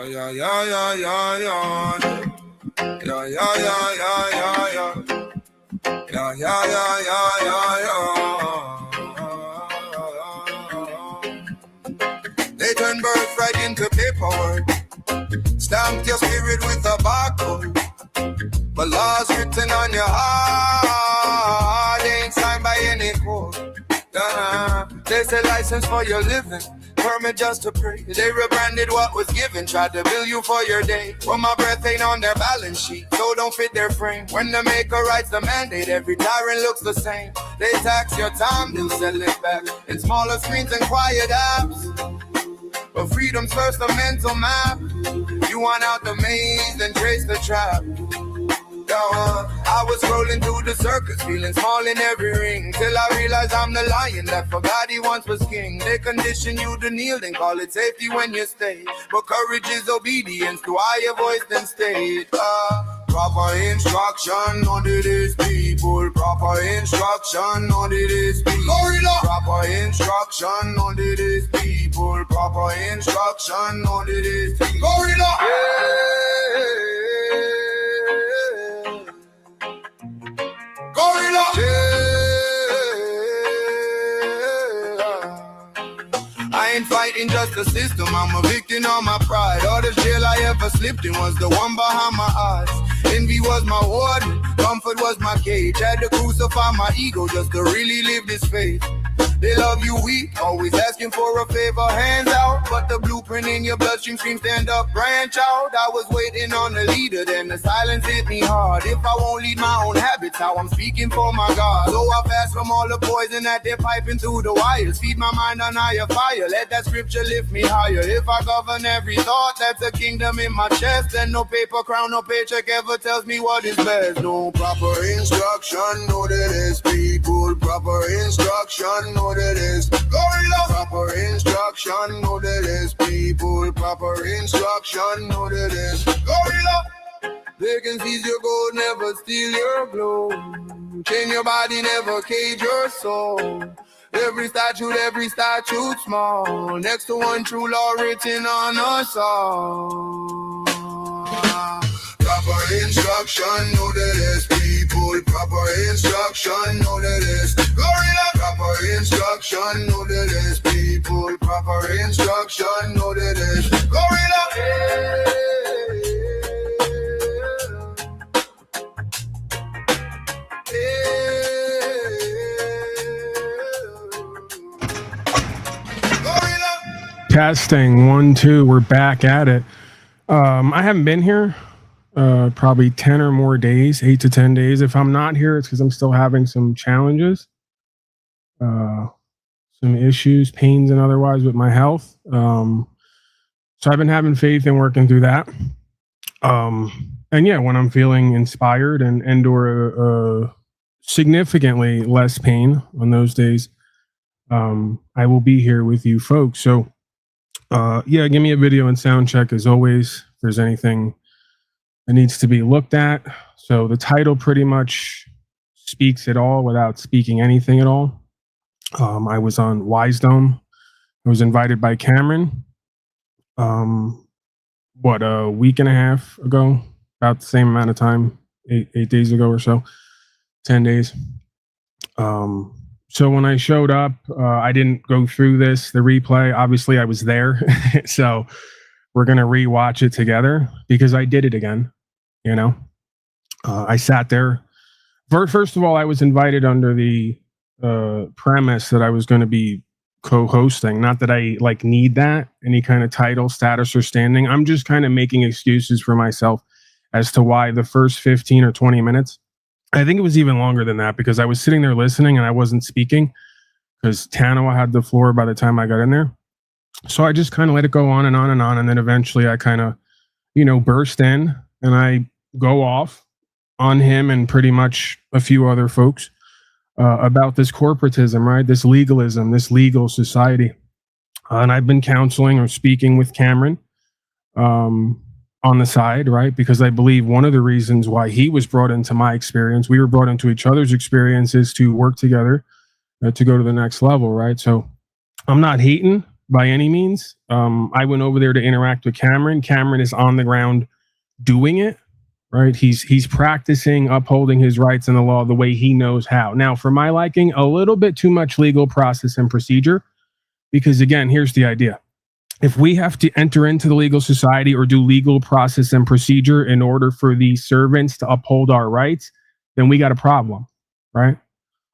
Yeah, yeah, yeah, yeah, yeah. Yeah, yeah, yeah, yeah, yeah, yeah. Yeah, yeah, yeah, yeah, yeah, yeah. They turn birth right into paperwork. Stamp your spirit with a barcode. But laws written on your heart ain't signed by any court. They say license for your living, permit just to pray. They rebranded what was given, tried to bill you for your day. But my breath ain't on their balance sheet, so don't fit their frame. When the maker writes the mandate, every tyrant looks the same. They tax your time, they'll sell it back in smaller screens and quiet apps. But freedom's first a mental map. You want out the maze and trace the trap. I was rolling through the circus, feeling small in every ring, till I realized I'm the lion that forgot he once was king. They condition you to kneel, then call it safety when you stay. But courage is obedience to higher voice than state. Proper instruction, none of these people. Proper instruction, none of these people. Proper instruction, none of these people. Proper instruction, none of these people. Gorilla. I ain't fighting just the system, I'm a victim of my pride. All the jail I ever slipped in was the one behind my eyes. Envy was my warden, comfort was my cage. Had to crucify my ego just to really live this faith. They love you weak, always asking for a favor, hands out. But the blueprint in your bloodstream screams stand up, branch out. I was waiting on the leader, then the silence hit me hard. If I won't lead my own habits, how I'm speaking for my God. So I fast from all the poison that they're piping through the wires. Feed my mind on higher fire, let that scripture lift me higher. If I govern every thought, that's a kingdom in my chest. And no paper crown, no paycheck ever tells me what is best. No proper instruction, no that is people. Proper instruction, no that is gorilla. Proper instruction, no that is people. Proper instruction, no that is gorilla. They can seize your gold, never steal your glow. Chain your body, never cage your soul. Every statute small. Next to one true law written on us all. Proper instruction, know that is people. Proper instruction, know that is gorilla. Proper instruction, know that is people. Proper instruction, know that is gorilla. Testing 1 2, we're back at it. I haven't been here probably 10 or more days, 8 to 10 days. If I'm not here, it's because I'm still having some challenges, some issues, pains and otherwise with my health. So I've been having faith and working through that. And yeah, when I'm feeling inspired and or significantly less pain on those days, I will be here with you folks. So yeah, give me a video and sound check as always. If there's anything that needs to be looked at. So the title pretty much speaks it all without speaking anything at all. I was on Wisedome. I was invited by Cameron. A week and a half ago, about the same amount of time, eight days ago or so, 10 days. So when I showed up, I didn't go through the replay. Obviously, I was there. So we're going to rewatch it together because I did it again. You know, I sat there. First of all, I was invited under the premise that I was going to be co-hosting. Not that I need that, any kind of title, status, or standing. I'm just kind of making excuses for myself as to why the first 15 or 20 minutes, I think it was even longer than that, because I was sitting there listening and I wasn't speaking because Tanawah had the floor by the time I got in there. So I just kind of let it go on and on and on. And then eventually I kind of, burst in and I go off on him and pretty much a few other folks about this corporatism, right? This legalism, this legal society. And I've been counseling or speaking with Cameron on the side, right? Because I believe one of the reasons why he was brought into my experience, we were brought into each other's experiences to work together to go to the next level, right? So I'm not hating, by any means. I went over there to interact with Cameron. Cameron is on the ground doing it, right? He's practicing upholding his rights and the law the way he knows how. Now, for my liking, a little bit too much legal process and procedure, because again, here's the idea. If we have to enter into the legal society or do legal process and procedure in order for the servants to uphold our rights, then we got a problem, right?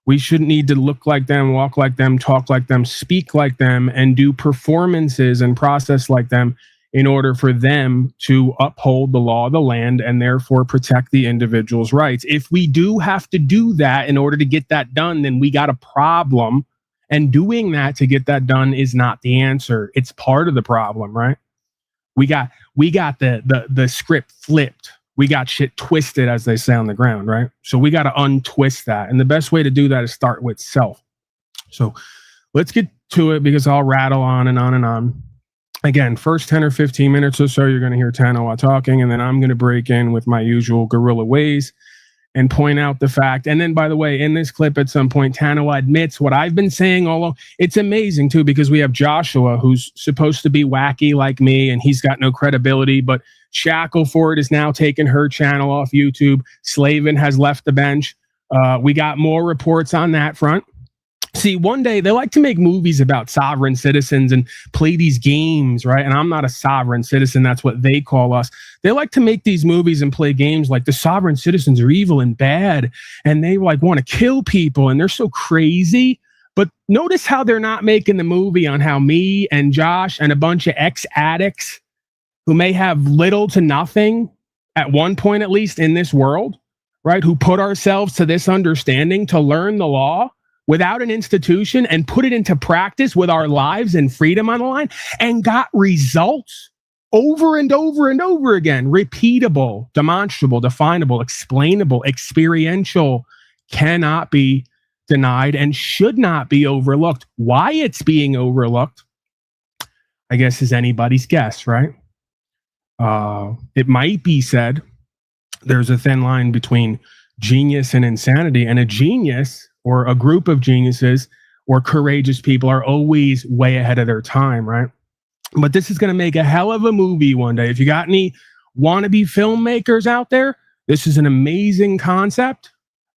We shouldn't need to look like them, walk like them, talk like them, speak like them, and do performances and process like them in order for them to uphold the law of the land and therefore protect the individual's rights. If we do have to do that in order to get that done, then we got a problem. And doing that to get that done is not the answer. It's part of the problem, right? We got the script flipped. We got shit twisted, as they say on the ground, right? So we got to untwist that. And the best way to do that is start with self. So let's get to it, because I'll rattle on and on and on. Again, first 10 or 15 minutes or so, you're going to hear Tanawah talking, and then I'm going to break in with my usual guerrilla ways and point out the fact. And then, by the way, in this clip at some point, Tanawah admits what I've been saying all along. It's amazing, too, because we have Joshua, who's supposed to be wacky like me, and he's got no credibility, but Shackleford is now taking her channel off YouTube. Slavin has left the bench. We got more reports on that front. See, one day they like to make movies about sovereign citizens and play these games, right? And I'm not a sovereign citizen. That's what they call us. They like to make these movies and play games like the sovereign citizens are evil and bad, and they like want to kill people, and they're so crazy. But notice how they're not making the movie on how me and Josh and a bunch of ex-addicts who may have little to nothing at one point, at least in this world, right? Who put ourselves to this understanding to learn the law without an institution and put it into practice with our lives and freedom on the line, and got results over and over and over again. Repeatable, demonstrable, definable, explainable, experiential, cannot be denied and should not be overlooked. Why it's being overlooked, I guess, is anybody's guess, right? It might be said there's a thin line between genius and insanity, and a genius or a group of geniuses or courageous people are always way ahead of their time, right? But this is going to make a hell of a movie one day. If you got any wannabe filmmakers out there, this is an amazing concept.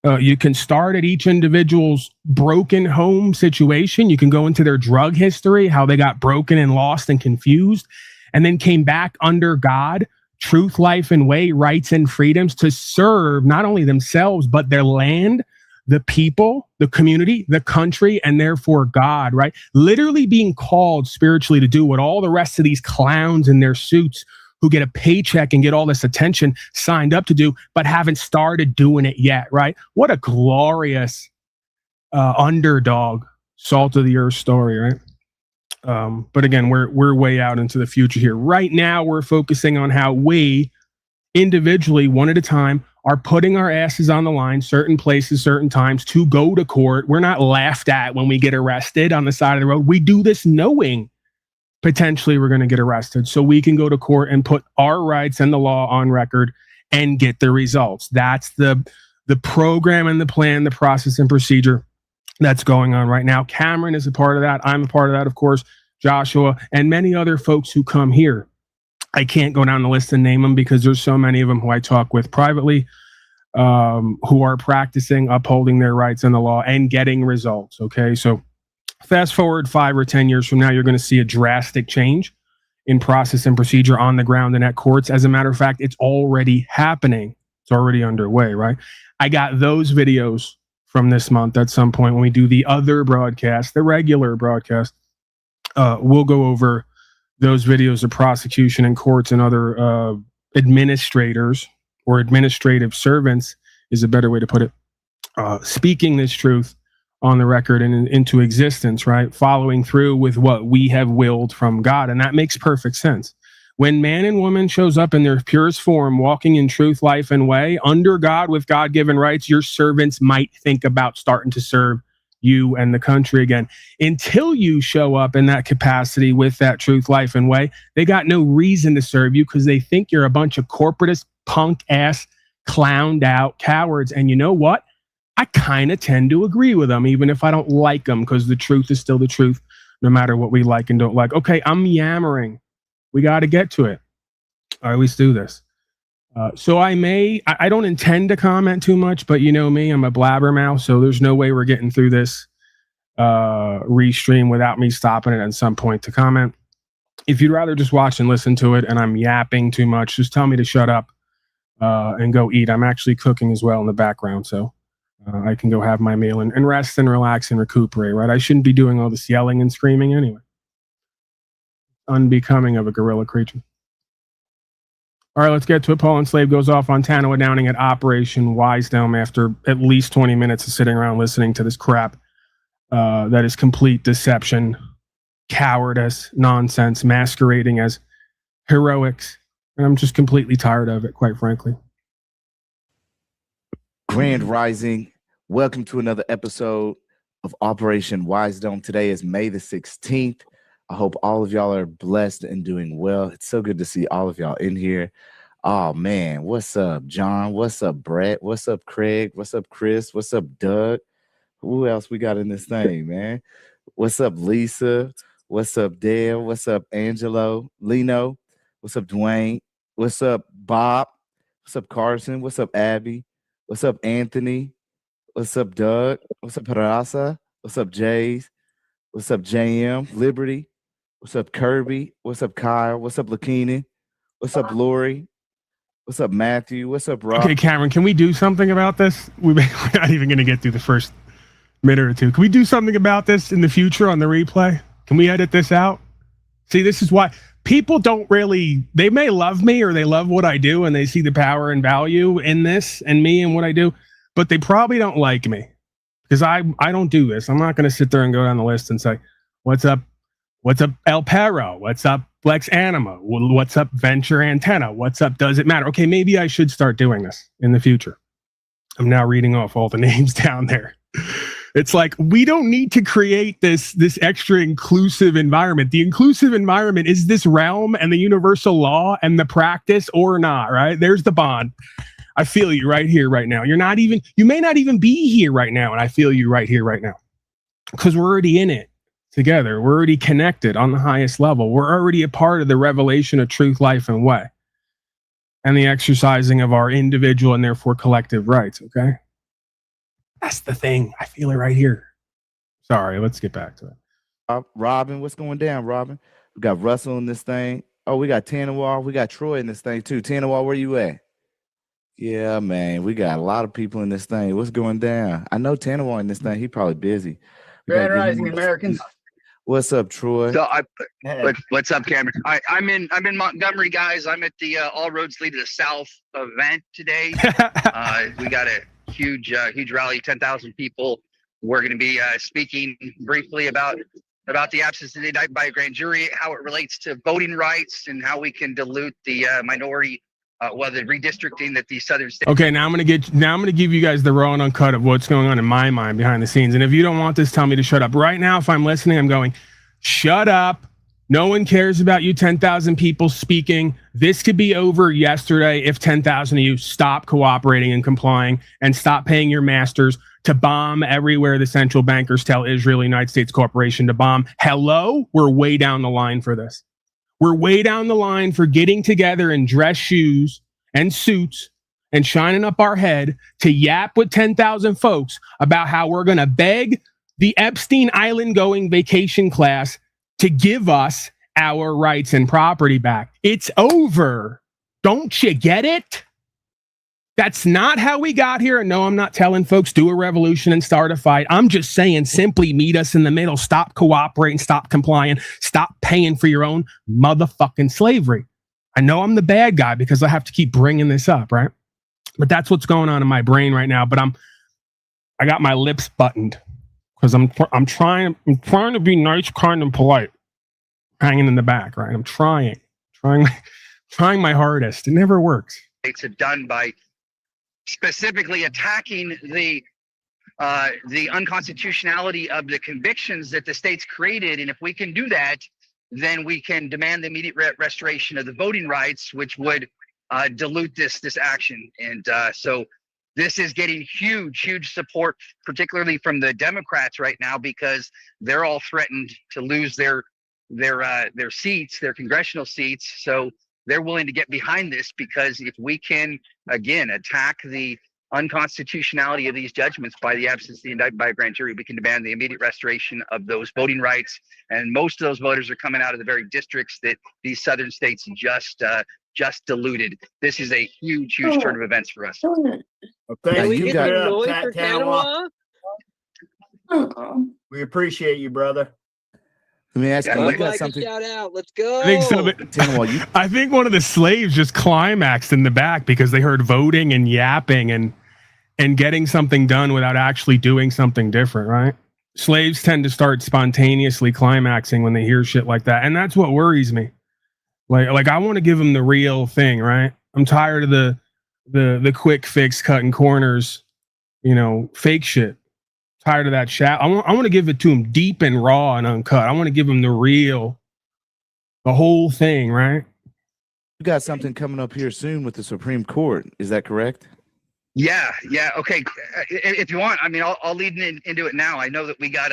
You can start at each individual's broken home situation. You can go into their drug history, how they got broken and lost and confused, and then came back under God, truth, life, and way, rights and freedoms to serve not only themselves, but their land, the people, the community, the country, and therefore God, right? Literally being called spiritually to do what all the rest of these clowns in their suits who get a paycheck and get all this attention signed up to do, but haven't started doing it yet, right? What a glorious underdog, salt of the earth story, right? But again, we're way out into the future here. Right now, we're focusing on how we individually, one at a time, are putting our asses on the line, certain places, certain times, to go to court. We're not laughed at when we get arrested on the side of the road. We do this knowing potentially we're going to get arrested, so we can go to court and put our rights and the law on record and get the results. That's the program and the plan, the process and procedure that's going on right now. Cameron is a part of that. I'm a part of that, of course, Joshua, and many other folks who come here. I can't go down the list and name them because there's so many of them who I talk with privately, who are practicing upholding their rights and the law and getting results. Okay, so fast forward 5 or 10 years from now, you're going to see a drastic change in process and procedure on the ground and at courts. As a matter of fact, it's already happening. It's already underway, right? I got those videos from this month at some point when we do the other broadcast, the regular broadcast. We'll go over those videos of prosecution and courts and other administrators or administrative servants is a better way to put it, speaking this truth on the record and into existence, right? Following through with what we have willed from God. And that makes perfect sense. When man and woman shows up in their purest form, walking in truth, life, and way, under God with God-given rights, your servants might think about starting to serve you and the country again. Until you show up in that capacity with that truth, life, and way, they got no reason to serve you because they think you're a bunch of corporatist, punk-ass, clowned-out cowards. And you know what? I kind of tend to agree with them, even if I don't like them, because the truth is still the truth, no matter what we like and don't like. Okay, I'm yammering. We got to get to it. I always do this. So I don't intend to comment too much, but you know me, I'm a blabbermouth, so there's no way we're getting through this restream without me stopping it at some point to comment. If you'd rather just watch and listen to it and I'm yapping too much, just tell me to shut up and go eat. I'm actually cooking as well in the background, so I can go have my meal and rest and relax and recuperate, right? I shouldn't be doing all this yelling and screaming anyway. Unbecoming of a gorilla creature. All right, let's get to it. Paul Enslaved goes off on Tanawah Downing at Operation Wisedome after at least 20 minutes of sitting around listening to this crap that is complete deception, cowardice, nonsense, masquerading as heroics. And I'm just completely tired of it, quite frankly. Grand Rising. Welcome to another episode of Operation Wisedome. Today is May the 16th. I hope all of y'all are blessed and doing well. It's so good to see all of y'all in here. Oh, man. What's up, John? What's up, Brett? What's up, Craig? What's up, Chris? What's up, Doug? Who else we got in this thing, man? What's up, Lisa? What's up, Dale? What's up, Angelo? Lino? What's up, Dwayne? What's up, Bob? What's up, Carson? What's up, Abby? What's up, Anthony? What's up, Doug? What's up, Parasa? What's up, Jays? What's up, JM? Liberty? What's up, Kirby? What's up, Kyle? What's up, Lakini? What's up, Lori? What's up, Matthew? What's up, Rob? Okay, Cameron, can we do something about this? We're not even going to get through the first minute or two. Can we do something about this in the future on the replay? Can we edit this out? See, this is why people don't really, they may love me or they love what I do and they see the power and value in this and me and what I do, but they probably don't like me because I don't do this. I'm not going to sit there and go down the list and say, what's up? What's up, El Perro? What's up, Flex Anima? What's up, Venture Antenna? What's up, Does It Matter? Okay, maybe I should start doing this in the future. I'm now reading off all the names down there. It's like, we don't need to create this extra inclusive environment. The inclusive environment is this realm and the universal law and the practice or not, right? There's the bond. I feel you right here, right now. You may not even be here right now, and I feel you right here, right now. Because we're already in it together. We're already connected on the highest level. We're already a part of the revelation of truth, life, and way. And the exercising of our individual and therefore collective rights, okay? That's the thing. I feel it right here. Sorry, let's get back to it. Robin, what's going down, Robin? We got Russell in this thing. Oh, we got Tanawah. We got Troy in this thing, too. Tanawah, where you at? Yeah, man, we got a lot of people in this thing. What's going down? I know Tanawah in this thing. He probably busy. Grand Rising, Americans. What's up, Troy? So what's up, Cameron? I'm in Montgomery, guys. I'm at the All Roads Lead to the South event today. We got a huge rally, 10,000 people. We're going to be speaking briefly about the absence of the indictment by a grand jury, how it relates to voting rights, and how we can dilute the minority. The redistricting that the southern states. Okay, now I'm gonna give you guys the raw and uncut of what's going on in my mind behind the scenes. And if you don't want this, tell me to shut up. Right now, if I'm listening, I'm going, shut up. No one cares about you 10,000 people speaking. This could be over yesterday if 10,000 of you stop cooperating and complying and stop paying your masters to bomb everywhere the central bankers tell Israel, United States Corporation to bomb. Hello? We're way down the line for this. We're way down the line for getting together in dress shoes and suits and shining up our head to yap with 10,000 folks about how we're going to beg the Epstein Island going vacation class to give us our rights and property back. It's over. Don't you get it? That's not how we got here. And no, I'm not telling folks do a revolution and start a fight. I'm just saying simply meet us in the middle. Stop cooperating, stop complying, stop paying for your own motherfucking slavery. I know I'm the bad guy because I have to keep bringing this up, right? But that's what's going on in my brain right now. But I got my lips buttoned because I'm trying to be nice, kind, and polite, hanging in the back, right? I'm trying my hardest. It never works. It's done by specifically attacking the unconstitutionality of the convictions that the states created. And if we can do that, then we can demand the immediate restoration of the voting rights, which would dilute this action. And so This is getting huge support, particularly from the Democrats right now, because they're all threatened to lose their seats, their congressional seats. So they're willing to get behind this, because if we can, again, attack the unconstitutionality of these judgments by the absence of the indictment by a grand jury, we can demand the immediate restoration of those voting rights. And most of those voters are coming out of the very districts that these southern states just diluted. This is a huge turn of events for us. Can we get the noise for Tanawah? We appreciate you, brother. Let me ask you, I'd you got like a something? shout out. Let's go. I think some Tanawah, I think one of the slaves just climaxed in the back because they heard voting and yapping and getting something done without actually doing something different, right? Slaves tend to start spontaneously climaxing when they hear shit like that, and that's what worries me. Like I want to give them the real thing, right? I'm tired of the quick fix, cutting corners, fake shit. Tired of that chat. I want to give it to them deep and raw and uncut. I want to give them the whole thing, right? You got something coming up here soon with the Supreme Court. Is that correct? Yeah. Okay. If you want, I mean, I'll lead into it now. I know that we got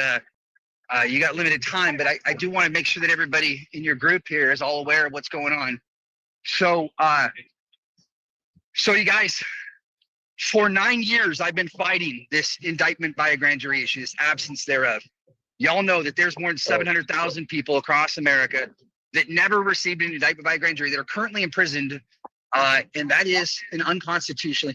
you got limited time, but I do want to make sure that everybody in your group here is all aware of what's going on. So you guys, for 9 years, I've been fighting this indictment by a grand jury issue, this absence thereof. Y'all know that there's more than 700,000 people across America that never received an indictment by a grand jury that are currently imprisoned, and that is an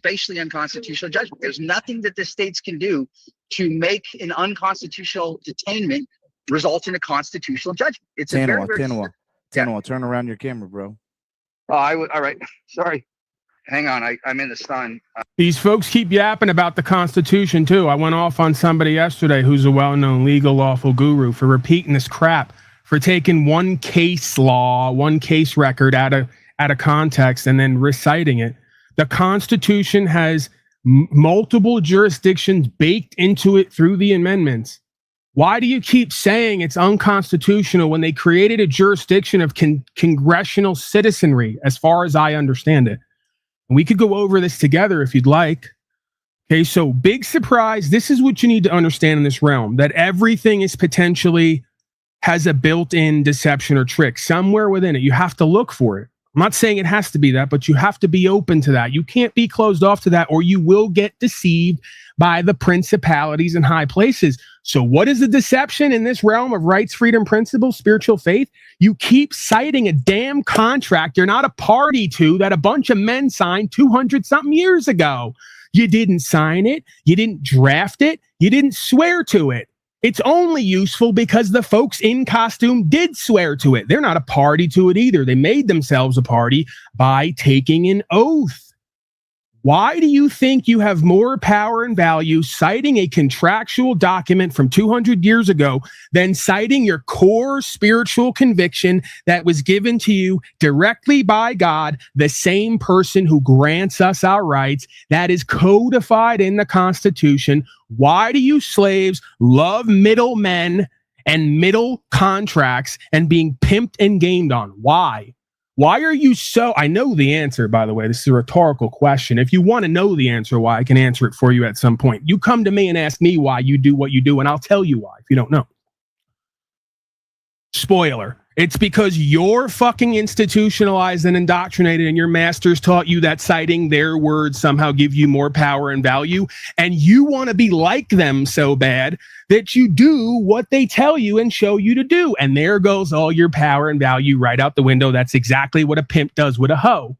facially unconstitutional judgment. There's nothing that the states can do to make an unconstitutional detainment result in a constitutional judgment. It's Tanawah, turn around your camera, bro. Oh, all right. Sorry. Hang on, I'm in the sun. These folks keep yapping about the Constitution, too. I went off on somebody yesterday who's a well-known legal lawful guru for repeating this crap, for taking one case record out of context and then reciting it. The Constitution has multiple jurisdictions baked into it through the amendments. Why do you keep saying it's unconstitutional when they created a jurisdiction of congressional citizenry, as far as I understand it? We could go over this together if you'd like. Okay, so big surprise. This is what you need to understand in this realm, that everything is potentially has a built-in deception or trick somewhere within it. You have to look for it. I'm not saying it has to be that, but you have to be open to that. You can't be closed off to that, or you will get deceived by the principalities in high places. So what is the deception in this realm of rights, freedom, principles, spiritual faith? You keep citing a damn contract you're not a party to that a bunch of men signed 200-something years ago. You didn't sign it. You didn't draft it. You didn't swear to it. It's only useful because the folks in costume did swear to it. They're not a party to it either. They made themselves a party by taking an oath. Why do you think you have more power and value citing a contractual document from 200 years ago than citing your core spiritual conviction that was given to you directly by God, the same person who grants us our rights, that is codified in the Constitution? Why do you slaves love middlemen and middle contracts and being pimped and gamed on? Why? Why are you so... I know the answer, by the way. This is a rhetorical question. If you want to know the answer why, I can answer it for you at some point. You come to me and ask me why you do what you do, and I'll tell you why if you don't know. Spoiler. It's because you're fucking institutionalized and indoctrinated, and your masters taught you that citing their words somehow give you more power and value, and you want to be like them so bad that you do what they tell you and show you to do. And there goes all your power and value right out the window. That's exactly what a pimp does with a hoe.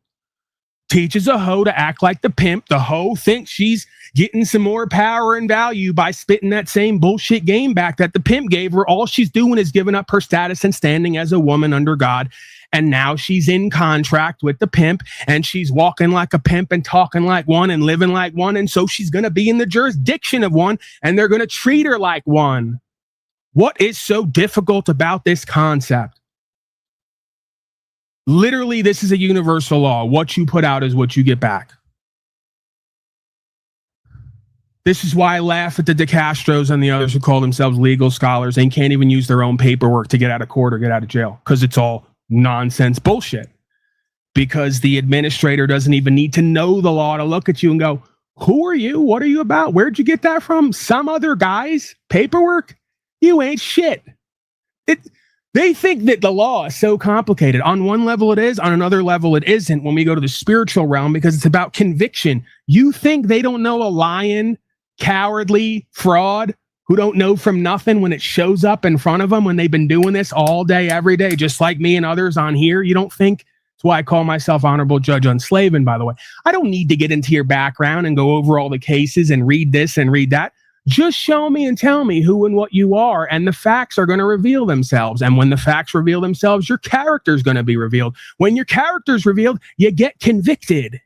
Teaches a hoe to act like the pimp. The hoe thinks she's getting some more power and value by spitting that same bullshit game back that the pimp gave her. All she's doing is giving up her status and standing as a woman under God. And now she's in contract with the pimp, and she's walking like a pimp and talking like one and living like one. And so she's going to be in the jurisdiction of one, and they're going to treat her like one. What is so difficult about this concept? Literally, this is a universal law. What you put out is what you get back. This is why I laugh at the DeCastros and the others who call themselves legal scholars and can't even use their own paperwork to get out of court or get out of jail, because it's all nonsense bullshit. Because the administrator doesn't even need to know the law to look at you and go, Who are you? What are you about? Where'd you get that from? Some other guy's paperwork? You ain't shit. They think that the law is so complicated. On one level it is, on another level it isn't when we go to the spiritual realm, because it's about conviction. You think they don't know a lying, cowardly fraud who don't know from nothing when it shows up in front of them when they've been doing this all day, every day, just like me and others on here? You don't think? That's why I call myself Honorable Judge Unslaved. And by the way, I don't need to get into your background and go over all the cases and read this and read that. Just show me and tell me who and what you are, and the facts are going to reveal themselves. And when the facts reveal themselves, your character is going to be revealed. When your character is revealed, you get convicted,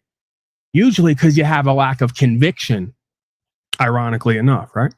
usually because you have a lack of conviction, ironically enough, right?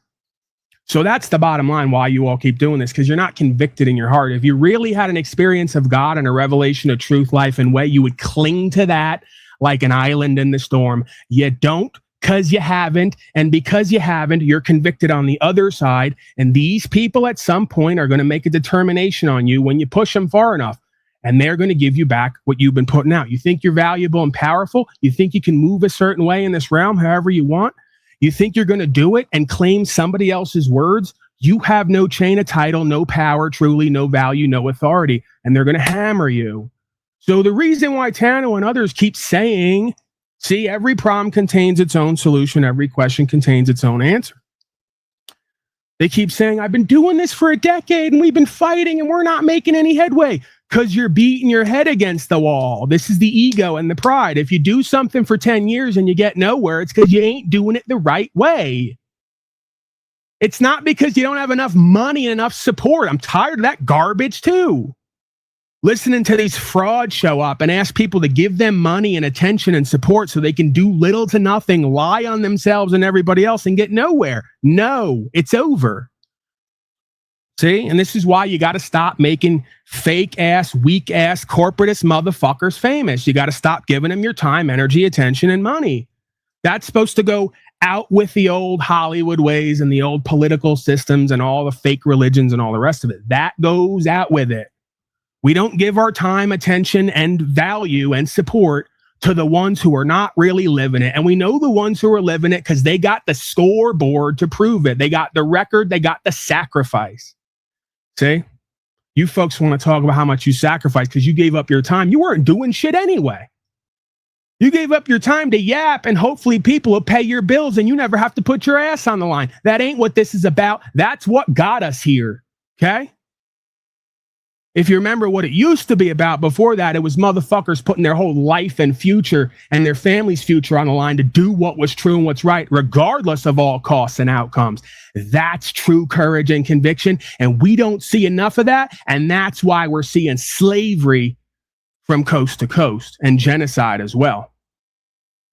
So that's the bottom line why you all keep doing this, because you're not convicted in your heart. If you really had an experience of God and a revelation of truth, life, and way, you would cling to that like an island in the storm. You don't, because you haven't. And because you haven't, you're convicted on the other side. And these people at some point are going to make a determination on you when you push them far enough. And they're going to give you back what you've been putting out. You think you're valuable and powerful? You think you can move a certain way in this realm however you want? You think you're going to do it and claim somebody else's words? You have no chain of title, no power, truly no value, no authority. And they're going to hammer you. So the reason why Tanawah and others keep saying, see, every problem contains its own solution. Every question contains its own answer. They keep saying, I've been doing this for a decade and we've been fighting and we're not making any headway, because you're beating your head against the wall. This is the ego and the pride. If you do something for 10 years and you get nowhere, it's because you ain't doing it the right way. It's not because you don't have enough money and enough support. I'm tired of that garbage too. Listening to these frauds show up and ask people to give them money and attention and support so they can do little to nothing, lie on themselves and everybody else and get nowhere. No, it's over. See? And this is why you got to stop making fake ass, weak ass, corporatist motherfuckers famous. You got to stop giving them your time, energy, attention, and money. That's supposed to go out with the old Hollywood ways and the old political systems and all the fake religions and all the rest of it. That goes out with it. We don't give our time, attention, and value and support to the ones who are not really living it. And we know the ones who are living it because they got the scoreboard to prove it. They got the record. They got the sacrifice. See? You folks want to talk about how much you sacrificed because you gave up your time. You weren't doing shit anyway. You gave up your time to yap and hopefully people will pay your bills and you never have to put your ass on the line. That ain't what this is about. That's what got us here. Okay? If you remember what it used to be about before that, it was motherfuckers putting their whole life and future and their family's future on the line to do what was true and what's right, regardless of all costs and outcomes. That's true courage and conviction. And we don't see enough of that. And that's why we're seeing slavery from coast to coast and genocide as well.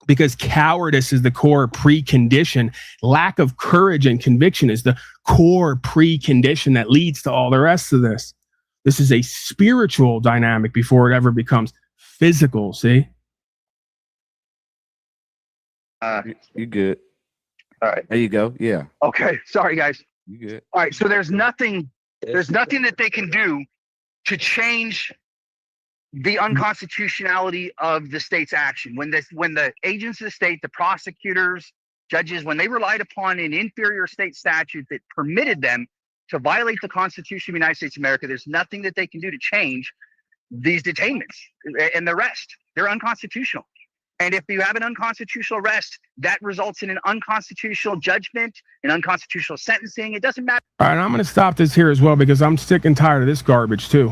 Because cowardice is the core precondition. Lack of courage and conviction is the core precondition that leads to all the rest of this. This is a spiritual dynamic before it ever becomes physical, see? You good. All right. There you go. Yeah. Okay. Sorry, guys. You good. All right. So there's nothing that they can do to change the unconstitutionality of the state's action. When the agents of the state, the prosecutors, judges, when they relied upon an inferior state statute that permitted them to violate the Constitution of the United States of America, there's nothing that they can do to change these detainments and the arrest. They're unconstitutional. And if you have an unconstitutional arrest, that results in an unconstitutional judgment, an unconstitutional sentencing. It doesn't matter. All right, I'm going to stop this here as well because I'm sick and tired of this garbage too.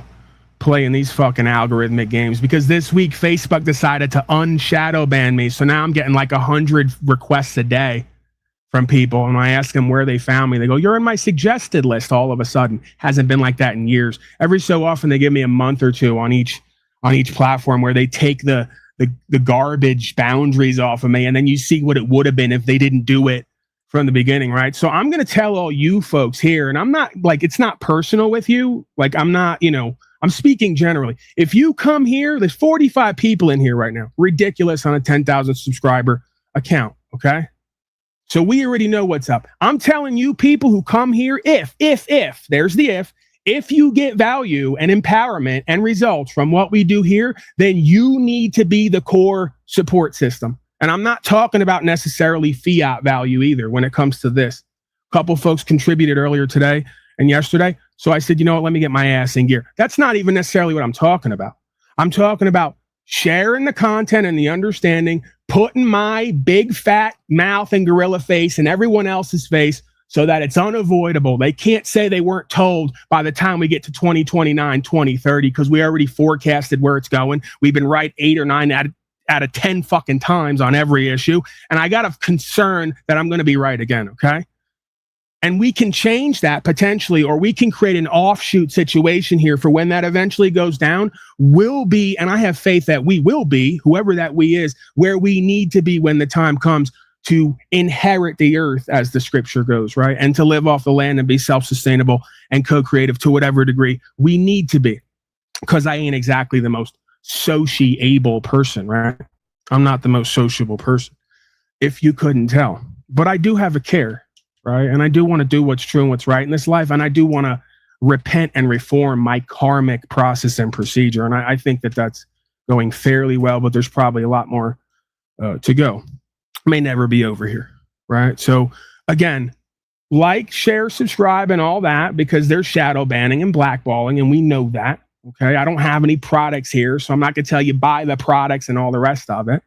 Playing these fucking algorithmic games, because this week Facebook decided to unshadow ban me. So now I'm getting like 100 requests a day from people, and I ask them where they found me. They go, you're in my suggested list all of a sudden. Hasn't been like that in years. Every so often they give me a month or two on each platform where they take the garbage boundaries off of me, and then you see what it would have been if they didn't do it from the beginning, right? So I'm going to tell all you folks here, and I'm not like, it's not personal with you. Like I'm not, I'm speaking generally. If you come here, there's 45 people in here right now. Ridiculous on a 10,000 subscriber account, okay? So we already know what's up. I'm telling you people who come here, if, there's the if you get value and empowerment and results from what we do here, then you need to be the core support system. And I'm not talking about necessarily fiat value either when it comes to this. A couple folks contributed earlier today and yesterday. So I said, you know what, let me get my ass in gear. That's not even necessarily what I'm talking about. I'm talking about sharing the content and the understanding, putting my big fat mouth and gorilla face in everyone else's face so that it's unavoidable. They can't say they weren't told by the time we get to 2029, 2030, because we already forecasted where it's going. We've been right 8 or 9 out of 10 fucking times on every issue. And I got a concern that I'm going to be right again. Okay. And we can change that potentially, or we can create an offshoot situation here for when that eventually goes down. We'll be, and I have faith that we will be, whoever that we is, where we need to be when the time comes to inherit the earth, as the scripture goes, right? And to live off the land and be self-sustainable and co-creative to whatever degree we need to be. Because I ain't exactly the most sociable person, right? I'm not the most sociable person, if you couldn't tell. But I do have a care, right? And I do want to do what's true and what's right in this life. And I do want to repent and reform my karmic process and procedure. And I think that that's going fairly well, but there's probably a lot more to go. May never be over here, right? So again, like, share, subscribe, and all that, because there's shadow banning and blackballing, and we know that. Okay, I don't have any products here, so I'm not going to tell you buy the products and all the rest of it.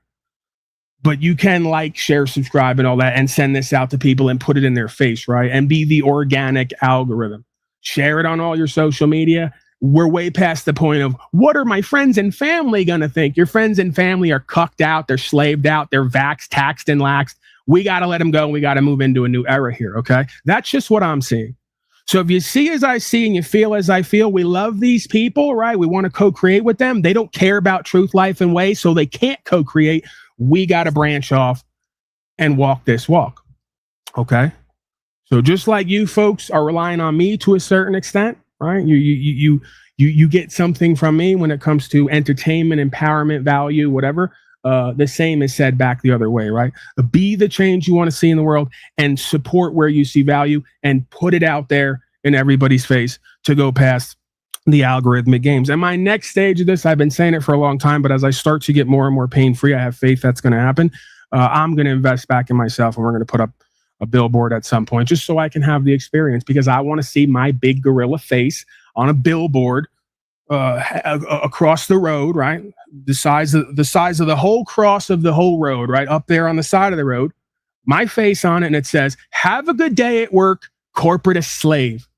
But you can like, share, subscribe, and all that, and send this out to people and put it in their face, right? And be the organic algorithm. Share it on all your social media. We're way past the point of what are my friends and family going to think? Your friends and family are cucked out. They're slaved out. They're vaxxed, taxed, and laxed. We got to let them go. And we got to move into a new era here. Okay. That's just what I'm seeing. So if you see as I see and you feel as I feel, we love these people, right? We want to co-create with them. They don't care about truth, life, and way, so they can't co-create. We got to branch off and walk this walk. Okay. So just like you folks are relying on me to a certain extent, right? You get something from me when it comes to entertainment, empowerment, value, whatever. The same is said back the other way, right? Be the change you want to see in the world and support where you see value and put it out there in everybody's face to go past the algorithmic games. And my next stage of this, I've been saying it for a long time, but as I start to get more and more pain-free, I have faith that's going to happen. I'm going to invest back in myself, and we're going to put up a billboard at some point just so I can have the experience, because I want to see my big gorilla face on a billboard across the road, right? The size of the whole cross of the whole road, right? Up there on the side of the road, my face on it. And it says, have a good day at work, corporate slave.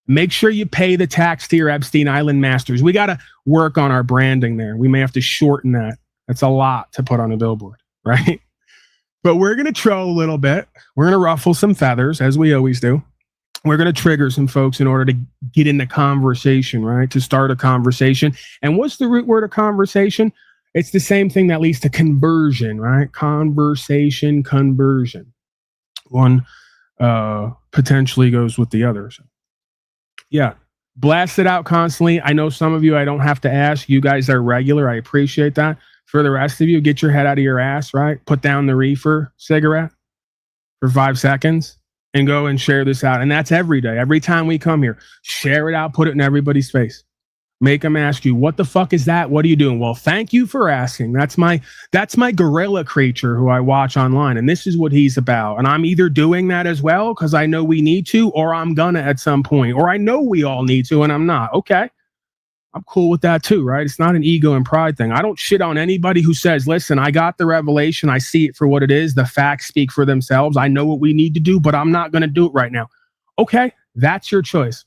Make sure you pay the tax to your Epstein Island masters. We got to work on our branding there. We may have to shorten that. That's a lot to put on a billboard, right? But we're going to troll a little bit. We're going to ruffle some feathers, as we always do. We're going to trigger some folks in order to get in the conversation, right? To start a conversation. And what's the root word of conversation? It's the same thing that leads to conversion, right? Conversation, conversion. One potentially goes with the other. So, yeah, blast it out constantly. I know some of you I don't have to ask. You guys are regular. I appreciate that. For the rest of you, get your head out of your ass, right? Put down the reefer cigarette for 5 seconds. And go and share this out. And that's every day. Every time we come here, share it out, put it in everybody's face. Make them ask you, what the fuck is that? What are you doing? Well, thank you for asking. That's my gorilla creature who I watch online. And this is what he's about. And I'm either doing that as well because I know we need to, or I'm gonna at some point, or I know we all need to and I'm not. Okay. I'm cool with that too, right? It's not an ego and pride thing. I don't shit on anybody who says, listen, I got the revelation. I see it for what it is. The facts speak for themselves. I know what we need to do, but I'm not going to do it right now. Okay, that's your choice.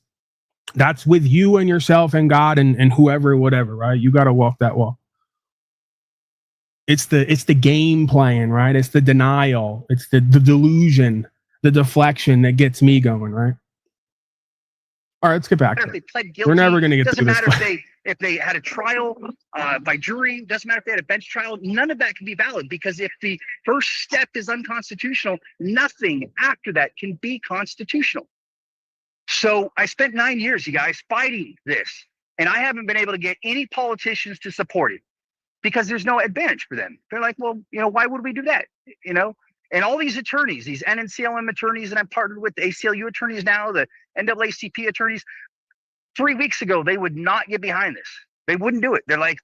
That's with you and yourself and God and whoever, whatever, right? You got to walk that walk. It's the game playing, right? It's the denial. It's the delusion, the deflection that gets me going, right? All right, let's get back. If they pled guilty, we're never going to get doesn't through this. matter if they had a trial by jury. Doesn't matter if they had a bench trial. None of that can be valid, because if the first step is unconstitutional, nothing after that can be constitutional. So I spent 9 years, you guys, fighting this, and I haven't been able to get any politicians to support it because there's no advantage for them. They're like, well, why would we do that? And all these attorneys, these NNCLM attorneys that I'm partnered with, the ACLU attorneys now, the NAACP attorneys, 3 weeks ago, they would not get behind this. They wouldn't do it. They're like,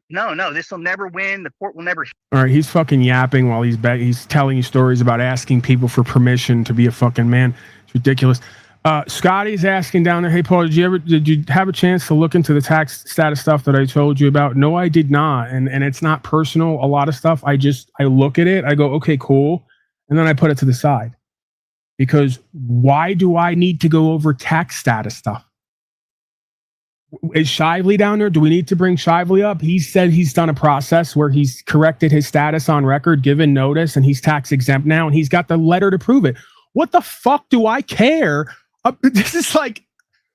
no, this will never win. The court will never. All right, he's fucking yapping while he's telling you stories about asking people for permission to be a fucking man. It's ridiculous. Scotty's asking down there, hey Paul, did you have a chance to look into the tax status stuff that I told you about? No, I did not. And it's not personal. A lot of stuff, I look at it, I go, okay, cool. And then I put it to the side. Because why do I need to go over tax status stuff? Is Shively down there? Do we need to bring Shively up? He said he's done a process where he's corrected his status on record, given notice, and he's tax exempt now, and he's got the letter to prove it. What the fuck do I care? This is like,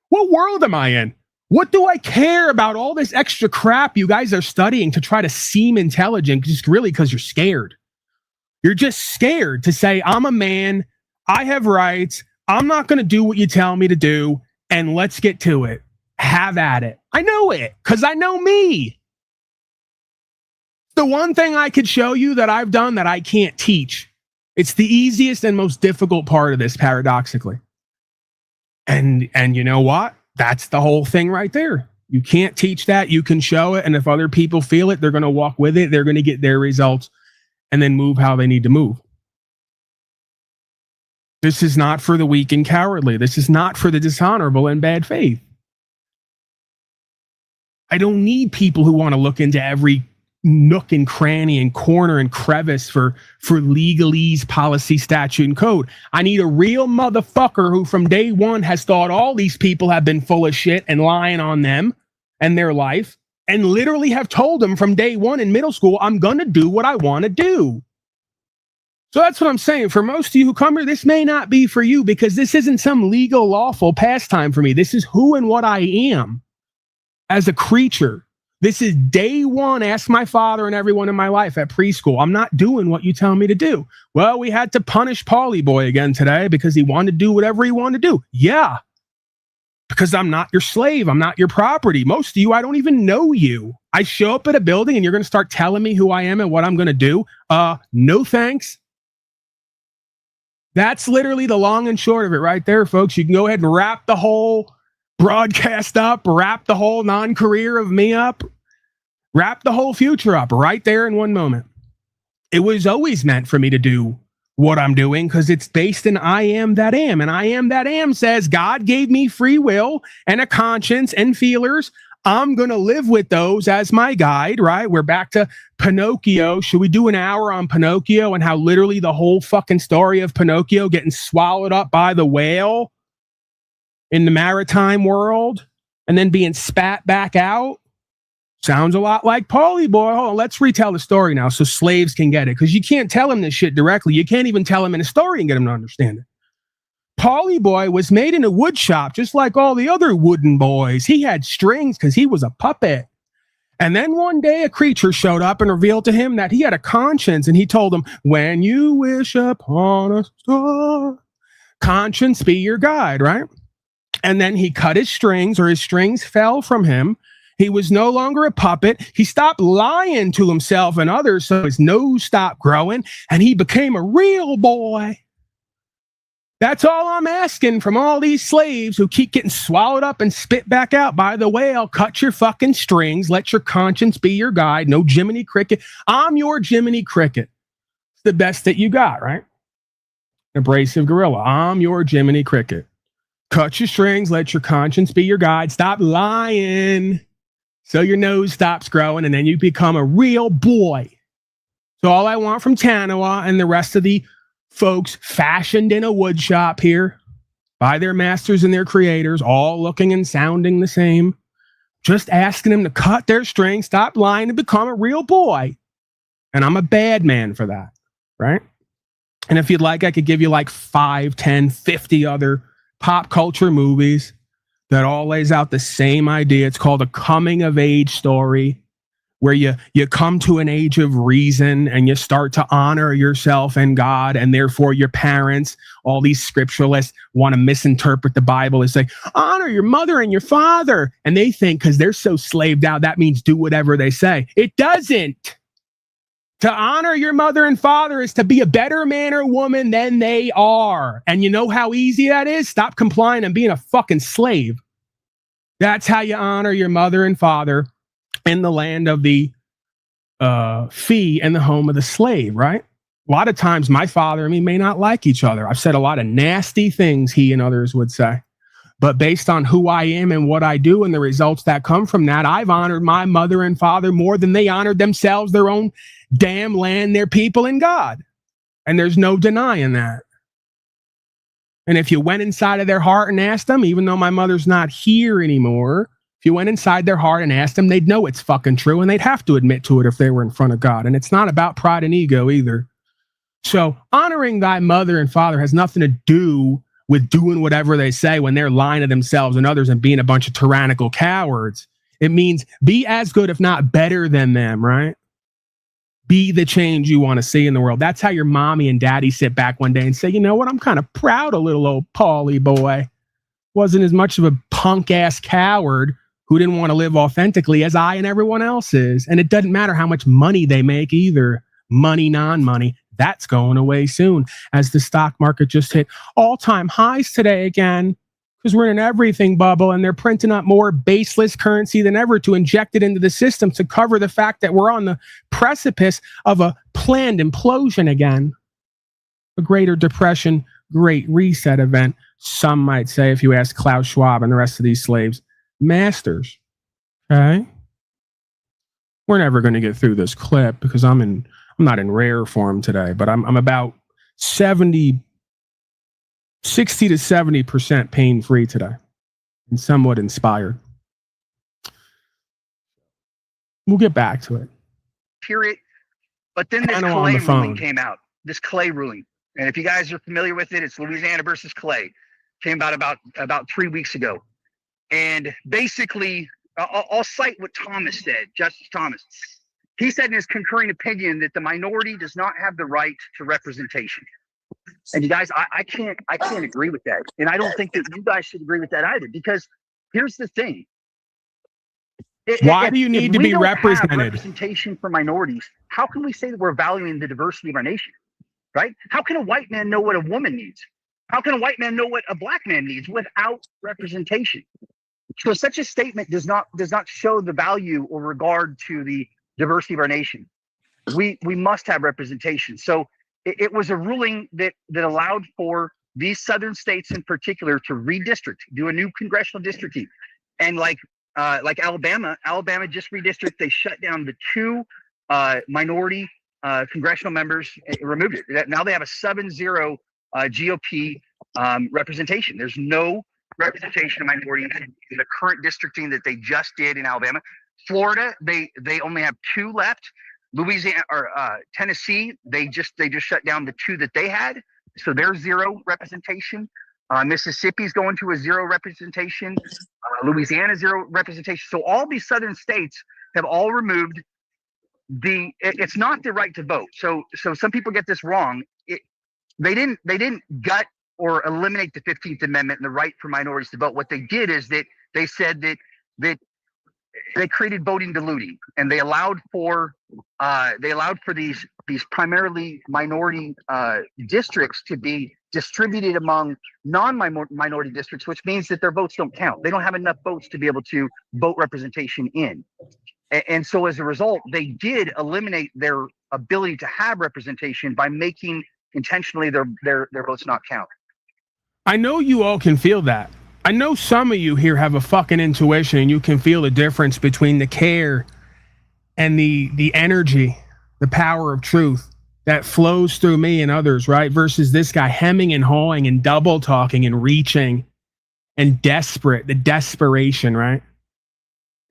what world am I in? What do I care about all this extra crap you guys are studying to try to seem intelligent, just really because you're scared? You're just scared to say, I'm a man, I have rights, I'm not going to do what you tell me to do, and let's get to it. Have at it. I know it, because I know me. The one thing I could show you that I've done that I can't teach. It's the easiest and most difficult part of this, paradoxically. And you know what? That's the whole thing right there. You can't teach that. You can show it. And if other people feel it, they're going to walk with it. They're going to get their results and then move how they need to move. This is not for the weak and cowardly. This is not for the dishonorable and bad faith. I don't need people who want to look into every nook and cranny and corner and crevice for legalese, policy, statute, and code. I need a real motherfucker who from day one has thought all these people have been full of shit and lying on them and their life, and literally have told them from day one in middle school, I'm going to do what I want to do. So that's what I'm saying. For most of you who come here, this may not be for you, because this isn't some legal, lawful pastime for me. This is who and what I am as a creature. This is day one. Ask my father and everyone in my life at preschool. I'm not doing what you tell me to do. Well, we had to punish Paulie Boy again today because he wanted to do whatever he wanted to do. Yeah, because I'm not your slave. I'm not your property. Most of you, I don't even know you. I show up at a building and you're going to start telling me who I am and what I'm going to do. No thanks. That's literally the long and short of it right there, folks. You can go ahead and wrap the whole broadcast up, wrap the whole non-career of me up, wrap the whole future up right there in one moment. It was always meant for me to do what I'm doing because it's based in I am that am. And I am that am says God gave me free will and a conscience and feelers. I'm going to live with those as my guide, right? We're back to Pinocchio. Should we do an hour on Pinocchio and how literally the whole fucking story of Pinocchio getting swallowed up by the whale in the maritime world and then being spat back out? Sounds a lot like Paulie Boy. Hold on, let's retell the story now so slaves can get it, because you can't tell him this shit directly. You can't even tell him in a story and get him to understand it. Paulie Boy was made in a wood shop just like all the other wooden boys. He had strings because he was a puppet. And then one day a creature showed up and revealed to him that he had a conscience, and he told him, when you wish upon a star, conscience be your guide, right? And then he cut his strings, or his strings fell from him. He was no longer a puppet. He stopped lying to himself and others, so his nose stopped growing, and he became a real boy. That's all I'm asking from all these slaves who keep getting swallowed up and spit back out by the whale. Cut your fucking strings. Let your conscience be your guide. No Jiminy Cricket. I'm your Jiminy Cricket. It's the best that you got, right? An abrasive gorilla. I'm your Jiminy Cricket. Cut your strings, let your conscience be your guide. Stop lying so your nose stops growing, and then you become a real boy. So all I want from Tanawah and the rest of the folks fashioned in a wood shop here by their masters and their creators, all looking and sounding the same, just asking them to cut their strings, stop lying, and become a real boy. And I'm a bad man for that, right? And if you'd like, I could give you like 5, 10, 50 other pop culture movies that all lays out the same idea. It's called a coming of age story, where you come to an age of reason and you start to honor yourself and God, and therefore your parents. All these scripturalists want to misinterpret the Bible as say, honor your mother and your father. And they think because they're so slaved out, that means do whatever they say. It doesn't. To honor your mother and father is to be a better man or woman than they are. And you know how easy that is? Stop complying and being a fucking slave. That's how you honor your mother and father. in the land of the fee and the home of the slave, right? A lot of times my father and me may not like each other. I've said a lot of nasty things, he and others would say. But based on who I am and what I do and the results that come from that, I've honored my mother and father more than they honored themselves, their own damn land, their people, and God. And there's no denying that. And if you went inside of their heart and asked them, even though my mother's not here anymore, if you went inside their heart and asked them, they'd know it's fucking true, and they'd have to admit to it if they were in front of God. And it's not about pride and ego either. So honoring thy mother and father has nothing to do with doing whatever they say when they're lying to themselves and others and being a bunch of tyrannical cowards. It means be as good, if not better than them, right? Be the change you want to see in the world. That's how your mommy and daddy sit back one day and say, you know what? I'm kind of proud of little old Paulie boy. Wasn't as much of a punk ass coward who didn't want to live authentically as I and everyone else is. And it doesn't matter how much money they make either. Money, non-money, that's going away soon as the stock market just hit all-time highs today again, because we're in an everything bubble and they're printing up more baseless currency than ever to inject it into the system to cover the fact that we're on the precipice of a planned implosion again. A greater depression, great reset event, some might say, if you ask Klaus Schwab and the rest of these slaves masters. Okay? We're never going to get through this clip because I'm not in rare form today, but I'm about 60 to 70% pain-free today and somewhat inspired. We'll get back to it. Hear it, but then this Clay ruling came out. This Clay ruling, and if you guys are familiar with it, it's Louisiana versus Clay. Came out about 3 weeks ago, and basically, I'll cite what Thomas said, Justice Thomas. He said in his concurring opinion that the minority does not have the right to representation. And you guys, I can't agree with that. And I don't think that you guys should agree with that either, because here's the thing. Why do you need to be represented? Representation for minorities, how can we say that we're valuing the diversity of our nation, right? How can a white man know what a woman needs? How can a white man know what a black man needs without representation? So such a statement does not show the value or regard to the diversity of our nation. We must have representation. So it was a ruling that allowed for these southern states in particular to redistrict, do a new congressional districting. And like Alabama just redistricted. They shut down the 2 minority congressional members, removed it. Now they have a 7-0 GOP representation. There's no representation of minorities in the current districting that they just did in Alabama. Florida, they only have 2 left. Louisiana or Tennessee, they just shut down the 2 that they had, so there's 0 representation. Mississippi's going to a 0 representation. Louisiana 0 representation. So all these southern states have all removed it's not the right to vote. So some people get this wrong. They didn't gut or eliminate the 15th Amendment and the right for minorities to vote. What they did is that they said that they created voting diluting, and they allowed for these primarily minority districts to be distributed among non-minority districts, which means that their votes don't count. They don't have enough votes to be able to vote representation in. And so as a result, they did eliminate their ability to have representation by making intentionally their votes not count. I know you all can feel that. I know some of you here have a fucking intuition and you can feel the difference between the care and the energy, the power of truth that flows through me and others, right? Versus this guy hemming and hawing and double talking and reaching and desperate. The desperation, right,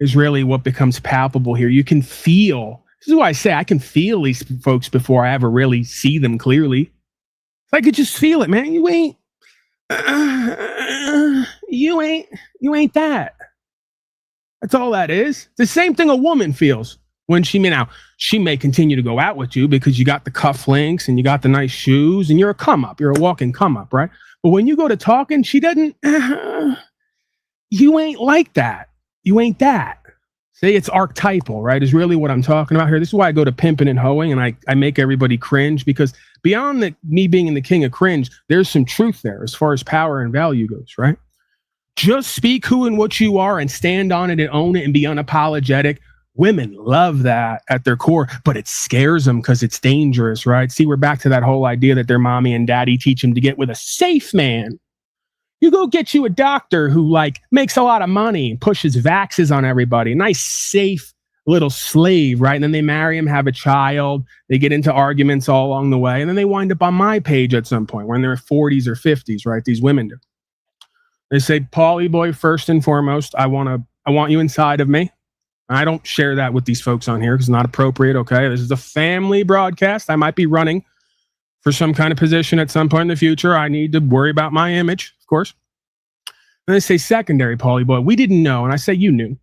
is really what becomes palpable here. You can feel, this is why I say I can feel these folks before I ever really see them clearly. I could just feel it, man. You ain't that. That's all that is. The same thing a woman feels when she may continue to go out with you because you got the cufflinks and you got the nice shoes and you're a come up. You're a walking come up, right? But when you go to talking, she doesn't. You ain't like that. You ain't that. See, it's archetypal, right? Is really what I'm talking about here. This is why I go to pimping and hoeing and I make everybody cringe, because beyond me being the king of cringe, there's some truth there as far as power and value goes, right? Just speak who and what you are and stand on it and own it and be unapologetic Women love that at their core, but it scares them because it's dangerous, right? See, we're back to that whole idea that their mommy and daddy teach them to get with a safe man. You go get you a doctor who like makes a lot of money, pushes vaxes on everybody. Nice, safe little slave, right? And then they marry him, have a child. They get into arguments all along the way. And then they wind up on my page at some point when they're 40s or 50s, right? These women do. They say, Paulie boy, first and foremost, I want you inside of me. I don't share that with these folks on here because it's not appropriate, okay? This is a family broadcast. I might be running for some kind of position at some point in the future. I need to worry about my image, of course. And they say, secondary, Paulie boy, we didn't know. And I say, you knew.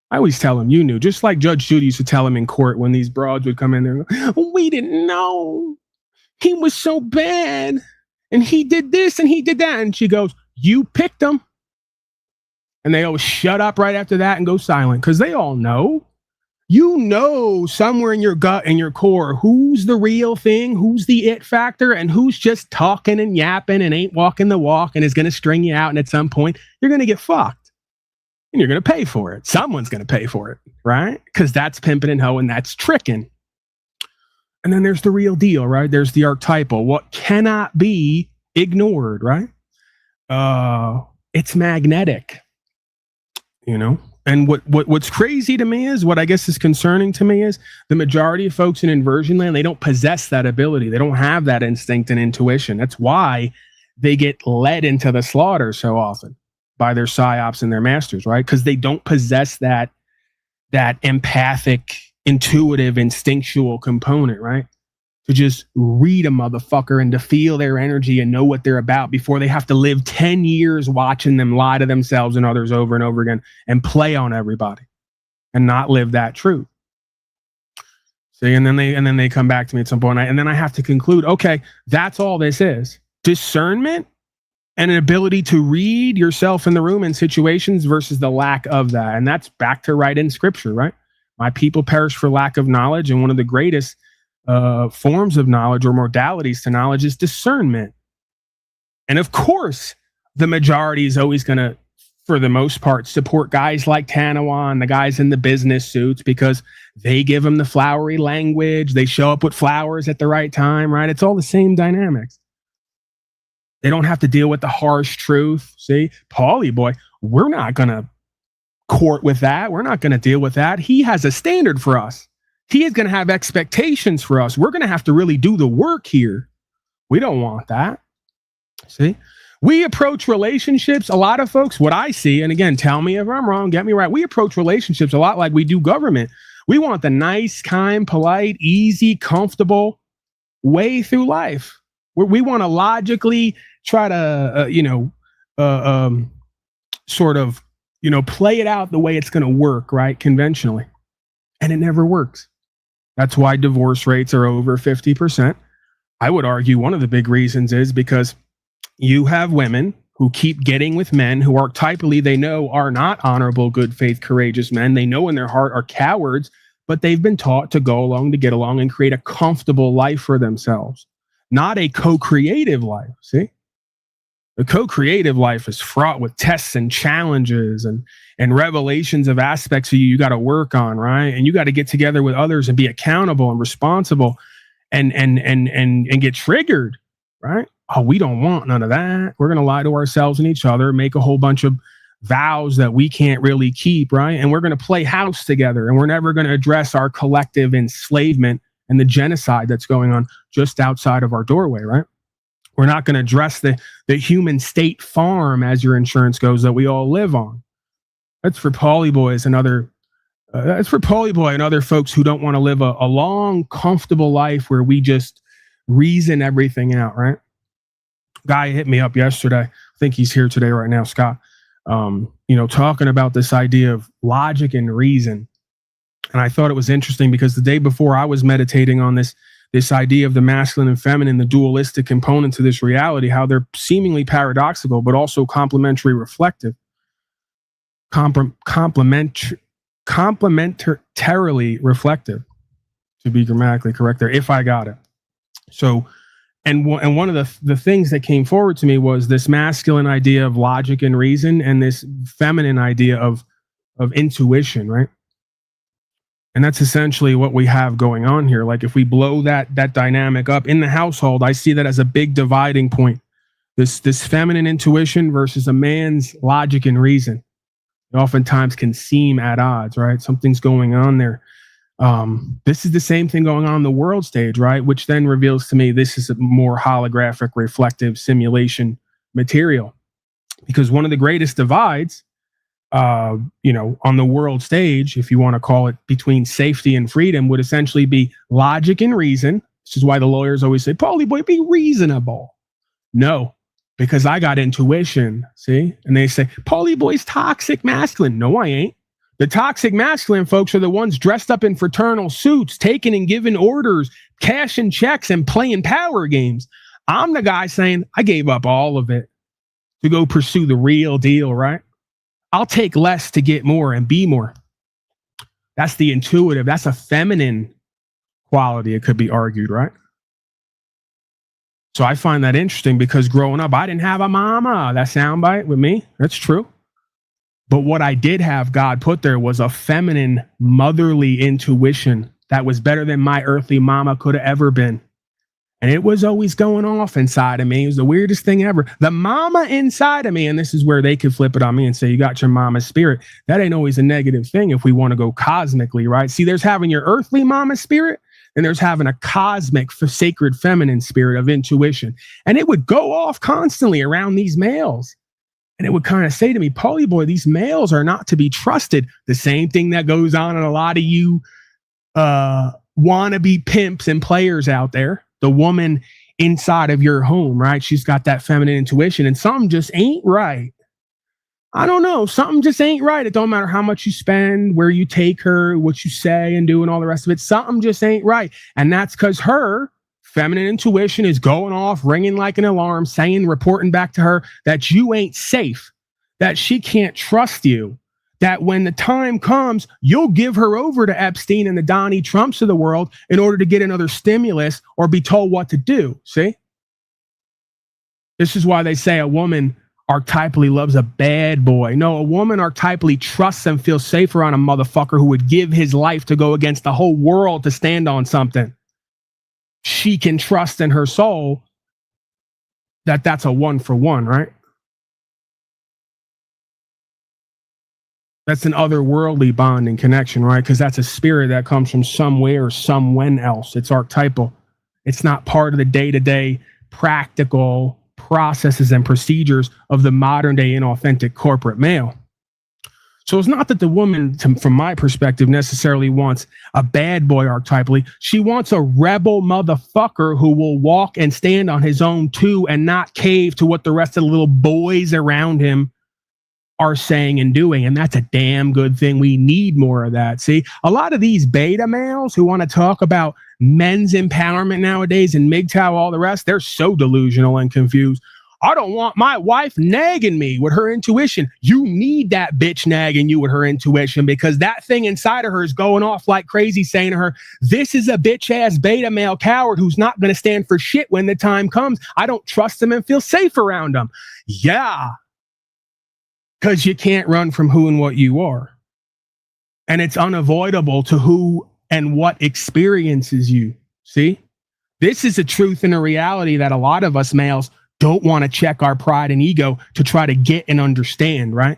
I always tell them, you knew. Just like Judge Judy used to tell him in court when these broads would come in there and go, we didn't know. He was so bad. And he did this and he did that. And she goes, you picked him. And they always shut up right after that and go silent because they all know. You know somewhere in your gut and your core who's the real thing, who's the it factor, and who's just talking and yapping and ain't walking the walk and is going to string you out. And at some point, you're going to get fucked. And you're going to pay for it. Someone's going to pay for it, right? Because that's pimping and hoeing, that's tricking. And then there's the real deal, right? There's the archetypal, what cannot be ignored, right? It's magnetic, you know? And what's crazy to me is, what I guess is concerning to me is the majority of folks in inversion land, they don't possess that ability. They don't have that instinct and intuition. That's why they get led into the slaughter so often by their psyops and their masters, right? Because they don't possess that empathic, intuitive, instinctual component, right? To just read a motherfucker and to feel their energy and know what they're about before they have to live 10 years watching them lie to themselves and others over and over again and play on everybody and not live that truth. See, and then they come back to me at some point, and then I have to conclude, okay, that's all this is. Discernment and an ability to read yourself in the room in situations versus the lack of that. And that's back to right in scripture, right? My people perish for lack of knowledge, and one of the greatest forms of knowledge or modalities to knowledge is discernment. And of course, the majority is always going to, for the most part, support guys like Tanawah and the guys in the business suits because they give them the flowery language. They show up with flowers at the right time, right? It's all the same dynamics. They don't have to deal with the harsh truth. See, Paulie boy, we're not going to court with that. We're not going to deal with that. He has a standard for us. He is going to have expectations for us. We're going to have to really do the work here. We don't want that. See, we approach relationships, a lot of folks, what I see, and again, tell me if I'm wrong, get me right. We approach relationships a lot like we do government. We want the nice, kind, polite, easy, comfortable way through life. We want to logically try to, play it out the way it's going to work, right? Conventionally. And it never works. That's why divorce rates are over 50%. I would argue one of the big reasons is because you have women who keep getting with men who archetypally they know are not honorable, good faith, courageous men. They know in their heart are cowards, but they've been taught to go along, to get along and create a comfortable life for themselves, not a co-creative life. See? The co-creative life is fraught with tests and challenges and revelations of aspects of you got to work on, right? And you got to get together with others and be accountable and responsible and get triggered, right? Oh, we don't want none of that. We're going to lie to ourselves and each other, make a whole bunch of vows that we can't really keep, right? And we're going to play house together, and we're never going to address our collective enslavement and the genocide that's going on just outside of our doorway, right? We're not going to address the human state farm, as your insurance goes, that we all live on. That's for Paulie boys and other. That's for Paulie boy and other folks who don't want to live a long, comfortable life where we just reason everything out. Right? Guy hit me up yesterday. I think he's here today, right now, Scott. Talking about this idea of logic and reason, and I thought it was interesting because the day before I was meditating on this idea of the masculine and feminine, the dualistic components of this reality, how they're seemingly paradoxical, but also complementary, reflective, complementarily reflective, to be grammatically correct there, if I got it. So, and one of the things that came forward to me was this masculine idea of logic and reason and this feminine idea of intuition, right? And that's essentially what we have going on here. Like if we blow that dynamic up in the household, I see that as a big dividing point. This feminine intuition versus a man's logic and reason. It oftentimes can seem at odds, right? Something's going on there. This is the same thing going on the world stage, right? Which then reveals to me this is a more holographic, reflective simulation material. Because one of the greatest divides, on the world stage, if you want to call it, between safety and freedom would essentially be logic and reason. This is why the lawyers always say, Paulie boy, be reasonable. No, because I got intuition, see? And they say, Paulie boy's toxic masculine. No, I ain't. The toxic masculine folks are the ones dressed up in fraternal suits, taking and giving orders, cashing checks and playing power games. I'm the guy saying, I gave up all of it to go pursue the real deal, right? I'll take less to get more and be more. That's the intuitive. That's a feminine quality, it could be argued, right? So I find that interesting because growing up, I didn't have a mama. That soundbite with me, that's true. But what I did have, God put there, was a feminine, motherly intuition that was better than my earthly mama could have ever been. And it was always going off inside of me. It was the weirdest thing ever. The mama inside of me, and this is where they could flip it on me and say, you got your mama's spirit. That ain't always a negative thing if we want to go cosmically, right? See, there's having your earthly mama spirit, and there's having a cosmic, sacred feminine spirit of intuition. And it would go off constantly around these males. And it would kind of say to me, Paulie boy, these males are not to be trusted. The same thing that goes on in a lot of you wannabe pimps and players out there. The woman inside of your home, right? She's got that feminine intuition and something just ain't right. I don't know. Something just ain't right. It don't matter how much you spend, where you take her, what you say and do and all the rest of it. Something just ain't right. And that's because her feminine intuition is going off, ringing like an alarm, saying, reporting back to her that you ain't safe, that she can't trust you, that when the time comes, you'll give her over to Epstein and the Donnie Trumps of the world in order to get another stimulus or be told what to do. See? This is why they say a woman archetypally loves a bad boy. No, a woman archetypally trusts and feels safer on a motherfucker who would give his life to go against the whole world to stand on something. She can trust in her soul that that's a 1-for-1, right? That's an otherworldly bonding connection, right? Because that's a spirit that comes from somewhere or somewhen else. It's archetypal. It's not part of the day-to-day practical processes and procedures of the modern-day inauthentic corporate male. So it's not that the woman, from my perspective, necessarily wants a bad boy archetypally. She wants a rebel motherfucker who will walk and stand on his own too and not cave to what the rest of the little boys around him are saying and doing. And that's a damn good thing. We need more of that. See, a lot of these beta males who want to talk about men's empowerment nowadays and MGTOW, all the rest, they're so delusional and confused. I don't want my wife nagging me with her intuition. You need that bitch nagging you with her intuition, because that thing inside of her is going off like crazy, saying to her, this is a bitch ass beta male coward who's not going to stand for shit when the time comes. I don't trust him and feel safe around him. Yeah. Because you can't run from who and what you are. And it's unavoidable to who and what experiences you. See? This is a truth and a reality that a lot of us males don't want to check our pride and ego to try to get and understand, right?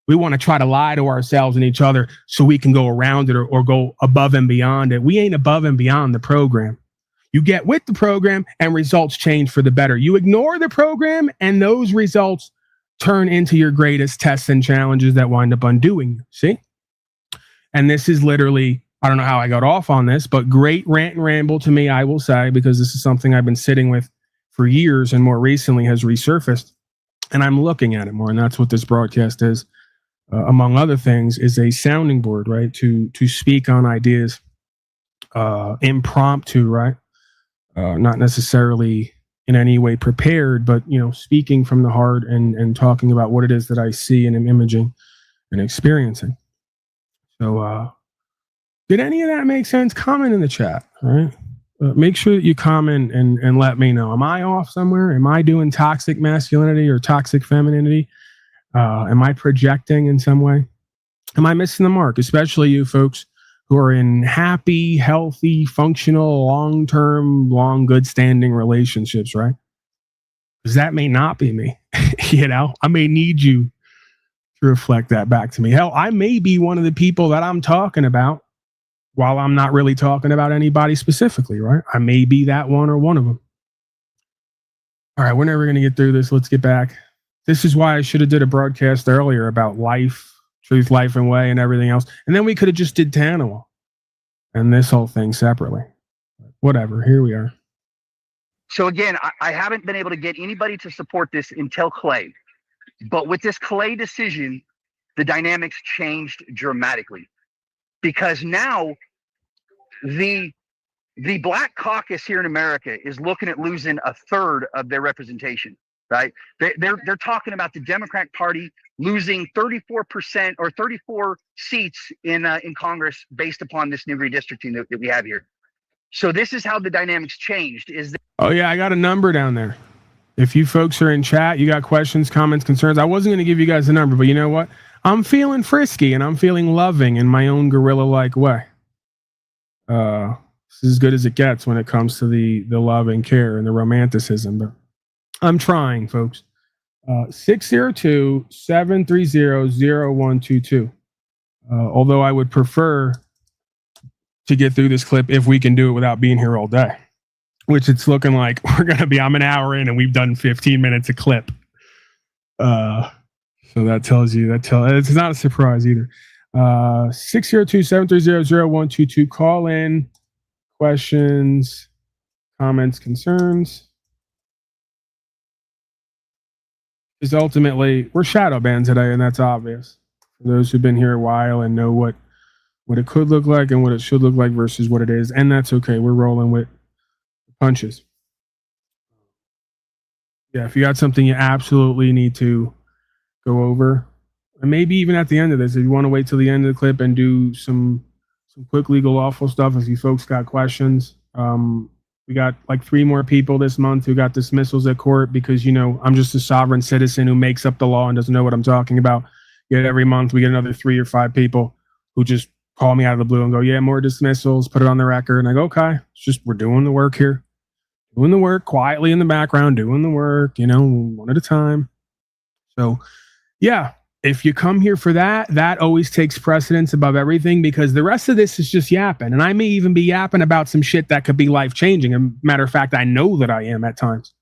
We want to try to lie to ourselves and each other so we can go around it or go above and beyond it. We ain't above and beyond the program. You get with the program and results change for the better. You ignore the program and those results turn into your greatest tests and challenges that wind up undoing you. See? And this is literally, I don't know how I got off on this, but great rant and ramble to me, I will say, because this is something I've been sitting with for years and more recently has resurfaced. And I'm looking at it more. And that's what this broadcast is, among other things, is a sounding board, right? To speak on ideas impromptu, right? Not necessarily in any way prepared, but, you know, speaking from the heart and talking about what it is that I see and am imaging and experiencing. So did any of that make sense? Comment in the chat, right? Make sure that you comment and let me know. Am I off somewhere? Am I doing toxic masculinity or toxic femininity? Am I projecting in some way? Am I missing the mark? Especially you folks who are in happy, healthy, functional, long-term, good standing relationships, right? Because that may not be me. I may need you to reflect that back to me. Hell, I may be one of the people that I'm talking about while I'm not really talking about anybody specifically, right? I may be that one or one of them. All right, we're never going to get through this. Let's get back. This is why I should have did a broadcast earlier about life, truth, life, and way, and everything else. And then we could have just did Tanawah and this whole thing separately. Whatever, here we are. So again, I haven't been able to get anybody to support this until Clay. But with this Clay decision, the dynamics changed dramatically. Because now the Black Caucus here in America is looking at losing a third of their representation, right? They're talking about the Democratic Party losing 34% or 34 seats in Congress based upon this new redistricting that we have here. So this is how the dynamics changed. Oh yeah, I got a number down there. If you folks are in chat, you got questions, comments, concerns. I wasn't going to give you guys a number, but you know what? I'm feeling frisky and I'm feeling loving in my own gorilla-like way. This is as good as it gets when it comes to the love and care and the romanticism. But I'm trying, folks. 602-730-0122. Although I would prefer to get through this clip if we can do it without being here all day, which it's looking like we're going to be. I'm an hour in and we've done 15 minutes a clip. So that tells you, it's not a surprise either. 602-730-0122. Call in, questions, comments, concerns. Because ultimately, we're shadow banned today, and that's obvious. For those who've been here a while and know what it could look like and what it should look like versus what it is, and that's okay. We're rolling with punches. Yeah, if you got something you absolutely need to go over, and maybe even at the end of this, if you want to wait till the end of the clip and do some quick legal lawful stuff, if you folks got questions. We got like 3 more people this month who got dismissals at court because, I'm just a sovereign citizen who makes up the law and doesn't know what I'm talking about. Yet every month we get another 3 or 5 people who just call me out of the blue and go, yeah, more dismissals, put it on the record. And I go, okay, it's just, we're doing the work here. Doing the work quietly in the background, doing the work, one at a time. So yeah, if you come here for that, that always takes precedence above everything, because the rest of this is just yapping. And I may even be yapping about some shit that could be life-changing. As a matter of fact, I know that I am at times.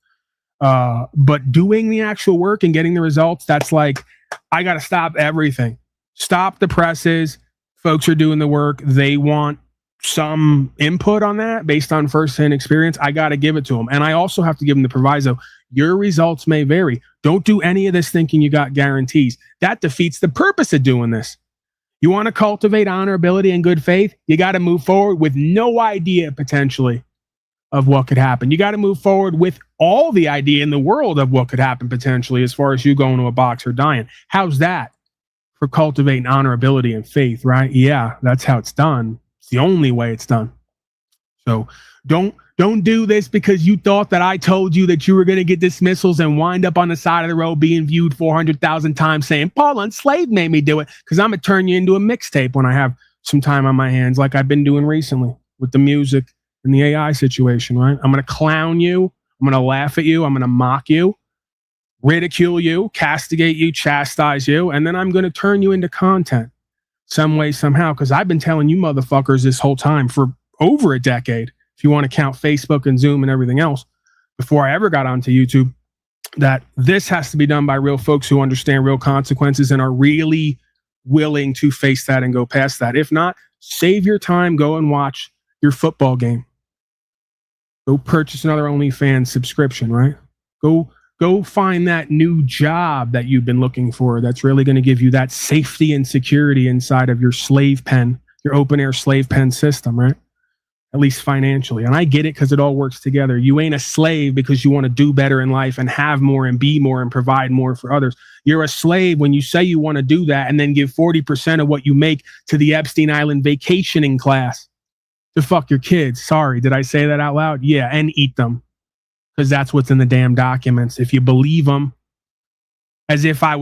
But doing the actual work and getting the results, that's like, I got to stop everything. Stop the presses. Folks are doing the work. They want some input on that based on firsthand experience. I got to give it to them. And I also have to give them the proviso. Your results may vary. Don't do any of this thinking you got guarantees. That defeats the purpose of doing this. You want to cultivate honorability and good faith? You got to move forward with no idea potentially of what could happen. You got to move forward with all the idea in the world of what could happen potentially as far as you going to a box or dying. How's that for cultivating honorability and faith, right? Yeah, that's how it's done. It's the only way it's done. So don't do this because you thought that I told you that you were going to get dismissals and wind up on the side of the road being viewed 400,000 times saying, Paul Unslaved made me do it, because I'm going to turn you into a mixtape when I have some time on my hands, like I've been doing recently with the music and the AI situation, right? I'm going to clown you. I'm going to laugh at you. I'm going to mock you, ridicule you, castigate you, chastise you, and then I'm going to turn you into content some way, somehow, because I've been telling you motherfuckers this whole time for over a decade, if you want to count Facebook and Zoom and everything else, before I ever got onto YouTube, that this has to be done by real folks who understand real consequences and are really willing to face that and go past that. If not, save your time, go and watch your football game. Go purchase another OnlyFans subscription, right? Go find that new job that you've been looking for that's really going to give you that safety and security inside of your slave pen, your open air slave pen system, right? At least financially. And I get it because it all works together. You ain't a slave because you want to do better in life and have more and be more and provide more for others. You're a slave when you say you want to do that and then give 40% of what you make to the Epstein Island vacationing class to fuck your kids. Sorry, did I say that out loud? Yeah, and eat them. Because that's what's in the damn documents. If you believe them, As if I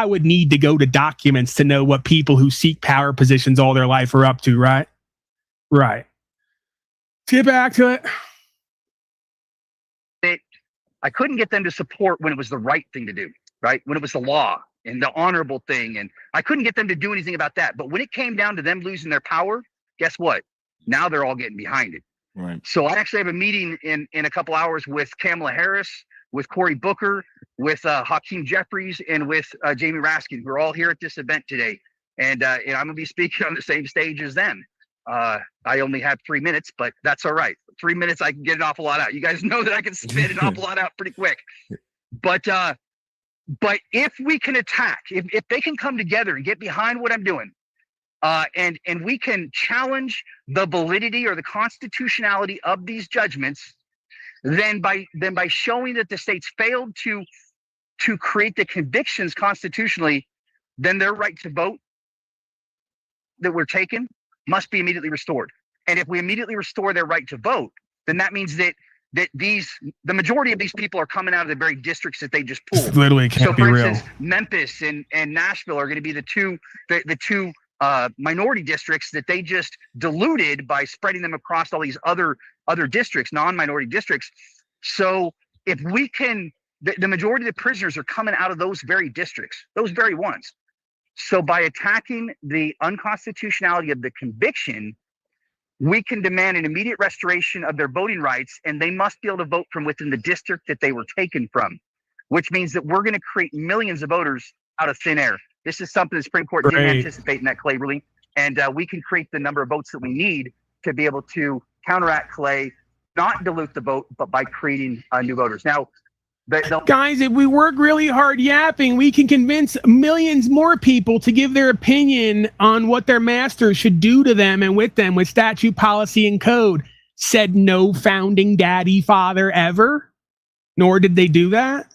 would need to go to documents to know what people who seek power positions all their life are up to, right? Right. Let's get back to it. I couldn't get them to support when it was the right thing to do, right? When it was the law and the honorable thing. And I couldn't get them to do anything about that. But when it came down to them losing their power, guess what? Now they're all getting behind it. Right. So I actually have a meeting in a couple hours with Kamala Harris, with Cory Booker, with Hakeem Jeffries, and with Jamie Raskin, who are all here at this event today. And I'm going to be speaking on the same stage as them. I only have 3 minutes, but that's all right. 3 minutes, I can get an awful lot out. You guys know that I can spit an awful lot out pretty quick. But if we can attack, if they can come together and get behind what I'm doing, and we can challenge the validity or the constitutionality of these judgments, then by showing that the states failed to create the convictions constitutionally, then their right to vote that were taken must be immediately restored. And if we immediately restore their right to vote, then that means that the majority of these people are coming out of the very districts that they just pulled. Literally can't so be for real. instance, Memphis and Nashville are going to be the two minority districts that they just diluted by spreading them across all these other districts, non-minority districts. So if we can, the majority of the prisoners are coming out of those very districts, those very ones. So by attacking the unconstitutionality of the conviction, we can demand an immediate restoration of their voting rights, and they must be able to vote from within the district that they were taken from, which means that we're going to create millions of voters out of thin air. This is something the Supreme Court didn't anticipate in that Clay ruling, and we can create the number of votes that we need to be able to counteract Clay, not dilute the vote, but by creating new voters. Now, guys, if we work really hard yapping, we can convince millions more people to give their opinion on what their masters should do to them and with them with statute, policy, and code. Said no founding daddy father ever, nor did they do that.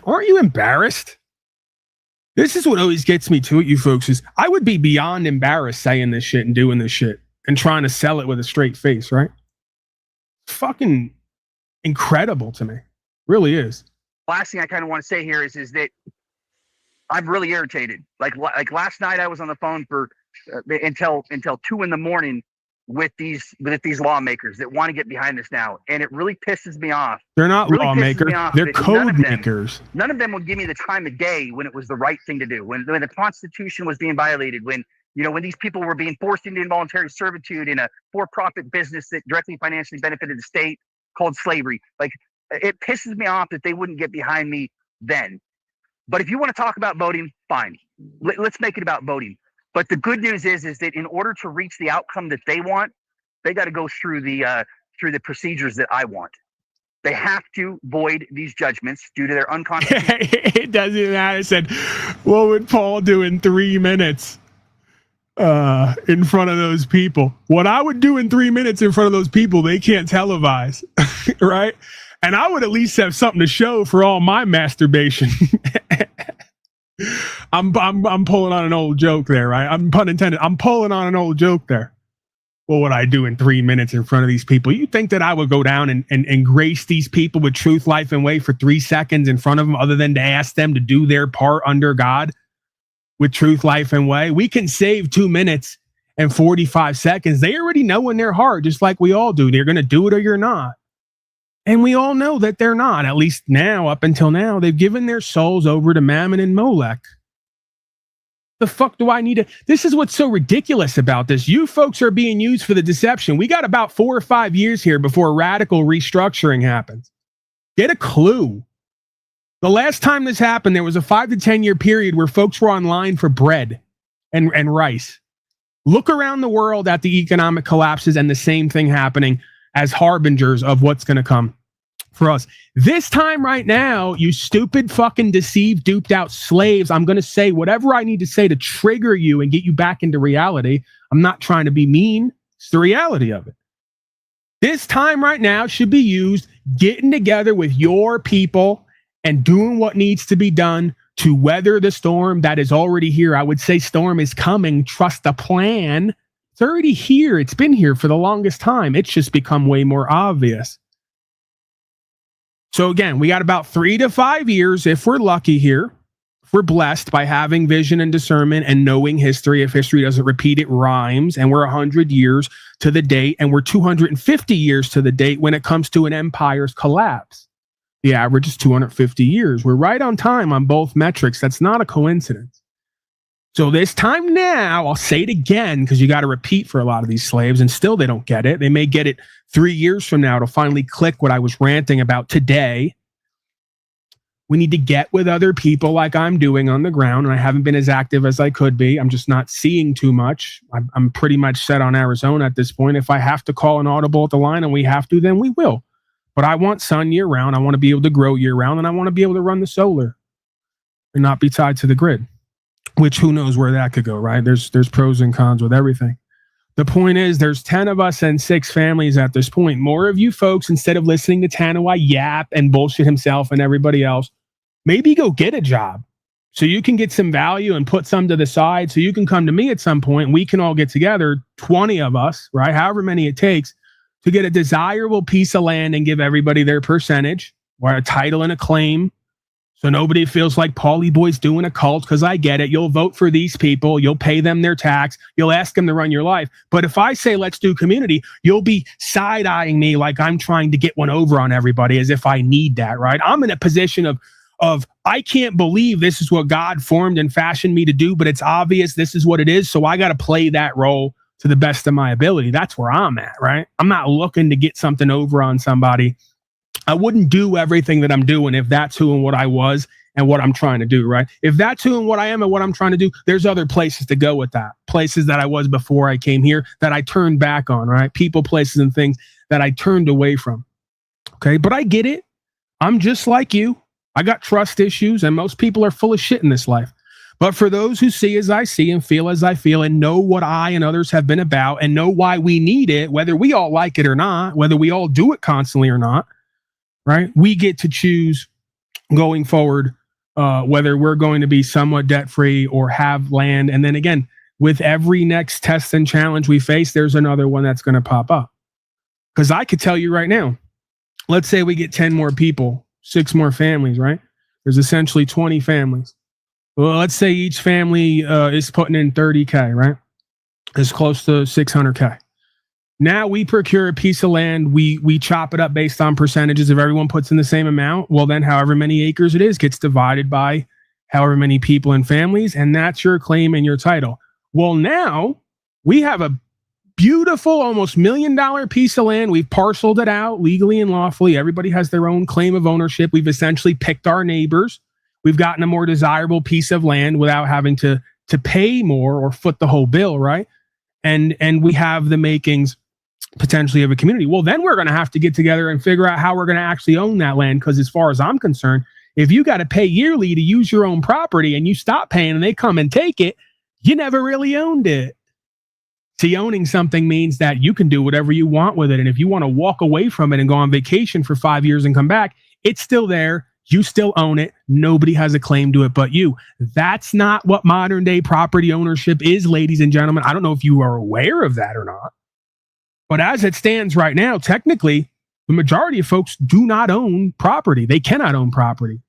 Aren't you embarrassed? This is what always gets me to it, you folks, is I would be beyond embarrassed saying this shit and doing this shit and trying to sell it with a straight face, right? Fucking incredible to me. Really is. Last thing I kind of want to say here is that I'm really irritated. Like last night, I was on the phone for until 2 a.m. with these lawmakers that want to get behind this now, and it really pisses me off. They're not lawmakers; they're code makers. None of them would give me the time of day when it was the right thing to do, when the Constitution was being violated, when these people were being forced into involuntary servitude in a for-profit business that directly financially benefited the state called slavery. Like, it pisses me off that they wouldn't get behind me then. But if you want to talk about voting, fine. Let's make it about voting. But the good news is that in order to reach the outcome that they want, they got to go through the procedures that I want. They have to void these judgments due to their unconstitutional. It doesn't matter. I said, what would Paul do in 3 minutes in front of those people? What I would do in 3 minutes in front of those people, they can't televise, right? And I would at least have something to show for all my masturbation. I'm pulling on an old joke there, right? I'm pun intended. I'm pulling on an old joke there. What would I do in 3 minutes in front of these people? You think that I would go down and grace these people with truth, life, and way for 3 seconds in front of them, other than to ask them to do their part under God with truth, life, and way? We can save 2 minutes and 45 seconds. They already know in their heart, just like we all do, they're going to do it or you're not. And we all know that they're not, at least now, up until now. They've given their souls over to Mammon and Molech. The fuck do I need to? This is what's so ridiculous about this. You folks are being used for the deception. We got about 4 or 5 years here before radical restructuring happens. Get a clue. The last time this happened, there was a 5 to 10 year period where folks were online for bread and rice. Look around the world at the economic collapses and the same thing happening as harbingers of what's going to come for us. This time right now, you stupid fucking deceived, duped out slaves, I'm going to say whatever I need to say to trigger you and get you back into reality. I'm not trying to be mean. It's the reality of it. This time right now should be used getting together with your people and doing what needs to be done to weather the storm that is already here. I would say storm is coming. Trust the plan. It's already here. It's been here for the longest time. It's just become way more obvious. So again, we got about 3 to 5 years if we're lucky here. If we're blessed by having vision and discernment and knowing history. If history doesn't repeat, it rhymes. And we're 100 years to the date, and we're 250 years to the date when it comes to an empire's collapse. The average is 250 years. We're right on time on both metrics. That's not a coincidence. So this time now, I'll say it again because you got to repeat for a lot of these slaves, and still they don't get it. They may get it 3 years from now to finally click what I was ranting about today. We need to get with other people like I'm doing on the ground, and I haven't been as active as I could be. I'm just not seeing too much. I'm pretty much set on Arizona at this point. If I have to call an audible at the line and we have to, then we will. But I want sun year round. I want to be able to grow year round, and I want to be able to run the solar and not be tied to the grid, which who knows where that could go, right? There's pros and cons with everything. The point is there's 10 of us and 6 families at this point. More of you folks, instead of listening to Tanawah yap and bullshit himself and everybody else, maybe go get a job so you can get some value and put some to the side so you can come to me at some point. We can all get together, 20 of us, right? However many it takes to get a desirable piece of land and give everybody their percentage or a title and a claim. So nobody feels like Paulie Boy's doing a cult, because I get it. You'll vote for these people. You'll pay them their tax. You'll ask them to run your life. But if I say, let's do community, you'll be side-eyeing me like I'm trying to get one over on everybody as if I need that, right? I'm in a position of I can't believe this is what God formed and fashioned me to do, but it's obvious this is what it is. So I got to play that role to the best of my ability. That's where I'm at, right? I'm not looking to get something over on somebody. I wouldn't do everything that I'm doing if that's who and what I was and what I'm trying to do, right? If that's who and what I am and what I'm trying to do, there's other places to go with that. Places that I was before I came here that I turned back on, right? People, places, and things that I turned away from. Okay, but I get it. I'm just like you. I got trust issues, and most people are full of shit in this life. But for those who see as I see and feel as I feel and know what I and others have been about and know why we need it, whether we all like it or not, whether we all do it constantly or not, right? We get to choose going forward whether we're going to be somewhat debt-free or have land. And then again, with every next test and challenge we face, there's another one that's going to pop up. Because I could tell you right now, let's say we get 10 more people, 6 more families, right? There's essentially 20 families. Well, let's say each family is putting in 30K, right? It's close to 600K. Now we procure a piece of land. We chop it up based on percentages. If everyone puts in the same amount, well, then however many acres it is gets divided by however many people and families, and that's your claim and your title. Well, now we have a beautiful, almost $1 million piece of land. We've parceled it out legally and lawfully. Everybody has their own claim of ownership. We've essentially picked our neighbors. We've gotten a more desirable piece of land without having to pay more or foot the whole bill, right? And we have the makings potentially of a community. Well, then we're going to have to get together and figure out how we're going to actually own that land. Because as far as I'm concerned, if you got to pay yearly to use your own property and you stop paying and they come and take it, you never really owned it. See, owning something means that you can do whatever you want with it. And if you want to walk away from it and go on vacation for 5 years and come back, it's still there. You still own it. Nobody has a claim to it but you. That's not what modern day property ownership is, ladies and gentlemen. I don't know if you are aware of that or not. But as it stands right now, technically, the majority of folks do not own property. They cannot own property.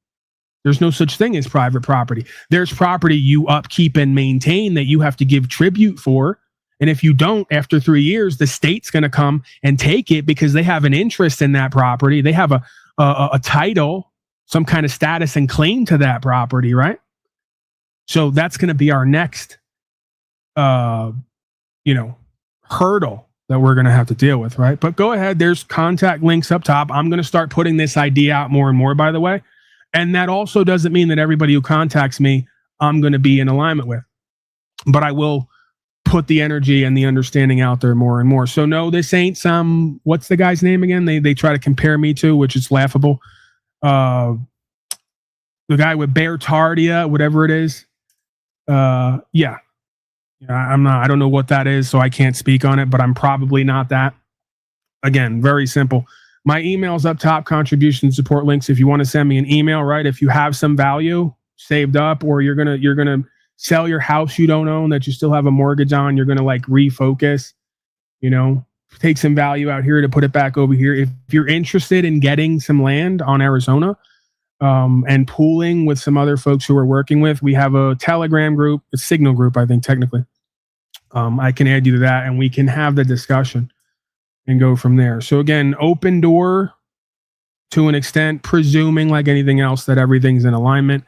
There's no such thing as private property. There's property you upkeep and maintain that you have to give tribute for. And if you don't, after 3 years, the state's going to come and take it because they have an interest in that property. They have a title, some kind of status and claim to that property, right? So that's going to be our next, hurdle that we're going to have to deal with, right? But go ahead. There's contact links up top. I'm going to start putting this idea out more and more, by the way. And that also doesn't mean that everybody who contacts me, I'm going to be in alignment with. But I will put the energy and the understanding out there more and more. So no, this ain't some, what's the guy's name again? They try to compare me to, which is laughable. The guy with Bear Tardia, whatever it is. Yeah. I don't know what that is, so I can't speak on it, but I'm probably not that. Again, very simple. My email's up top, contribution support links. If you want to send me an email, right? If you have some value saved up, or you're gonna sell your house you don't own that you still have a mortgage on, you're gonna like refocus, take some value out here to put it back over here. If you're interested in getting some land on Arizona, and pooling with some other folks who we're working with, we have a Telegram group, a Signal group, I think technically. I can add you to that, and we can have the discussion and go from there. So again, open door to an extent, presuming like anything else that everything's in alignment.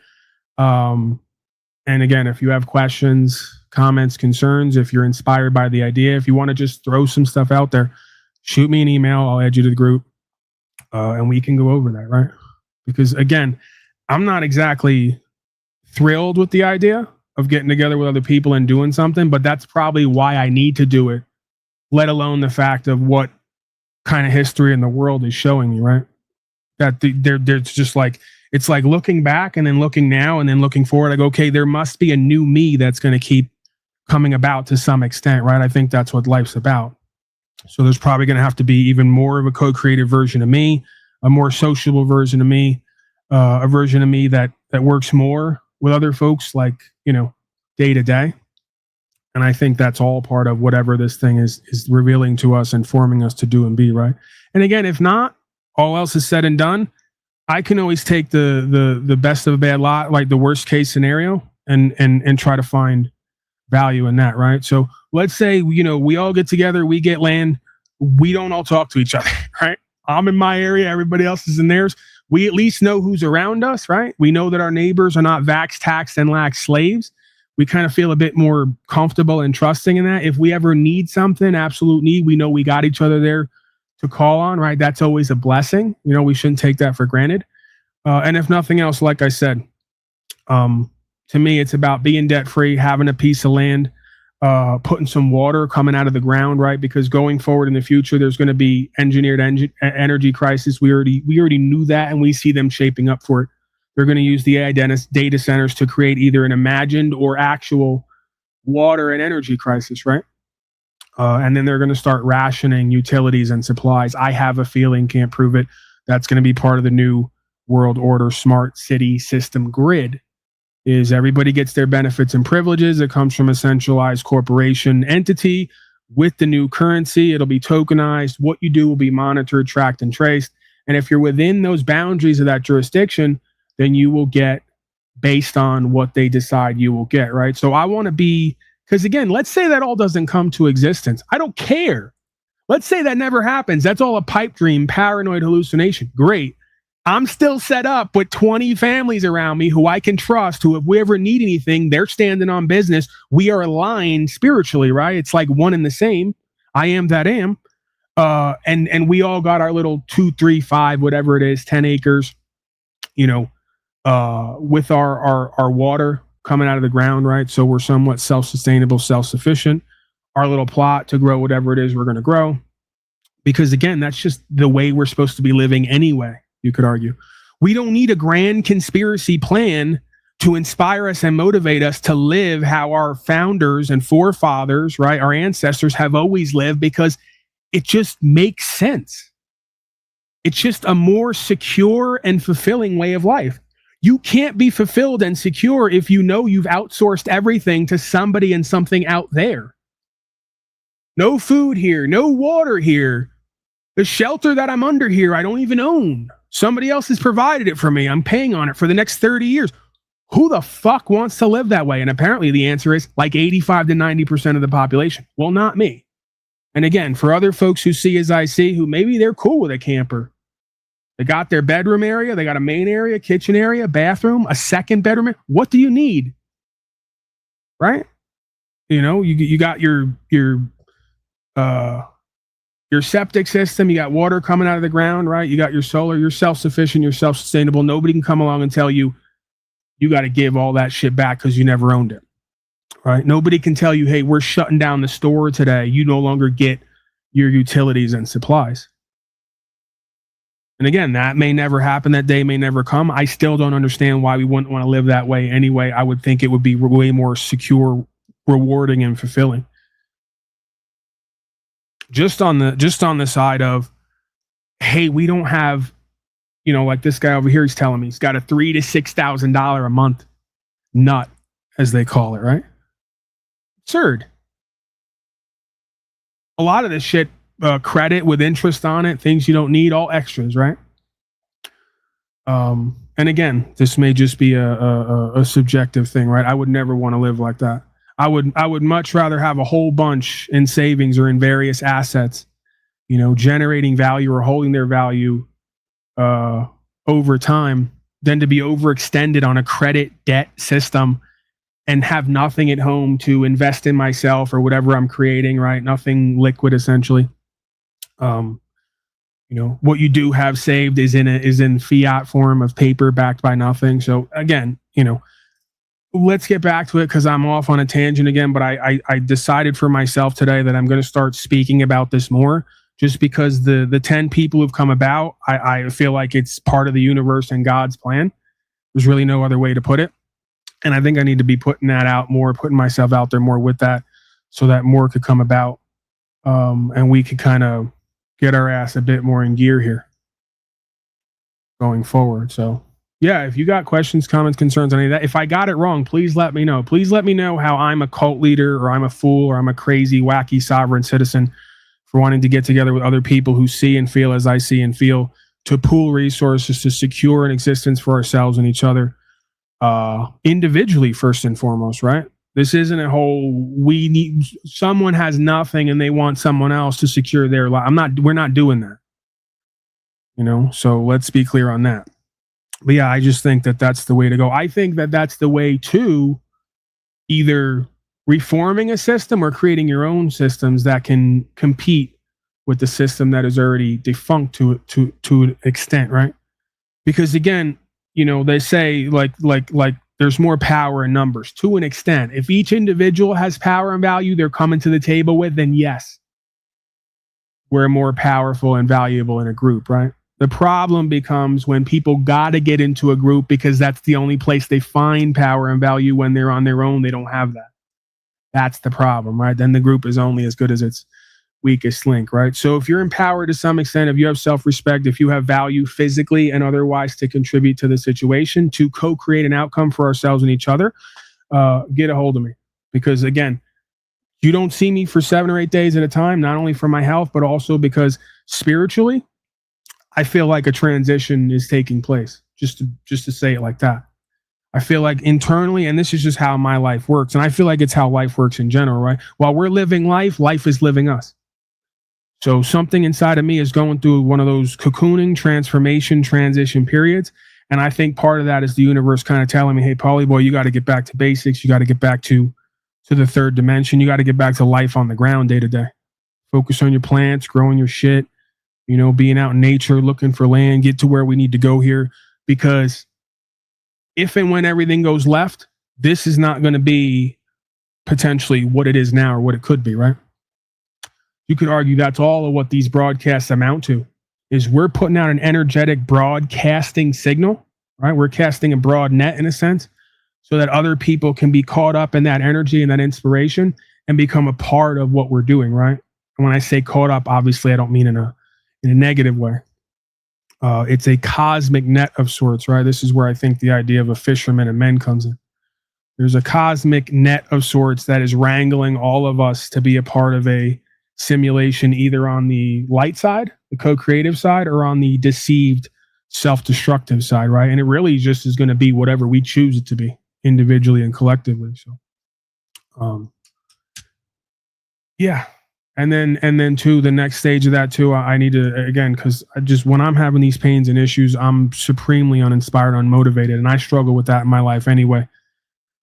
And again, if you have questions, comments, concerns, if you're inspired by the idea, if you want to just throw some stuff out there, shoot me an email. I'll add you to the group, and we can go over that, right? Because again, I'm not exactly thrilled with the idea of getting together with other people and doing something, but that's probably why I need to do it, let alone the fact of what kind of history in the world is showing me, right? That there's just like, it's like looking back and then looking now and then looking forward. Like, okay, there must be a new me that's going to keep coming about to some extent, right? I think that's what life's about. So there's probably going to have to be even more of a co-creative version of me, a more sociable version of me, a version of me that works more with other folks, like, you know, day to day. And I think that's all part of whatever this thing is revealing to us and forming us to do and be, right? And again, if not, all else is said and done, I can always take the best of a bad lot, like the worst case scenario, and try to find value in that, right? So let's say, you know, we all get together, we get land, we don't all talk to each other, right? I'm in my area, everybody else is in theirs. We at least know who's around us, right? We know that our neighbors are not vax, taxed, and lax slaves. We kind of feel a bit more comfortable and trusting in that. If we ever need something, absolute need, we know we got each other there to call on, right? That's always a blessing. You know, we shouldn't take that for granted. And if nothing else, like I said, to me, it's about being debt-free, having a piece of land, putting some water coming out of the ground, right? Because going forward in the future, there's going to be engineered energy crisis. We already knew that, and we see them shaping up for it. They're going to use the AI data centers to create either an imagined or actual water and energy crisis, right? And then they're going to start rationing utilities and supplies. I have a feeling, can't prove it, that's going to be part of the new world order smart city system grid. Is everybody gets their benefits and privileges. It comes from a centralized corporation entity with the new currency. It'll be tokenized. What you do will be monitored, tracked, and traced. And if you're within those boundaries of that jurisdiction, then you will get based on what they decide you will get, right? So I want to be, because again, let's say that all doesn't come to existence. I don't care. Let's say that never happens. That's all a pipe dream, paranoid hallucination. Great. I'm still set up with 20 families around me who I can trust, who if we ever need anything, they're standing on business. We are aligned spiritually, right? It's like one and the same. I am that am. And we all got our little 2, 3, 5, whatever it is, 10 acres, you know, with our water coming out of the ground, right? So we're somewhat self-sustainable, self-sufficient. Our little plot to grow whatever it is we're going to grow. Because again, that's just the way we're supposed to be living anyway. You could argue. We don't need a grand conspiracy plan to inspire us and motivate us to live how our founders and forefathers, right, our ancestors have always lived, because it just makes sense. It's just a more secure and fulfilling way of life. You can't be fulfilled and secure if you know you've outsourced everything to somebody and something out there. No food here, no water here. The shelter that I'm under here, I don't even own. Somebody else has provided it for me. I'm paying on it for the next 30 years. Who the fuck wants to live that way? And apparently the answer is like 85 to 90% of the population. Well, not me. And again, for other folks who see as I see, who maybe they're cool with a camper. They got their bedroom area. They got a main area, kitchen area, bathroom, a second bedroom. What do you need? Right? You know, you got your septic system, you got water coming out of the ground, right? You got your solar, you're self-sufficient, you're self-sustainable. Nobody can come along and tell you, you got to give all that shit back because you never owned it, right? Nobody can tell you, hey, we're shutting down the store today. You no longer get your utilities and supplies. And again, that may never happen. That day may never come. I still don't understand why we wouldn't want to live that way anyway. I would think it would be way more secure, rewarding, and fulfilling. Just on the side of, hey, we don't have, you know, like this guy over here, he's telling me he's got a $3,000 to $6,000 a month nut, as they call it, right? Absurd. A lot of this shit credit with interest on it, things you don't need, all extras, right? And again, this may just be a subjective thing, right? I would never want to live like that. I would much rather have a whole bunch in savings or in various assets, generating value or holding their value over time than to be overextended on a credit debt system and have nothing at home to invest in myself or whatever I'm creating, right? Nothing liquid, essentially. What you do have saved is in fiat form of paper backed by nothing. So again, let's get back to it because I'm off on a tangent again, but I decided for myself today that I'm going to start speaking about this more just because the 10 people who've come about, I feel like it's part of the universe and God's plan. There's really no other way to put it. And I think I need to be putting that out more, putting myself out there more with that so that more could come about. And we could kind of get our ass a bit more in gear here going forward. So yeah, if you got questions, comments, concerns, any of that, if I got it wrong, please let me know. Please let me know how I'm a cult leader or I'm a fool or I'm a crazy, wacky sovereign citizen for wanting to get together with other people who see and feel as I see and feel to pool resources to secure an existence for ourselves and each other individually, first and foremost, right? This isn't a whole, someone has nothing and they want someone else to secure their life. We're not doing that, so let's be clear on that. But yeah, I just think that that's the way to go. I think that that's the way to either reforming a system or creating your own systems that can compete with the system that is already defunct to an extent, right? Because again, they say like there's more power in numbers to an extent. If each individual has power and value they're coming to the table with, then yes, we're more powerful and valuable in a group, right? The problem becomes when people got to get into a group because that's the only place they find power and value. When they're on their own, they don't have that. That's the problem, right? Then the group is only as good as its weakest link, right? So if you're empowered to some extent, if you have self-respect, if you have value physically and otherwise to contribute to the situation, to co-create an outcome for ourselves and each other, get a hold of me. Because again, you don't see me for 7 or 8 days at a time, not only for my health, but also because spiritually, I feel like a transition is taking place, just to say it like that. I feel like internally, and this is just how my life works, and I feel like it's how life works in general, right? While we're living life, life is living us. So something inside of me is going through one of those cocooning, transformation, transition periods. And I think part of that is the universe kind of telling me, hey, Paulie boy, you got to get back to basics. You got to get back to the third dimension. You got to get back to life on the ground day to day. Focus on your plants, growing your shit, being out in nature, looking for land, get to where we need to go here. Because if and when everything goes left, this is not going to be potentially what it is now or what it could be, right? You could argue that's all of what these broadcasts amount to, is we're putting out an energetic broadcasting signal, right? We're casting a broad net in a sense so that other people can be caught up in that energy and that inspiration and become a part of what we're doing, right? And when I say caught up, obviously I don't mean in a negative way. It's a cosmic net of sorts, right? This is where I think the idea of a fisherman and men comes in. There's a cosmic net of sorts that is wrangling all of us to be a part of a simulation, either on the light side, the co-creative side, or on the deceived, self-destructive side, right? And it really just is going to be whatever we choose it to be, individually and collectively. So, yeah. And then too, the next stage of that too, I need to, again, because when I'm having these pains and issues, I'm supremely uninspired, unmotivated, and I struggle with that in my life anyway.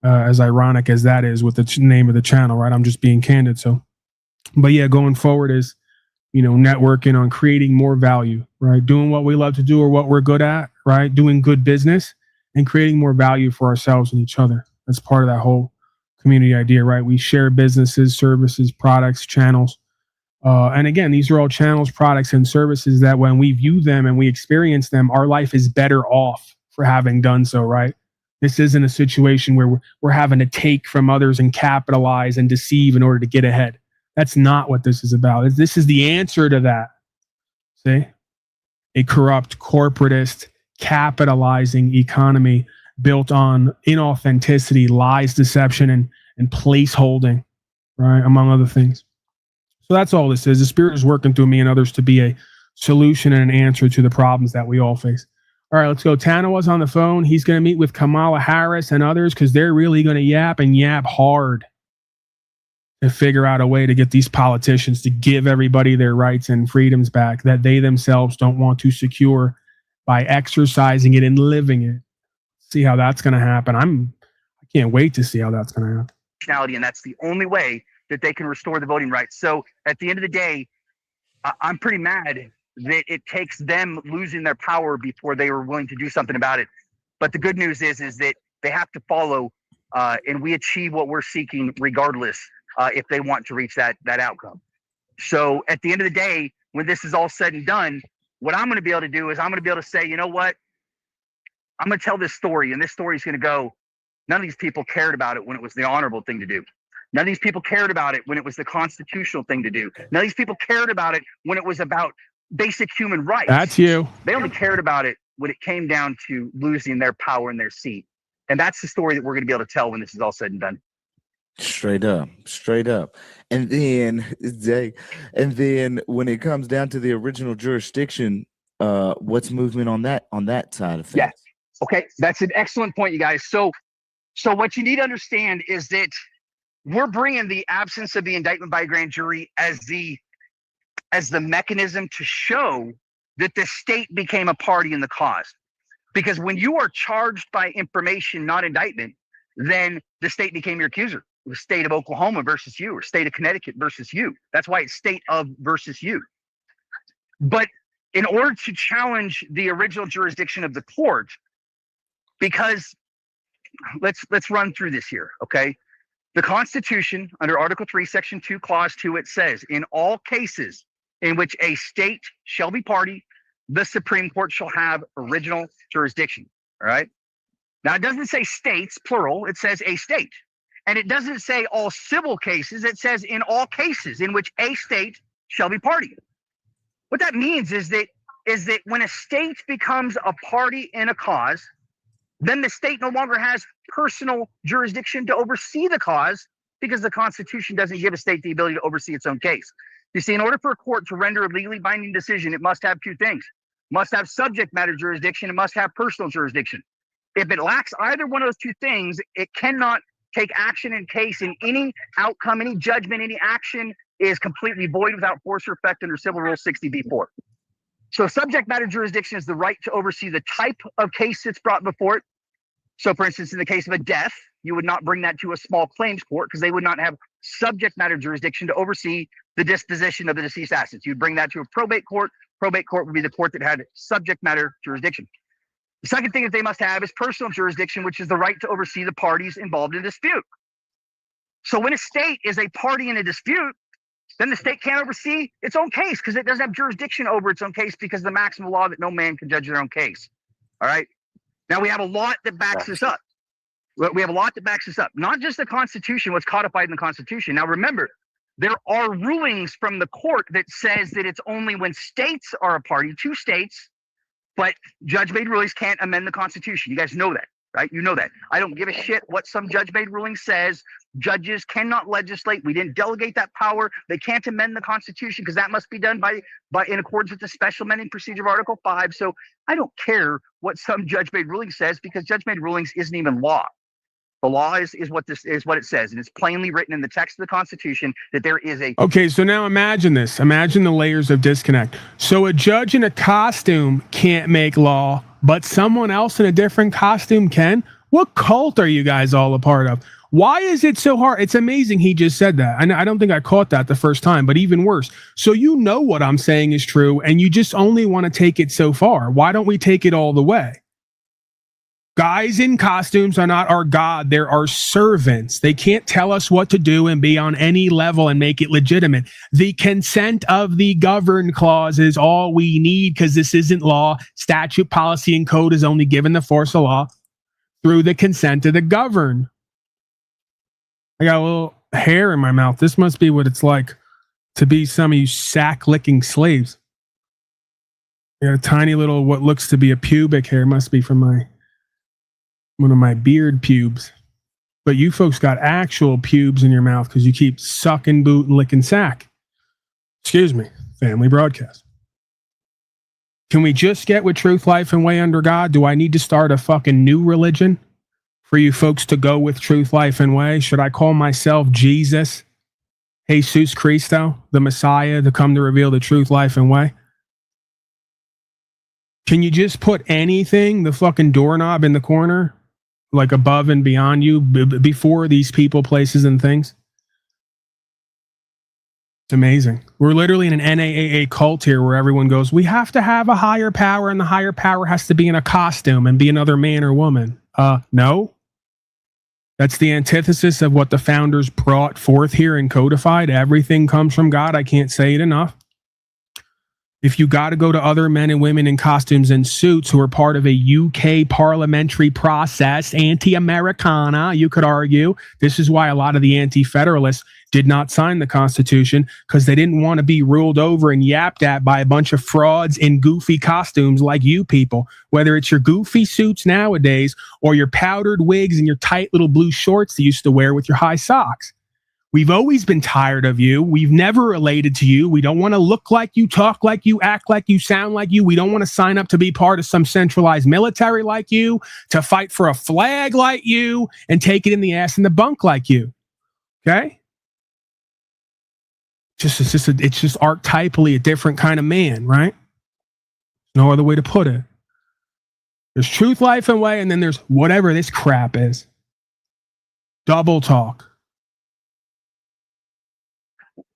As ironic as that is with the name of the channel, right? I'm just being candid. So, but yeah, going forward is, networking on creating more value, right? Doing what we love to do or what we're good at, right? Doing good business and creating more value for ourselves and each other. That's part of that whole community idea, right? We share businesses, services, products, channels. And again, these are all channels, products, and services that when we view them and we experience them, our life is better off for having done so, right? This isn't a situation where we're having to take from others and capitalize and deceive in order to get ahead. That's not what this is about. This is the answer to that. See? A corrupt, corporatist, capitalizing economy built on inauthenticity, lies, deception, and place holding, right? Among other things. So that's all this is. The Spirit is working through me and others to be a solution and an answer to the problems that we all face. All right, let's go. Tanawah's on the phone. He's going to meet with Kamala Harris and others because they're really going to yap hard to figure out a way to get these politicians to give everybody their rights and freedoms back that they themselves don't want to secure by exercising it and living it. See how that's going to happen. I can't wait to see how that's going to happen. And that's the only way that they can restore the voting rights. So at the end of the day, I'm pretty mad that it takes them losing their power before they were willing to do something about it. But the good news is that they have to follow, and we achieve what we're seeking regardless if they want to reach that outcome. So at the end of the day, when this is all said and done, what I'm going to be able to do is I'm going to be able to say, you know what? I'm going to tell this story, and this story is going to go, none of these people cared about it when it was the honorable thing to do. None of these people cared about it when it was the constitutional thing to do. None of these people cared about it when it was about basic human rights. That's you. They only cared about it when it came down to losing their power and their seat. And that's the story that we're going to be able to tell when this is all said and done. Straight up. And then when it comes down to the original jurisdiction, what's movement on that side of things? Yes. Okay. That's an excellent point, you guys. So what you need to understand is that we're bringing the absence of the indictment by a grand jury as the mechanism to show that the state became a party in the cause. Because when you are charged by information, not indictment, then the state became your accuser. It was state of Oklahoma versus you, or state of Connecticut versus you. That's why it's state of versus you. But in order to challenge the original jurisdiction of the court, because let's run through this here, okay? The Constitution, under Article 3, Section 2, Clause 2, it says, in all cases in which a state shall be party, the Supreme Court shall have original jurisdiction, all right? Now, it doesn't say states, plural, it says a state. And it doesn't say all civil cases, it says in all cases in which a state shall be party. What that means is that when a state becomes a party in a cause, then the state no longer has personal jurisdiction to oversee the cause because the Constitution doesn't give a state the ability to oversee its own case. You see, in order for a court to render a legally binding decision, it must have two things. It must have subject matter jurisdiction. It must have personal jurisdiction. If it lacks either one of those two things, it cannot take action in case, in any outcome, any judgment, any action is completely void without force or effect under Civil Rule 60b-4. So subject matter jurisdiction is the right to oversee the type of case that's brought before it. So for instance, in the case of a death, you would not bring that to a small claims court because they would not have subject matter jurisdiction to oversee the disposition of the deceased assets. You'd bring that to a probate court. Probate court would be the court that had subject matter jurisdiction. The second thing that they must have is personal jurisdiction, which is the right to oversee the parties involved in a dispute. So when a state is a party in a dispute, then the state can't oversee its own case because it doesn't have jurisdiction over its own case because of the maximum law that no man can judge their own case. All right. Now we have a lot that backs this up. We have a lot that backs this up. Not just the Constitution, what's codified in the Constitution. Now remember, there are rulings from the court that says that it's only when states are a party, two states, but judge-made rulings can't amend the Constitution. You guys know that, right? You know that. I don't give a shit what some judge-made ruling says. Judges cannot legislate. We didn't delegate that power. They can't amend the Constitution because that must be done by in accordance with the special amending procedure of Article 5. So I don't care what some judge-made ruling says because judge-made rulings isn't even law. The law is what it says, and it's plainly written in the text of the Constitution that there is a. Okay, so now imagine this. Imagine the layers of disconnect. So a judge in a costume can't make law, but someone else in a different costume can? What cult are you guys all a part of? Why is it so hard? It's amazing he just said that. I don't think I caught that the first time, but even worse. So you know what I'm saying is true, and you just only want to take it so far. Why don't we take it all the way? Guys in costumes are not our God. They're our servants. They can't tell us what to do and be on any level and make it legitimate. The consent of the governed clause is all we need because this isn't law. Statute, policy, and code is only given the force of law through the consent of the governed. I got a little hair in my mouth. This must be what it's like to be some of you sack-licking slaves. I got a tiny little, what looks to be a pubic hair. Must be from one of my beard pubes. But you folks got actual pubes in your mouth because you keep sucking boot and licking sack. Excuse me, family broadcast. Can we just get with truth, life, and way under God? Do I need to start a fucking new religion for you folks to go with truth, life, and way? Should I call myself Jesus, Jesus Christo, the Messiah, to come to reveal the truth, life, and way? Can you just put anything, the fucking doorknob in the corner, like above and beyond you, before these people, places, and things? It's amazing. We're literally in an NAAA cult here where everyone goes, we have to have a higher power, and the higher power has to be in a costume and be another man or woman. No. That's the antithesis of what the founders brought forth here and codified. Everything comes from God. I can't say it enough. If you got to go to other men and women in costumes and suits who are part of a UK parliamentary process, anti-Americana, you could argue. This is why a lot of the anti-federalists did not sign the Constitution, because they didn't want to be ruled over and yapped at by a bunch of frauds in goofy costumes like you people. Whether it's your goofy suits nowadays or your powdered wigs and your tight little blue shorts that you used to wear with your high socks. We've always been tired of you. We've never related to you. We don't want to look like you, talk like you, act like you, sound like you. We don't want to sign up to be part of some centralized military like you, to fight for a flag like you, and take it in the ass in the bunk like you. Okay? It's just archetypally a different kind of man, right? No other way to put it. There's truth, life, and way, and then there's whatever this crap is. Double talk.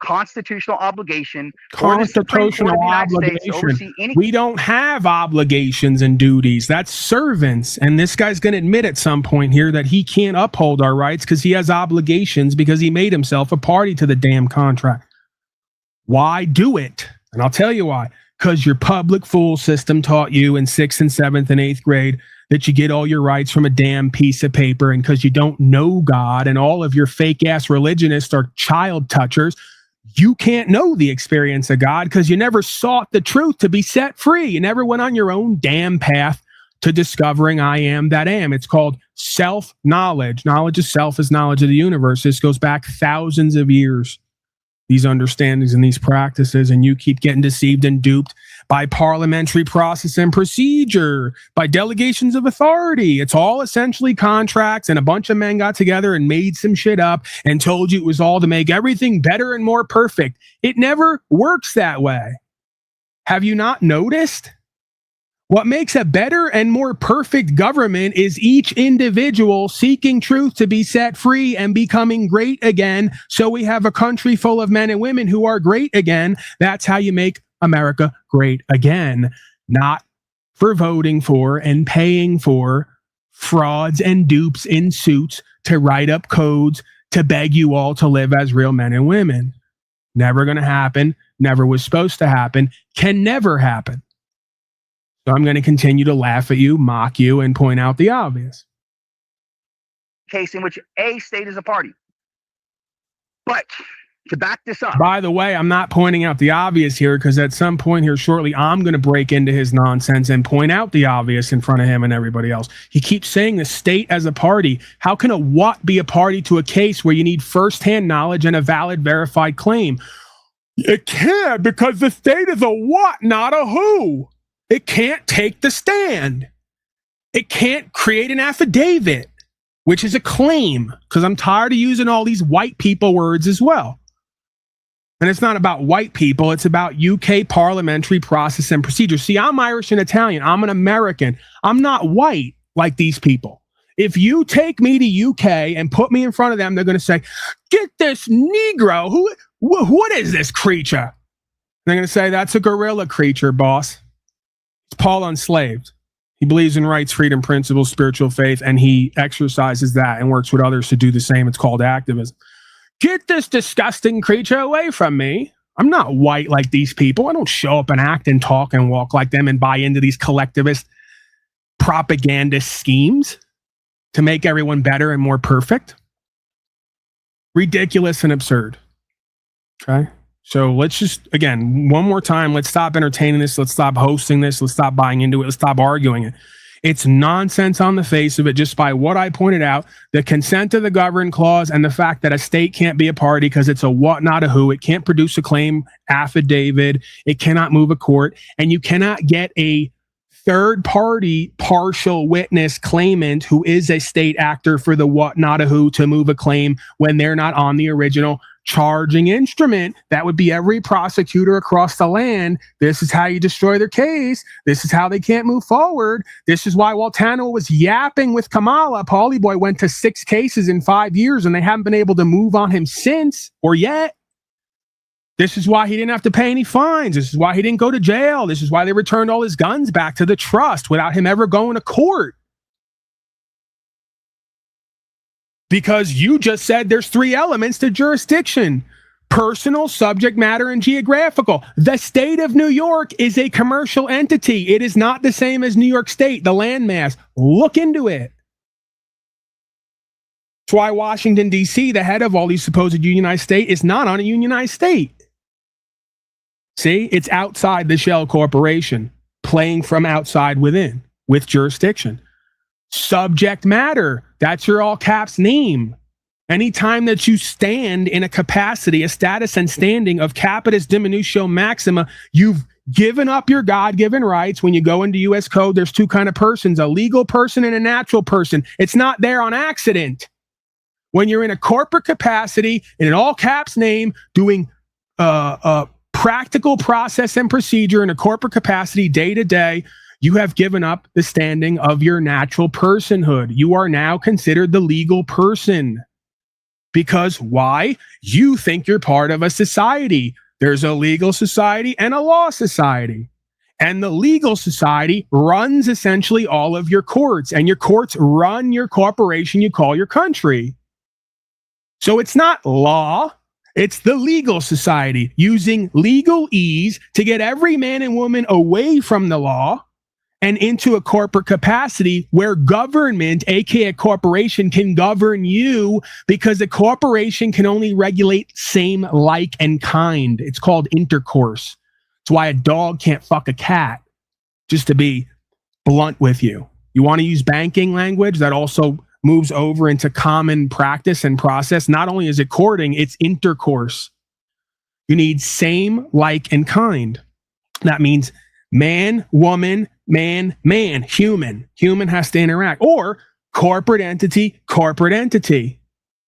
Constitutional obligation. Constitutional obligation. We don't have obligations and duties. That's servants. And this guy's going to admit at some point here that he can't uphold our rights because he has obligations because he made himself a party to the damn contract. Why do it? And I'll tell you why. Because your public fool system taught you in 6th and 7th and 8th grade that you get all your rights from a damn piece of paper, and because you don't know God and all of your fake ass religionists are child touchers, you can't know the experience of God because you never sought the truth to be set free. You never went on your own damn path to discovering I am that am. It's called self-knowledge. Knowledge of self is knowledge of the universe. This goes back thousands of years, these understandings and these practices, and you keep getting deceived and duped by parliamentary process and procedure, by delegations of authority. It's all essentially contracts, and a bunch of men got together and made some shit up and told you it was all to make everything better and more perfect. It never works that way. Have you not noticed? What makes a better and more perfect government is each individual seeking truth to be set free and becoming great again. So we have a country full of men and women who are great again. That's how you make America great again. Not for voting for and paying for frauds and dupes in suits to write up codes to beg you all to live as real men and women. Never going to happen. Never was supposed to happen. Can never happen. So I'm going to continue to laugh at you, mock you, and point out the obvious. Case in which a state is a party. But to back this up. By the way, I'm not pointing out the obvious here because at some point here shortly, I'm going to break into his nonsense and point out the obvious in front of him and everybody else. He keeps saying the state as a party. How can a what be a party to a case where you need firsthand knowledge and a valid verified claim? It can't, because the state is a what, not a who. It can't take the stand. It can't create an affidavit, which is a claim, because I'm tired of using all these white people words as well. And it's not about white people. It's about UK parliamentary process and procedure. See, I'm Irish and Italian. I'm an American. I'm not white like these people. If you take me to UK and put me in front of them, they're going to say, get this Negro. What is this creature? And they're going to say, that's a gorilla creature, boss. It's Paul Unslaved. He believes in rights, freedom, principles, spiritual faith, and he exercises that and works with others to do the same. It's called activism. Get this disgusting creature away from me. I'm not white like these people. I don't show up and act and talk and walk like them and buy into these collectivist propaganda schemes to make everyone better and more perfect. Ridiculous and absurd. Okay? So let's just, again, one more time, let's stop entertaining this. Let's stop hosting this. Let's stop buying into it. Let's stop arguing it. It's nonsense on the face of it, just by what I pointed out, the consent of the governed clause and the fact that a state can't be a party because it's a what, not a who. It can't produce a claim affidavit. It cannot move a court, and you cannot get a third party partial witness claimant who is a state actor for the what, not a who to move a claim when they're not on the original charging instrument. That would be every prosecutor across the land. This is how you destroy their case. This is how they can't move forward. This is why while Tanawah was yapping with Kamala, Paulie Boy went to 6 cases in 5 years and they haven't been able to move on him since or yet. This is why he didn't have to pay any fines. This is why he didn't go to jail. This is why they returned all his guns back to the trust without him ever going to court. Because you just said there's 3 elements to jurisdiction: personal, subject matter, and geographical. The state of New York is a commercial entity. It is not the same as New York State, the landmass. Look into it. That's why Washington, D.C., the head of all these supposed unionized state, is not on a unionized state. See, it's outside the shell corporation, playing from outside within with jurisdiction. Subject matter, that's your all caps name. Anytime that you stand in a capacity, a status and standing of capitis diminutio maxima, you've given up your God-given rights. When you go into U.S. code, there's 2 kinds of persons, a legal person and a natural person. It's not there on accident. When you're in a corporate capacity, in an all caps name, doing practical process and procedure in a corporate capacity day to day, you have given up the standing of your natural personhood. You are now considered the legal person. Because why? You think you're part of a society. There's a legal society and a law society. And the legal society runs essentially all of your courts, and your courts run your corporation you call your country. So it's not law. It's the legal society using legalese to get every man and woman away from the law and into a corporate capacity where government, aka corporation, can govern you, because a corporation can only regulate same, like, and kind. It's called intercourse. It's why a dog can't fuck a cat, just to be blunt with you. You want to use banking language that also moves over into common practice and process. Not only is it courting, it's intercourse. You need same, like, and kind. That means man, woman, man, man, human. Human has to interact. Or corporate entity, corporate entity.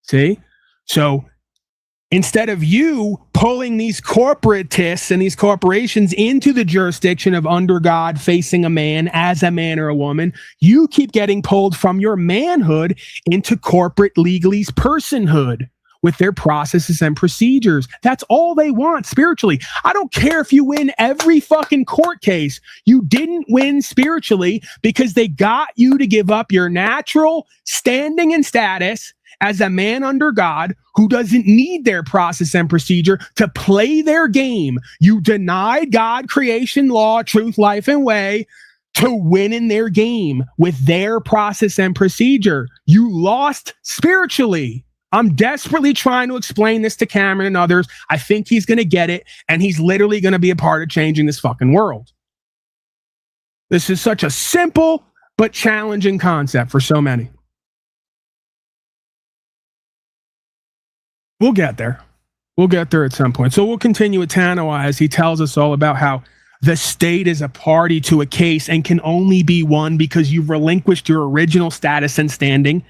See? So instead of you pulling these corporatists and these corporations into the jurisdiction of under God facing a man as a man or a woman, you keep getting pulled from your manhood into corporate legalese personhood with their processes and procedures. That's all they want spiritually. I don't care if you win every fucking court case. You didn't win spiritually because they got you to give up your natural standing and status as a man under God who doesn't need their process and procedure to play their game. You denied God, creation, law, truth, life, and way to win in their game with their process and procedure. You lost spiritually. I'm desperately trying to explain this to Cameron and others. I think he's going to get it, and he's literally going to be a part of changing this fucking world. This is such a simple but challenging concept for so many. We'll get there. We'll get there at some point. So we'll continue with Tanawah as he tells us all about how the state is a party to a case and can only be won because you've relinquished your original status and standing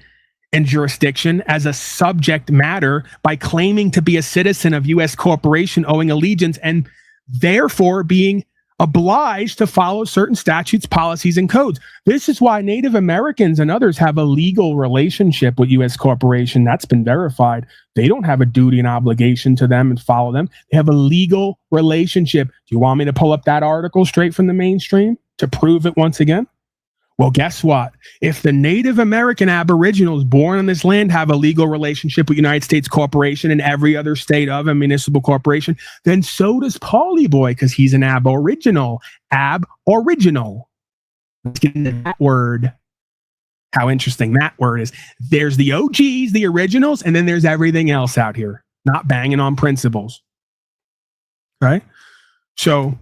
and jurisdiction as a subject matter by claiming to be a citizen of U.S. corporation owing allegiance and therefore being obliged to follow certain statutes, policies, and codes. This is why Native Americans and others have a legal relationship with U.S. corporation. That's been verified. They don't have a duty and obligation to them and follow them. They have a legal relationship. Do you want me to pull up that article straight from the mainstream to prove it once again? Well, guess what? If the Native American Aboriginals born on this land have a legal relationship with United States Corporation and every other state of a municipal corporation, then so does Paulie Boy, because he's an Aboriginal. Aboriginal. Let's get into that word. How interesting that word is. There's the OGs, the originals, and then there's everything else out here, not banging on principles. Right? So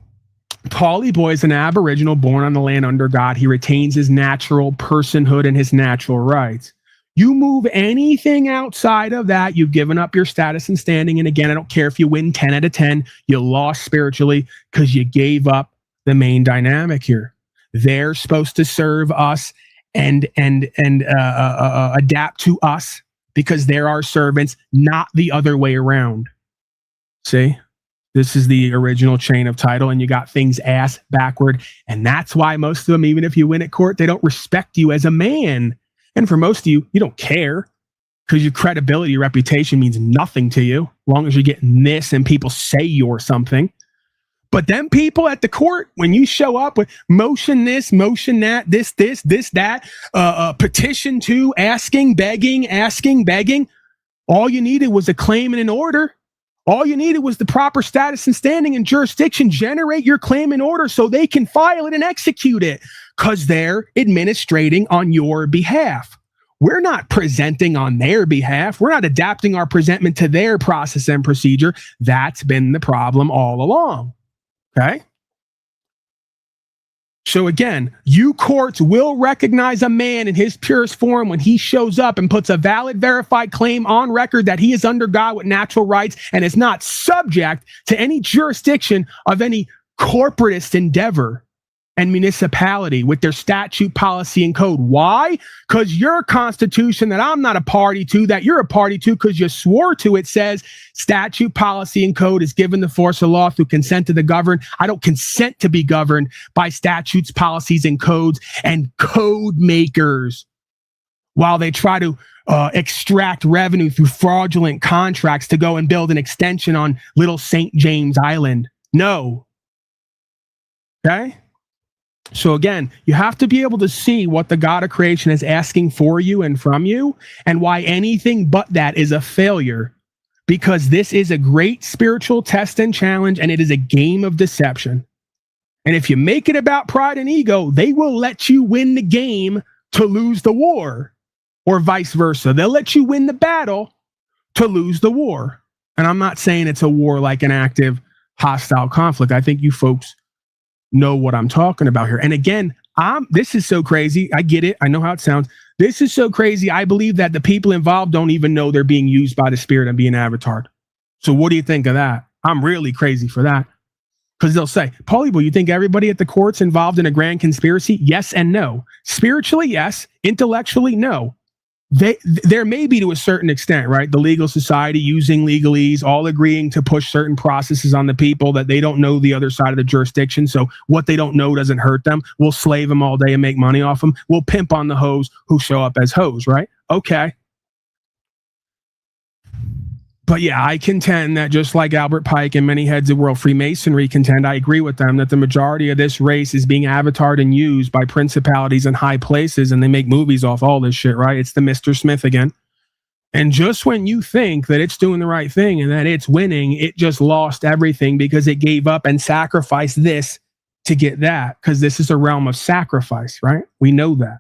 Paulie Boy is an Aboriginal born on the land under God. He retains his natural personhood and his natural rights. You move anything outside of that, you've given up your status and standing. And again, I don't care if you win 10 out of 10, you lost spiritually because you gave up the main dynamic here. They're supposed to serve us and adapt to us because they're our servants, not the other way around. See? This is the original chain of title, and you got things ass backward. And that's why most of them, even if you win at court, they don't respect you as a man. And for most of you, you don't care because your credibility, your reputation means nothing to you, as long as you're getting this and people say you're something. But them people at the court, when you show up with motion this, motion that, this, that, petition to, asking, begging, all you needed was a claim and an order. All you needed was the proper status and standing and jurisdiction. Generate your claim and order so they can file it and execute it because they're administrating on your behalf. We're not presenting on their behalf. We're not adapting our presentment to their process and procedure. That's been the problem all along. Okay? So again, you courts will recognize a man in his purest form when he shows up and puts a valid, verified claim on record that he is under God with natural rights and is not subject to any jurisdiction of any corporatist endeavor and municipality with their statute, policy, and code. Why? Because your constitution that I'm not a party to, that you're a party to because you swore to it, says statute, policy, and code is given the force of law through consent of the governed. I don't consent to be governed by statutes, policies, and codes and code makers while they try to extract revenue through fraudulent contracts to go and build an extension on Little St. James Island. No. Okay? So again, you have to be able to see what the God of creation is asking for you and from you, and why anything but that is a failure, because this is a great spiritual test and challenge, and it is a game of deception. And if you make it about pride and ego, they will let you win the game to lose the war, or vice versa. They'll let you win the battle to lose the war. And I'm not saying it's a war like an active hostile conflict. I think you folks know what I'm talking about here. And again, this is so crazy. I get it. I know how it sounds. This is so crazy. I believe that the people involved don't even know they're being used by the spirit and being avatared. So what do you think of that? I'm really crazy for that. Because they'll say, Paulie, you think everybody at the court's involved in a grand conspiracy? Yes and no. Spiritually, yes. Intellectually, no. There may be to a certain extent, right? The legal society using legalese, all agreeing to push certain processes on the people that they don't know the other side of the jurisdiction. So what they don't know doesn't hurt them. We'll slave them all day and make money off them. We'll pimp on the hoes who show up as hoes, right? Okay. But yeah, I contend that just like Albert Pike and many heads of world Freemasonry contend, I agree with them that the majority of this race is being avatared and used by principalities in high places, and they make movies off all this shit, right? It's the Mr. Smith again. And just when you think that it's doing the right thing and that it's winning, it just lost everything because it gave up and sacrificed this to get that, because this is a realm of sacrifice, right? We know that.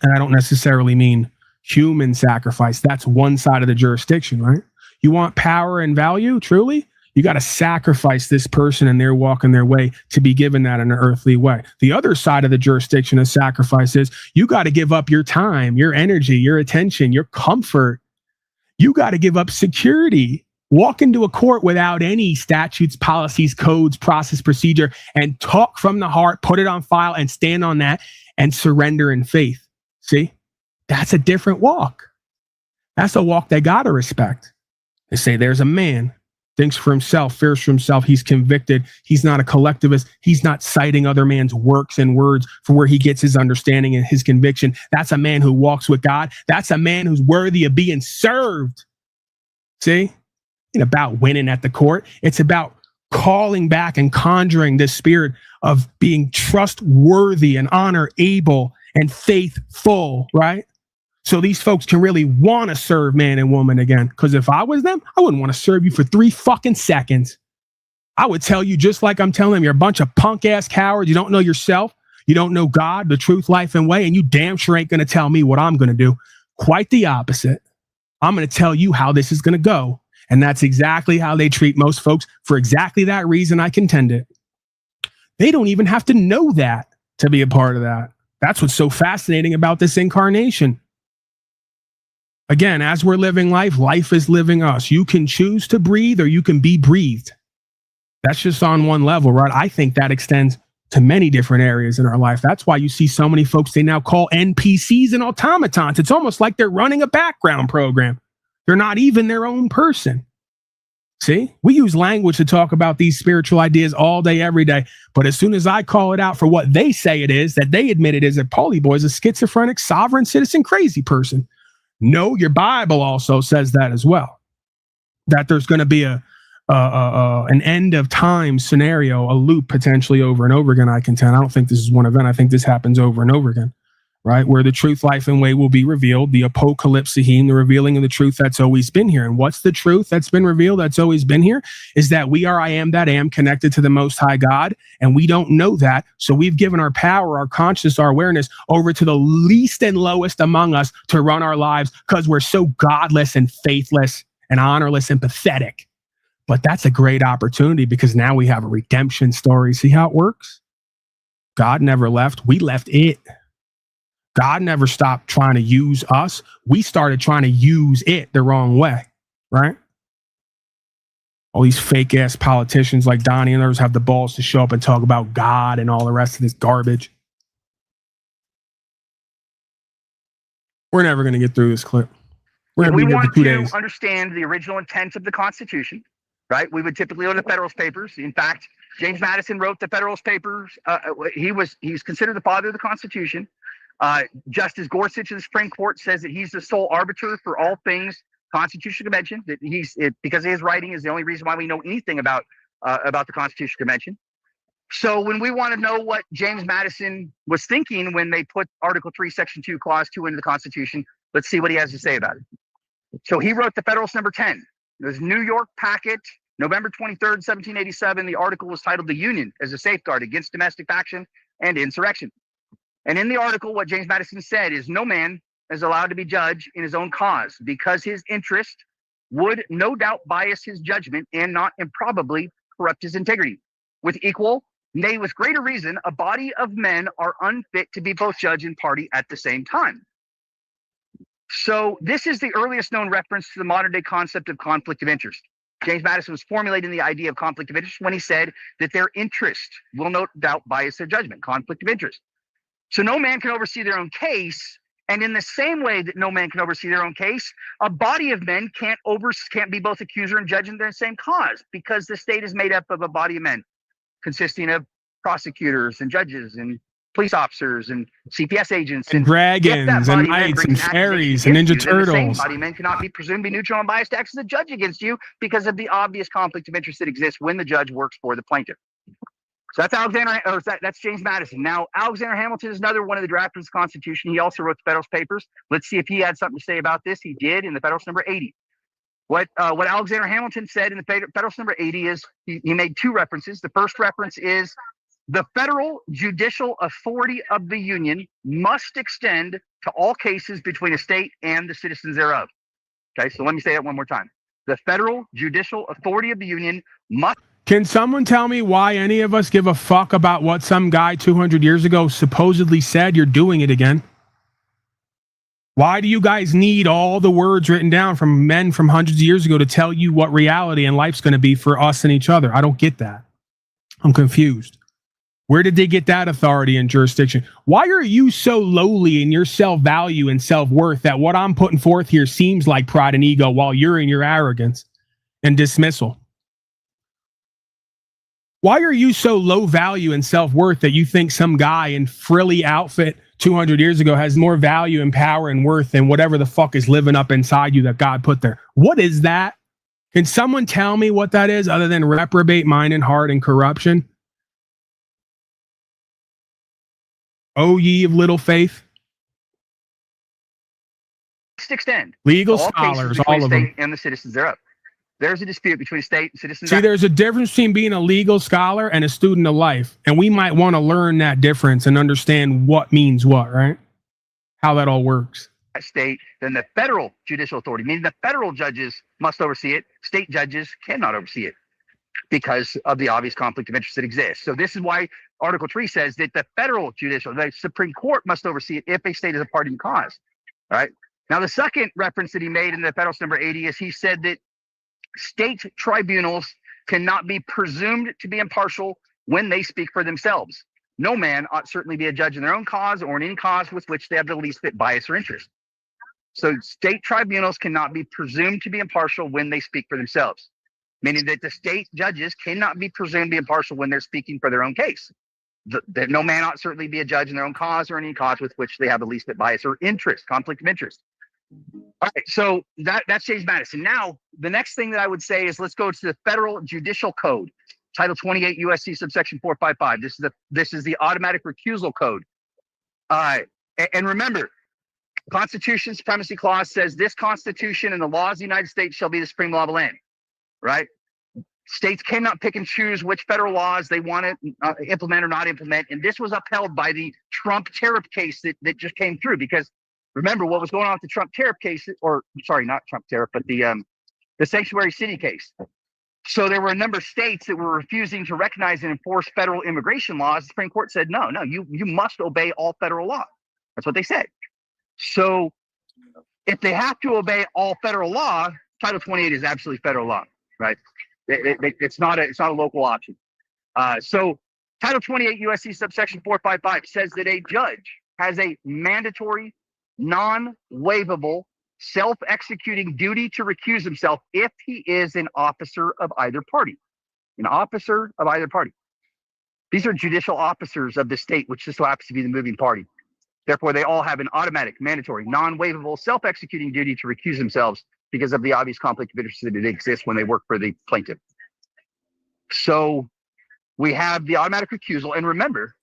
And I don't necessarily mean human sacrifice. That's one side of the jurisdiction, right? You want power and value, truly? You got to sacrifice this person and they're walking their way to be given that in an earthly way. The other side of the jurisdiction of sacrifice is you got to give up your time, your energy, your attention, your comfort. You got to give up security. Walk into a court without any statutes, policies, codes, process, procedure, and talk from the heart, put it on file and stand on that and surrender in faith. See? That's a different walk. That's a walk they got to respect. They say there's a man, thinks for himself, fears for himself. He's convicted. He's not a collectivist. He's not citing other man's works and words for where he gets his understanding and his conviction. That's a man who walks with God. That's a man who's worthy of being served. See? It ain't about winning at the court. It's about calling back and conjuring this spirit of being trustworthy and honor able and faithful, right? So these folks can really want to serve man and woman again. Because if I was them, I wouldn't want to serve you for 3 fucking seconds. I would tell you just like I'm telling them, you're a bunch of punk ass cowards. You don't know yourself. You don't know God, the truth, life, and way. And you damn sure ain't going to tell me what I'm going to do. Quite the opposite. I'm going to tell you how this is going to go. And that's exactly how they treat most folks. For exactly that reason, I contend it. They don't even have to know that to be a part of that. That's what's so fascinating about this incarnation. Again, as we're living life, life is living us. You can choose to breathe or you can be breathed. That's just on one level, right? I think that extends to many different areas in our life. That's why you see so many folks they now call NPCs and automatons. It's almost like they're running a background program. They're not even their own person. See, we use language to talk about these spiritual ideas all day, every day. But as soon as I call it out for what they say it is, that they admit it is, that Paulie Boy is a schizophrenic, sovereign citizen, crazy person. No, your Bible also says that as well. That there's going to be an end of time scenario, a loop potentially over and over again. I contend. I don't think this is one event. I think this happens over and over again. Right? Where the truth, life, and way will be revealed, the apocalypse, the revealing of the truth that's always been here. And what's the truth that's been revealed that's always been here? Is that we are I am that am, connected to the Most High God, and we don't know that. So we've given our power, our consciousness, our awareness over to the least and lowest among us to run our lives because we're so godless and faithless and honorless and pathetic. But that's a great opportunity because now we have a redemption story. See how it works? God never left. We left it. God never stopped trying to use us. We started trying to use it the wrong way, right? All these fake ass politicians like Donnie and others have the balls to show up and talk about God and all the rest of this garbage. We're never going to get through this clip. We're going to be here for 2 days. Understand the original intent of the Constitution, right? We would typically go to the Federalist Papers. In fact, James Madison wrote the Federalist Papers. He's considered the father of the Constitution. Justice Gorsuch of the Supreme Court says that he's the sole arbiter for all things Constitutional Convention, that because of his writing is the only reason why we know anything about the Constitutional Convention. So when we want to know what James Madison was thinking when they put Article 3, Section 2, Clause 2 into the Constitution, let's see what he has to say about it. So he wrote the Federalist number 10. It was New York Packet, November 23rd, 1787. The article was titled "The Union as a Safeguard Against Domestic Faction and Insurrection." And in the article, what James Madison said is no man is allowed to be judged in his own cause because his interest would no doubt bias his judgment and not improbably corrupt his integrity. With equal, nay, with greater reason, a body of men are unfit to be both judge and party at the same time. So this is the earliest known reference to the modern day concept of conflict of interest. James Madison was formulating the idea of conflict of interest when he said that their interest will no doubt bias their judgment, conflict of interest. So no man can oversee their own case, and in the same way that no man can oversee their own case, a body of men can't be both accuser and judge in their same cause, because the state is made up of a body of men consisting of prosecutors and judges and police officers and CPS agents and dragons and knights and fairies and Ninja Turtles. The same body of men cannot be presumed to be neutral and biased to act as a judge against you because of the obvious conflict of interest that exists when the judge works for the plaintiff. So that's James Madison. Now, Alexander Hamilton is another one of the drafters of the Constitution. He also wrote the Federalist Papers. Let's see if he had something to say about this. He did in the Federalist number 80. What Alexander Hamilton said in the Federalist number 80 is he made two references. The first reference is the federal judicial authority of the Union must extend to all cases between a state and the citizens thereof. Okay, so let me say that one more time. The federal judicial authority of the Union must. Can someone tell me why any of us give a fuck about what some guy 200 years ago supposedly said? You're doing it again. Why do you guys need all the words written down from men from hundreds of years ago to tell you what reality and life's going to be for us and each other? I don't get that. I'm confused. Where did they get that authority and jurisdiction? Why are you so lowly in your self-value and self-worth that what I'm putting forth here seems like pride and ego while you're in your arrogance and dismissal? Why are you so low value and self-worth that you think some guy in frilly outfit 200 years ago has more value and power and worth than whatever the fuck is living up inside you that God put there? What is that? Can someone tell me what that is other than reprobate mind and heart and corruption? O ye of little faith. Extend legal scholars, all of them, and the citizens thereof. There's a dispute between state and citizens. See, there's a difference between being a legal scholar and a student of life, and we might want to learn that difference and understand what means what, right? How that all works. state, then the federal judicial authority, meaning the federal judges must oversee it. State judges cannot oversee it because of the obvious conflict of interest that exists. So this is why Article 3 says that the the Supreme Court must oversee it if a state is a party in cause. All right. Now, the second reference that he made in the Federalist number 80 is he said that state tribunals cannot be presumed to be impartial when they speak for themselves. No man ought certainly be a judge in their own cause or in any cause with which they have the least bit bias or interest. So state tribunals cannot be presumed to be impartial when they speak for themselves, meaning that the state judges cannot be presumed to be impartial when they're speaking for their own case. That no man ought certainly be a judge in their own cause or in any cause with which they have the least bit bias or interest, conflict of interest. All right, so that's James Madison. Now, the next thing that I would say is let's go to the Federal Judicial Code, Title 28 USC subsection 455. This is the automatic recusal code. And remember, Constitution Supremacy Clause says this Constitution and the laws of the United States shall be the supreme law of the land, right? States cannot pick and choose which federal laws they want to implement or not implement. And this was upheld by the Trump tariff case that just came through, because remember what was going on with the Trump tariff case, or sorry, not Trump tariff, but the sanctuary city case. So there were a number of states that were refusing to recognize and enforce federal immigration laws. The Supreme Court said, no, you must obey all federal law. That's what they said. So if they have to obey all federal law, Title 28 is absolutely federal law, right? It's not a local option. So Title 28 USC subsection 455 says that a judge has a mandatory, non-waivable, self-executing duty to recuse himself if he is an officer of either party. An officer of either party. These are judicial officers of the state, which just so happens to be the moving party. Therefore, they all have an automatic, mandatory, non-waivable, self-executing duty to recuse themselves because of the obvious conflict of interest that exists when they work for the plaintiff. So we have the automatic recusal. And remember,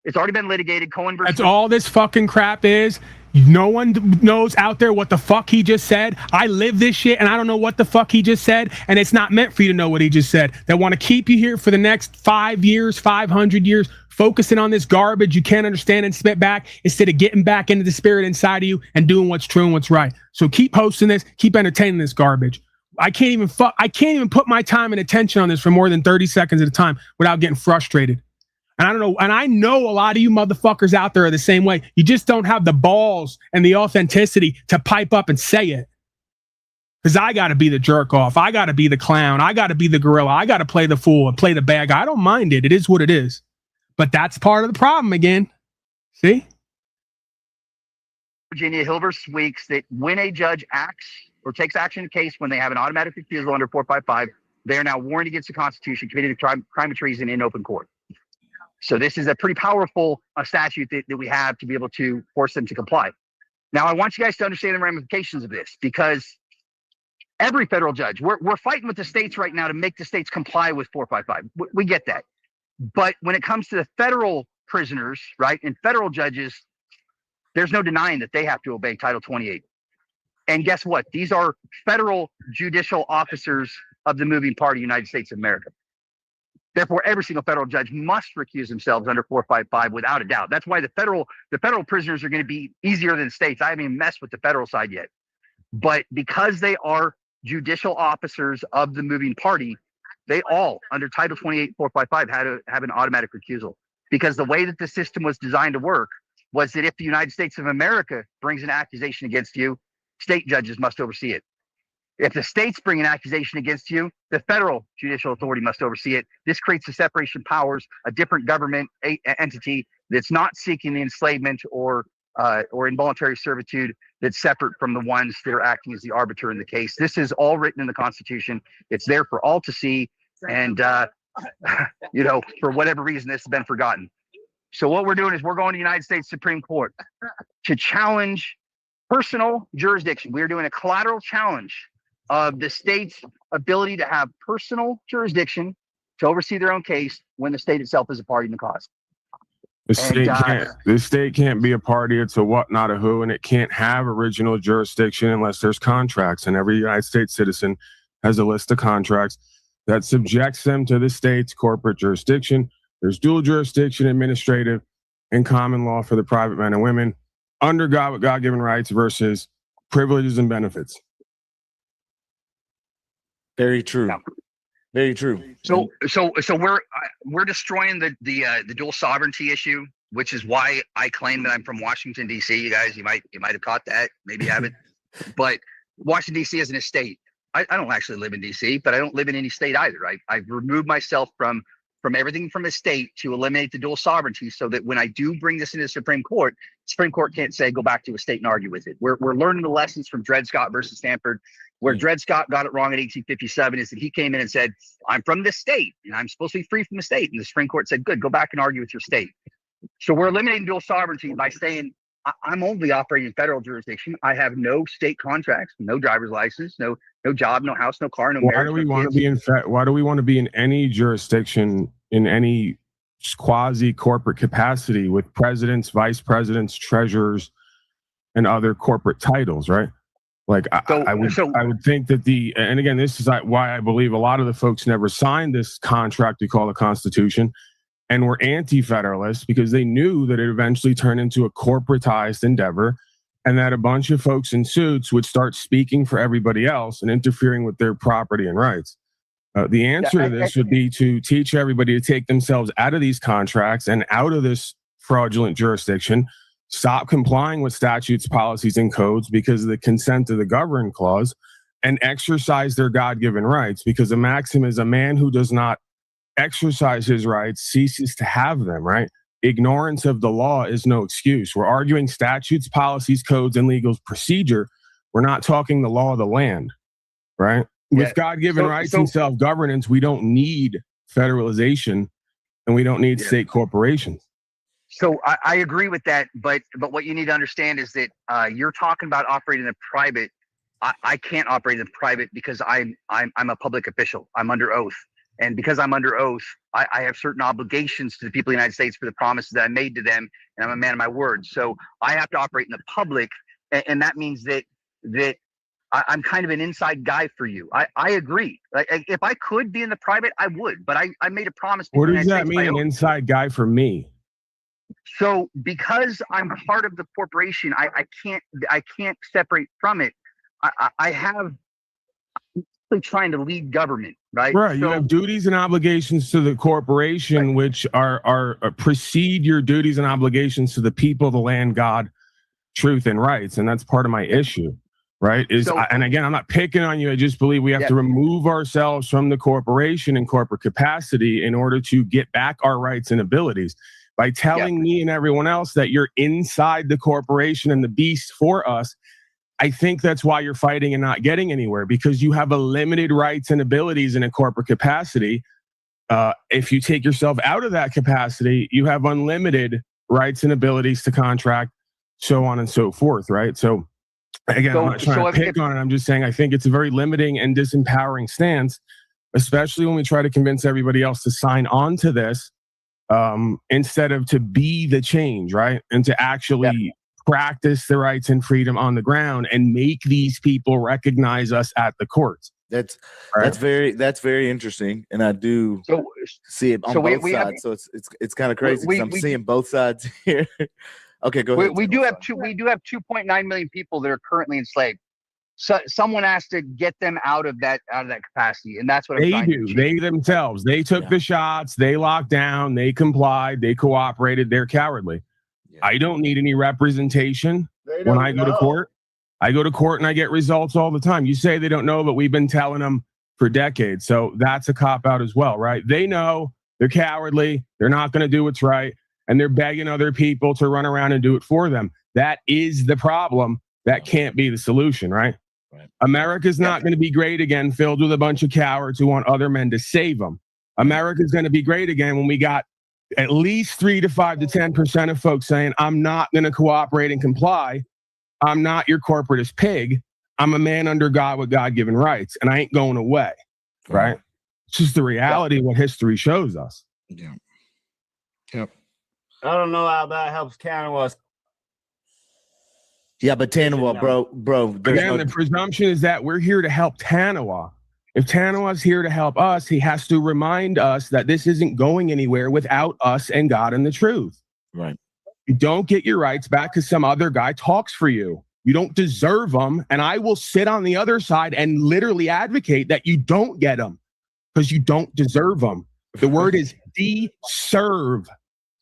it's already been litigated. Cohen versus... That's all this fucking crap is. No one knows out there what the fuck he just said. I live this shit and I don't know what the fuck he just said. And it's not meant for you to know what he just said. They want to keep you here for the next 5 years, 500 years, focusing on this garbage you can't understand and spit back instead of getting back into the spirit inside of you and doing what's true and what's right. So keep posting this, keep entertaining this garbage. I can't even put my time and attention on this for more than 30 seconds at a time without getting frustrated. And I don't know, and I know a lot of you motherfuckers out there are the same way. You just don't have the balls and the authenticity to pipe up and say it. Because I got to be the jerk off. I got to be the clown. I got to be the gorilla. I got to play the fool and play the bad guy. I don't mind it. It is what it is. But that's part of the problem again. See? Virginia Hill versus Weeks, that when a judge acts or takes action in a case when they have an automatic refusal under 455, they are now warned against the Constitution, committed a crime of treason in open court. So this is a pretty powerful statute that we have to be able to force them to comply. Now, I want you guys to understand the ramifications of this, because every federal judge, we're fighting with the states right now to make the states comply with 455. We get that. But when it comes to the federal prisoners, right, and federal judges, there's no denying that they have to obey Title 28. And guess what? These are federal judicial officers of the moving party, United States of America. Therefore, every single federal judge must recuse themselves under 455 without a doubt. That's why the federal prisoners are going to be easier than states. I haven't even messed with the federal side yet. But because they are judicial officers of the moving party, they all, under Title 28, 455, have an automatic recusal. Because the way that the system was designed to work was that if the United States of America brings an accusation against you, state judges must oversee it. If the states bring an accusation against you, the federal judicial authority must oversee it. This creates a separation of powers, a different government entity that's not seeking the enslavement or involuntary servitude, that's separate from the ones that are acting as the arbiter in the case. This is all written in the Constitution. It's there for all to see. And, for whatever reason, this has been forgotten. So what we're doing is we're going to the United States Supreme Court to challenge personal jurisdiction. We're doing a collateral challenge of the state's ability to have personal jurisdiction to oversee their own case when the state itself is a party in the cause. The state can't be a party to what, not a who, and it can't have original jurisdiction unless there's contracts. And every United States citizen has a list of contracts that subjects them to the state's corporate jurisdiction. There's dual jurisdiction, administrative, and common law for the private men and women under God with God-given rights versus privileges and benefits. Very true. Yeah. Very true. So we're destroying the dual sovereignty issue, which is why I claim that I'm from Washington D.C. You guys, you might have caught that, maybe you haven't, but Washington D.C. is an estate. I don't actually live in D.C., but I don't live in any state either. I've removed myself from everything from a state to eliminate the dual sovereignty, so that when I do bring this into the Supreme Court can't say go back to a state and argue with it. We're learning the lessons from Dred Scott versus Stanford. Where Dred Scott got it wrong in 1857 is that he came in and said, I'm from this state and I'm supposed to be free from the state. And the Supreme Court said, good, go back and argue with your state. So we're eliminating dual sovereignty by saying I'm only operating in federal jurisdiction. I have no state contracts, no driver's license, no job, no house, no car, no marriage. Why do we want to be in any jurisdiction in any quasi corporate capacity with presidents, vice presidents, treasurers, and other corporate titles, right? Like I would think that and again, this is why I believe a lot of the folks never signed this contract we call the Constitution and were anti-federalists, because they knew that it eventually turned into a corporatized endeavor and that a bunch of folks in suits would start speaking for everybody else and interfering with their property and rights. The answer to this would be to teach everybody to take themselves out of these contracts and out of this fraudulent jurisdiction, stop complying with statutes, policies, and codes because of the consent of the governed clause, and exercise their God-given rights, because the maxim is a man who does not exercise his rights ceases to have them, right? Ignorance of the law is no excuse. We're arguing statutes, policies, codes, and legal procedure. We're not talking the law of the land, right? With God-given rights and self-governance, we don't need federalization and we don't need state corporations. So I agree with that, but what you need to understand is that you're talking about operating in private. I can't operate in private because I'm a public official. I'm under oath, and because I'm under oath, I have certain obligations to the people of the United States for the promises that I made to them, and I'm a man of my word. So I have to operate in the public, and that means that I'm kind of an inside guy for you. I agree. Like, if I could be in the private, I would, but I made a promise. What does that mean, an inside guy for me? So because I'm part of the corporation, I can't separate from it. I have trying to lead government, right? Right. So, you have duties and obligations to the corporation, right, which are precede your duties and obligations to the people, the land, God, truth, and rights. And that's part of my issue, right? And again, I'm not picking on you. I just believe we have to remove ourselves from the corporation and corporate capacity in order to get back our rights and abilities. By telling me and everyone else that you're inside the corporation and the beast for us, I think that's why you're fighting and not getting anywhere, because you have a limited rights and abilities in a corporate capacity. If you take yourself out of that capacity, you have unlimited rights and abilities to contract, so on and so forth, right? So again, I'm not trying to pick on it. I'm just saying I think it's a very limiting and disempowering stance, especially when we try to convince everybody else to sign on to this. Instead of to be the change, right? And to actually practice the rights and freedom on the ground and make these people recognize us at the courts. That's very interesting, and I do see it on both sides. So it's kind of crazy because I'm seeing both sides here. Okay, go ahead. We do have 2.9 million people that are currently enslaved. So someone has to get them out of that capacity, and that's what they do. They themselves, they took the shots, they locked down, they complied, they cooperated. They're cowardly. Yeah. I don't need any representation when I go to court. I go to court and I get results all the time. You say they don't know, but we've been telling them for decades. So that's a cop out as well, right? They know they're cowardly. They're not going to do what's right, and they're begging other people to run around and do it for them. That is the problem. That can't be the solution, right? America's not going to be great again, filled with a bunch of cowards who want other men to save them. America's going to be great again when we got at least 3 to 5 to 10% of folks saying, I'm not going to cooperate and comply. I'm not your corporatist pig. I'm a man under God with God-given rights, and I ain't going away, right? It's just the reality of what history shows us. Yeah. Yep. I don't know how that helps Tanawah. Yeah, but Tanawah, bro. Again, the presumption is that we're here to help Tanawah. If Tanawah's here to help us, he has to remind us that this isn't going anywhere without us and God and the truth. Right. You don't get your rights back because some other guy talks for you. You don't deserve them. And I will sit on the other side and literally advocate that you don't get them because you don't deserve them. The word is deserve.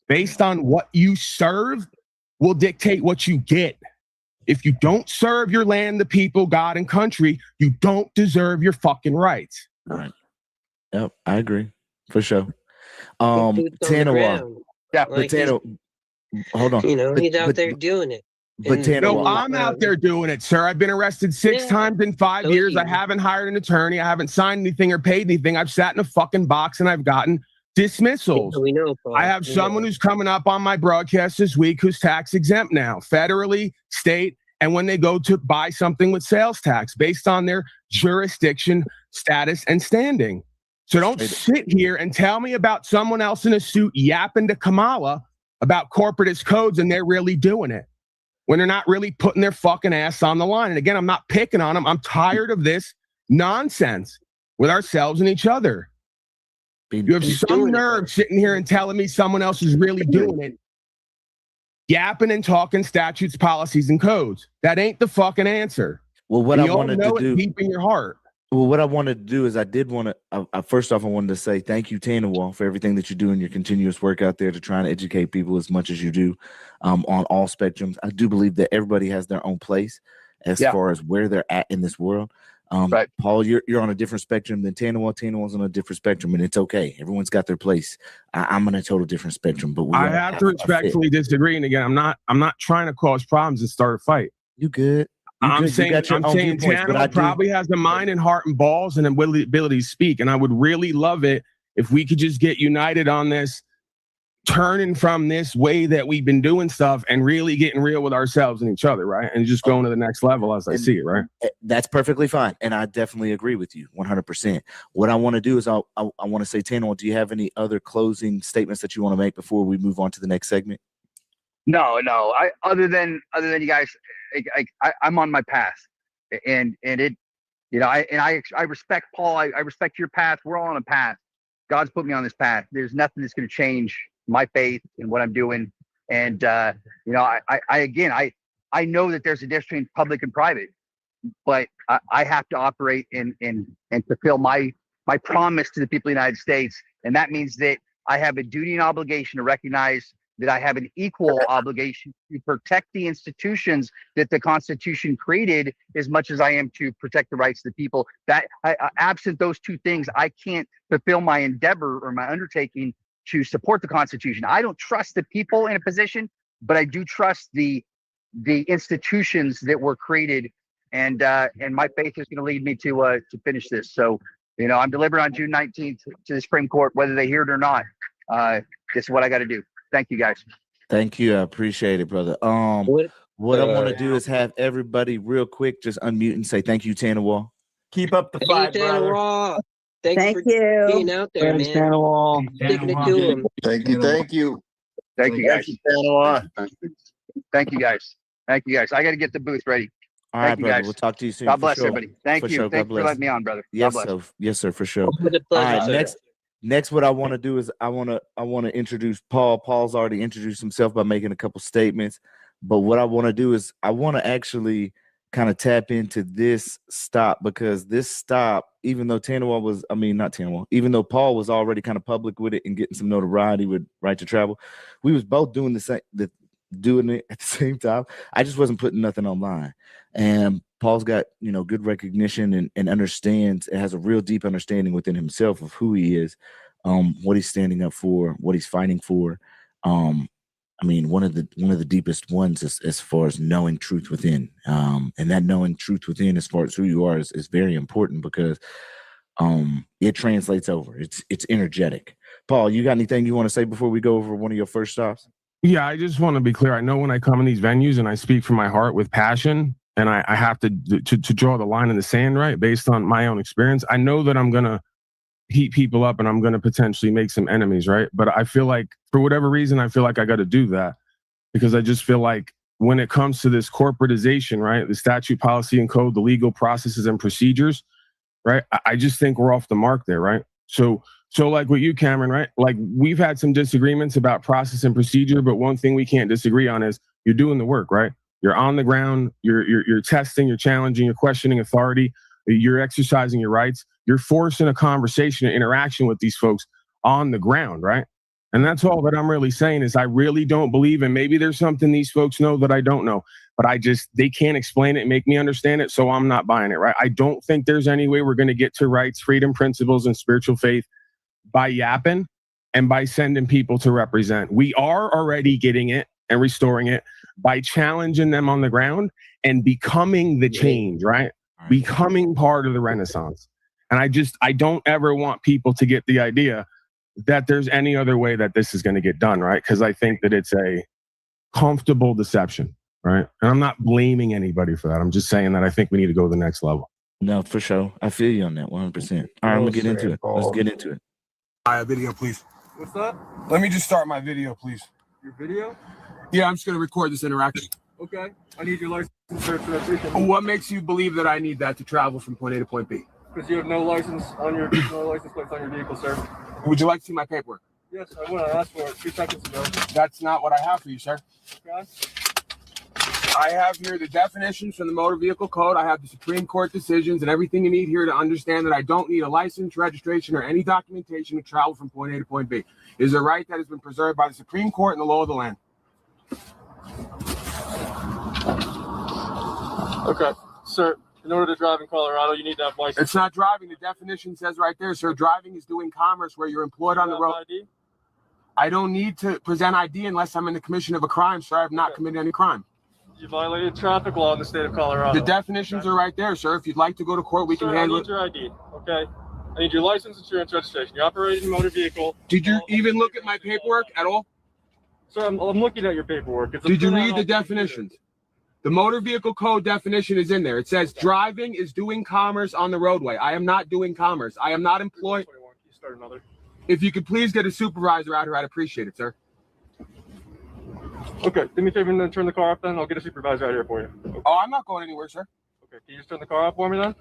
Based on what you serve will dictate what you get. If you don't serve your land, the people, God, and country, you don't deserve your fucking rights. All right. Yep, I agree. For sure. Tanawah. Yeah, but Tanawah, hold on. You know, he's out there doing it. But Tanawah, no, I'm out there doing it, sir. I've been arrested 6 times in 5 years. I haven't hired an attorney. I haven't signed anything or paid anything. I've sat in a fucking box and I've gotten dismissals. We know, Paul. I have someone who's coming up on my broadcast this week who's tax exempt now, federally, state, and when they go to buy something with sales tax based on their jurisdiction, status, and standing. So don't sit here and tell me about someone else in a suit yapping to Kamala about corporatist codes and they're really doing it when they're not really putting their fucking ass on the line. And again, I'm not picking on them. I'm tired of this nonsense with ourselves and each other. You have some nerve sitting here and telling me someone else is really doing it. Yapping and talking statutes, policies, and codes. That ain't the fucking answer. Well, what I wanted to do deep in your heart. Well, what I wanted to do is I did want to, first off, I wanted to say thank you, Tanawah, for everything that you do in your continuous work out there to try and educate people as much as you do on all spectrums. I do believe that everybody has their own place as far as where they're at in this world. Right. Paul, you're on a different spectrum than Tanawah. Tanawah's on a different spectrum, and it's okay. Everyone's got their place. I'm on a total different spectrum, but I have to respectfully disagree. And again, I'm not trying to cause problems and start a fight. You good? I'm saying Tanawah probably has the mind and heart and balls and ability to speak. And I would really love it if we could just get united on this, turning from this way that we've been doing stuff and really getting real with ourselves and each other, right? And just going to the next level as I see it, right? That's perfectly fine. And I definitely agree with you 100%. What I want to do is I want to say, Tanawah, do you have any other closing statements that you want to make before we move on to the next segment? No. Other than you guys, I'm on my path, and it, you know, I respect Paul. I respect your path. We're all on a path. God's put me on this path. There's nothing that's going to change my faith and what I'm doing. And you know, I know that there's a difference between public and private, but I have to operate and fulfill my promise to the people of the United States, and that means that I have a duty and obligation to recognize that I have an equal obligation to protect the institutions that the Constitution created as much as I am to protect the rights of the people. That absent those two things, I can't fulfill my endeavor or my undertaking to support the Constitution. I don't trust the people in a position, but I do trust the institutions that were created, and my faith is going to lead me to finish this. So, you know, I'm delivering on June 19th to the Supreme Court, whether they hear it or not. This is what I got to do. Thank you, guys. Thank you. I appreciate it, brother. What I want to do is have everybody real quick just unmute and say thank you, Tanawah. Keep up the fight, brother. Thank you. Being out there, man. Tanawah. Sticking it to him. Thank you, guys. Tanawah. Thank you, guys. I got to get the booth ready. All right, brother. We'll talk to you soon. God bless everybody. Thank you. Thank you for letting me on, brother. Yes, sir. Yes, sir, for sure. With a pleasure, All right, next, what I want to do is I want to introduce Paul. Paul's already introduced himself by making a couple statements, but what I want to do is I want to actually kind of tap into this stop, because this stop, even though even though Paul was already kind of public with it and getting some notoriety with Right to Travel, we was both doing doing it at the same time. I just wasn't putting nothing online, and Paul's got, you know, good recognition and understands, it has a real deep understanding within himself of who he is, what he's standing up for, what he's fighting for. I mean, one of the deepest ones is as far as knowing truth within, and that knowing truth within as far as who you are is very important, because it translates over. It's energetic. Paul, you got anything you want to say before we go over one of your first stops? Yeah, I just want to be clear. I know when I come in these venues and I speak from my heart with passion, and I have to draw the line in the sand, right, based on my own experience. I know that I'm going to heat people up and I'm going to potentially make some enemies, right? But I feel like, for whatever reason, I feel like I got to do that, because I just feel like when it comes to this corporatization, right, the statute, policy, and code, the legal processes and procedures, right, I just think we're off the mark there, right? So So like with you, Cameron, right? Like we've had some disagreements about process and procedure, but one thing we can't disagree on is you're doing the work, right? You're on the ground, you're testing, you're challenging, you're questioning authority, you're exercising your rights, you're forcing a conversation, an interaction with these folks on the ground, right? And that's all that I'm really saying is I really don't believe, and maybe there's something these folks know that I don't know, but they can't explain it and make me understand it, so I'm not buying it, right? I don't think there's any way we're going to get to rights, freedom, principles, and spiritual faith by yapping and by sending people to represent. We are already getting it and restoring it by challenging them on the ground and becoming the change, right? Becoming part of the Renaissance. And I don't ever want people to get the idea that there's any other way that this is going to get done, right? Because I think that it's a comfortable deception, right? And I'm not blaming anybody for that. I'm just saying that I think we need to go to the next level. No, for sure. I feel you on that 100%. All right, I'm going to get into it. Let's get into it. Video, please. What's that? Let me just start my video, please. Your video? Yeah, I'm just going to record this interaction. Okay. I need your license for registration. What makes you believe that I need that to travel from point A to point B? Because you have no license plates on your vehicle, sir. Would you like to see my paperwork? Yes, I would. I asked for it 2 seconds ago. That's not what I have for you, sir. Okay. I have here the definitions from the Motor Vehicle Code. I have the Supreme Court decisions and everything you need here to understand that I don't need a license, registration, or any documentation to travel from point A to point B. It is a right that has been preserved by the Supreme Court and the law of the land. Okay. Sir, in order to drive in Colorado, you need to have license. It's not driving. The definition says right there, sir, driving is doing commerce where you're employed on the road. ID? I don't need to present ID unless I'm in the commission of a crime, sir. I have not committed any crime. You violated traffic law in the state of Colorado. The definitions are right there, sir. If you'd like to go to court, we can handle it. I need your ID, okay? I need your license, insurance, registration. You're operating a motor vehicle. Did you even look at my paperwork at all? Sir, I'm looking at your paperwork. Did you read the definitions? The Motor Vehicle Code definition is in there. It says driving is doing commerce on the roadway. I am not doing commerce. I am not employed. You start another. If you could please get a supervisor out here, I'd appreciate it, sir. Okay, do me a favor and then turn the car off then. I'll get a supervisor out here for you. Okay. Oh, I'm not going anywhere, sir. Okay, can you just turn the car off for me then?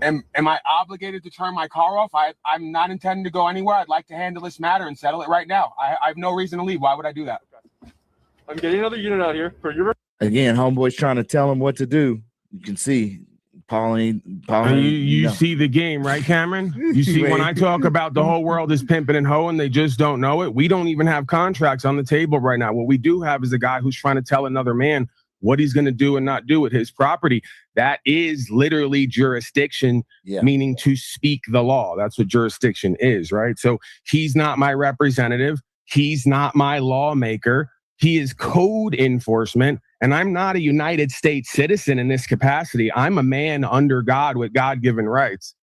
Am I obligated to turn my car off? I'm not intending to go anywhere. I'd like to handle this matter and settle it right now. I have no reason to leave. Why would I do that? Okay. I'm getting another unit out here for your... Again, homeboy's trying to tell him what to do. You can see Pauline. You see the game, right, Cameron? You see when I talk about the whole world is pimping and hoeing, they just don't know it. We don't even have contracts on the table right now. What we do have is a guy who's trying to tell another man what he's going to do and not do with his property. That is literally jurisdiction, meaning to speak the law. That's what jurisdiction is, right? So he's not my representative. He's not my lawmaker. He is code enforcement. And I'm not a United States citizen in this capacity. I'm a man under God with God-given rights.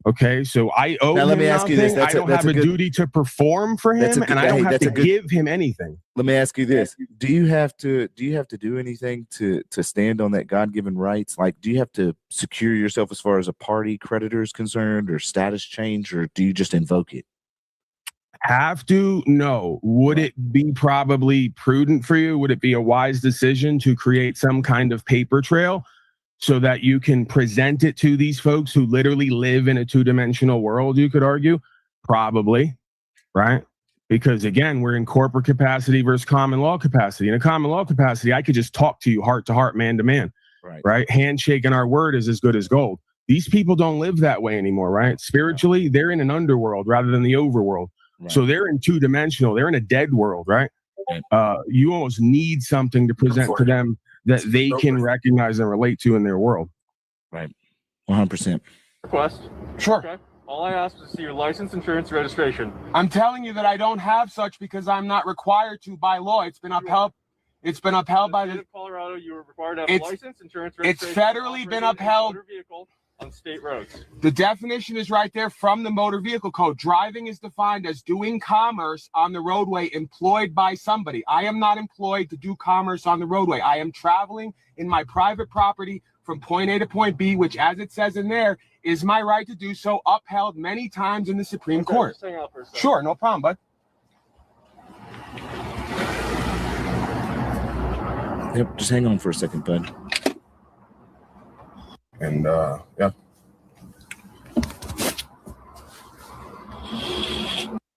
Okay, so I owe him nothing. I don't have a duty to perform for him, and I don't have to give him anything. Let me ask you this: Do you have to do anything to stand on that God-given rights? Like, do you have to secure yourself as far as a party creditor is concerned, or status change, or do you just invoke it? Have to? No. Would it be probably prudent for you? Would it be a wise decision to create some kind of paper trail so that you can present it to these folks who literally live in a two-dimensional world, you could argue? Probably, right? Because again, we're in corporate capacity versus common law capacity. In a common law capacity, I could just talk to you heart to heart, man to man, right? Handshake and our word is as good as gold. These people don't live that way anymore, right? Spiritually, they're in an underworld rather than the overworld. Right. So they're in two-dimensional. They're in a dead world, right? You almost need something to present to them that they can recognize and relate to in their world. Right. 100%. Request. Sure. Okay. All I asked was to see your license, insurance, registration. I'm telling you that I don't have such because I'm not required to by law. It's been upheld. It's been upheld by the state of Colorado. You were required to have a license, insurance, registration. It's federally been upheld. Motor vehicle on state roads. The definition is right there from the Motor Vehicle Code. Driving is defined as doing commerce on the roadway employed by somebody. I am not employed to do commerce on the roadway. I am traveling in my private property from point A to point B, which, as it says in there, is my right to do so, upheld many times in the Supreme Court. Just hang out for a second. Sure, no problem, bud. Yep, just hang on for a second, bud. And yeah.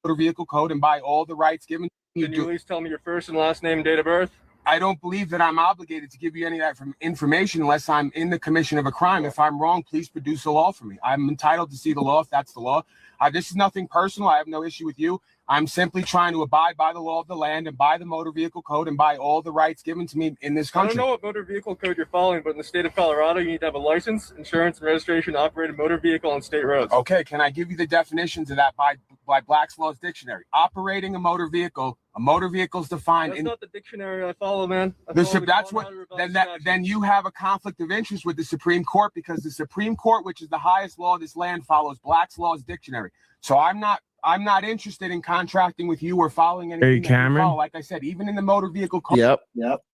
motor vehicle code and by all the rights given to you. Can you at least tell me your first and last name and date of birth? I don't believe that I'm obligated to give you any of that information unless I'm in the commission of a crime. If I'm wrong, please produce a law for me. I'm entitled to see the law if that's the law. This is nothing personal. I have no issue with you. I'm simply trying to abide by the law of the land and by the motor vehicle code and by all the rights given to me in this country. I don't know what motor vehicle code you're following, but in the state of Colorado, you need to have a license, insurance, and registration to operate a motor vehicle on state roads. Okay, can I give you the definitions of that by Black's Law's dictionary? Operating a motor vehicle is defined That's not the dictionary I follow, man. Then you have a conflict of interest with the Supreme Court, because the Supreme Court, which is the highest law of this land, follows Black's Law's dictionary. So I'm not interested in contracting with you or following anything. Hey, Cameron. Like I said, even in the motor vehicle code. Yep.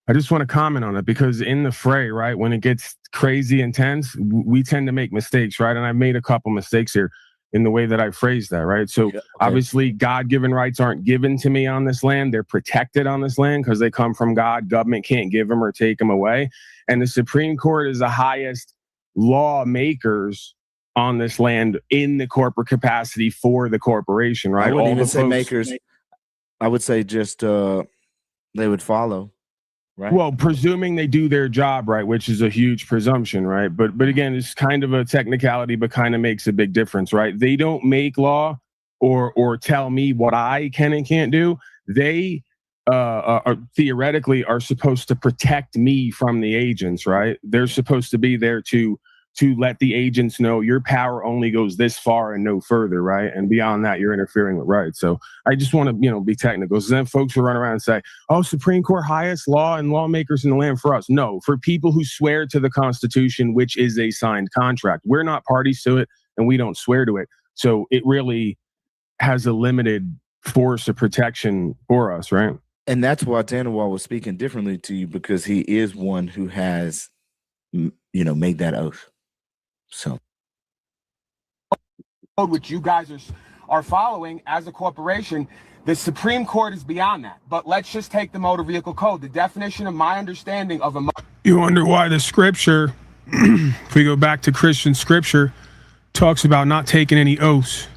I just want to comment on it because in the fray, right, when it gets crazy intense, we tend to make mistakes, right? And I made a couple mistakes here in the way that I phrased that, right? So obviously God-given rights aren't given to me on this land. They're protected on this land because they come from God. Government can't give them or take them away. And the Supreme Court is the highest lawmakers on this land in the corporate capacity for the corporation, right? I wouldn't even say makers. I would say just they would follow, right? Well, presuming they do their job right, which is a huge presumption, right? But again, it's kind of a technicality, but kind of makes a big difference, right? They don't make law or tell me what I can and can't do. They are theoretically are supposed to protect me from the agents, right? They're supposed to be there to let the agents know your power only goes this far and no further, right? And beyond that, you're interfering with rights. So I just want to, be technical. So then folks will run around and say, oh, Supreme Court, highest law and lawmakers in the land for us. No, for people who swear to the Constitution, which is a signed contract. We're not parties to it and we don't swear to it. So it really has a limited force of protection for us, right? And that's why Tanawah was speaking differently to you, because he is one who has, made that oath. So, which you guys are following as a corporation, the Supreme Court is beyond that. But let's just take the motor vehicle code. The definition of my understanding of you wonder why the scripture, if we go back to Christian scripture, talks about not taking any oaths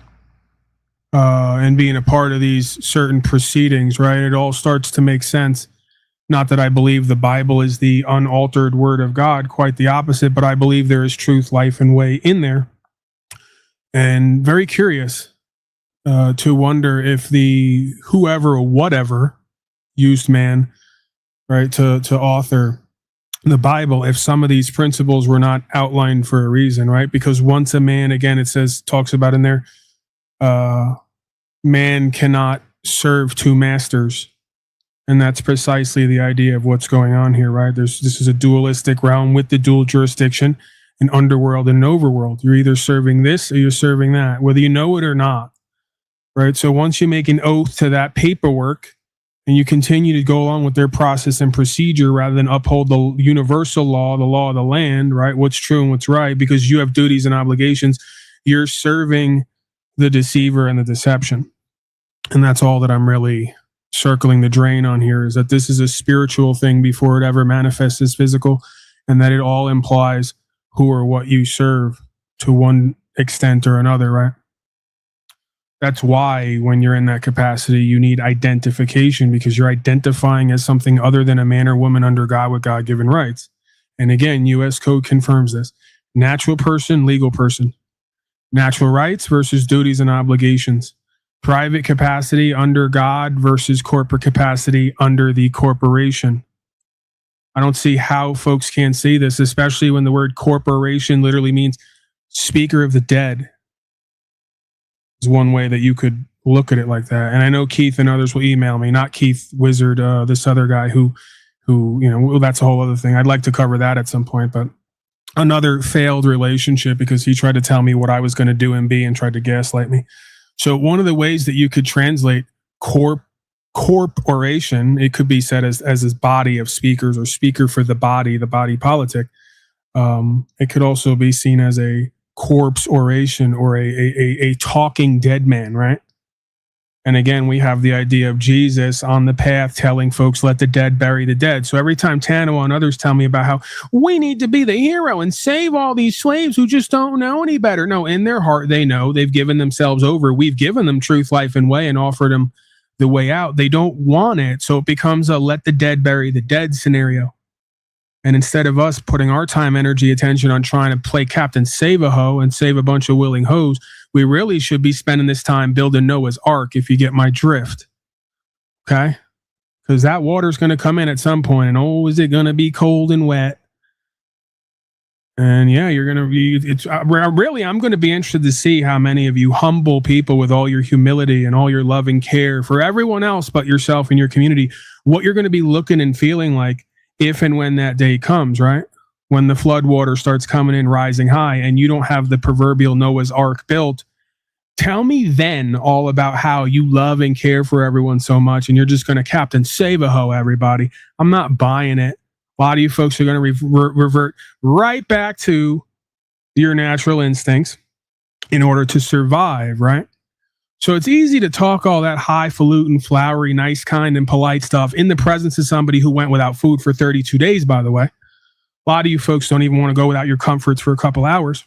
and being a part of these certain proceedings, right? It all starts to make sense. Not that I believe the Bible is the unaltered word of God, quite the opposite, but I believe there is truth, life, and way in there. And very curious to wonder if the whoever or whatever used man, right, to author the Bible, if some of these principles were not outlined for a reason, right? Because once a man, again, it talks about in there, man cannot serve two masters. And that's precisely the idea of what's going on here, right? This is a dualistic realm with the dual jurisdiction, an underworld and an overworld. You're either serving this or you're serving that, whether you know it or not, right? So once you make an oath to that paperwork and you continue to go along with their process and procedure rather than uphold the universal law, the law of the land, right? What's true and what's right, because you have duties and obligations, you're serving the deceiver and the deception. And that's all that I'm really circling the drain on here, is that this is a spiritual thing before it ever manifests as physical, and that it all implies who or what you serve to one extent or another, right? That's why when you're in that capacity, you need identification, because you're identifying as something other than a man or woman under God with God-given rights. And again, U.S. Code confirms this. Natural person, legal person. Natural rights versus duties and obligations. Private capacity under God versus corporate capacity under the corporation. I don't see how folks can't see this, especially when the word corporation literally means speaker of the dead. Is one way that you could look at it like that. And I know Keith and others will email me, not Keith Wizard, this other guy who, that's a whole other thing. I'd like to cover that at some point, but another failed relationship because he tried to tell me what I was going to do and be and tried to gaslight me. So one of the ways that you could translate corporation, it could be said as this body of speakers or speaker for the body politic. It could also be seen as a corpse oration or a talking dead man, right? And again, we have the idea of Jesus on the path telling folks, let the dead bury the dead. So every time Tanawah and others tell me about how we need to be the hero and save all these slaves who just don't know any better. No, in their heart, they know. They've given themselves over. We've given them truth, life, and way and offered them the way out. They don't want it. So it becomes a let the dead bury the dead scenario. And instead of us putting our time, energy, attention on trying to play Captain Save-A-Ho and save a bunch of willing hoes, we really should be spending this time building Noah's Ark, if you get my drift. Okay? Because that water's going to come in at some point, and oh, is it going to be cold and wet? And yeah, you're going to be, I'm going to be interested to see how many of you humble people with all your humility and all your love and care for everyone else but yourself and your community, what you're going to be looking and feeling like if and when that day comes, right? When the flood water starts coming in rising high and you don't have the proverbial Noah's Ark built, tell me then all about how you love and care for everyone so much and you're just going to Captain Save-A-Ho everybody. I'm not buying it. A lot of you folks are going to revert right back to your natural instincts in order to survive, right? So it's easy to talk all that highfalutin, flowery, nice, kind, and polite stuff in the presence of somebody who went without food for 32 days, by the way. A lot of you folks don't even want to go without your comforts for a couple hours.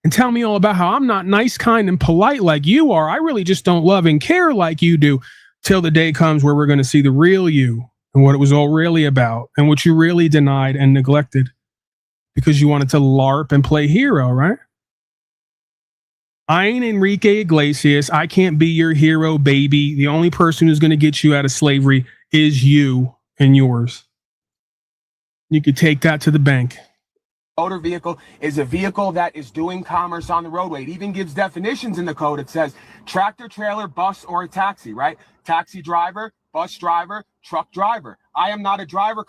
And tell me all about how I'm not nice, kind, and polite like you are. I really just don't love and care like you do till the day comes where we're going to see the real you and what it was all really about and what you really denied and neglected because you wanted to LARP and play hero, right? I ain't Enrique Iglesias. I can't be your hero, baby. The only person who's going to get you out of slavery is you and yours. You could take that to the bank. Motor vehicle is a vehicle that is doing commerce on the roadway. It even gives definitions in the code. It says tractor, trailer, bus, or a taxi, right? Taxi driver, bus driver, truck driver. I am not a driver.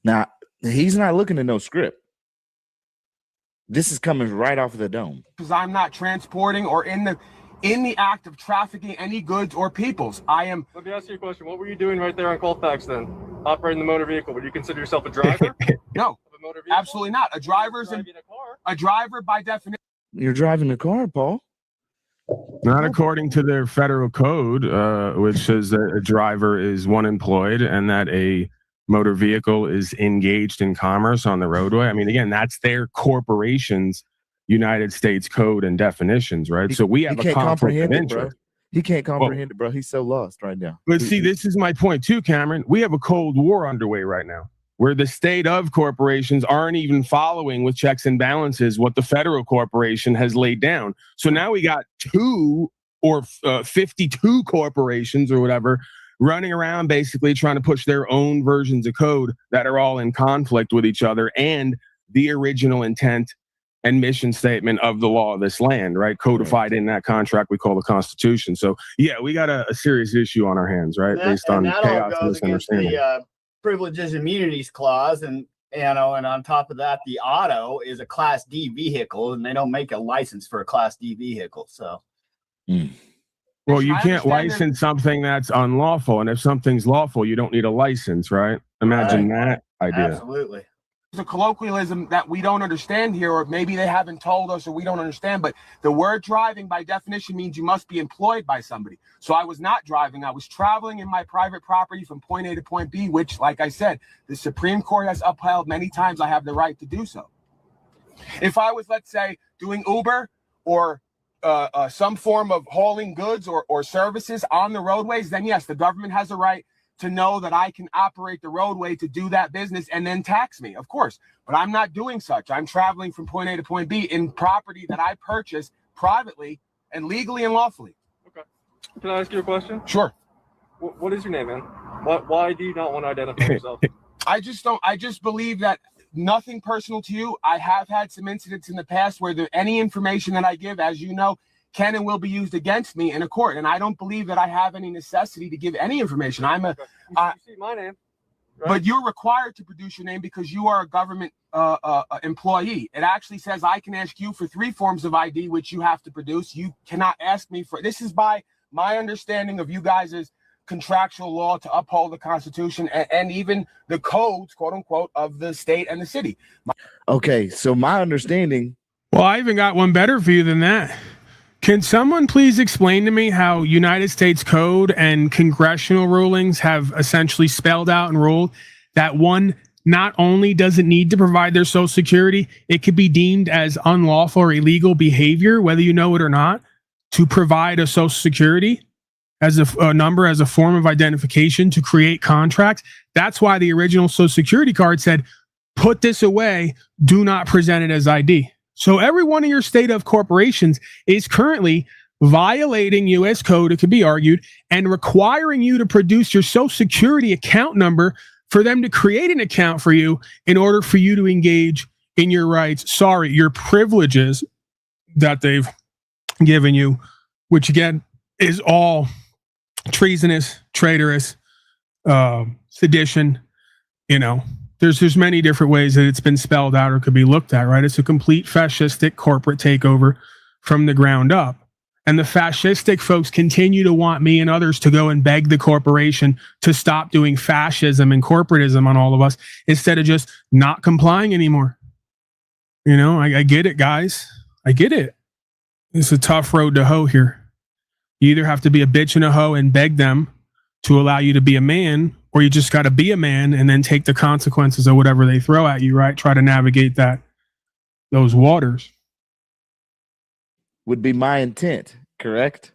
Now, he's not looking at no script. This is coming right off of the dome. Because I'm not transporting or in the act of trafficking any goods or peoples. I am. Let me ask you a question. What were you doing right there on Colfax then? Operating the motor vehicle. Would you consider yourself a driver? No, of a motor vehicle? Absolutely not. A driver's a driver by definition. You're driving the car, Paul. Not according to their federal code, which says that a driver is one employed and that a motor vehicle is engaged in commerce on the roadway. I mean, again, that's their corporation's United States code and definitions, right? So we have a conflict of interest. He can't comprehend it, bro. He's so lost right now. But see, this is my point too, Cameron. We have a Cold War underway right now where the state of corporations aren't even following with checks and balances what the federal corporation has laid down. So now we got 2 or 52 corporations or whatever running around basically trying to push their own versions of code that are all in conflict with each other and the original intent and mission statement of the law of this land, right? Codified in that contract we call the Constitution. So yeah, we got a serious issue on our hands, right? Based on chaos and misunderstanding. The privileges and immunities clause, and and on top of that, the auto is a Class D vehicle, and they don't make a license for a Class D vehicle. So. Well, you can't license something that's unlawful. And if something's lawful, you don't need a license, right? Imagine that idea. Absolutely. It's a colloquialism that we don't understand here, or maybe they haven't told us or we don't understand. But the word driving by definition means you must be employed by somebody. So I was not driving. I was traveling in my private property from point A to point B, which, like I said, the Supreme Court has upheld many times. I have the right to do so. If I was, let's say, doing Uber or some form of hauling goods or services on the roadways, then yes, the government has a right to know that I can operate the roadway to do that business and then tax me, of course. But I'm not doing such. I'm traveling from point A to point B in property that I purchased privately and legally and lawfully. Okay. Can I ask you a question? Sure. What is your name, man? Why do you not want to identify yourself? I just believe that nothing personal to you. I have had some incidents in the past where any information that I give, as you know, can and will be used against me in a court. And I don't believe that I have any necessity to give any information. You see my name. Right? But you're required to produce your name because you are a government employee. It actually says I can ask you for 3 forms of ID, which you have to produce. You cannot ask me for, this is by my understanding of you guys' contractual law to uphold the Constitution and even the codes, quote unquote, of the state and the city. Okay, so my understanding. Well, I even got one better for you than that. Can someone please explain to me how United States Code and congressional rulings have essentially spelled out and ruled that one not only doesn't need to provide their Social Security, it could be deemed as unlawful or illegal behavior, whether you know it or not, to provide a Social Security as a number, as a form of identification to create contracts. That's why the original Social Security card said, put this away, do not present it as ID. So every one of your state of corporations is currently violating U.S. code, it could be argued, and requiring you to produce your Social Security account number for them to create an account for you in order for you to engage in your rights. Sorry, your privileges that they've given you, which again is all treasonous, traitorous, sedition. You know, there's many different ways that it's been spelled out or could be looked at, right? It's a complete fascistic corporate takeover from the ground up. And the fascistic folks continue to want me and others to go and beg the corporation to stop doing fascism and corporatism on all of us instead of just not complying anymore. You know, I get it, guys. I get it. It's a tough road to hoe here. You either have to be a bitch and a hoe and beg them to allow you to be a man, or you just got to be a man and then take the consequences of whatever they throw at you, right? Try to navigate those waters. Would be my intent, correct?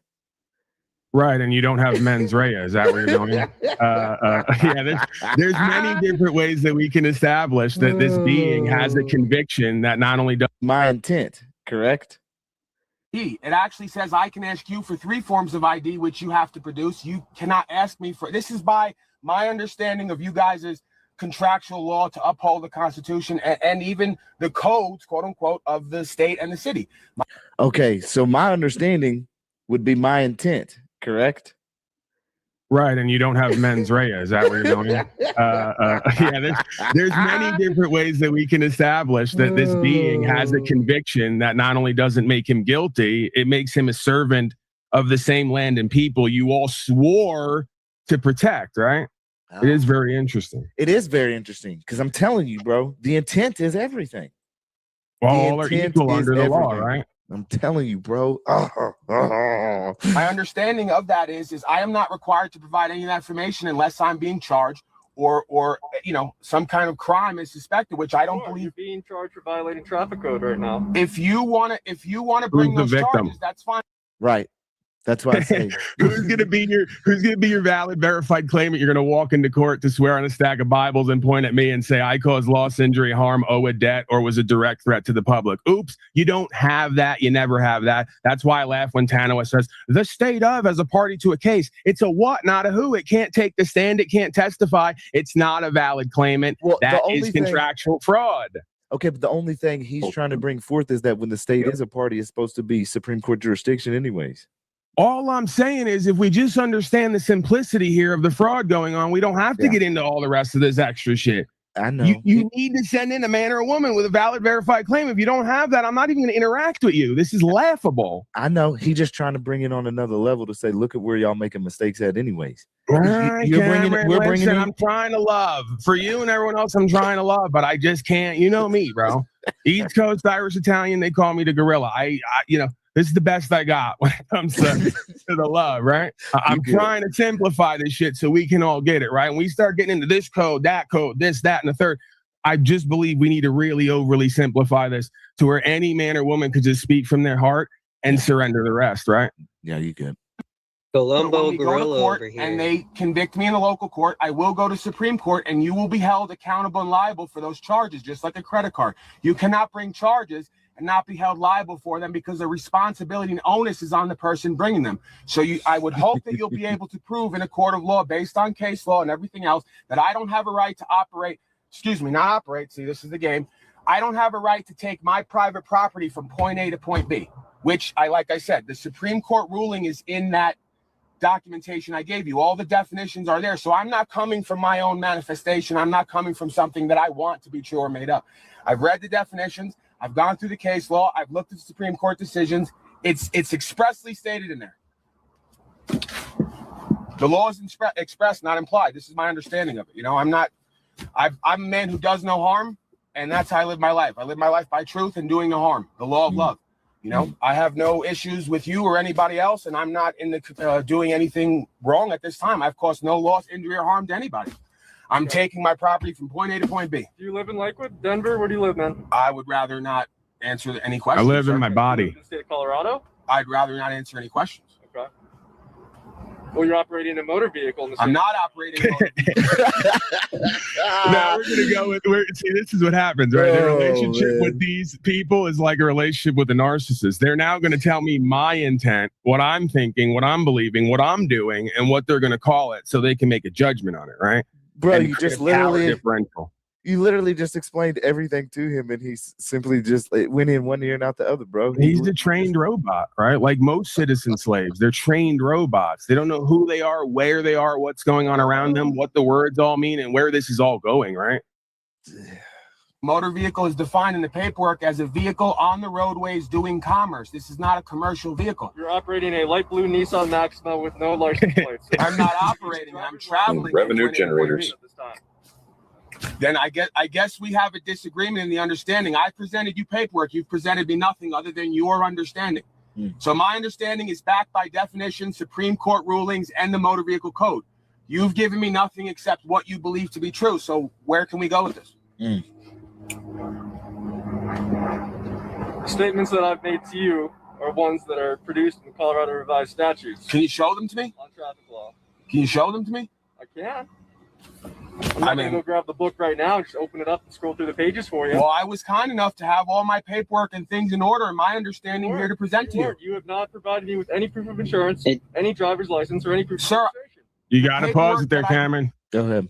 Right, and you don't have mens rea. Is that where you're going? Yeah, there's many different ways that we can establish that this being has a conviction that not only does my intent, correct? It actually says I can ask you for 3 forms of ID, which you have to produce. You cannot ask me for. This is by my understanding of you guys' contractual law to uphold the Constitution and even the codes, quote unquote, of the state and the city. Okay, so my understanding would be my intent, correct? Right, and you don't have mens rea. Is that where you're going? Yeah, there's many different ways that we can establish that this being has a conviction that not only doesn't make him guilty, it makes him a servant of the same land and people you all swore to protect, right? It is very interesting. It is very interesting because I'm telling you, bro, the intent is everything. Well, all are equal under the law, right? I'm telling you, bro. My understanding of that is I am not required to provide any of that information unless I'm being charged or you know, some kind of crime is suspected, which I don't believe. You're being charged for violating traffic code right now. If you want to bring those charges, that's fine. Right. That's what I say. Who's gonna be your valid verified claimant? You're gonna walk into court to swear on a stack of Bibles and point at me and say I caused loss, injury, harm, owe a debt, or was a direct threat to the public. Oops, you don't have that. You never have that. That's why I laugh when Tanawah says the state of as a party to a case. It's a what, not a who. It can't take the stand. It can't testify. It's not a valid claimant. Well, that is contractual fraud. Okay, but the only thing he's trying to bring forth is that when the state is a party, it's supposed to be Supreme Court jurisdiction anyways. All I'm saying is if we just understand the simplicity here of the fraud going on, we don't have to get into all the rest of this extra shit. I know. You need to send in a man or a woman with a valid verified claim. If you don't have that, I'm not even going to interact with you. This is laughable. I know. He's just trying to bring it on another level to say, look at where y'all making mistakes at anyways. We're bringing it. I'm trying to love. For you and everyone else, I'm trying to love, but I just can't. You know me, bro. East Coast, Irish, Italian, they call me the gorilla. I you know, this is the best I got when it comes to the love, right? I'm trying to simplify this shit so we can all get it, right? When we start getting into this code, this, that, and the third, I just believe we need to really overly simplify this to where any man or woman could just speak from their heart and surrender the rest, right? Yeah, you could. Columbo when we go to court over here. And they convict me in the local court, I will go to Supreme Court and you will be held accountable and liable for those charges, just like a credit card. You cannot bring charges and not be held liable for them because the responsibility and onus is on the person bringing them. So I would hope that you'll be able to prove in a court of law based on case law and everything else that I don't have a right to not operate. See, this is the game. I don't have a right to take my private property from point A to point B, which like I said, the Supreme Court ruling is in that documentation I gave you. All the definitions are there. So I'm not coming from my own manifestation. I'm not coming from something that I want to be true or made up. I've read the definitions. I've gone through the case law. I've looked at the Supreme Court decisions. It's expressly stated in there. The law is expressed, not implied. This is my understanding of it. You know, I'm a man who does no harm, and that's how I live my life. I live my life by truth and doing no harm. The law of love. You know, I have no issues with you or anybody else, and I'm not in the doing anything wrong at this time. I've caused no loss, injury, or harm to anybody. I'm taking my property from point A to point B. Do you live in Lakewood, Denver? Where do you live, man? I would rather not answer any questions. I live in my body. You live in the state of Colorado? I'd rather not answer any questions. Okay. Well, you're operating a motor vehicle in the state. I'm not operating a motor vehicle. Now we're gonna go with see, this is what happens, right? The relationship man. with these people is like a relationship with a narcissist. They're now gonna tell me my intent, what I'm thinking, what I'm believing, what I'm doing, and what they're gonna call it so they can make a judgment on it, right? Bro, And you create just a power literally differential. you literally just explained everything to him, and he's simply just it went in one ear and out the other, bro. He's a trained robot, right? Like most citizen slaves, they're trained robots. They don't know who they are, where they are, what's going on around them, what the words all mean, and where this is all going, right? Motor vehicle is defined in the paperwork as a vehicle on the roadways doing commerce. This is not a commercial vehicle. You're operating a light blue Nissan Maxima with no license plates. I'm not operating. I'm traveling. Revenue from point A to point B. generators. At this time. Then I guess we have a disagreement in the understanding. I presented you paperwork. You've presented me nothing other than your understanding. So my understanding is backed by definition, Supreme Court rulings, and the Motor Vehicle Code. You've given me nothing except what you believe to be true. So where can we go with this? The statements that I've made to you are ones that are produced in the Colorado Revised Statutes Can you show them to me? on traffic law. Can you show them to me? I can. I'm gonna go grab the book right now and just open it up and scroll through the pages for you. Well, I was kind enough to have all my paperwork and things in order and my understanding here to present to you. You have not provided me with any proof of insurance, any driver's license, or any proof Sir, of registration. You got to Paperwork pause it there, that I- Cameron. Go ahead.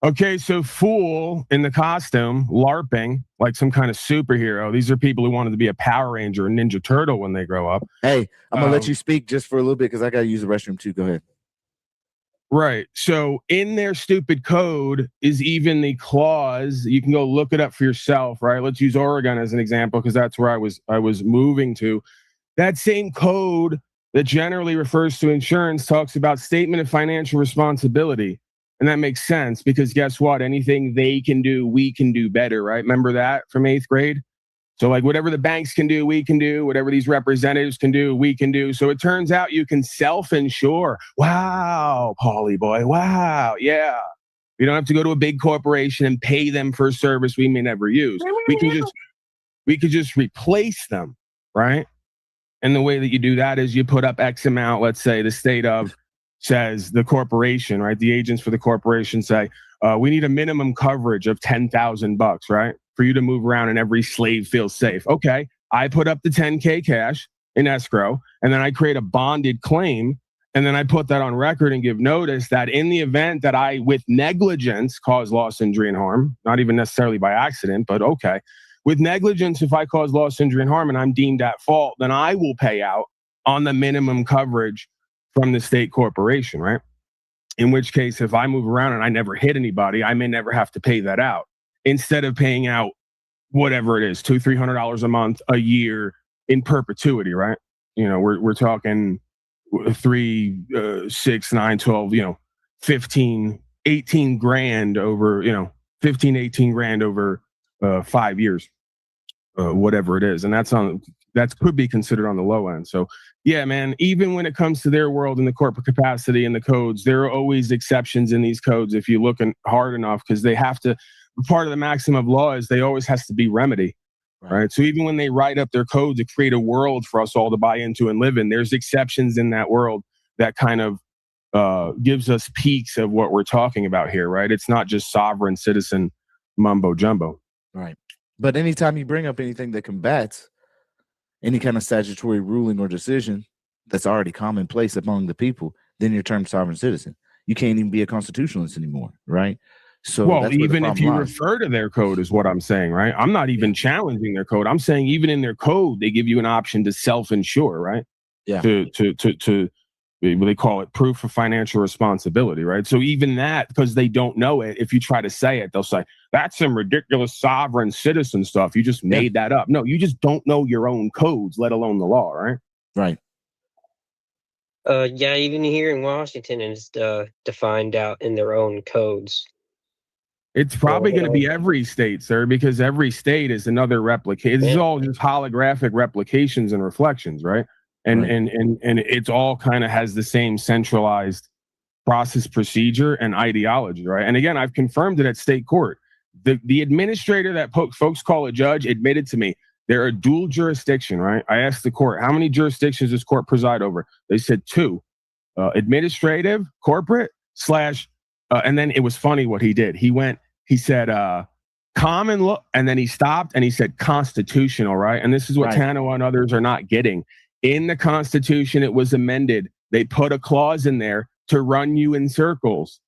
Okay, so fool in the costume, LARPing, like some kind of superhero. These are people who wanted to be a Power Ranger or Ninja Turtle when they grow up. Hey, I'm gonna let Um, you speak just for a little bit because I gotta use the restroom too. Go ahead. Right. So in their stupid code is even the clause. You can go look it up for yourself, right? Let's use Oregon as an example because that's where I was moving to. That same code that generally refers to insurance talks about statement of financial responsibility. And that makes sense because guess what? Anything they can do, we can do better, right? Remember that from 8th grade? So like whatever the banks can do, we can do. Whatever these representatives can do, we can do. So it turns out you can self-insure. Wow, Paulie boy. Wow. Yeah. You don't have to go to a big corporation and pay them for a service we may never use. We could just replace them, right? And the way that you do that is you put up X amount, let's say the state of says the corporation, right? The agents for the corporation say, we need a minimum coverage of $10,000, right? For you to move around and every slave feels safe. Okay, I put up the 10K cash in escrow, and then I create a bonded claim, and then I put that on record and give notice that in the event that I, with negligence, cause loss, injury, and harm, not even necessarily by accident, but okay, with negligence, if I cause loss, injury, and harm, and I'm deemed at fault, then I will pay out on the minimum coverage from the state corporation, right? In which case, if I move around and I never hit anybody, I may never have to pay that out. Instead of paying out whatever it is, $200-300 a month, a year in perpetuity, right? You know, we're talking 3, 6, 9, 12, 15, 18 grand over, 15, 18 grand over 5 years, whatever it is. And that could be considered on the low end. So yeah, man, even when it comes to their world in the corporate capacity and the codes, there are always exceptions in these codes if you look hard enough, because they have to, part of the maxim of law is they always has to be remedy, right? So even when they write up their code to create a world for us all to buy into and live in, there's exceptions in that world that kind of gives us peaks of what we're talking about here, right? It's not just sovereign citizen mumbo jumbo. Right. But anytime you bring up anything that combats any kind of statutory ruling or decision that's already commonplace among the people, then you're termed sovereign citizen. You can't even be a constitutionalist anymore, right? So well, that's where the even if problem you lies. refer to their code is what I'm saying, right? I'm not even challenging their code. I'm saying even in their code, they give you an option to self-insure, right? Yeah. To they call it proof of financial responsibility, right? So even that, because they don't know it, if you try to say it, they'll say, that's some ridiculous sovereign citizen stuff. You just made that up. No, you just don't know your own codes, let alone the law, right? Right. Yeah, even here in Washington, it's defined out in their own codes. It's probably going to be every state, sir, because every state is another replication. This is all just holographic replications and reflections, right? And it's all kind of has the same centralized process, procedure, and ideology, right? And again, I've confirmed it at state court. The administrator that folks call a judge admitted to me they're a dual jurisdiction, right? I asked the court, how many jurisdictions does court preside over? They said 2, administrative, corporate, / and then it was funny what he did. He said common law, and then he stopped and he said constitutional, right? And this is what Tanawah and others are not getting. In the Constitution, it was amended. They put a clause in there to run you in circles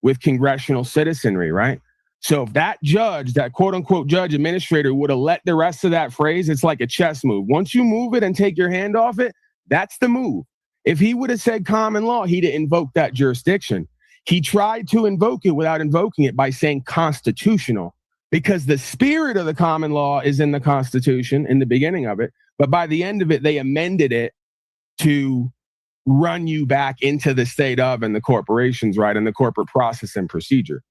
with congressional citizenry, right? So if that judge, that quote unquote judge administrator would have let the rest of that phrase, it's like a chess move. Once you move it and take your hand off it, that's the move. If he would have said common law, he'd have invoked that jurisdiction. He tried to invoke it without invoking it by saying constitutional, because the spirit of the common law is in the Constitution in the beginning of it. But by the end of it, they amended it to run you back into the state of and the corporations, right? And the corporate process and procedure.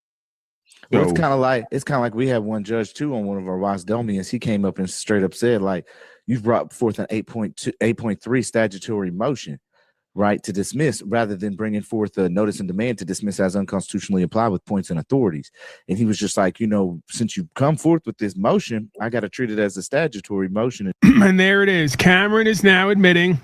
So, well, it's kind of like we had one judge too on one of our Wisedomians. He came up and straight up said, like, you've brought forth an 8.3 statutory motion, right, to dismiss, rather than bringing forth a notice and demand to dismiss as unconstitutionally applied with points and authorities. And he was just like, since you come forth with this motion, I got to treat it as a statutory motion. And there it is. Cameron is now admitting,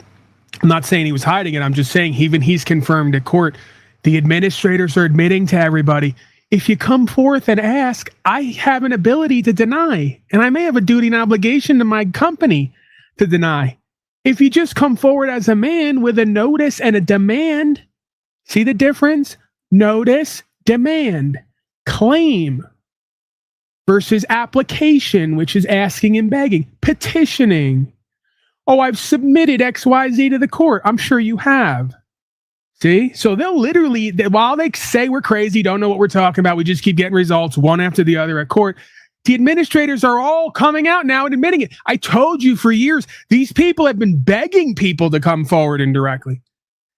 I'm not saying he was hiding it. I'm just saying even he's confirmed at court. The administrators are admitting to everybody, if you come forth and ask, I have an ability to deny, and I may have a duty and obligation to my company to deny. If you just come forward as a man with a notice and a demand, see the difference? Notice, demand, claim versus application, which is asking and begging, petitioning. Oh, I've submitted XYZ to the court. I'm sure you have. See? So they'll literally, while they say we're crazy, don't know what we're talking about, we just keep getting results one after the other at court. The administrators are all coming out now and admitting it. I told you for years, these people have been begging people to come forward indirectly.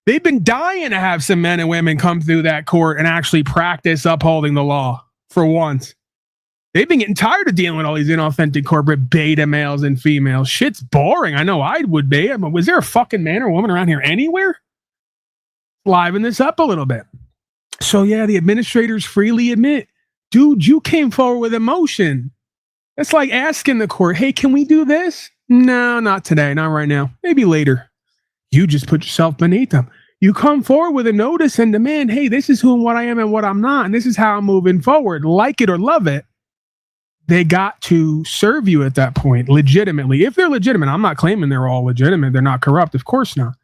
They've been dying to have some men and women come through that court and actually practice upholding the law for once. They've been getting tired of dealing with all these inauthentic corporate beta males and females. Shit's boring. I know I would be. I mean, was there a fucking man or woman around here anywhere? Liven this up a little bit. So yeah, the administrators freely admit, dude, you came forward with emotion. It's like asking the court, hey, can we do this? No, not today, not right now, maybe later. You just put yourself beneath them. You come forward with a notice and demand, hey, this is who and what I am and what I'm not, and this is how I'm moving forward. Like it or love it, they got to serve you at that point legitimately. If they're legitimate, I'm not claiming they're all legitimate. They're not corrupt, of course not.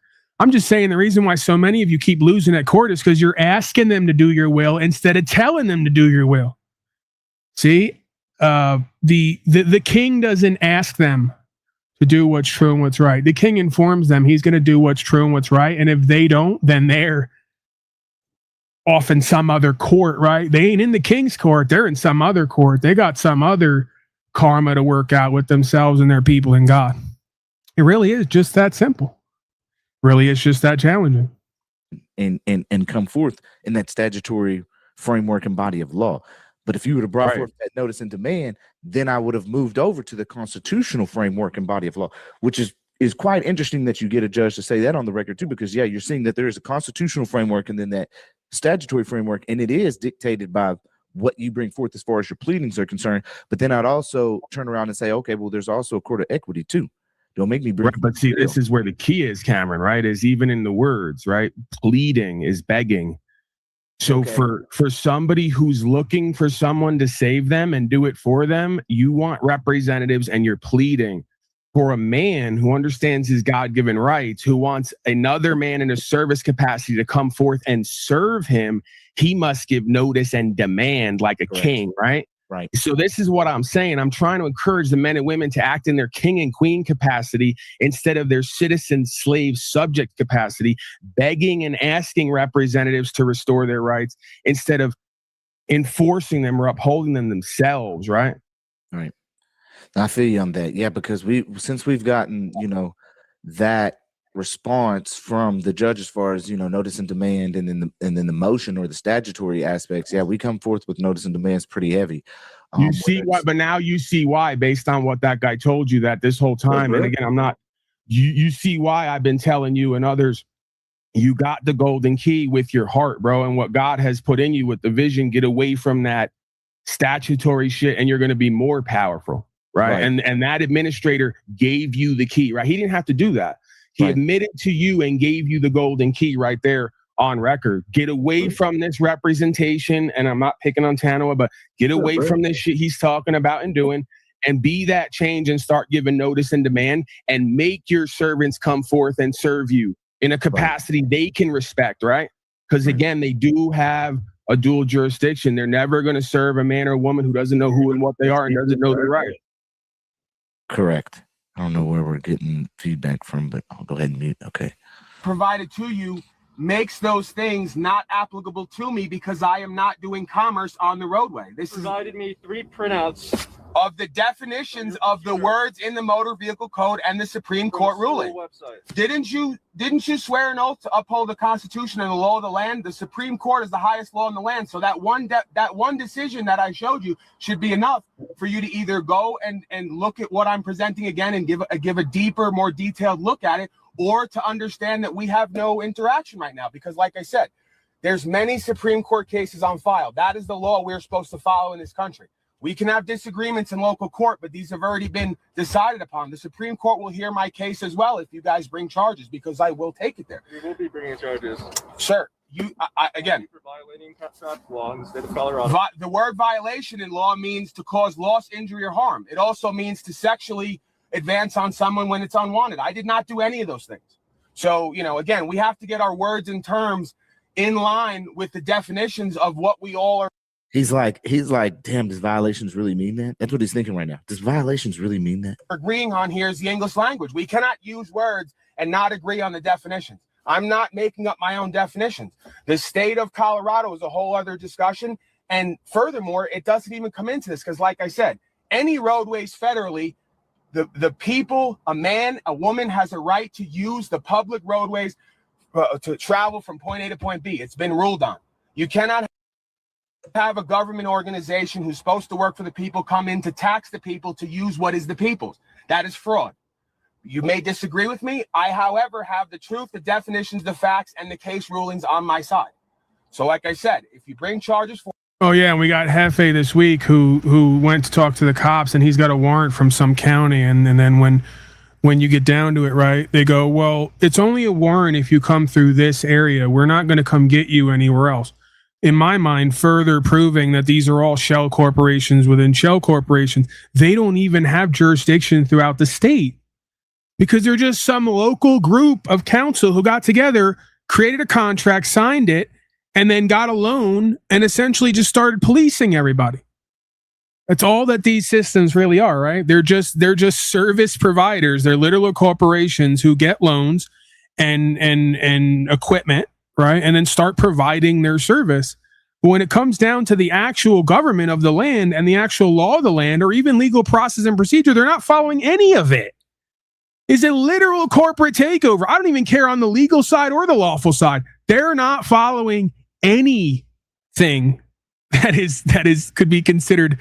I'm just saying the reason why so many of you keep losing at court is because you're asking them to do your will instead of telling them to do your will. See, the king doesn't ask them to do what's true and what's right. The king informs them he's going to do what's true and what's right. And if they don't, then they're off in some other court, right? They ain't in the king's court. They're in some other court. They got some other karma to work out with themselves and their people and God. It really is just that simple. Really, it's just that challenging. And come forth in that statutory framework and body of law. But if you would have brought forth that notice and demand, then I would have moved over to the constitutional framework and body of law, which is quite interesting that you get a judge to say that on the record too, because yeah, you're seeing that there is a constitutional framework and then that statutory framework, and it is dictated by what you bring forth as far as your pleadings are concerned. But then I'd also turn around and say, okay, well, there's also a court of equity too. Don't make me bring. Right, but see, this is where the key is, Cameron, right? Is even in the words, right? Pleading is begging. So for somebody who's looking for someone to save them and do it for them, you want representatives and you're pleading. For a man who understands his God-given rights, who wants another man in a service capacity to come forth and serve him, he must give notice and demand like a king, right? Right. So this is what I'm saying. I'm trying to encourage the men and women to act in their king and queen capacity instead of their citizen, slave, subject capacity, begging and asking representatives to restore their rights instead of enforcing them or upholding them themselves, right? Right. I feel you on that. Yeah, because since we've gotten, that response from the judge as far as, you know, notice and demand, and then the motion or the statutory aspects. Yeah, we come forth with notice and demands pretty heavy. You see why, but now you see why, based on what that guy told you that this whole time. And again, I'm not, you see why I've been telling you and others, you got the golden key with your heart, bro. And what God has put in you with the vision, get away from that statutory shit and you're going to be more powerful. Right. And that administrator gave you the key, right? He didn't have to do that. He admitted to you and gave you the golden key right there on record. Get away from this representation. And I'm not picking on Tanawah, but get away from this shit he's talking about and doing, and be that change and start giving notice and demand, and make your servants come forth and serve you in a capacity they can respect, right? Because again, they do have a dual jurisdiction. They're never going to serve a man or a woman who doesn't know who and what they are and doesn't know their right. Correct. I don't know where we're getting feedback from, but I'll go ahead and mute. Okay. Provided to you makes those things not applicable to me because I am not doing commerce on the roadway. This provided me 3 printouts of the definitions of the words in the motor vehicle code and the Supreme Court ruling. Didn't you swear an oath to uphold the Constitution and the law of the land? The Supreme Court is the highest law in the land. So that one decision that I showed you should be enough for you to either go and look at what I'm presenting again and give a deeper, more detailed look at it, or to understand that we have no interaction right now. Because like I said, there's many Supreme Court cases on file. That is the law we're supposed to follow in this country. We can have disagreements in local court, but these have already been decided upon. The Supreme Court will hear my case as well if you guys bring charges, because I will take it there. We will be bringing charges. Sir, again, for violating traffic law in the state of Colorado. The word violation in law means to cause loss, injury, or harm. It also means to sexually advance on someone when it's unwanted. I did not do any of those things. So, you know, again, we have to get our words and terms in line with the definitions of what we all are. He's like, damn, does violations really mean that? That's what he's thinking right now. Does violations really mean that? Agreeing on here is the English language. We cannot use words and not agree on the definitions. I'm not making up my own definitions. The state of Colorado is a whole other discussion. And furthermore, it doesn't even come into this because, like I said, any roadways federally, the people, a man, a woman has a right to use the public roadways to travel from point A to point B. It's been ruled on. You cannot have a government organization who's supposed to work for the people come in to tax the people to use what is the people's. That is fraud. You may disagree with me. I, however, have the truth, the definitions, the facts, and the case rulings on my side. So like I said, if you bring charges for... Oh, yeah, and we got Hefe this week who went to talk to the cops, and he's got a warrant from some county, and then when you get down to it, right, they go, well, it's only a warrant if you come through this area. We're not going to come get you anywhere else. In my mind, further proving that these are all shell corporations within shell corporations. They don't even have jurisdiction throughout the state because they're just some local group of council who got together, created a contract, signed it, and then got a loan and essentially just started policing everybody. That's all that these systems really are, right? They're just service providers. They're literal corporations who get loans and equipment, right? And then start providing their service. But when it comes down to the actual government of the land and the actual law of the land, or even legal process and procedure, they're not following any of it. It's a literal corporate takeover. I don't even care on the legal side or the lawful side. They're not following anything that could be considered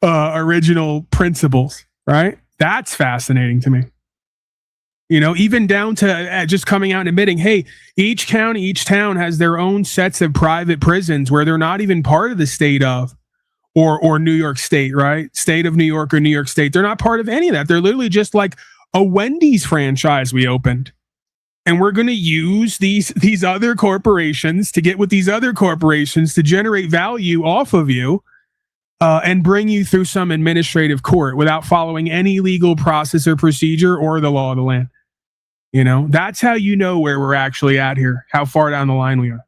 original principles, right? That's fascinating to me. You know, even down to just coming out and admitting, hey, each county, each town has their own sets of private prisons where they're not even part of the state of, or New York State, right? State of New York or New York State. They're not part of any of that. They're literally just like a Wendy's franchise we opened. And we're going to use these other corporations to get with these other corporations to generate value off of you and bring you through some administrative court without following any legal process or procedure or the law of the land. You know, that's how you know where we're actually at here, how far down the line we are.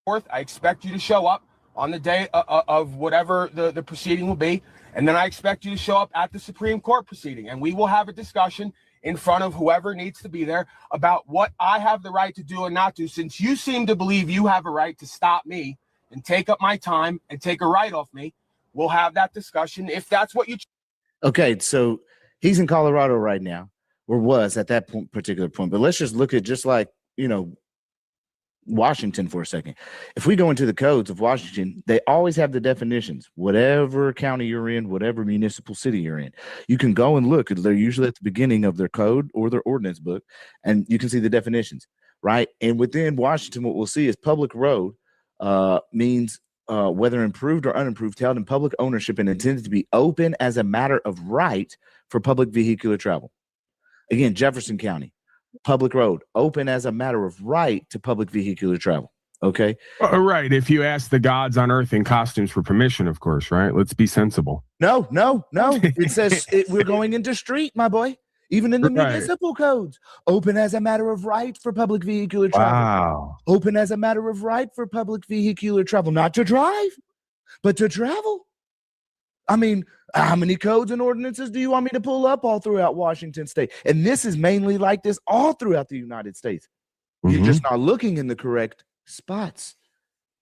Fourth, I expect you to show up on the day of whatever the proceeding will be. And then I expect you to show up at the Supreme Court proceeding. And we will have a discussion in front of whoever needs to be there about what I have the right to do and not do, since you seem to believe you have a right to stop me and take up my time and take a right off me. We'll have that discussion if that's what you... Okay, so he's in Colorado right now. or was at that particular point. But let's just look at just like, Washington for a second. If we go into the codes of Washington, they always have the definitions, whatever county you're in, whatever municipal city you're in. You can go and look. They're usually at the beginning of their code or their ordinance book, and you can see the definitions, right? And within Washington, what we'll see is public road means whether improved or unimproved, held in public ownership and intended to be open as a matter of right for public vehicular travel. Again, Jefferson County, public road, open as a matter of right to public vehicular travel. Okay. Right. If you ask the gods on earth in costumes for permission, of course, right? Let's be sensible. No. It says we're going into street, my boy. Even in the municipal codes, open as a matter of right for public vehicular travel. Wow. Open as a matter of right for public vehicular travel, not to drive, but to travel. I mean, how many codes and ordinances do you want me to pull up all throughout Washington state? And this is mainly like this all throughout the United States. You're just not looking in the correct spots,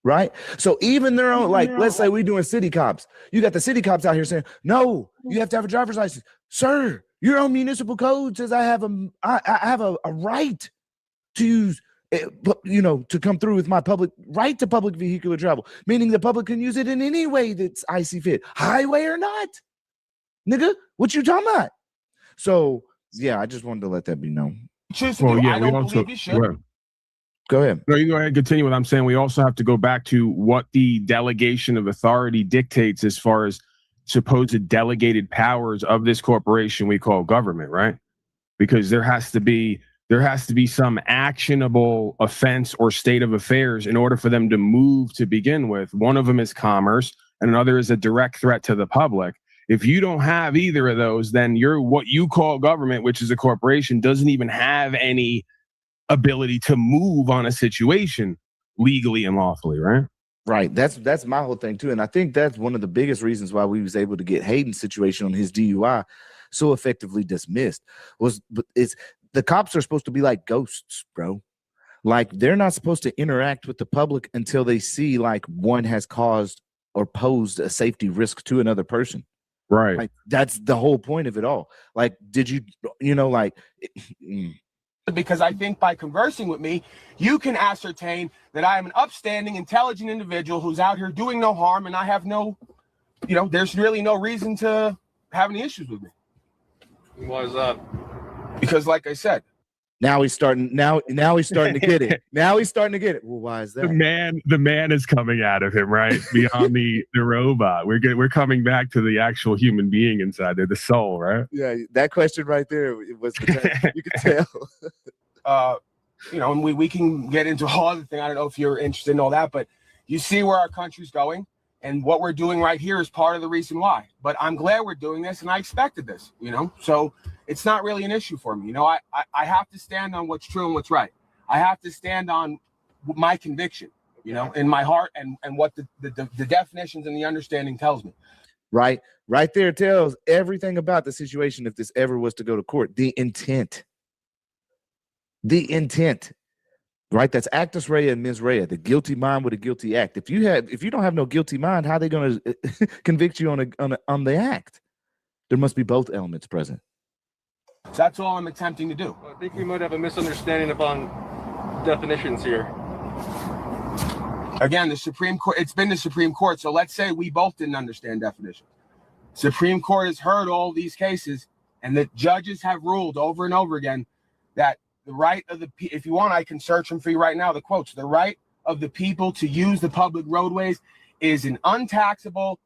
right? So even their own, like, let's say we're doing city cops. You got the city cops out here saying, no, you have to have a driver's license. Sir, your own municipal code says I have a right to use, to come through with my public right to public vehicular travel, meaning the public can use it in any way that's I see fit, highway or not. Nigga, what you talking about? So yeah, I just wanted to let that be known. Well, yeah, we also go ahead. No, you go ahead and continue what I'm saying. We also have to go back to what the delegation of authority dictates as far as supposed delegated powers of this corporation we call government, right? Because there has to be some actionable offense or state of affairs in order for them to move to begin with. One of them is commerce, and another is a direct threat to the public. If you don't have either of those, then what you call government, which is a corporation, doesn't even have any ability to move on a situation legally and lawfully, right? Right. That's my whole thing too. And I think that's one of the biggest reasons why we was able to get Hayden's situation on his DUI so effectively dismissed is the cops are supposed to be like ghosts, bro. Like they're not supposed to interact with the public until they see like one has caused or posed a safety risk to another person. Right. Like that's the whole point of it all. Like, did because I think by conversing with me, you can ascertain that I am an upstanding, intelligent individual who's out here doing no harm, and I have there's really no reason to have any issues with me. Why is that? Because like I said, now he's starting to get it. Now he's starting to get it. Well, why is that? The man is coming out of him, right? Beyond the robot. We're coming back to the actual human being inside there, the soul, right? Yeah, that question right there was you could tell. And we can get into all the thing. I don't know if you're interested in all that, but you see where our country's going, and what we're doing right here is part of the reason why. But I'm glad we're doing this, and I expected this, so it's not really an issue for me. I have to stand on what's true and what's right. I have to stand on my conviction, in my heart and what the definitions and the understanding tells me. Right there tells everything about the situation if this ever was to go to court. The intent. Right? That's actus rea and mens rea, the guilty mind with a guilty act. If you don't have no guilty mind, how are they going to convict you on the act? There must be both elements present. So that's all I'm attempting to do. I think we might have a misunderstanding upon definitions here. Again, the Supreme Court, it's been the Supreme Court. So let's say we both didn't understand definitions. Supreme Court has heard all these cases, and the judges have ruled over and over again that the right of if you want, I can search them for you right now. The quotes: the right of the people to use the public roadways is an untaxable,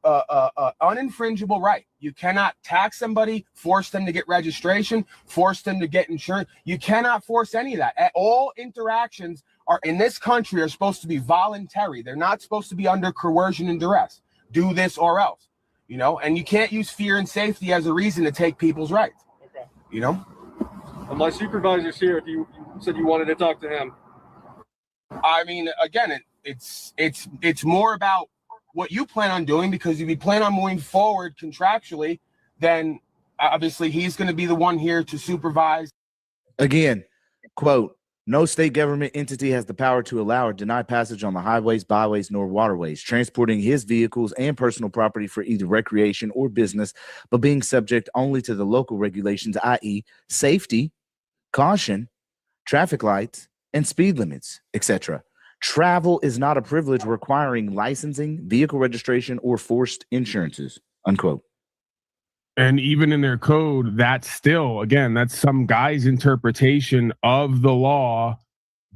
uninfringible right. You cannot tax somebody, force them to get registration, force them to get insurance. You cannot force any of that. All interactions in this country are supposed to be voluntary. They're not supposed to be under coercion and duress. Do this or else, and you can't use fear and safety as a reason to take people's rights. Okay. My supervisor's here. If you said you wanted to talk to him. I mean, again, it's more about what you plan on doing, because if you plan on moving forward contractually, then obviously he's going to be the one here to supervise. Again, quote, No state government entity has the power to allow or deny passage on the highways, byways, nor waterways, transporting his vehicles and personal property for either recreation or business, but being subject only to the local regulations, i.e., safety, caution, traffic lights, and speed limits, etc. Travel is not a privilege requiring licensing, vehicle registration, or forced insurances, unquote. And even in their code, that's still, again, that's some guy's interpretation of the law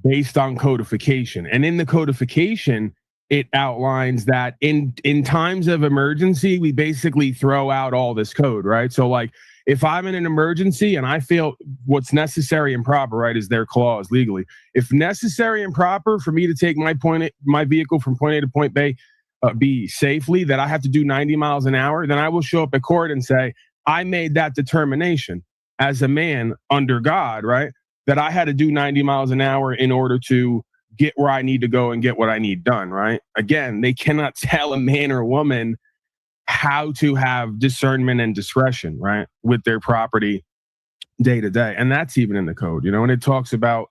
based on codification. And in the codification, it outlines that in times of emergency, we basically throw out all this code, right? So like if I'm in an emergency and I feel what's necessary and proper, right, is their clause legally. If necessary and proper for me to take my vehicle from point A to point B safely, that I have to do 90 miles an hour, then I will show up at court and say, I made that determination as a man under God, right? That I had to do 90 miles an hour in order to get where I need to go and get what I need done, right? Again, they cannot tell a man or woman how to have discernment and discretion, right, with their property day to day. And that's even in the code, and it talks about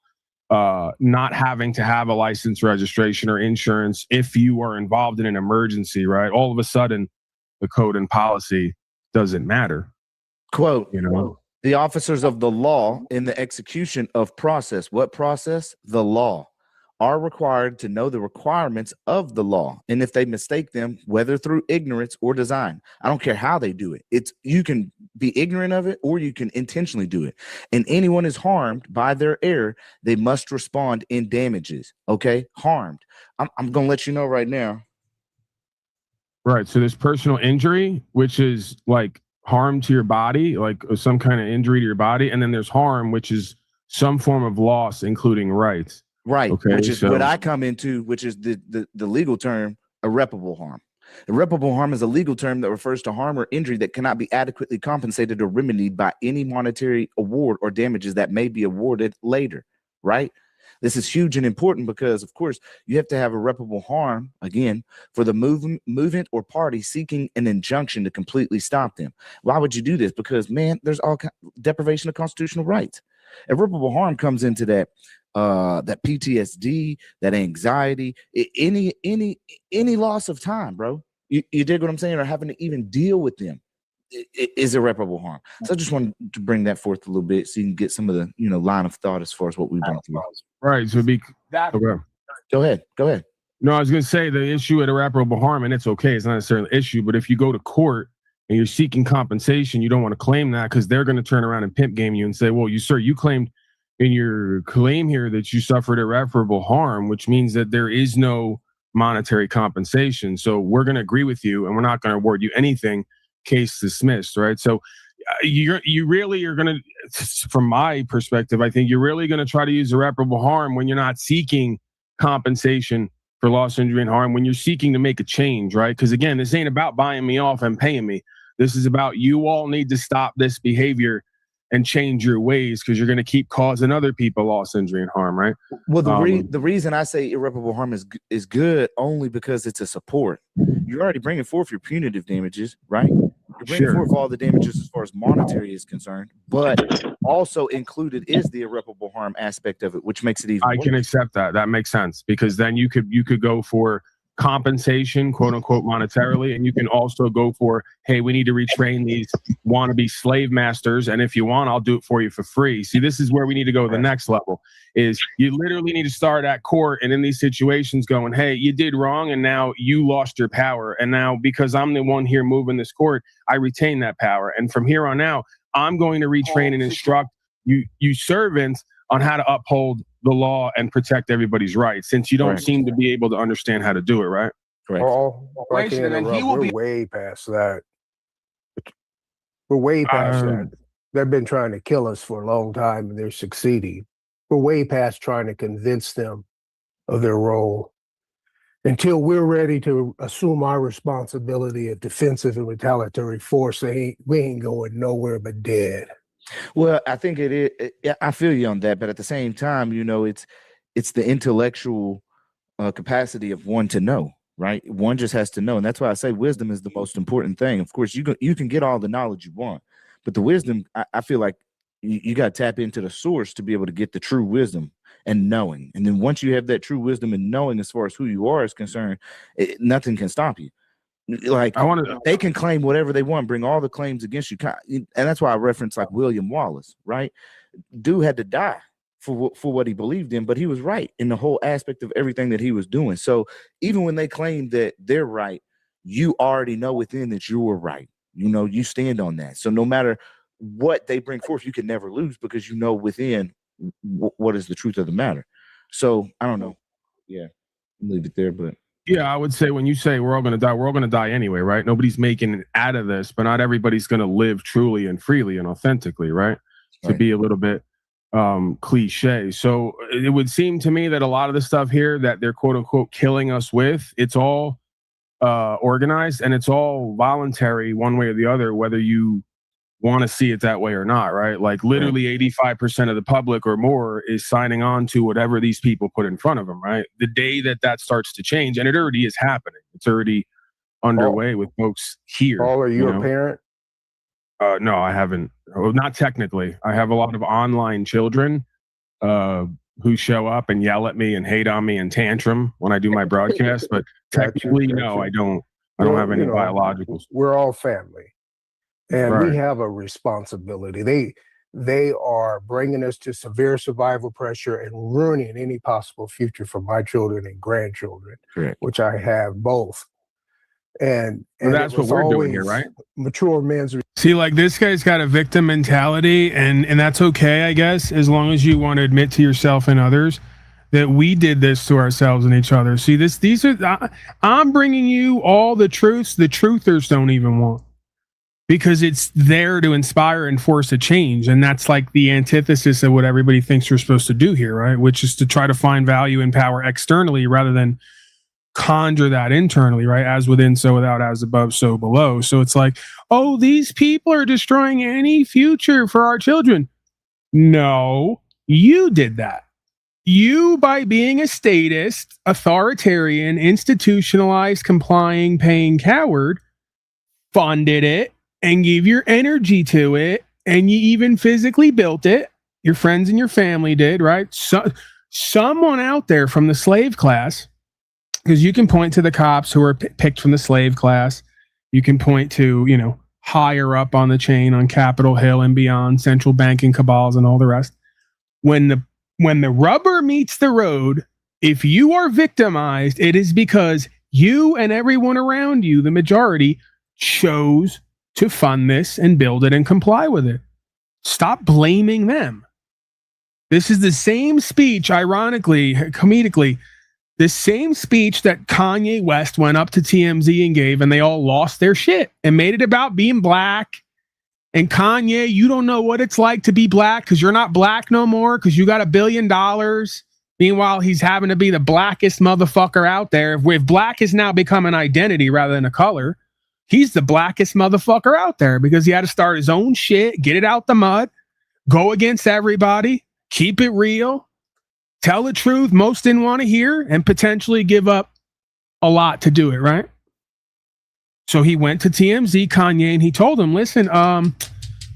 not having to have a license, registration, or insurance if you are involved in an emergency, right? All of a sudden, the code and policy doesn't matter. Quote, the officers of the law in the execution of process, what process? The law, are required to know the requirements of the law. And if they mistake them, whether through ignorance or design, I don't care how they do it. You can be ignorant of it or you can intentionally do it. And anyone is harmed by their error, they must respond in damages. Okay? Harmed. I'm going to let you know right now. Right. So there's personal injury, which is like harm to your body, like some kind of injury to your body. And then there's harm, which is some form of loss, including rights. Right, okay, which is what I come into, which is the legal term, irreparable harm. Irreparable harm is a legal term that refers to harm or injury that cannot be adequately compensated or remedied by any monetary award or damages that may be awarded later, right? This is huge and important because, of course, you have to have irreparable harm, again, for the movement or party seeking an injunction to completely stop them. Why would you do this? Because, man, there's all deprivation of constitutional rights. Irreparable harm comes into that PTSD, that anxiety, any loss of time, bro. You dig what I'm saying? Or having to even deal with them is irreparable harm. So I just wanted to bring that forth a little bit so you can get some of the line of thought as far as what we've done through. Right. So okay. Go ahead. No, I was going to say the issue at irreparable harm, and it's okay, it's not necessarily an issue, but if you go to court and you're seeking compensation, you don't want to claim that because they're going to turn around and pimp game you and say, well, you claimed in your claim here that you suffered irreparable harm, which means that there is no monetary compensation. So we're going to agree with you and we're not going to award you anything, case dismissed, right? So you really are going to, from my perspective, I think you're really going to try to use irreparable harm when you're not seeking compensation for loss, injury, and harm, when you're seeking to make a change, right? Because again, this ain't about buying me off and paying me. This is about you all need to stop this behavior and change your ways because you're going to keep causing other people loss, injury, and harm, right? Well, the reason I say irreparable harm is good only because it's a support. You're already bringing forth your punitive damages, right? You're bringing forth all the damages as far as monetary is concerned, but also included is the irreparable harm aspect of it, which makes it even worse. Can accept that. That makes sense because then you could go for compensation, quote unquote, monetarily, and you can also go for, hey, we need to retrain these wannabe slave masters, and if you want, I'll do it for you for free. See, this is where we need to go to the next level, is you literally need to start at court and in these situations going, hey, you did wrong and now you lost your power, and now because I'm the one here moving this court, I retain that power, and from here on out, I'm going to retrain and instruct you servants on how to uphold the law and protect everybody's rights, since you don't seem to be able to understand how to do it, right? Correct. We're way past that. We're way past that. They've been trying to kill us for a long time, and they're succeeding. We're way past trying to convince them of their role. Until we're ready to assume our responsibility of defensive and retaliatory force, we ain't going nowhere but dead. Well, I think it is. I feel you on that, but at the same time, it's the intellectual capacity of one to know, right? One just has to know, and that's why I say wisdom is the most important thing. Of course, you can get all the knowledge you want, but the wisdom, I feel like, You got to tap into the source to be able to get the true wisdom and knowing. And then once you have that true wisdom and knowing as far as who you are is concerned, nothing can stop you. Like, they can claim whatever they want, bring all the claims against you. And that's why I reference like William Wallace, right? Dude had to die for what he believed in, but he was right in the whole aspect of everything that he was doing. So even when they claim that they're right, you already know within that you were right. You know, you stand on that. So no matter what they bring forth, you can never lose because you know within what is the truth of the matter. So I don't know. Yeah, leave it there. But yeah, I would say when you say we're all going to die, we're all going to die anyway, right? Nobody's making it out of this, but not everybody's going to live truly and freely and authentically, right? To be a little bit cliche. So it would seem to me that a lot of the stuff here that they're quote unquote killing us with, it's all organized and it's all voluntary one way or the other, whether you want to see it that way or not, right? Like literally 85% of the public or more is signing on to whatever these people put in front of them, right? The day that starts to change, and it already is happening. It's already underway with folks here. Paul, are you a parent? No, I haven't. Well, not technically. I have a lot of online children who show up and yell at me and hate on me and tantrum when I do my broadcast, but technically, no, I don't. I don't have any biologicals. We're all family. And we have a responsibility. They are bringing us to severe survival pressure and ruining any possible future for my children and grandchildren, which I have both. And that's what we're doing here, right? Mature men's. See, like this guy's got a victim mentality, and that's okay, I guess, as long as you want to admit to yourself and others that we did this to ourselves and each other. See, these are I'm bringing you all the truths the truthers don't even want. Because it's there to inspire and force a change. And that's like the antithesis of what everybody thinks you're supposed to do here, right? Which is to try to find value and power externally rather than conjure that internally, right? As within, so without, as above, so below. So it's like, oh, these people are destroying any future for our children. No, you did that. You, by being a statist, authoritarian, institutionalized, complying, paying coward, funded it, and give your energy to it, and you even physically built it. Your friends and your family did, right? So, someone out there from the slave class, because you can point to the cops who are picked from the slave class. You can point to, you know, higher up on the chain on Capitol Hill and beyond, central banking cabals and all the rest. When the rubber meets the road, if you are victimized, it is because you and everyone around you, the majority, chose to fund this and build it and comply with it. Stop blaming them. This is the same speech, ironically, comedically, the same speech that Kanye West went up to TMZ and gave, and they all lost their shit and made it about being black. And Kanye, you don't know what it's like to be black because you're not black no more because you got $1 billion. Meanwhile, he's having to be the blackest motherfucker out there. If black has now become an identity rather than a color, he's the blackest motherfucker out there because he had to start his own shit, get it out the mud, go against everybody, keep it real, tell the truth most didn't want to hear, and potentially give up a lot to do it, right? So he went to TMZ, Kanye, and he told him, listen,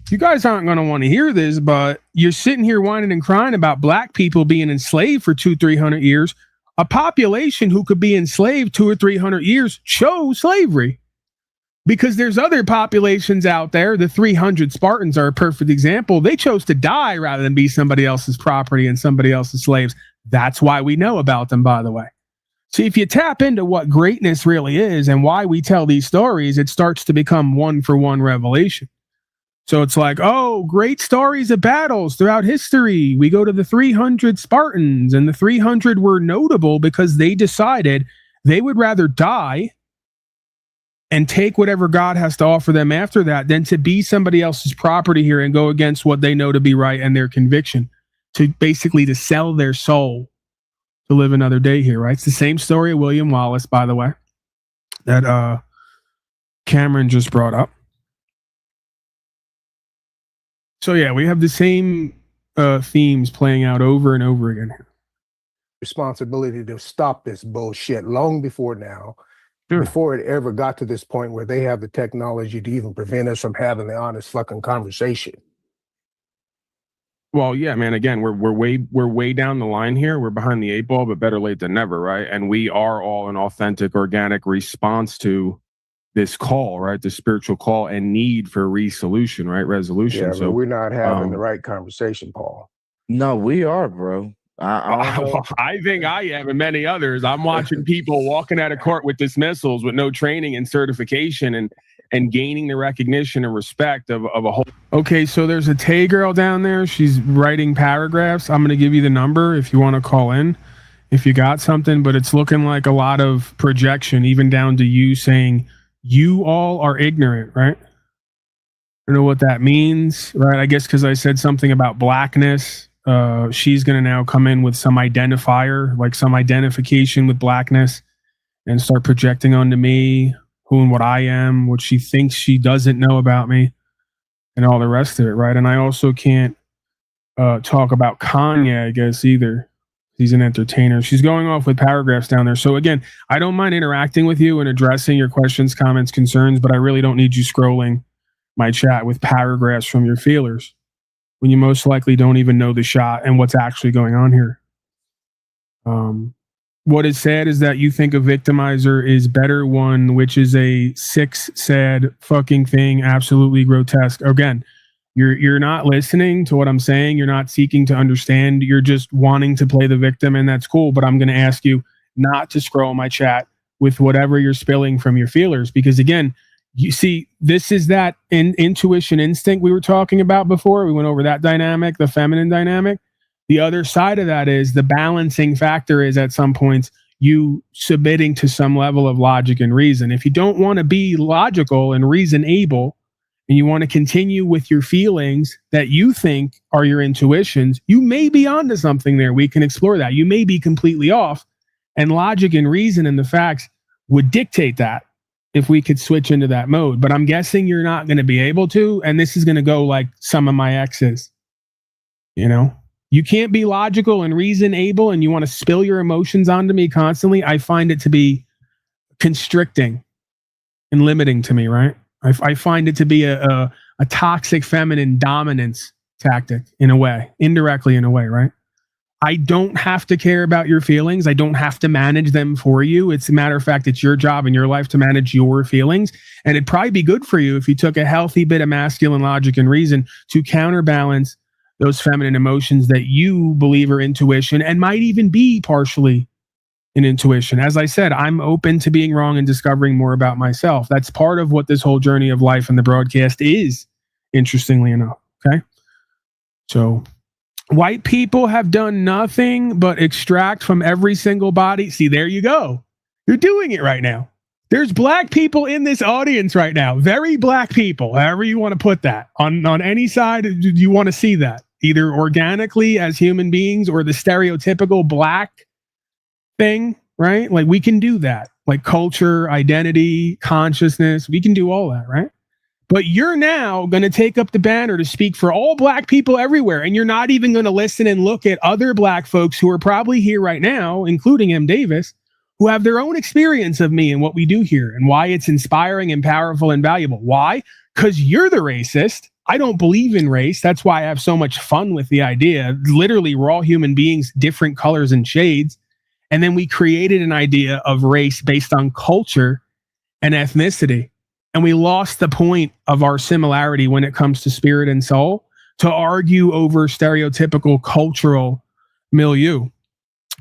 you guys aren't going to want to hear this, but you're sitting here whining and crying about black people being enslaved for 200-300 years. A population who could be enslaved 200 or 300 years chose slavery. Because there's other populations out there. The 300 Spartans are a perfect example. They chose to die rather than be somebody else's property and somebody else's slaves. That's why we know about them, by the way. See, if you tap into what greatness really is and why we tell these stories, it starts to become one-for-one revelation. So it's like, oh, great stories of battles throughout history. We go to the 300 Spartans, and the 300 were notable because they decided they would rather die and take whatever God has to offer them after that than to be somebody else's property here and go against what they know to be right and their conviction, to basically to sell their soul to live another day here, right? It's the same story of William Wallace, by the way, that Cameron just brought up. So yeah, we have the same themes playing out over and over again here. Responsibility to stop this bullshit long before now. Sure. Before it ever got to this point where they have the technology to even prevent us from having the honest fucking conversation. Well, yeah, man. Again, we're way down the line here. We're behind the 8 ball, but better late than never, right? And we are all an authentic, organic response to this call, right? The spiritual call and need for resolution, right? Resolution. Yeah, So but we're not having the right conversation, Paul. No, we are, bro. I think I am, and many others. I'm watching people walking out of court with dismissals with no training and certification and gaining the recognition and respect of a whole. Okay, so there's a Tay girl down there. She's writing paragraphs. I'm going to give you the number if you want to call in, if you got something, but it's looking like a lot of projection, even down to you saying you all are ignorant, right? I don't know what that means, right? I guess because I said something about blackness. She's going to now come in with some identifier, like some identification with blackness, and start projecting onto me who and what I am, what she thinks she doesn't know about me, and all the rest of it, right? And I also can't talk about Kanye, I guess, either. He's an entertainer. She's going off with paragraphs down there. So again, I don't mind interacting with you and addressing your questions, comments, concerns, but I really don't need you scrolling my chat with paragraphs from your feelers when you most likely don't even know the shot and what's actually going on here. What is sad is that you think a victimizer is better one, which is a sick, sad fucking thing, absolutely grotesque. Again, you're not listening to what I'm saying. You're not seeking to understand. You're just wanting to play the victim, and that's cool. But I'm going to ask you not to scroll my chat with whatever you're spilling from your feelers, because again, you see, this is that intuition instinct we were talking about before. We went over that dynamic, the feminine dynamic. The other side of that is the balancing factor is at some points you submitting to some level of logic and reason. If you don't want to be logical and reasonable, and you want to continue with your feelings that you think are your intuitions, you may be onto something there. We can explore that. You may be completely off, and logic and reason and the facts would dictate that if we could switch into that mode. But I'm guessing you're not going to be able to, and this is going to go like some of my exes. You know, you can't be logical and reasonable, and you want to spill your emotions onto me constantly. I find it to be constricting and limiting to me, right? I find it to be a toxic feminine dominance tactic in a way, indirectly in a way, right? I don't have to care about your feelings. I don't have to manage them for you. It's a matter of fact, it's your job in your life to manage your feelings. And it'd probably be good for you if you took a healthy bit of masculine logic and reason to counterbalance those feminine emotions that you believe are intuition and might even be partially in intuition. As I said, I'm open to being wrong and discovering more about myself. That's part of what this whole journey of life and the broadcast is, interestingly enough. Okay. So white people have done nothing but extract from every single body. See, there you go. You're doing it right now. There's black people in this audience right now. Very black people, however you want to put that. On any side, you want to see that. Either organically as human beings or the stereotypical black thing, right? Like we can do that. Like culture, identity, consciousness. We can do all that, right? But you're now going to take up the banner to speak for all black people everywhere. And you're not even going to listen and look at other black folks who are probably here right now, including M. Davis, who have their own experience of me and what we do here and why it's inspiring and powerful and valuable. Why? Because you're the racist. I don't believe in race. That's why I have so much fun with the idea. Literally, we're all human beings, different colors and shades. And then we created an idea of race based on culture and ethnicity. And we lost the point of our similarity when it comes to spirit and soul to argue over stereotypical cultural milieu.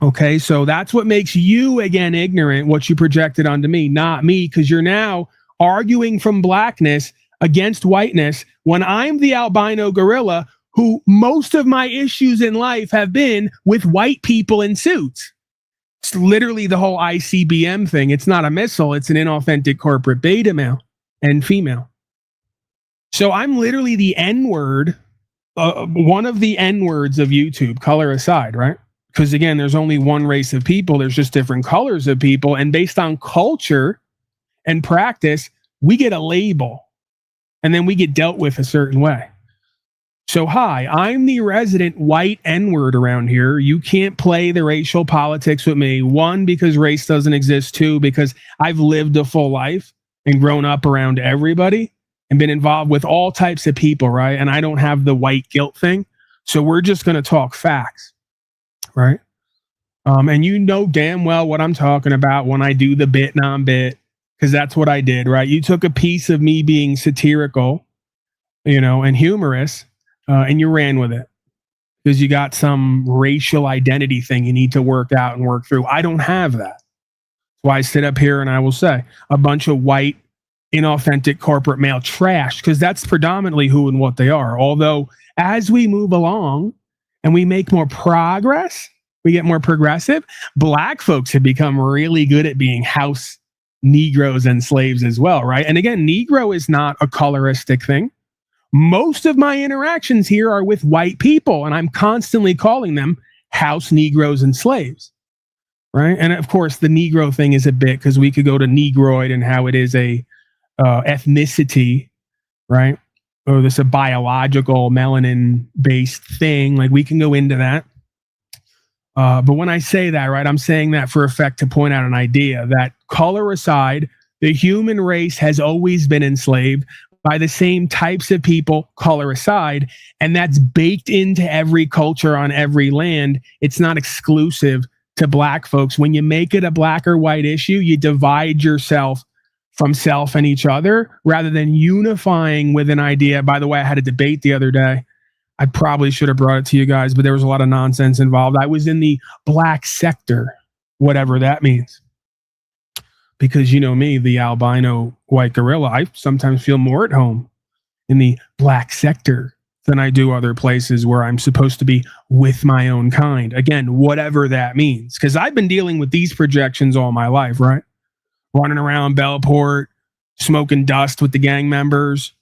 Okay, so that's what makes you, again, ignorant, what you projected onto me, not me, because you're now arguing from blackness against whiteness when I'm the albino gorilla who most of my issues in life have been with white people in suits. It's literally the whole ICBM thing. It's not a missile. It's an inauthentic corporate beta male and female. So I'm literally the N-word, one of the N-words of YouTube, color aside, right? Because again, there's only one race of people. There's just different colors of people. And based on culture and practice, we get a label. And then we get dealt with a certain way. So, hi, I'm the resident white N-word around here. You can't play the racial politics with me. One, because race doesn't exist. Two, because I've lived a full life and grown up around everybody and been involved with all types of people, right? And I don't have the white guilt thing. So we're just going to talk facts, right? And you know damn well what I'm talking about when I do the bit non-bit, because that's what I did, right? You took a piece of me being satirical, and humorous, and you ran with it because you got some racial identity thing you need to work out and work through. I don't have that. That's why I sit up here and I will say a bunch of white, inauthentic corporate male trash, because that's predominantly who and what they are. Although as we move along and we make more progress, we get more progressive, black folks have become really good at being house Negroes and slaves as well, right? And again, Negro is not a coloristic thing. Most of my interactions here are with white people, and I'm constantly calling them house Negroes and slaves, right? And of course, the Negro thing is a bit, because we could go to Negroid and how it is a ethnicity, right? Or this a biological melanin-based thing. Like, we can go into that. But when I say that, right, I'm saying that for effect to point out an idea that, color aside, the human race has always been enslaved by the same types of people, color aside, and that's baked into every culture on every land. It's not exclusive to black folks. When you make it a black or white issue, you divide yourself from self and each other rather than unifying with an idea. By the way, I had a debate the other day. I probably should have brought it to you guys, but there was a lot of nonsense involved. I was in the black sector, whatever that means. Because you know me, the albino white gorilla, I sometimes feel more at home in the black sector than I do other places where I'm supposed to be with my own kind. Again, whatever that means. Because I've been dealing with these projections all my life, right? Running around Bellport, smoking dust with the gang members,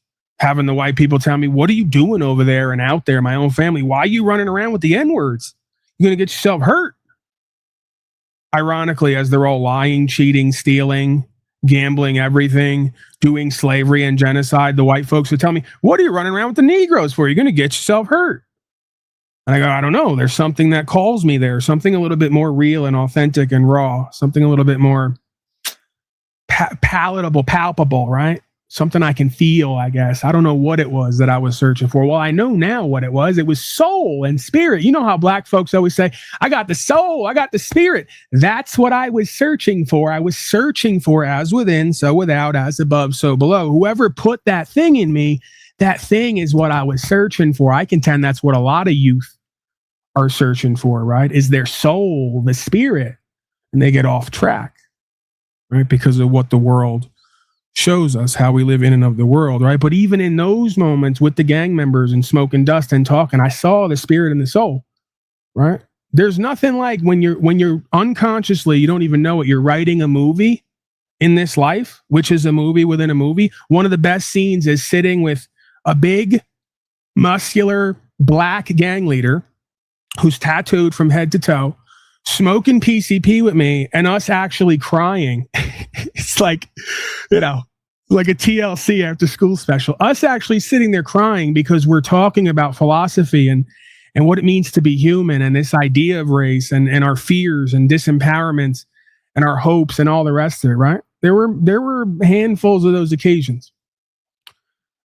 having the white people tell me, what are you doing over there and out there, my own family? Why are you running around with the N-words? You're going to get yourself hurt. Ironically, as they're all lying, cheating, stealing, gambling, everything, doing slavery and genocide, the white folks would tell me, what are you running around with the Negroes for? You're going to get yourself hurt. And I go, I don't know. There's something that calls me there, something a little bit more real and authentic and raw, something a little bit more palatable, palpable, right? Something I can feel, I guess. I don't know what it was that I was searching for. Well, I know now what it was. It was soul and spirit. You know how black folks always say, I got the soul, I got the spirit. That's what I was searching for. I was searching for as within, so without, as above, so below. Whoever put that thing in me, that thing is what I was searching for. I contend that's what a lot of youth are searching for, right? Is their soul, the spirit, and they get off track, right? Because of what the world shows us, how we live in and of the world, right? But even in those moments with the gang members and smoking dust and talking, I saw the spirit and the soul, right? There's nothing like when you're unconsciously, you don't even know it, you're writing a movie in this life, which is a movie within a movie. One of the best scenes is sitting with a big, muscular, black gang leader who's tattooed from head to toe, smoking PCP with me, and us actually crying. It's like, like a TLC after school special. Us actually sitting there crying because we're talking about philosophy and what it means to be human and this idea of race and our fears and disempowerments and our hopes and all the rest of it, right? There were handfuls of those occasions.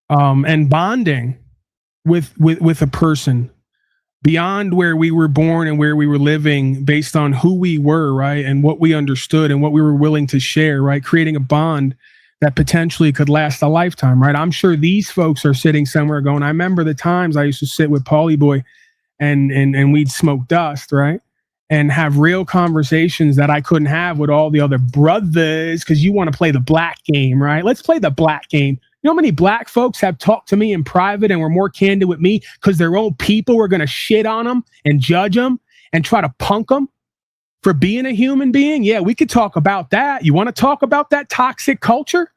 And bonding with a person beyond where we were born and where we were living based on who we were, right? And what we understood and what we were willing to share, right? Creating a bond that potentially could last a lifetime, right? I'm sure these folks are sitting somewhere going, I remember the times I used to sit with Paulie Boy and we'd smoke dust, right? And have real conversations that I couldn't have with all the other brothers because you want to play the black game, right? Let's play the black game. You know how many black folks have talked to me in private and were more candid with me because their own people were going to shit on them and judge them and try to punk them for being a human being? Yeah, we could talk about that. You want to talk about that toxic culture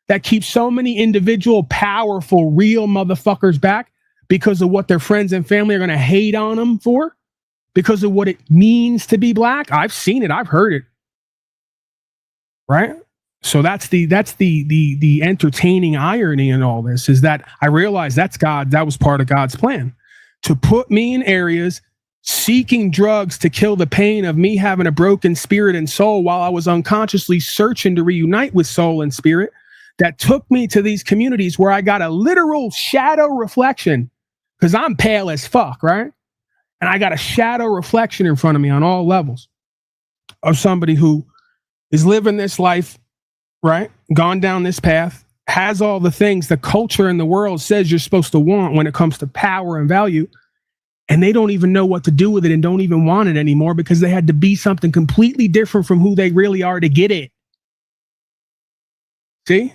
that keeps so many individual, powerful, real motherfuckers back because of what their friends and family are going to hate on them for? Because of what it means to be black? I've seen it. I've heard it. Right? So that's the entertaining irony in all this is that I realized that's God. That was part of God's plan to put me in areas seeking drugs to kill the pain of me having a broken spirit and soul while I was unconsciously searching to reunite with soul and spirit. That took me to these communities where I got a literal shadow reflection because I'm pale as fuck, right? And I got a shadow reflection in front of me on all levels of somebody who is living this life, right? Gone down this path, has all the things the culture in the world says you're supposed to want when it comes to power and value. And they don't even know what to do with it and don't even want it anymore because they had to be something completely different from who they really are to get it. See?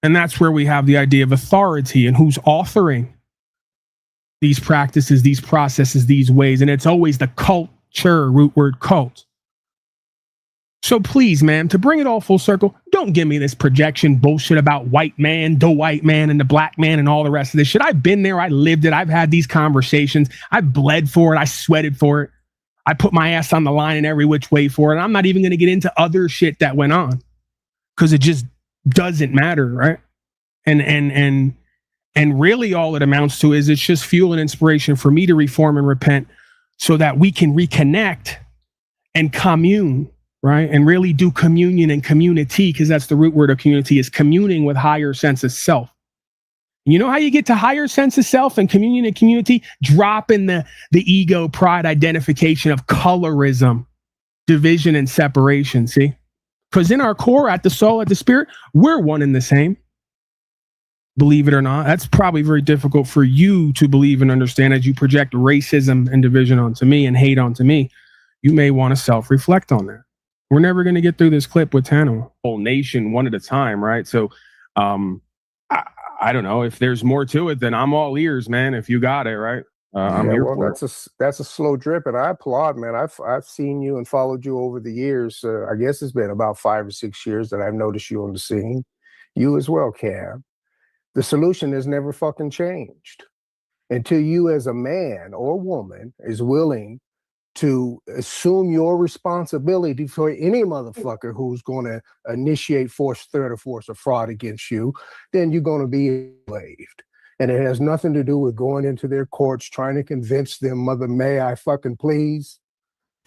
And that's where we have the idea of authority and who's authoring these practices, these processes, these ways. And it's always the culture, root word cult. So please, man, to bring it all full circle, don't give me this projection bullshit about white man, the white man, and the black man, and all the rest of this shit. I've been there. I lived it. I've had these conversations. I bled for it. I sweated for it. I put my ass on the line in every which way for it. And I'm not even going to get into other shit that went on because it just doesn't matter, right? And really all it amounts to is it's just fuel and inspiration for me to reform and repent so that we can reconnect and commune, right? And really do communion and community, because that's the root word of community, is communing with higher sense of self. You know how you get to higher sense of self and communion and community? Dropping the ego, pride, identification of colorism, division, and separation, see? Because in our core, at the soul, at the spirit, we're one and the same. Believe it or not. That's probably very difficult for you to believe and understand as you project racism and division onto me and hate onto me. You may want to self-reflect on that. We're never going to get through this clip with Tanawah. Whole nation, one at a time, right? So, I don't know if there's more to it. Then I'm all ears, man. If you got it, right? I'm here for it. That's a slow drip, and I applaud, man. I've seen you and followed you over the years. I guess it's been about 5 or 6 years that I've noticed you on the scene. You as well, Cam. The solution has never fucking changed until you, as a man or woman, is willing to assume your responsibility for any motherfucker who's going to initiate force, threat, or force of fraud against you. Then you're going to be enslaved. And it has nothing to do with going into their courts trying to convince them, mother, may I fucking please?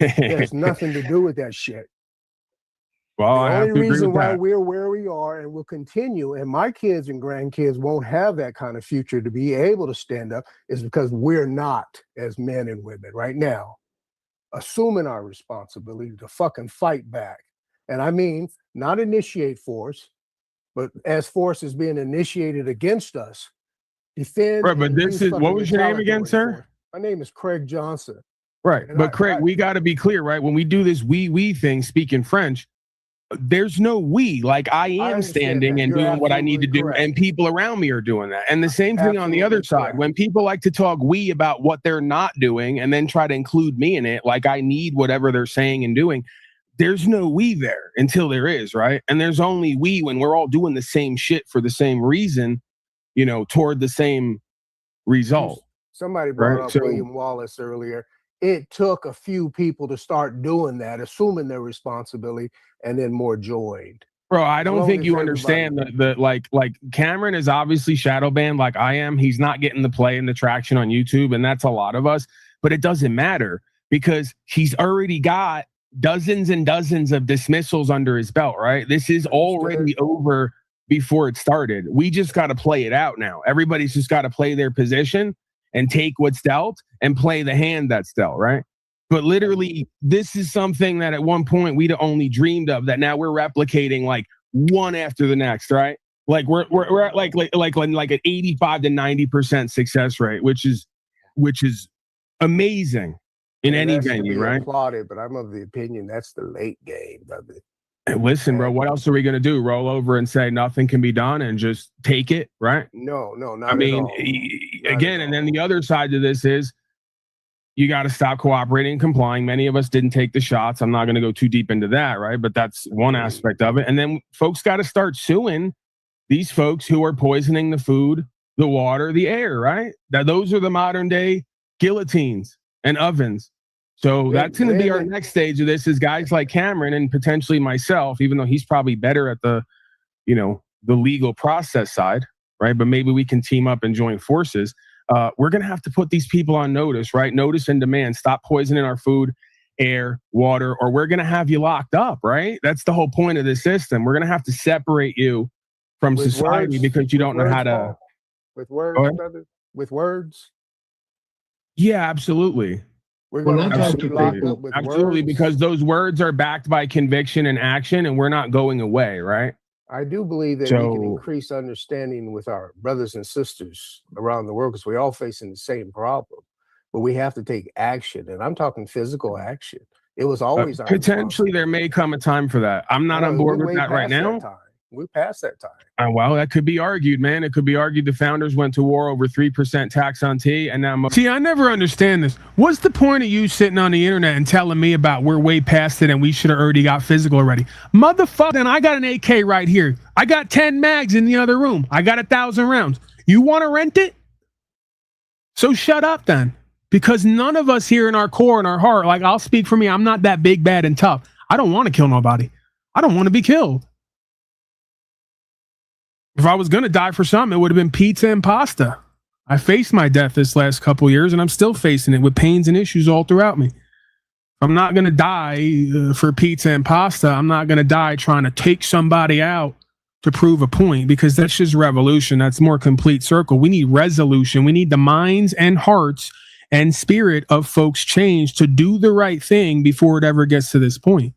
It has nothing to do with that shit. Well, the only reason why we're where we are and will continue, and my kids and grandkids won't have that kind of future to be able to stand up, is because we're not, as men and women right now, assuming our responsibility to fucking fight back. And I mean, not initiate force, but as force is being initiated against us, defend. Right, but this is, what was your name again, sir? Force. My name is Craig Johnson. Right, and but Craig, we got to be clear, right? When we do this we thing, speaking French, there's no we. Like I am standing and doing what I need to do, and people around me are doing that. And the same thing on the other side. When people like to talk we about what they're not doing and then try to include me in it, like I need whatever they're saying and doing, there's no we there until there is, right? And there's only we when we're all doing the same shit for the same reason, you know, toward the same result. Somebody brought up William Wallace earlier. It took a few people to start doing that, assuming their responsibility, and then more joined. Bro, I don't think you understand the like Cameron is obviously shadow banned like I am. He's not getting the play and the traction on YouTube, and that's a lot of us. But it doesn't matter because he's already got dozens and dozens of dismissals under his belt, right? This is already over before it started. We just got to play it out now. Everybody's just got to play their position and take what's dealt and play the hand that's dealt, right? But literally, this is something that at one point we'd only dreamed of that now we're replicating like one after the next, right? Like we're at like an 85 to 90% success rate, which is amazing in any venue, right? Applauded, but I'm of the opinion that's the late game, brother. Hey, listen, bro, what else are we going to do? Roll over and say nothing can be done and just take it, right? No, not I mean, again, and then the other side to this is you got to stop cooperating and complying. Many of us didn't take the shots. I'm not going to go too deep into that, right? But that's one aspect of it. And then folks got to start suing these folks who are poisoning the food, the water, the air, right? Those are the modern day guillotines and ovens. So that's going to be our next stage of this is guys like Cameron and potentially myself, even though he's probably better at the, you know, the legal process side, right? But maybe we can team up and join forces. We're going to have to put these people on notice, right? Notice and demand. Stop poisoning our food, air, water, or we're going to have you locked up, right? That's the whole point of the system. We're going to have to separate you from society because you don't know how to. With words, brother. With words. Yeah, absolutely. We're Well, going to that's have to be locked up with Absolutely, words. because those words are backed by conviction and action, and we're not going away, right? I do believe that we can increase understanding with our brothers and sisters around the world because we're all facing the same problem. But we have to take action, and I'm talking physical action. It was always our potentially there may come a time for that. I'm not on board with that right now. We're past that time. Well, that could be argued, man. It could be argued the founders went to war over 3% tax on tea, and now. See, I never understand this. What's the point of you sitting on the internet and telling me about we're way past it and we should have already got physical already? Motherfucker, and I got an AK right here. I got 10 mags in the other room. I got 1,000 rounds. You want to rent it? So shut up then. Because none of us here in our core and our heart, like I'll speak for me, I'm not that big, bad, and tough. I don't want to kill nobody. I don't want to be killed. If I was going to die for something, it would have been pizza and pasta. I faced my death this last couple of years, and I'm still facing it with pains and issues all throughout me. I'm not going to die for pizza and pasta. I'm not going to die trying to take somebody out to prove a point, because that's just revolution. That's more complete circle. We need resolution. We need the minds and hearts and spirit of folks change to do the right thing before it ever gets to this point.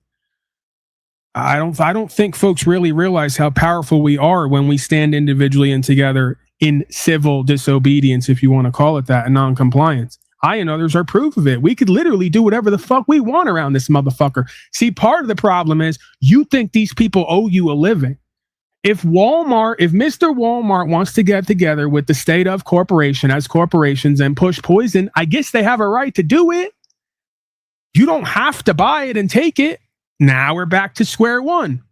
I don't think folks really realize how powerful we are when we stand individually and together in civil disobedience, if you want to call it that, and non-compliance. I and others are proof of it. We could literally do whatever the fuck we want around this motherfucker. See, part of the problem is you think these people owe you a living. If Mr. Walmart wants to get together with the state of corporation as corporations and push poison, I guess they have a right to do it. You don't have to buy it and take it. Now we're back to square one.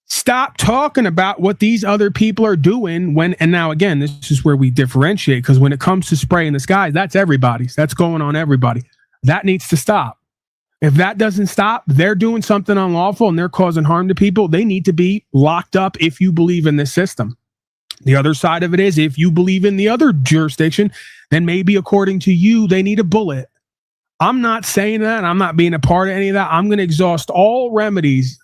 Stop talking about what these other people are doing and now again, this is where we differentiate, because when it comes to spraying the skies, that's everybody's. That's going on everybody. That needs to stop. If that doesn't stop, they're doing something unlawful and they're causing harm to people. They need to be locked up if you believe in this system. The other side of it is, if you believe in the other jurisdiction, then maybe according to you, they need a bullet. I'm not saying that. I'm not being a part of any of that. I'm going to exhaust all remedies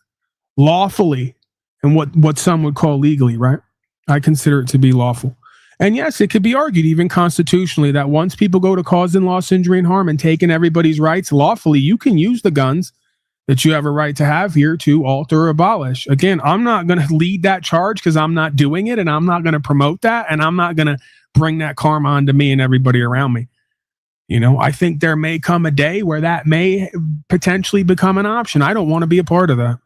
lawfully and what some would call legally, right? I consider it to be lawful. And yes, it could be argued even constitutionally that once people go to causing loss, injury, and harm and taking everybody's rights lawfully, you can use the guns that you have a right to have here to alter or abolish. Again, I'm not going to lead that charge because I'm not doing it, and I'm not going to promote that, and I'm not going to bring that karma onto me and everybody around me. You know, I think there may come a day where that may potentially become an option. I don't want to be a part of that.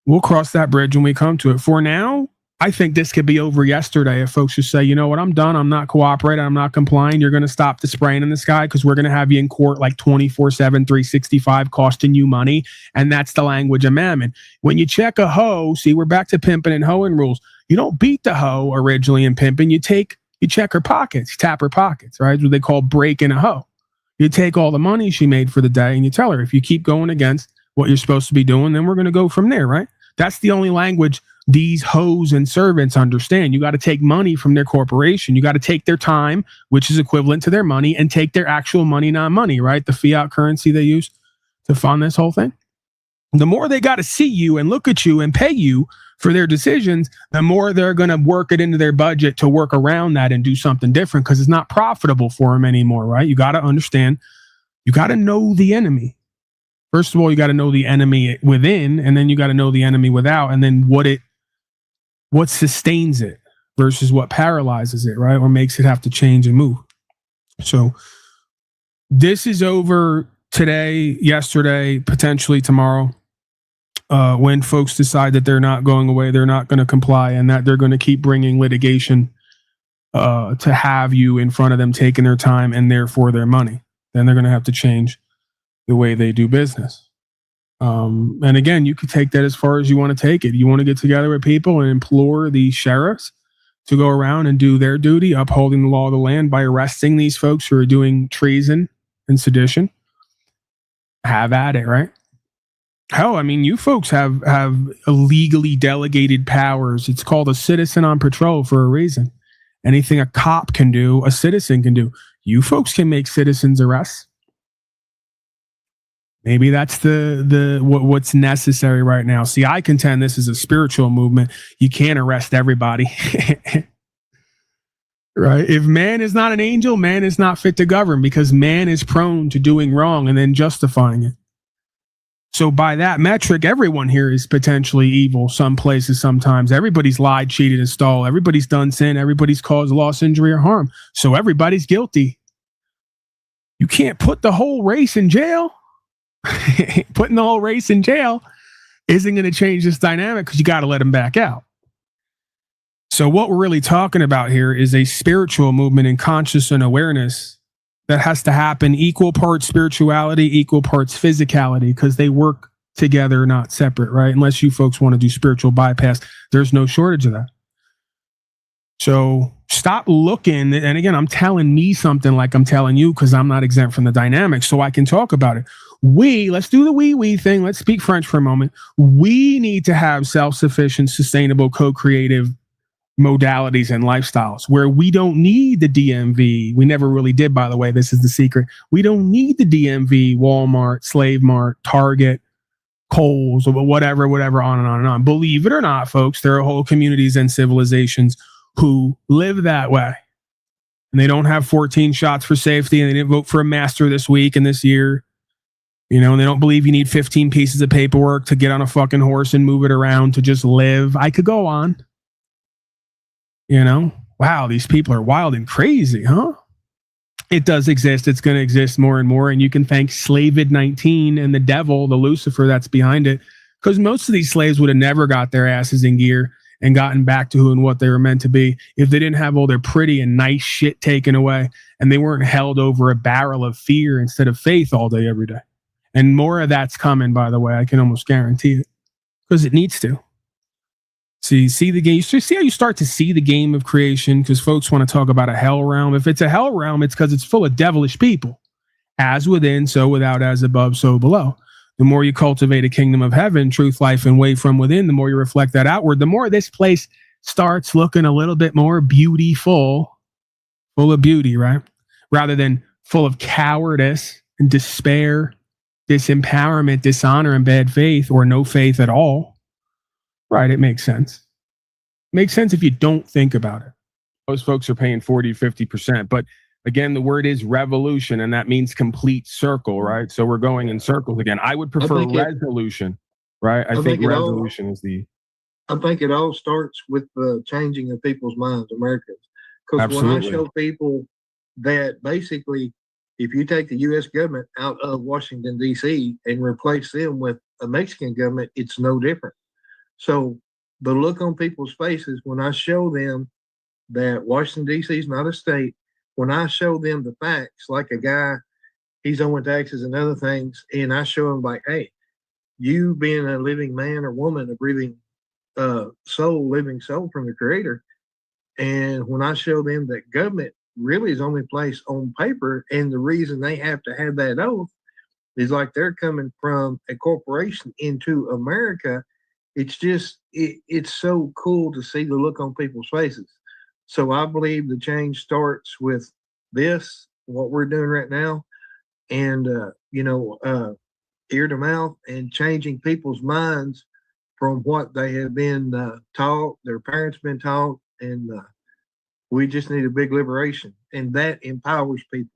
We'll cross that bridge when we come to it. For now, I think this could be over yesterday if folks just say, you know what, I'm done. I'm not cooperating. I'm not complying. You're going to stop the spraying in the sky because we're going to have you in court like 24/7, 365, costing you money. And that's the language of mammon. When you check a hoe, see, we're back to pimping and hoeing rules. You don't beat the hoe originally in pimping. You check her pockets, you tap her pockets, right? It's what they call breaking a hoe. You take all the money she made for the day and you tell her, if you keep going against what you're supposed to be doing, then we're going to go from there, right? That's the only language these hoes and servants understand. You got to take money from their corporation. You got to take their time, which is equivalent to their money, and take their actual money, not money, right? The fiat currency they use to fund this whole thing. The more they got to see you and look at you and pay you for their decisions, the more they're going to work it into their budget to work around that and do something different, because it's not profitable for them anymore, right? You got to understand, you got to know the enemy. First of all, you got to know the enemy within, and then you got to know the enemy without, and then what sustains it versus what paralyzes it, right? Or makes it have to change and move. So this is over today, yesterday, potentially tomorrow. When folks decide that they're not going away, they're not going to comply, and that they're going to keep bringing litigation to have you in front of them, taking their time and therefore their money, then they're going to have to change the way they do business. And again, you could take that as far as you want to take it. You want to get together with people and implore the sheriffs to go around and do their duty, upholding the law of the land by arresting these folks who are doing treason and sedition. Have at it, right? Hell, I mean, you folks have illegally delegated powers. It's called a citizen on patrol for a reason. Anything a cop can do, a citizen can do. You folks can make citizens arrests. Maybe that's what's necessary right now. See, I contend this is a spiritual movement. You can't arrest everybody. Right? If man is not an angel, man is not fit to govern, because man is prone to doing wrong and then justifying it. So by that metric, everyone here is potentially evil some places, sometimes. Everybody's lied, cheated, and stole. Everybody's done sin. Everybody's caused loss, injury, or harm. So everybody's guilty. You can't put the whole race in jail. Putting the whole race in jail isn't going to change this dynamic, because you got to let them back out. So what we're really talking about here is a spiritual movement in conscious and awareness that has to happen equal parts spirituality, equal parts physicality, because they work together, not separate, right? Unless you folks want to do spiritual bypass, there's no shortage of that. So stop looking. And again, I'm telling me something like I'm telling you, because I'm not exempt from the dynamics, so I can talk about it. Let's do the we thing. Let's speak French for a moment. We need to have self-sufficient, sustainable, co-creative modalities and lifestyles where we don't need the DMV. We never really did, by the way. This is the secret. We don't need the DMV, Walmart, Slave Mart, Target, Kohl's, or whatever, on and on and on. Believe it or not, folks, there are whole communities and civilizations who live that way. And they don't have 14 shots for safety, and they didn't vote for a master this week and this year. And they don't believe you need 15 pieces of paperwork to get on a fucking horse and move it around to just live. I could go on. Wow, these people are wild and crazy, huh? It does exist. It's going to exist more and more. And you can thank Slavid-19 and the devil, the Lucifer that's behind it, because most of these slaves would have never got their asses in gear and gotten back to who and what they were meant to be if they didn't have all their pretty and nice shit taken away, and they weren't held over a barrel of fear instead of faith all day, every day. And more of that's coming, by the way. I can almost guarantee it, because it needs to. See the game. See how you start to see the game of creation, because folks want to talk about a hell realm. If it's a hell realm, it's because it's full of devilish people. As within, so without, as above, so below. The more you cultivate a kingdom of heaven, truth, life, and way from within, the more you reflect that outward, the more this place starts looking a little bit more beautiful, full of beauty, right? Rather than full of cowardice and despair, disempowerment, dishonor, and bad faith, or no faith at all. Right, it makes sense. Makes sense if you don't think about it. Most folks are paying 40, 50%. But again, the word is revolution, and that means complete circle, right? So we're going in circles again. I would prefer resolution, right? I think revolution is the... I think it all starts with the changing of people's minds, Americans. Because when I show people that basically, if you take the U.S. government out of Washington, D.C. and replace them with a Mexican government, it's no different. So the look on people's faces when I show them that Washington, D.C. is not a state, when I show them the facts, like a guy, he's owing taxes and other things, and I show him like, hey, you being a living man or woman, a breathing living soul from the Creator, and when I show them that government really is only placed on paper, and the reason they have to have that oath is like they're coming from a corporation into America. It's just, it's so cool to see the look on people's faces. So I believe the change starts with this, what we're doing right now, and, ear to mouth, and changing people's minds from what they have been taught, their parents been taught, and we just need a big liberation, and that empowers people.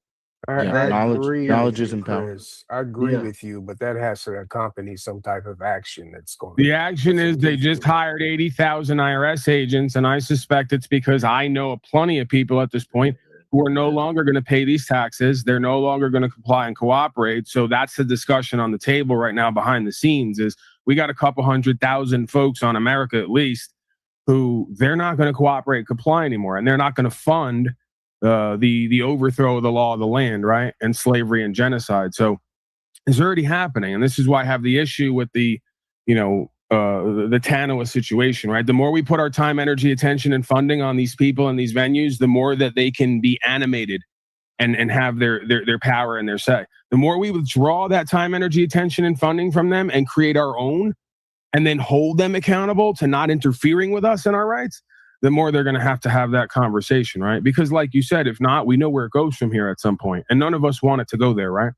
Knowledge is empowering. I agree with you, but that has to accompany some type of action that's going. The action is they just hired 80,000 IRS agents, and I suspect it's because I know plenty of people at this point who are no longer going to pay these taxes. They're no longer going to comply and cooperate. So that's the discussion on the table right now behind the scenes is we got a couple 100,000 folks on America at least who they're not going to cooperate and comply anymore, and they're not going to fund the overthrow of the law of the land, right, and slavery and genocide. So it's already happening, and this is why I have the issue with the Tanawah situation, right? The more we put our time, energy, attention, and funding on these people and these venues, the more that they can be animated and have their power and their say. The more we withdraw that time, energy, attention, and funding from them and create our own, and then hold them accountable to not interfering with us and our rights, the more they're going to have that conversation, right? Because like you said, if not, we know where it goes from here at some point, and none of us want it to go there, right?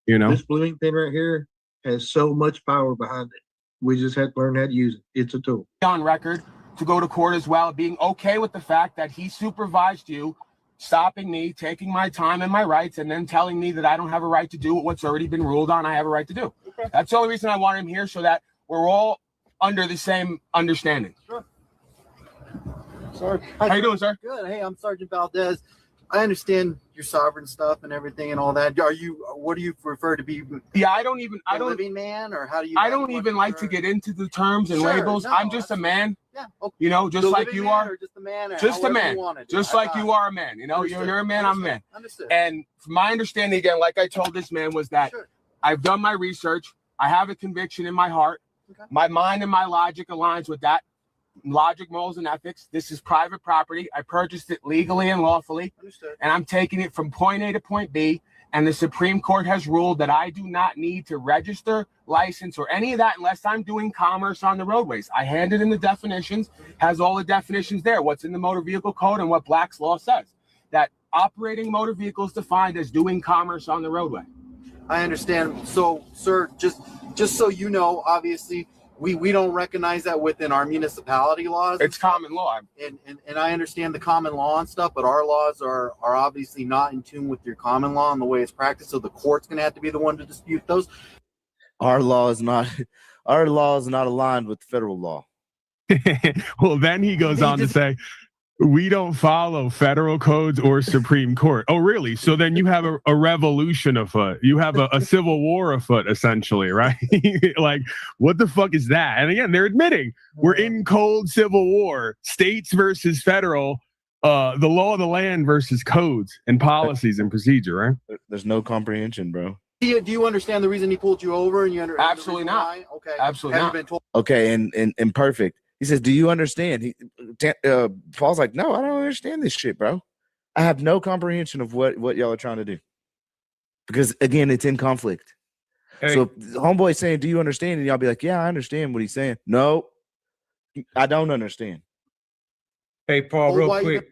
This blue ink pen right here has so much power behind it. We just have to learn how to use it. It's a tool. On record to go to court as well, being okay with the fact that he supervised you, stopping me, taking my time and my rights, and then telling me that I don't have a right to do what's already been ruled on I have a right to do. Okay. That's the only reason I want him here, so that we're all under the same understanding. Sure. Sorry. How you doing, sir? Good. Hey, I'm Sergeant Valdez. I understand your sovereign stuff and everything and all that. What do you prefer to be? Yeah, I don't living man, or how do you? I don't even like to get into the terms and labels. No, I'm just a man. Yeah. Okay. You know, just like you are. Or just a man. Just a man. Just like you are a man. You know, you're a man. I'm a man. Understood. And from my understanding, again, like I told this man, was that I've done my research. I have a conviction in my heart. Okay. My mind and my logic aligns with that. Logic, morals, and ethics. This is private property. I purchased it legally and lawfully. Understood. And I'm taking it from point A to point B. And the Supreme Court has ruled that I do not need to register, license, or any of that unless I'm doing commerce on the roadways. I handed in the definitions, has all the definitions there, what's in the motor vehicle code and what Black's law says. That operating motor vehicle is defined as doing commerce on the roadway. I understand. So, sir, just so you know, obviously, we don't recognize that within our municipality laws. It's common law. And I understand the common law and stuff, but our laws are obviously not in tune with your common law and the way it's practiced. So the court's going to have to be the one to dispute those. Our law is not aligned with federal law. Well, then he goes on to say, we don't follow federal codes or Supreme Court. Oh, really? So then you have a revolution afoot. You have a civil war afoot, essentially, right? Like, what the fuck is that? And again, they're admitting we're in cold civil war, states versus federal, the law of the land versus codes and policies and procedure, right? There's no comprehension, bro. Do you understand the reason he pulled you over? And absolutely not. Why? Okay, absolutely not. Been told? Okay, and perfect. He says, "Do you understand?" Paul's like, "No, I don't understand this shit, bro. I have no comprehension of what y'all are trying to do, because again, it's in conflict." Hey. So, homeboy saying, "Do you understand?" and y'all be like, "Yeah, I understand what he's saying." No, I don't understand. Hey, Paul, real quick.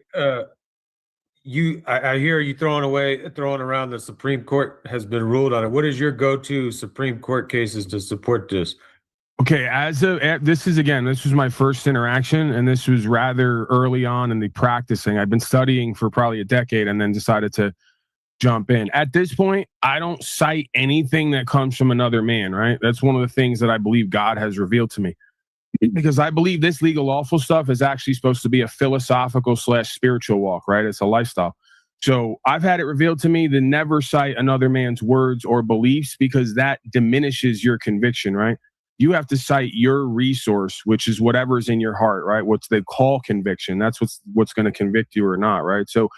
I hear you throwing around the Supreme Court has been ruled on it. What is your go-to Supreme Court cases to support this? Okay, this was my first interaction, and this was rather early on in the practicing. I've been studying for probably a decade and then decided to jump in. At this point, I don't cite anything that comes from another man, right? That's one of the things that I believe God has revealed to me. Because I believe this legal lawful stuff is actually supposed to be a philosophical / spiritual walk, right? It's a lifestyle. So I've had it revealed to me to never cite another man's words or beliefs, because that diminishes your conviction, right? You have to cite your resource, which is whatever's in your heart, right? What they call conviction. That's what's going to convict you or not, right? So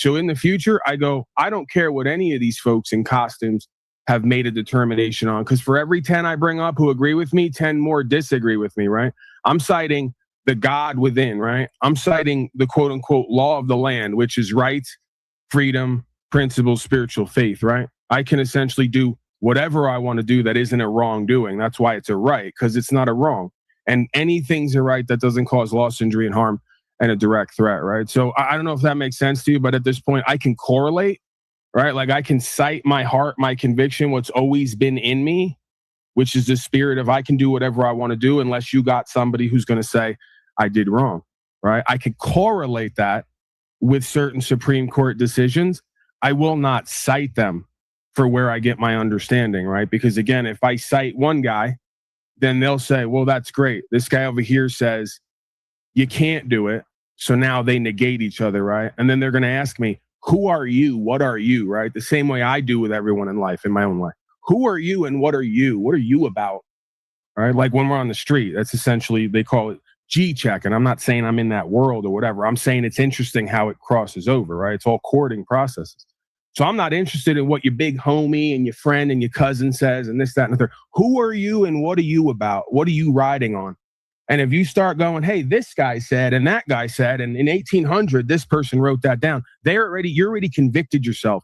in the future, I don't care what any of these folks in costumes have made a determination on, because for every 10 I bring up who agree with me, 10 more disagree with me, right? I'm citing the God within, right? I'm citing the quote unquote law of the land, which is rights, freedom, principles, spiritual faith, right? I can essentially do whatever I want to do that isn't a wrongdoing. That's why it's a right, because it's not a wrong. And anything's a right that doesn't cause loss, injury, and harm and a direct threat, right? So I don't know if that makes sense to you, but at this point, I can correlate, right? Like I can cite my heart, my conviction, what's always been in me, which is the spirit of I can do whatever I want to do unless you got somebody who's going to say I did wrong, right? I could correlate that with certain Supreme Court decisions. I will not cite them for where I get my understanding, right? Because again, if I cite one guy, then they'll say, well, that's great. This guy over here says you can't do it. So now they negate each other, right? And then they're going to ask me, who are you? What are you, right? The same way I do with everyone in life, in my own life. Who are you and what are you? What are you about? All right. Like when we're on the street, that's essentially, they call it G-check. And I'm not saying I'm in that world or whatever. I'm saying it's interesting how it crosses over, right? It's all courting processes. So I'm not interested in what your big homie and your friend and your cousin says and this, that, and the third. Who are you and what are you about? What are you riding on? And if you start going, hey, this guy said and that guy said, and in 1800, this person wrote that down, you're already convicted yourself.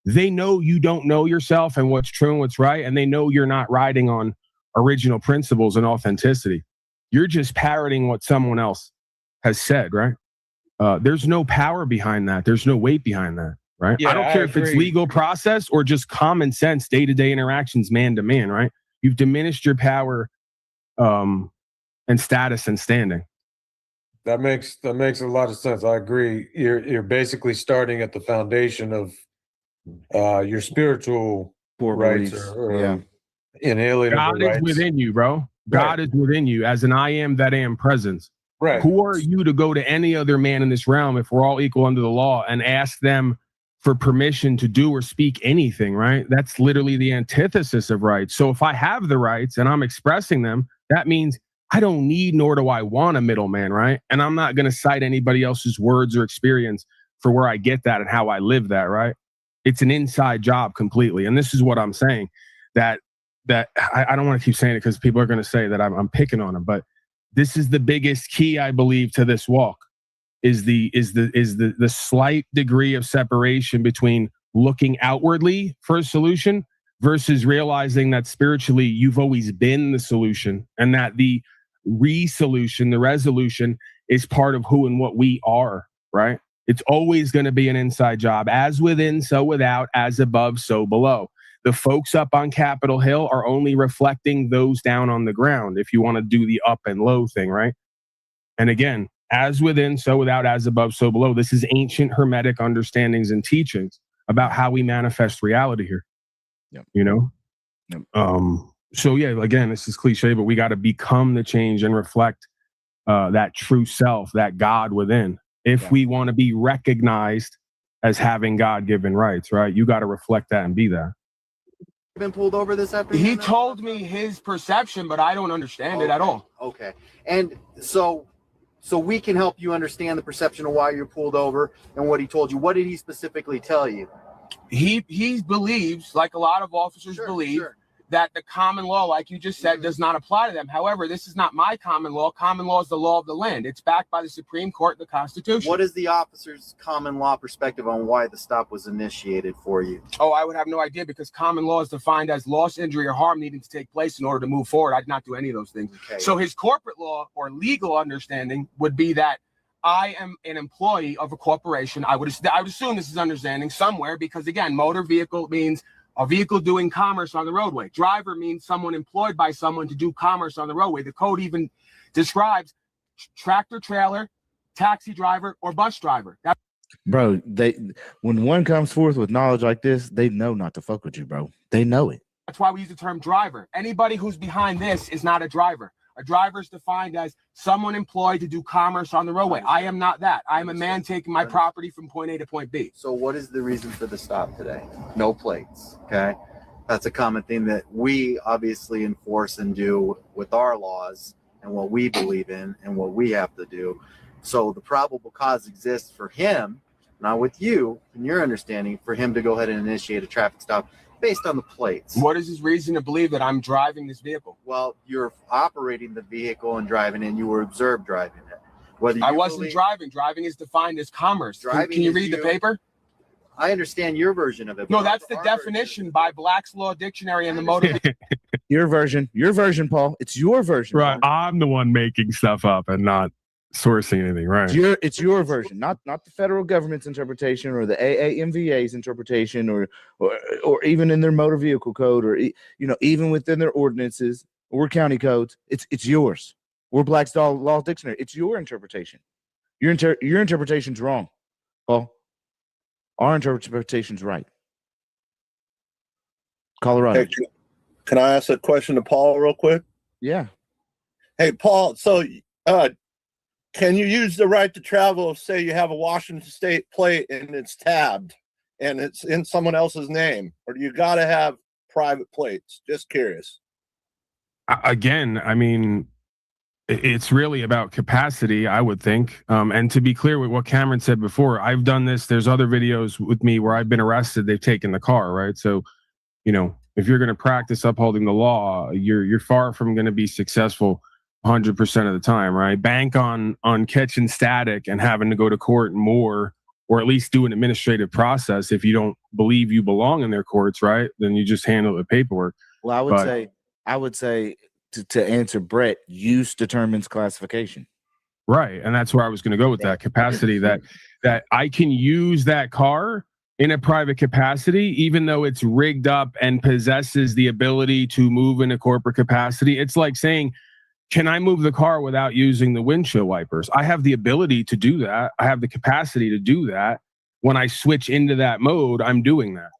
They know you don't know yourself and what's true and what's right. And they know you're not riding on original principles and authenticity. You're just parroting what someone else has said, right? There's no power behind that. There's no weight behind that, right? Yeah, I don't care if it's legal process or just common sense, day-to-day interactions, man to man, right? You've diminished your power and status and standing. That makes a lot of sense. I agree. You're basically starting at the foundation of your spiritual Core rights beliefs. or inalienable God is rights. within you, bro. God is within you as an I am that am presence. Right. Who are you to go to any other man in this realm if we're all equal under the law and ask them for permission to do or speak anything, right? That's literally the antithesis of rights. So if I have the rights and I'm expressing them, that means I don't need nor do I want a middleman, right? And I'm not going to cite anybody else's words or experience for where I get that and how I live that, right? It's an inside job completely. And this is what I'm saying, that I don't want to keep saying it because people are going to say that I'm picking on them, but this is the biggest key, I believe, to this walk is the slight degree of separation between looking outwardly for a solution versus realizing that spiritually you've always been the solution and that the resolution, the resolution is part of who and what we are, right? It's always going to be an inside job, as within, so without, as above, so below. The folks up on Capitol Hill are only reflecting those down on the ground, if you want to do the up and low thing, right? And again, as within, so without, as above, so below. This is ancient Hermetic understandings and teachings about how we manifest reality here. Yep. You know? Yep. So yeah, again, this is cliche, but we got to become the change and reflect that true self, that God within. If we want to be recognized as having God-given rights, right? You got to reflect that and be that. Been pulled over this afternoon? He told me his perception, but I don't understand it at all. Okay. And so we can help you understand the perception of why you're pulled over and what he told you. What did he specifically tell you? He believes, like a lot of officers believe, that the common law, like you just said, does not apply to them. However, this is not my common law. Common law is the law of the land. It's backed by the Supreme Court, the Constitution. What is the officer's common law perspective on why the stop was initiated for you? Oh, I would have no idea because common law is defined as loss, injury, or harm needing to take place in order to move forward. I did not do any of those things. Okay. So his corporate law or legal understanding would be that I am an employee of a corporation. I would assume this is understanding somewhere because, again, motor vehicle means a vehicle doing commerce on the roadway. Driver means someone employed by someone to do commerce on the roadway. The code even describes tractor trailer, taxi driver, or bus driver. Bro, when one comes forth with knowledge like this, they know not to fuck with you, bro. They know it. That's why we use the term driver. Anybody who's behind this is not a driver. A driver is defined as someone employed to do commerce on the roadway. I am not that. I am a man taking my property from point A to point B. So what is the reason for the stop today? No plates, okay? That's a common thing that we obviously enforce and do with our laws and what we believe in and what we have to do. So the probable cause exists for him, not with you, in your understanding, for him to go ahead and initiate a traffic stop based on the plates. What is his reason to believe that I'm driving this vehicle? Well, you're operating the vehicle and driving it, and you were observed driving it. Whether I wasn't driving. Driving is defined as commerce. Can you read the paper? I understand your version of it. No, that's the definition by Black's Law Dictionary and the motor. Your version, Paul. It's your version. Right. Paul. I'm the one making stuff up and not sourcing anything, right? It's your version, not the federal government's interpretation or the AAMVA's interpretation or even in their motor vehicle code or even within their ordinances or county codes. It's yours. We're Black's Law Dictionary. It's your interpretation. Your interpretation's wrong, Paul. Our interpretation's right. Colorado. Hey, can I ask a question to Paul real quick? Yeah. Hey, Paul. So, can you use the right to travel if, say, you have a Washington State plate and it's tabbed and it's in someone else's name, or do you got to have private plates? Just curious. Again, I mean, it's really about capacity, I would think. And to be clear with what Cameron said before, I've done this. There's other videos with me where I've been arrested. They've taken the car, right? So, if you're going to practice upholding the law, you're far from going to be successful 100% of the time, right? Bank on catching static and having to go to court more, or at least do an administrative process. If you don't believe you belong in their courts, right, then you just handle the paperwork. Well, I would say to answer Brett, use determines classification. Right, and that's where I was going to go with that capacity. that I can use that car in a private capacity, even though it's rigged up and possesses the ability to move in a corporate capacity. It's like saying, can I move the car without using the windshield wipers? I have the ability to do that. I have the capacity to do that. When I switch into that mode, I'm doing that.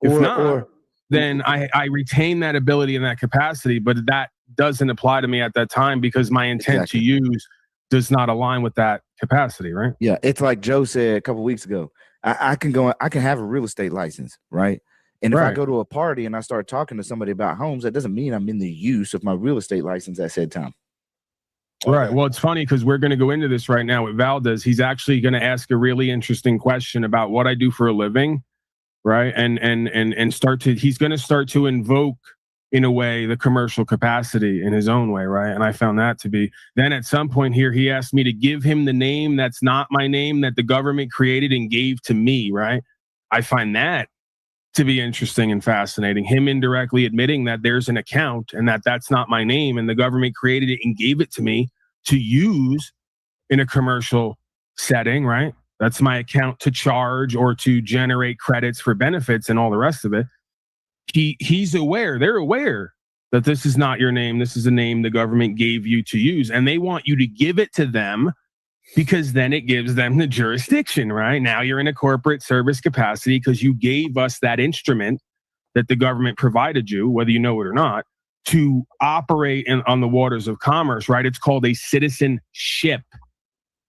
If not, then I retain that ability and that capacity, but that doesn't apply to me at that time because my intent to use does not align with that capacity, right? Yeah, it's like Joe said a couple of weeks ago. I can have a real estate license, right? And if I go to a party and I start talking to somebody about homes, that doesn't mean I'm in the use of my real estate license at said time. Right. Well, it's funny because we're going to go into this right now with Valdez. He's actually going to ask a really interesting question about what I do for a living, right? And he's going to start to invoke, in a way, the commercial capacity in his own way, right? And I found that to be. Then at some point here, he asked me to give him the name that's not my name that the government created and gave to me, right? I find that to be interesting and fascinating. Him indirectly admitting that there's an account and that's not my name and the government created it and gave it to me to use in a commercial setting, right? That's my account to charge or to generate credits for benefits and all the rest of it. He's aware, they're aware that this is not your name. This is a name the government gave you to use, and they want you to give it to them because then it gives them the jurisdiction, right? Now you're in a corporate service capacity because you gave us that instrument that the government provided you, whether you know it or not, to operate on the waters of commerce, right? It's called a citizenship.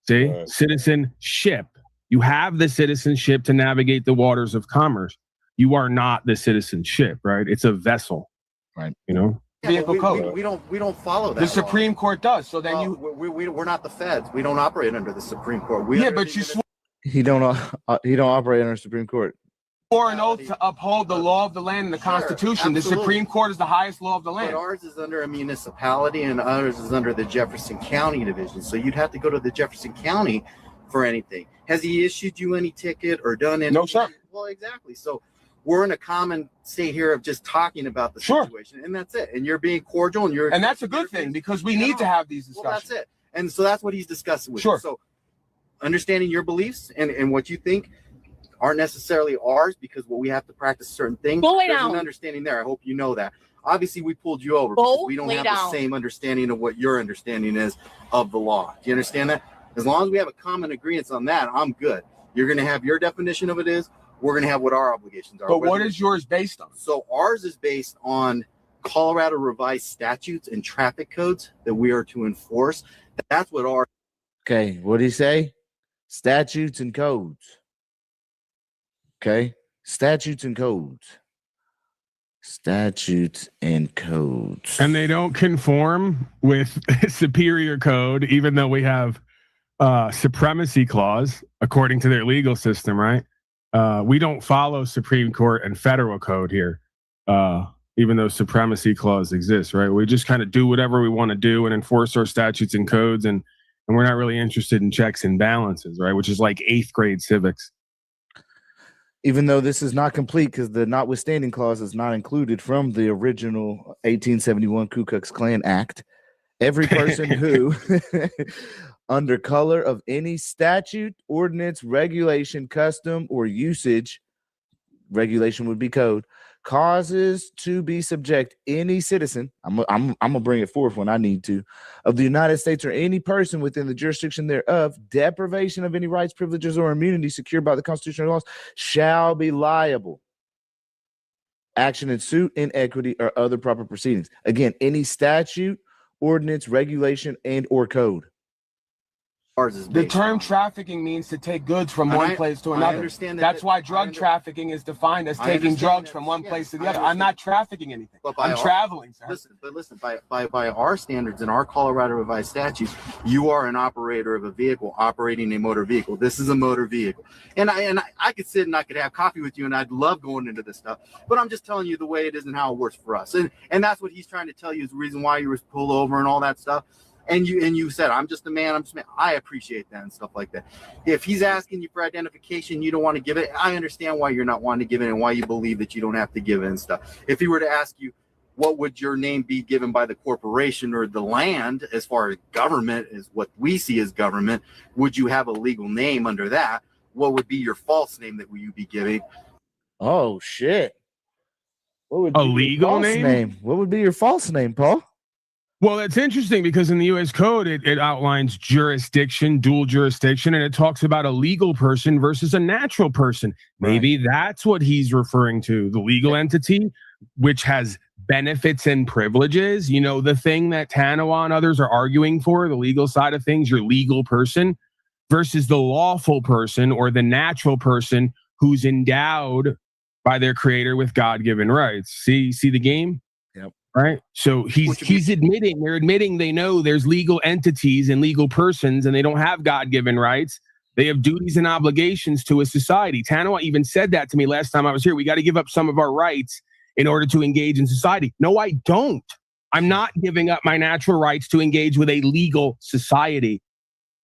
See? Right. Citizenship. You have the citizenship to navigate the waters of commerce. You are not the citizenship, right? It's a vessel, right? You know? Vehicle code. We don't follow that. The Supreme Court does. So then we're not the feds. We don't operate under the Supreme Court. But he don't operate under the Supreme Court. Swore an oath to uphold the law of the land and the Constitution. Absolutely. The Supreme Court is the highest law of the land. But ours is under a municipality and ours is under the Jefferson County division. So you'd have to go to the Jefferson County for anything. Has he issued you any ticket or done anything? No, sir. Well, exactly. So we're in a common state here of just talking about the situation, and that's it. And you're being cordial, and that's a good thing because we need to have these discussions. Well, that's it. And so that's what he's discussing with. Sure. So understanding your beliefs and what you think aren't necessarily ours because we have to practice certain things. There's an understanding there. I hope you know that. Obviously, we pulled you over because we don't have the same understanding of what your understanding is of the law. Do you understand that? As long as we have a common agreement on that, I'm good. You're going to have your definition of it is. We're going to have what our obligations are. But what is yours based on? So ours is based on Colorado revised statutes and traffic codes that we are to enforce. That's what our. Okay. What did he say? Statutes and codes. Okay. Statutes and codes. Statutes and codes. And they don't conform with superior code, even though we have supremacy clause according to their legal system, right? We don't follow Supreme Court and federal code here, even though supremacy clause exists, right? We just kind of do whatever we want to do and enforce our statutes and codes, and we're not really interested in checks and balances, right? Which is like 8th grade civics. Even though this is not complete because the notwithstanding clause is not included from the original 1871 Ku Klux Klan Act, every person who under color of any statute, ordinance, regulation, custom, or usage, regulation would be code, causes to be subject any citizen, I'm gonna bring it forth when I need to, of the United States or any person within the jurisdiction thereof, deprivation of any rights, privileges, or immunity secured by the Constitution or laws, shall be liable. Action in suit, in equity, or other proper proceedings. Again, any statute, ordinance, regulation, and or code. The term trafficking means to take goods from one place to another. I understand That's why drug trafficking is defined as taking drugs from one place to the other. I'm not trafficking anything. I'm traveling, sir. Listen, by our standards and our Colorado revised statutes, you are an operator of a vehicle operating a motor vehicle. This is a motor vehicle. And I could sit and I could have coffee with you and I'd love going into this stuff, but I'm just telling you the way it is and how it works for us. And that's what he's trying to tell you is the reason why you were pulled over and all that stuff. And you said, I'm just a man. I appreciate that and stuff like that. If he's asking you for identification, you don't want to give it. I understand why you're not wanting to give it and why you believe that you don't have to give it and stuff. If he were to ask you, what would your name be given by the corporation or the land as far as government is what we see as government, would you have a legal name under that? What would be your false name that you be giving? Oh, shit. What would a legal name? What would be your false name, Paul? Well, it's interesting because in the U.S. Code, it outlines jurisdiction, dual jurisdiction, and it talks about a legal person versus a natural person. Maybe that's what he's referring to, the legal entity, which has benefits and privileges. You know, the thing that Tanawah and others are arguing for, the legal side of things, your legal person versus the lawful person or the natural person who's endowed by their creator with God-given rights. See the game? Yep. Right. So they're admitting they know there's legal entities and legal persons and they don't have God-given rights. They have duties and obligations to a society. Tanawah even said that to me last time I was here. We got to give up some of our rights in order to engage in society. No, I don't. I'm not giving up my natural rights to engage with a legal society.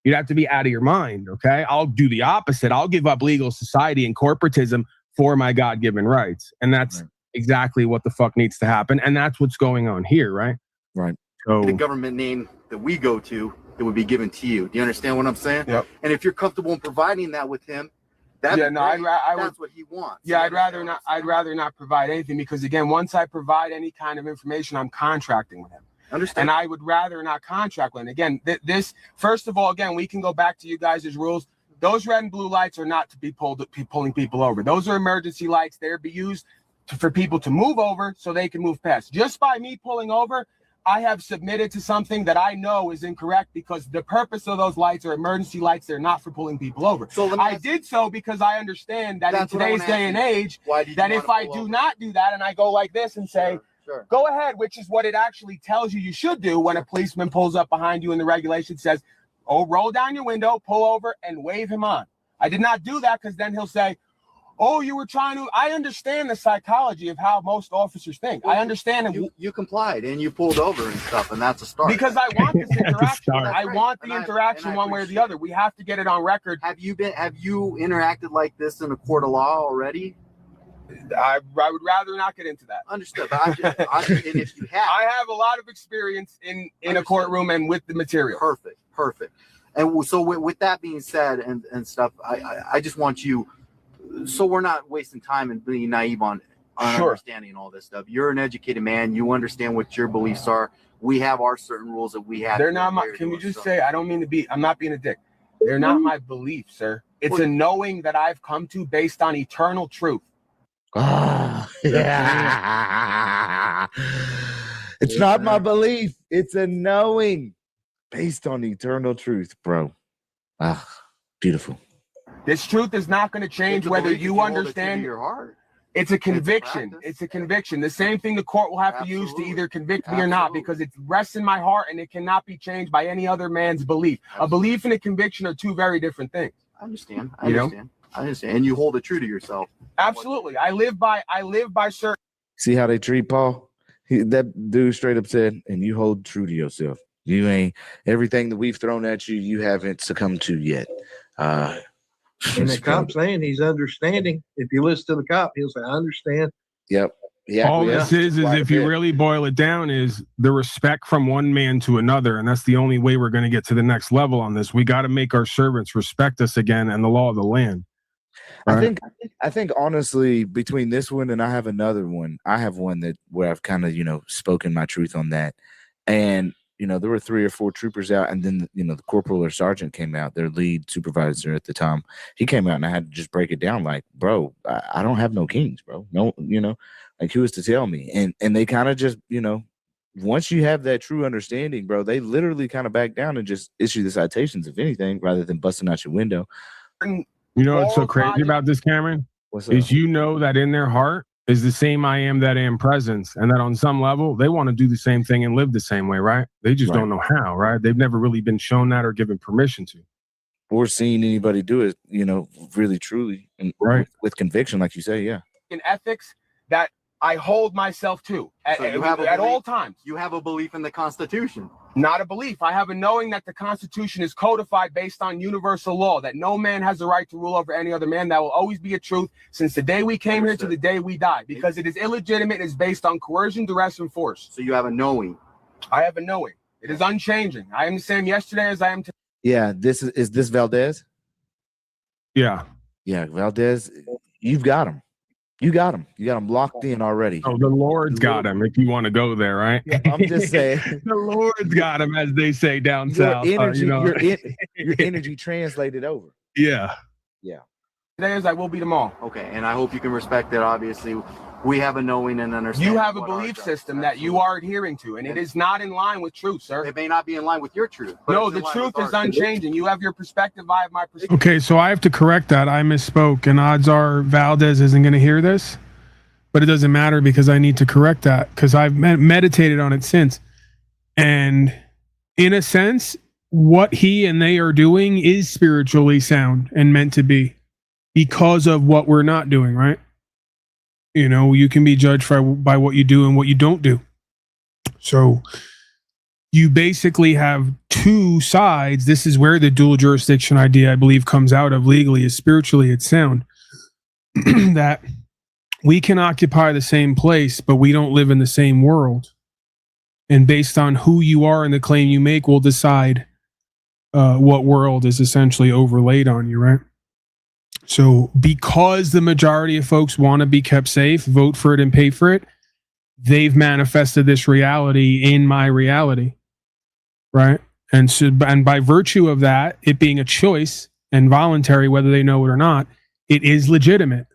You'd have to be out of your mind. Okay. I'll do the opposite. I'll give up legal society and corporatism for my God-given rights. And that's exactly what the fuck needs to happen. And that's what's going on here, right? Right. So the government name that we go to, it would be given to you. Do you understand what I'm saying? Yep. And if you're comfortable in providing that with him, that's what he wants. Yeah, I'd rather not provide anything because again, once I provide any kind of information, I'm contracting with him. Understand? And I would rather not contract with him. Again, this first of all, again, we can go back to you guys' rules. Those red and blue lights are not to be pulling people over. Those are emergency lights. They're to be used for people to move over so they can move past. Just by me pulling over, I have submitted to something that I know is incorrect because the purpose of those lights are emergency lights. They're not for pulling people over. So I did so because I understand that in today's day and age, that if I do not do that and I go like this and say, go ahead, which is what it actually tells you should do when a policeman pulls up behind you and the regulation says, oh, roll down your window, pull over, and wave him on. I did not do that because then he'll say, oh, you were trying to. I understand the psychology of how most officers think. I understand. You complied and you pulled over and stuff, and that's a start. Because I want this interaction. I want the interaction one way or the other. We have to get it on record. Have you interacted like this in a court of law already? I would rather not get into that. Understood. But and if you have, I have a lot of experience in a courtroom and with the material. Perfect. And so with that being said and stuff, I just want you, so we're not wasting time and being naive on understanding all this stuff. You're an educated man. You understand what your beliefs are. We have our certain rules that we have. They're not my. Can we just say? I don't mean to be. I'm not being a dick. They're not my beliefs, sir. It's a knowing that I've come to based on eternal truth. Oh, yeah. It's not my belief. It's a knowing based on eternal truth, bro. Ah, beautiful. This truth is not going to change whether you understand your heart. It's a conviction. It's a conviction. The same thing the court will have to use to either convict me or not, because it rests in my heart and it cannot be changed by any other man's belief. A belief and a conviction are two very different things. I understand. I understand. And you hold it true to yourself. Absolutely. I live by certain. See how they treat Paul? That dude straight up said, and you hold true to yourself. You ain't everything that we've thrown at you, you haven't succumbed to yet. And the cop saying he's understanding. If you listen to the cop, he'll say, I understand. Yep. Yeah. All this is if you really boil it down, is the respect from one man to another. And that's the only way we're going to get to the next level on this. We got to make our servants respect us again and the law of the land. Right? I think honestly, between this one and I have another one, I have one that where I've kind of, spoken my truth on that. And, there were 3 or 4 troopers out, and then, the corporal or sergeant came out, their lead supervisor at the time. He came out and I had to just break it down like, bro, I don't have no kings, bro. No, like who is to tell me? And they kind of just, once you have that true understanding, bro, they literally kind of back down and just issue the citations, if anything, rather than busting out your window. What's so crazy about this, Cameron? What's up? Is that in their heart is the same I am that I am presence, and that on some level they want to do the same thing and live the same way, right? They just don't know how, right? They've never really been shown that or given permission to, or seen anybody do it, really truly and with conviction, like you say, yeah. In ethics that I hold myself to at all times. You have a belief in the Constitution. Not a belief. I have a knowing that the Constitution is codified based on universal law, that no man has the right to rule over any other man. That will always be a truth since the day we came here to the day we die, because it is illegitimate. It is based on coercion, duress, and force. So you have a knowing. I have a knowing. It is unchanging. I am the same yesterday as I am today. Yeah, this is this Valdez? Yeah. Yeah, Valdez, you've got him. You got them. You got them locked in already. Oh, the Lord's got him. If you want to go there, right? Yeah, I'm just saying. The Lord's got him, as they say down south. Energy, your energy translated over. Yeah. Yeah. Today is I will be tomorrow. Okay, and I hope you can respect that. Obviously, we have a knowing and understanding. You have a belief system that you are adhering to, and it is not in line with truth, sir. It may not be in line with your truth. No, the truth is unchanging. You have your perspective, I have my perspective. Okay, so I have to correct that. I misspoke, and odds are Valdez isn't going to hear this, but it doesn't matter because I need to correct that because I've meditated on it since. And in a sense, what he and they are doing is spiritually sound and meant to be because of what we're not doing, right? You know, you can be judged by what you do and what you don't do. So you basically have two sides. This is where the dual jurisdiction idea, I believe, comes out of legally, is spiritually it's sound. That we can occupy the same place, but we don't live in the same world. And based on who you are and the claim you make will decide what world is essentially overlaid on you, right? So because the majority of folks want to be kept safe, vote for it and pay for it, they've manifested this reality in my reality, right? And so, and by virtue of that, it being a choice and voluntary, whether they know it or not, it is legitimate,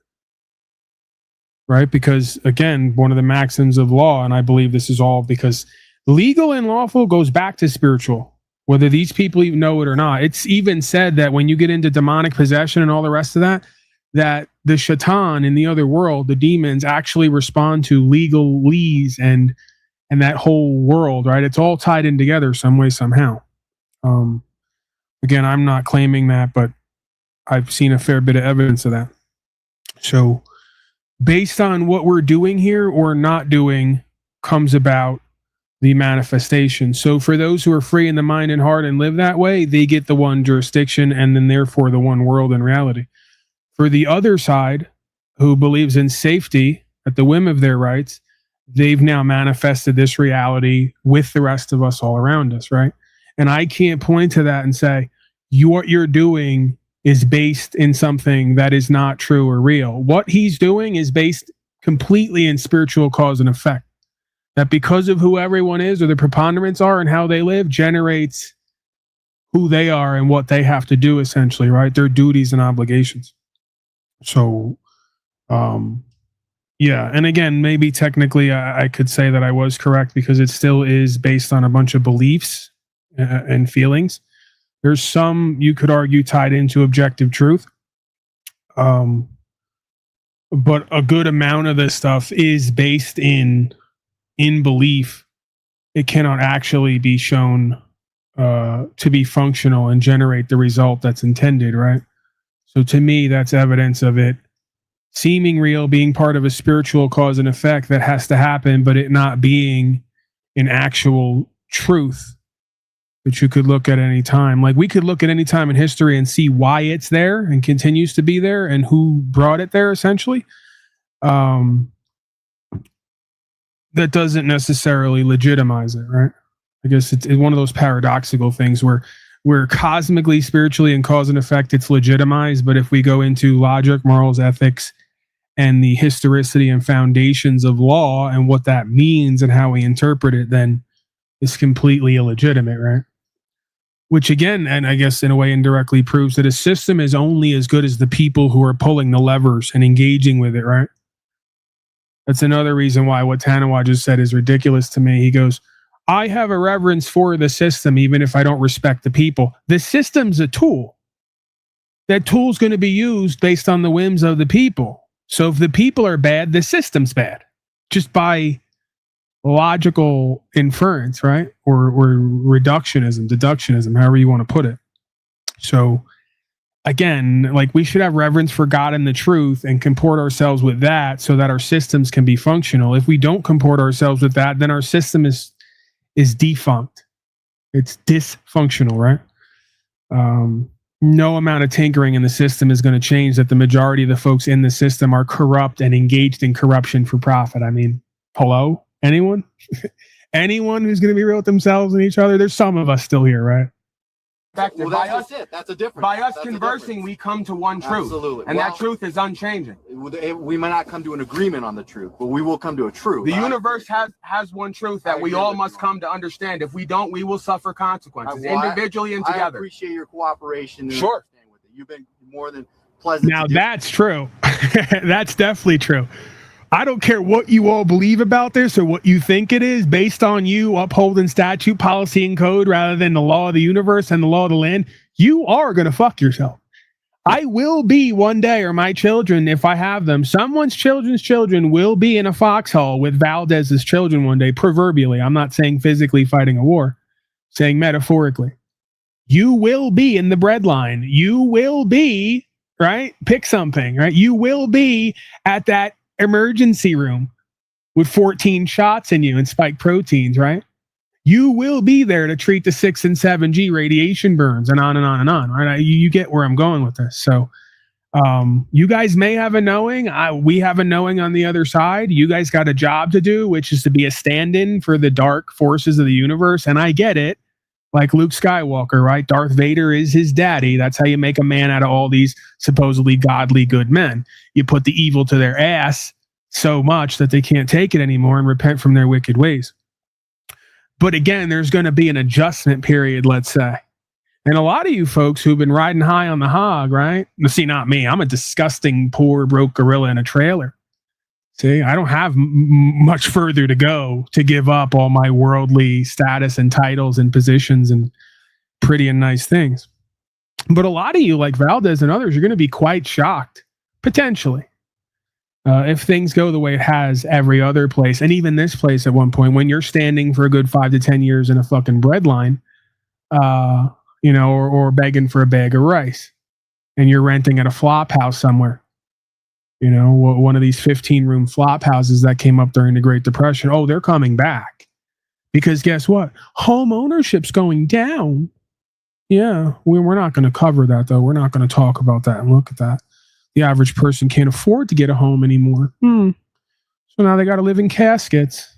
right? Because again, one of the maxims of law, and I believe this is all because legal and lawful goes back to spiritual, whether these people even know it or not. It's even said that when you get into demonic possession and all the rest of that, that the shaitan in the other world, the demons actually respond to legal lees and that whole world, right? It's all tied in together some way, somehow. Again, I'm not claiming that, but I've seen a fair bit of evidence of that. So based on what we're doing here or not doing comes about the manifestation. So for those who are free in the mind and heart and live that way, they get the one jurisdiction and then therefore the one world in reality. For the other side, who believes in safety at the whim of their rights, they've now manifested this reality with the rest of us all around us, right? And I can't point to that and say, what you're doing is based in something that is not true or real. What he's doing is based completely in spiritual cause and effect. That because of who everyone is or the preponderance are and how they live generates who they are and what they have to do, essentially, right? Their duties and obligations. So, yeah. And again, maybe technically I could say that I was correct because it still is based on a bunch of beliefs and feelings. There's some, you could argue, tied into objective truth. But a good amount of this stuff is based in belief. It cannot actually be shown to be functional and generate the result that's intended, right? So to me, that's evidence of it seeming real, being part of a spiritual cause and effect that has to happen, but it not being an actual truth that you could look at any time. Like we could look at any time in history and see why it's there and continues to be there and who brought it there, essentially. That doesn't necessarily legitimize it, right? I guess it's one of those paradoxical things where cosmically, spiritually, and cause and effect, it's legitimized. But if we go into logic, morals, ethics, and the historicity and foundations of law and what that means and how we interpret it, then it's completely illegitimate, right? Which again, and I guess in a way indirectly proves that a system is only as good as the people who are pulling the levers and engaging with it, right? That's another reason why what Tanawah just said is ridiculous to me. He goes, I have a reverence for the system, even if I don't respect the people. The system's a tool. That tool's going to be used based on the whims of the people. So if the people are bad, the system's bad. Just by logical inference, right? Or reductionism, deductionism, however you want to put it. So again, like we should have reverence for God and the truth and comport ourselves with that so that our systems can be functional. If we don't comport ourselves with that, then our system is defunct. It's dysfunctional, right? No amount of tinkering in the system is going to change that the majority of the folks in the system are corrupt and engaged in corruption for profit. I mean, hello? Anyone? Anyone who's going to be real with themselves and each other? There's some of us still here, right? Well, that's it. That's a difference. By us That's conversing, we come to one truth. Absolutely. And that truth is unchanging. We might not come to an agreement on the truth, but we will come to a truth. The universe has one truth that we all must come to understand. If we don't, we will suffer consequences, individually and together. I appreciate your cooperation. Sure. With it. You've been more than pleasant. Now that's true. That's definitely true. I don't care what you all believe about this or what you think it is, based on you upholding statute, policy, and code rather than the law of the universe and the law of the land. You are going to fuck yourself. I will be one day, or my children, if I have them, someone's children's children will be in a foxhole with Valdez's children one day, proverbially. I'm not saying physically fighting a war, saying metaphorically. You will be in the breadline. You will be, right? Pick something, right? You will be at that emergency room with 14 shots in you and spike proteins, right? You will be there to treat the 6 and 7G radiation burns and on and on and on, right? You get where I'm going with this. So you guys may have a knowing. We have a knowing on the other side. You guys got a job to do, which is to be a stand-in for the dark forces of the universe. And I get it. Like Luke Skywalker, right? Darth Vader is his daddy. That's how you make a man out of all these supposedly godly good men. You put the evil to their ass so much that they can't take it anymore and repent from their wicked ways. But again, there's going to be an adjustment period, let's say. And a lot of you folks who've been riding high on the hog, right? See, not me. I'm a disgusting, poor, broke gorilla in a trailer. See, I don't have much further to go to give up all my worldly status and titles and positions and pretty and nice things. But a lot of you, like Valdez and others, are going to be quite shocked, potentially, if things go the way it has every other place, and even this place at one point, when you're standing for a good 5 to 10 years in a fucking breadline, or begging for a bag of rice, and you're renting at a flop house somewhere. One of these 15-room flop houses that came up during the Great Depression. Oh, they're coming back. Because guess what? Home ownership's going down. Yeah, we're not going to cover that, though. We're not going to talk about that and look at that. The average person can't afford to get a home anymore. So now they got to live in caskets.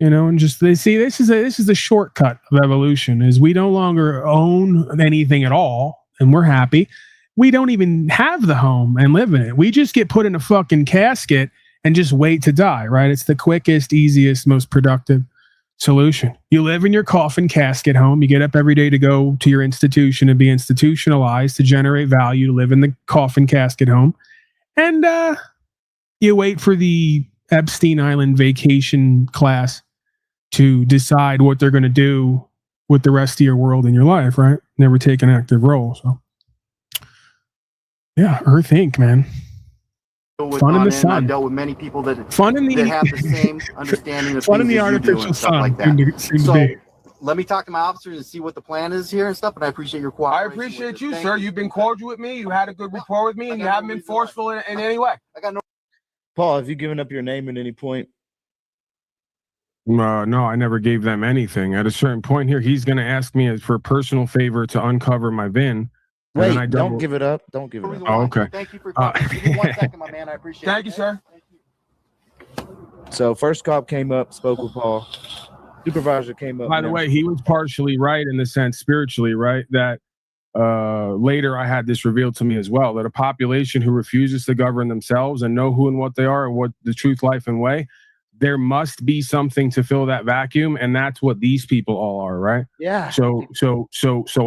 And just they see this is the shortcut of evolution, is we no longer own anything at all, and we're happy. We don't even have the home and live in it. We just get put in a fucking casket and just wait to die, right? It's the quickest, easiest, most productive solution. You live in your coffin casket home. You get up every day to go to your institution and be institutionalized to generate value, to live in the coffin casket home. And you wait for the Epstein Island vacation class to decide what they're going to do with the rest of your world and your life, right? Never take an active role, so. Yeah, Earth Inc., man. Fun in the sun. I've dealt with many people that have the same understanding of fun in things the as you do artificial and stuff sun. like that. So let me talk to my officers and see what the plan is here and stuff. And I appreciate your cooperation. I appreciate you, sir. You've been cordial with me. You had a good rapport with me, and you haven't been forceful in any way. Paul, have you given up your name at any point? No, I never gave them anything. At a certain point here, he's going to ask me for a personal favor to uncover my VIN. Wait, don't give it up. Don't give it up. Oh, okay. Thank you for coming. Give me 1 second, my man. I appreciate it. Thank you, sir. So first cop came up, spoke with Paul. Supervisor came up. By the way, he was partially right in the sense spiritually, right? That later I had this revealed to me as well, that a population who refuses to govern themselves and know who and what they are and what the truth, life, and way, there must be something to fill that vacuum, and that's what these people all are, right? Yeah. So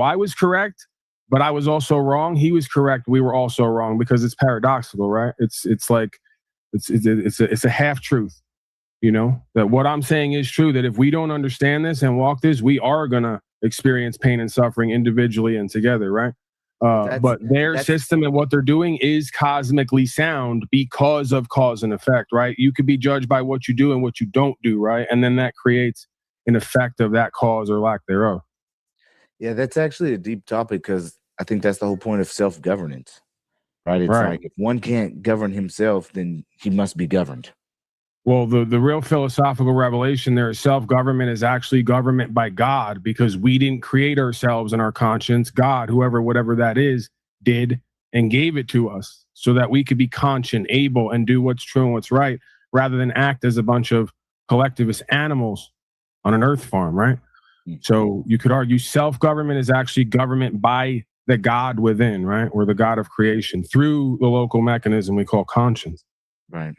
I was correct, but I was also wrong. He was correct. We were also wrong, because it's paradoxical, right? It's a half truth, that what I'm saying is true, that if we don't understand this and walk this, we are going to experience pain and suffering individually and together, right? But their system and what they're doing is cosmically sound because of cause and effect, right? You could be judged by what you do and what you don't do, right? And then that creates an effect of that cause or lack thereof. Yeah, that's actually a deep topic, because I think that's the whole point of self-governance, right? It's like if one can't govern himself, then he must be governed. Well, the real philosophical revelation there is self-government is actually government by God, because we didn't create ourselves in our conscience. God, whatever that is, did and gave it to us so that we could be conscient, able, and do what's true and what's right, rather than act as a bunch of collectivist animals on an earth farm, right? So you could argue self-government is actually government by the God within, right? Or the God of creation through the local mechanism we call conscience. Right.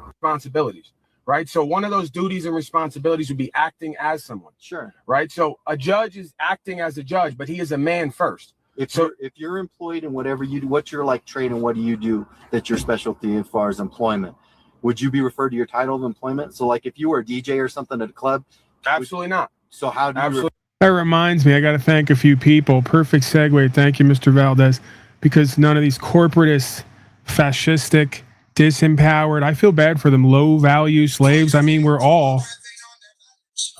Responsibilities, right? So one of those duties and responsibilities would be acting as someone. Sure. Right? So a judge is acting as a judge, but he is a man first. If you're employed in whatever you do, what's your like trade and what do you do that's your specialty as far as employment? Would you be referred to your title of employment? So like if you were a DJ or something at a club? Absolutely not. So how do you? That reminds me, I got to thank a few people. Perfect segue. Thank you, Mr. Valdez, because none of these corporatist, fascistic, disempowered, I feel bad for them, low value slaves. I mean, we're all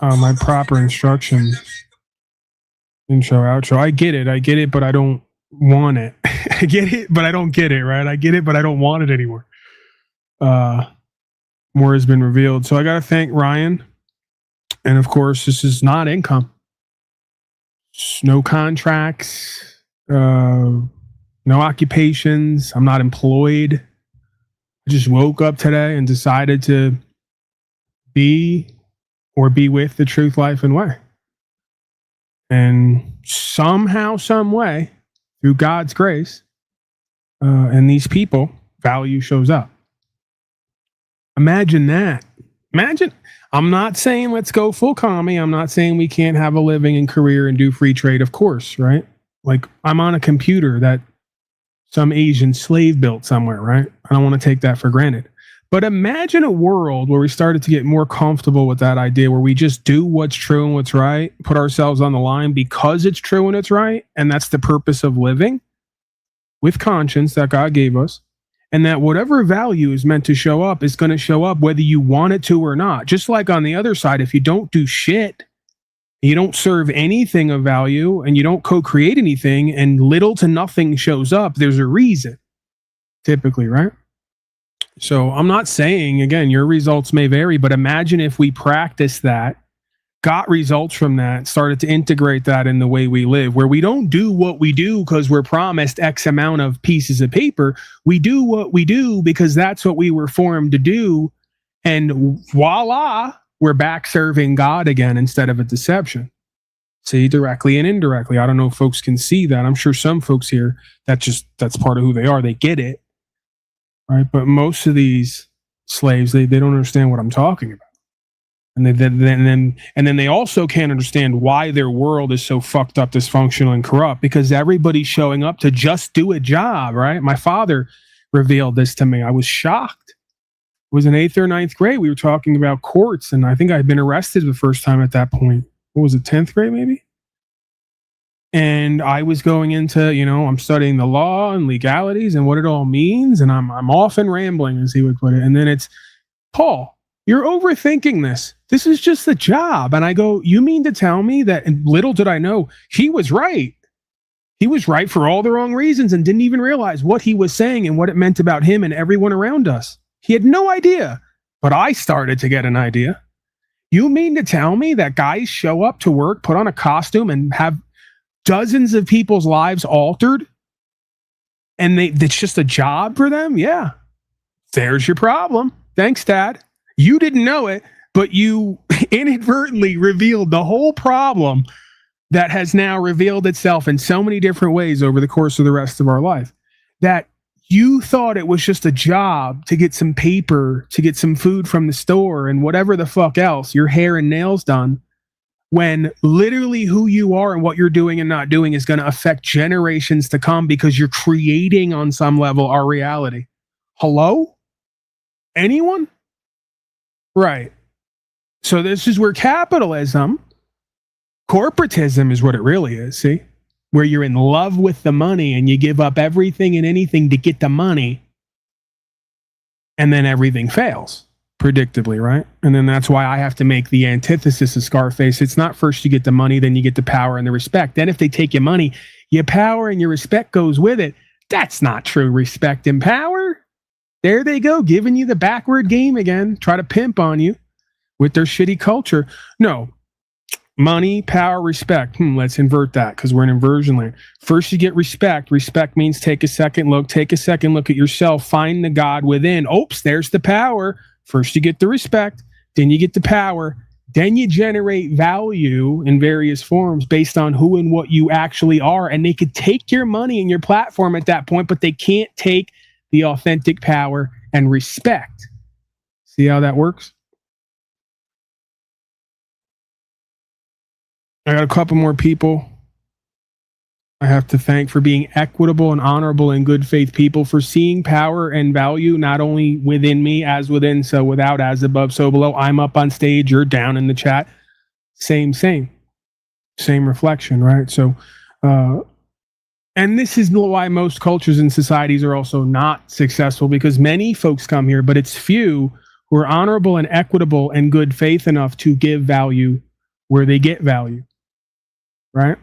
my proper instruction. Intro, outro. I get it, but I don't want it. I get it, but I don't get it, right? I get it, but I don't want it anymore. More has been revealed. So I got to thank Ryan. And of course, this is not income. No contracts, no occupations. I'm not employed. I just woke up today and decided to be with the truth, life, and way. And somehow, some way, through God's grace, and these people, value shows up. Imagine that. Imagine. I'm not saying let's go full commie. I'm not saying we can't have a living and career and do free trade, of course, right? Like I'm on a computer that some Asian slave built somewhere, right? I don't want to take that for granted. But imagine a world where we started to get more comfortable with that idea, where we just do what's true and what's right, put ourselves on the line because it's true and it's right. And that's the purpose of living with conscience that God gave us. And that whatever value is meant to show up is going to show up whether you want it to or not. Just like on the other side, if you don't do shit, you don't serve anything of value and you don't co-create anything and little to nothing shows up, there's a reason, typically, right? So I'm not saying, again, your results may vary, but imagine if we practice that, got results from that, started to integrate that in the way we live, where we don't do what we do because we're promised X amount of pieces of paper. We do what we do because that's what we were formed to do. And voila, we're back serving God again instead of a deception. See, directly and indirectly. I don't know if folks can see that. I'm sure some folks here, that's part of who they are. They get it. Right, but most of these slaves, they don't understand what I'm talking about, and then they also can't understand why their world is so fucked up, dysfunctional, and corrupt, because everybody's showing up to just do a job. Right? My father revealed this to me. I was shocked. It was in 8th or 9th grade. We were talking about courts, and I think I'd been arrested the first time at that point. What was it, 10th grade maybe? And I was going into, I'm studying the law and legalities and what it all means. And I'm off and rambling, as he would put it. And then it's, Paul, you're overthinking this. This is just the job. And I go, you mean to tell me that, and little did I know, he was right. He was right for all the wrong reasons and didn't even realize what he was saying and what it meant about him and everyone around us. He had no idea, but I started to get an idea. You mean to tell me that guys show up to work, put on a costume, and have dozens of people's lives altered, and it's just a job for them? Yeah. There's your problem. Thanks, Dad. You didn't know it, but you inadvertently revealed the whole problem that has now revealed itself in so many different ways over the course of the rest of our life. That you thought it was just a job to get some paper, to get some food from the store, and whatever the fuck else, your hair and nails done, when literally who you are and what you're doing and not doing is going to affect generations to come, because you're creating on some level our reality. Hello? Anyone? Right. So this is where capitalism, corporatism is what it really is, see? Where you're in love with the money and you give up everything and anything to get the money, and then everything fails. Predictably, right? And then that's why I have to make the antithesis of Scarface. It's not first you get the money, then you get the power and the respect. Then if they take your money, your power and your respect goes with it. That's not true respect and power. There they go, giving you the backward game again, try to pimp on you with their shitty culture. No, Money, power, respect. Let's invert that because we're in inversion land. First, you get respect. Respect means take a second look. Take a second look at yourself. Find the God within. Oops, there's the power. First, you get the respect. Then you get the power. Then you generate value in various forms based on who and what you actually are. And they could take your money and your platform at that point, but they can't take the authentic power and respect. See how that works? I got a couple more people I have to thank for being equitable and honorable and good faith people, for seeing power and value not only within me, as within, so without, as above, so below. I'm up on stage, you're down in the chat. Same reflection, right? So, and this is why most cultures and societies are also not successful, because many folks come here, but it's few who are honorable and equitable and good faith enough to give value where they get value, right?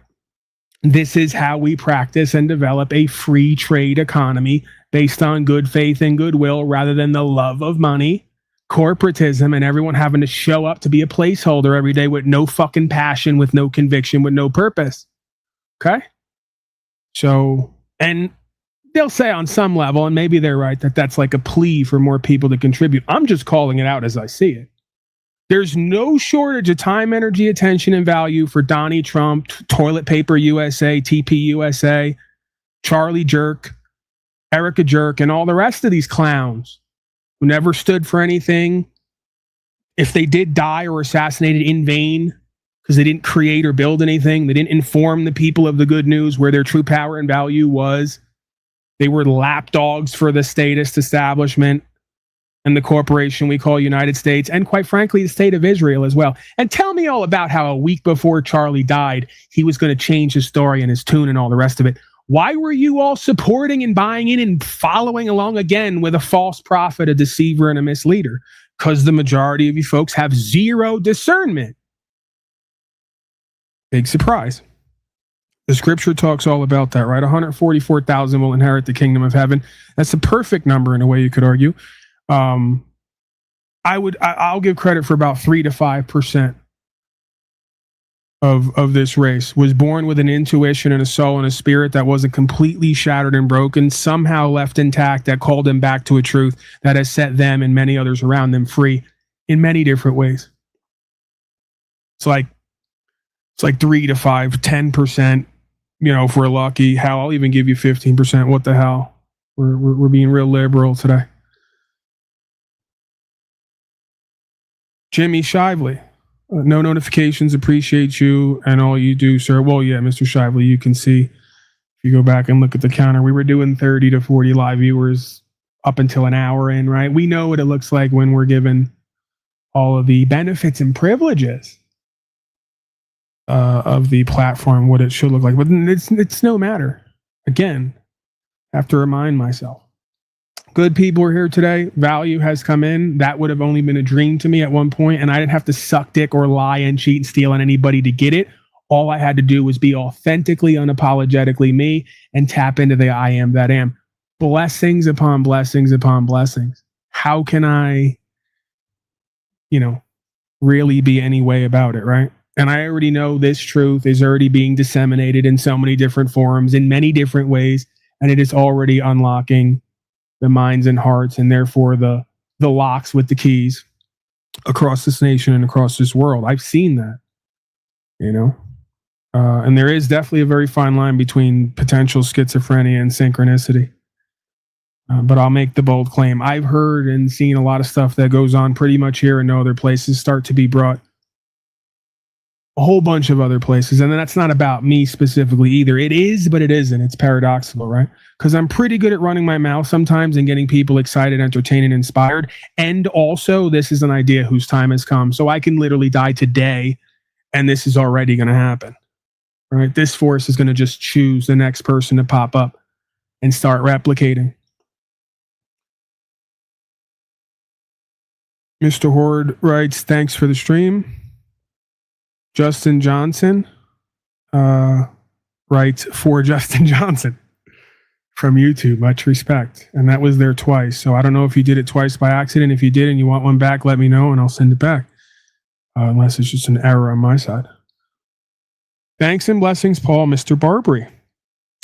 This is how we practice and develop a free trade economy based on good faith and goodwill rather than the love of money, corporatism, and everyone having to show up to be a placeholder every day with no fucking passion, with no conviction, with no purpose. Okay? So, and they'll say on some level, and maybe they're right, that that's like a plea for more people to contribute. I'm just calling it out as I see it. There's no shortage of time, energy, attention, and value for Donnie Trump, Toilet Paper USA, TP USA, Charlie Jerk, Erica Jerk, and all the rest of these clowns who never stood for anything. If they did die or assassinated in vain because they didn't create or build anything, they didn't inform the people of the good news where their true power and value was. They were lapdogs for the statist establishment and the corporation we call United States, and quite frankly, the state of Israel as well. And tell me all about how a week before Charlie died, he was going to change his story and his tune and all the rest of it. Why were you all supporting and buying in and following along again with a false prophet, a deceiver, and a misleader? Because the majority of you folks have zero discernment. Big surprise. The scripture talks all about that, right? 144,000 will inherit the kingdom of heaven. That's a perfect number in a way you could argue. I'll give credit for about 3 to 5% of this race was born with an intuition and a soul and a spirit that wasn't completely shattered and broken, somehow left intact, that called them back to a truth that has set them and many others around them free in many different ways. It's like 3 to 5, 10%, if we're lucky. Hell, I'll even give you 15%. What the hell? We're being real liberal today. Jimmy Shively, no notifications, appreciate you and all you do, sir. Well, yeah, Mr. Shively, you can see, if you go back and look at the counter, we were doing 30 to 40 live viewers up until an hour in, right? We know what it looks like when we're given all of the benefits and privileges of the platform, what it should look like. But it's no matter. Again, I have to remind myself. Good people are here today. Value has come in. That would have only been a dream to me at one point, and I didn't have to suck dick or lie and cheat and steal on anybody to get it. All I had to do was be authentically, unapologetically me and tap into the I am that am. Blessings upon blessings upon blessings. How can I, really be any way about it, right? And I already know this truth is already being disseminated in so many different forums, in many different ways, and it is already unlocking the minds and hearts, and therefore the locks with the keys across this nation and across this world. I've seen that, and there is definitely a very fine line between potential schizophrenia and synchronicity. But I'll make the bold claim. I've heard and seen a lot of stuff that goes on pretty much here and no other places start to be brought a whole bunch of other places. And then that's not about me specifically either. It is, but it isn't. It's paradoxical, right? Because I'm pretty good at running my mouth sometimes and getting people excited, entertained, and inspired. And also, this is an idea whose time has come. So I can literally die today, and this is already going to happen, right? This force is going to just choose the next person to pop up and start replicating. Mr. Horde writes, thanks for the stream. Justin Johnson writes, for Justin Johnson from YouTube, much respect. And that was there twice. So I don't know if you did it twice by accident. If you did and you want one back, let me know and I'll send it back. Unless it's just an error on my side. Thanks and blessings, Paul, Mr. Barbary.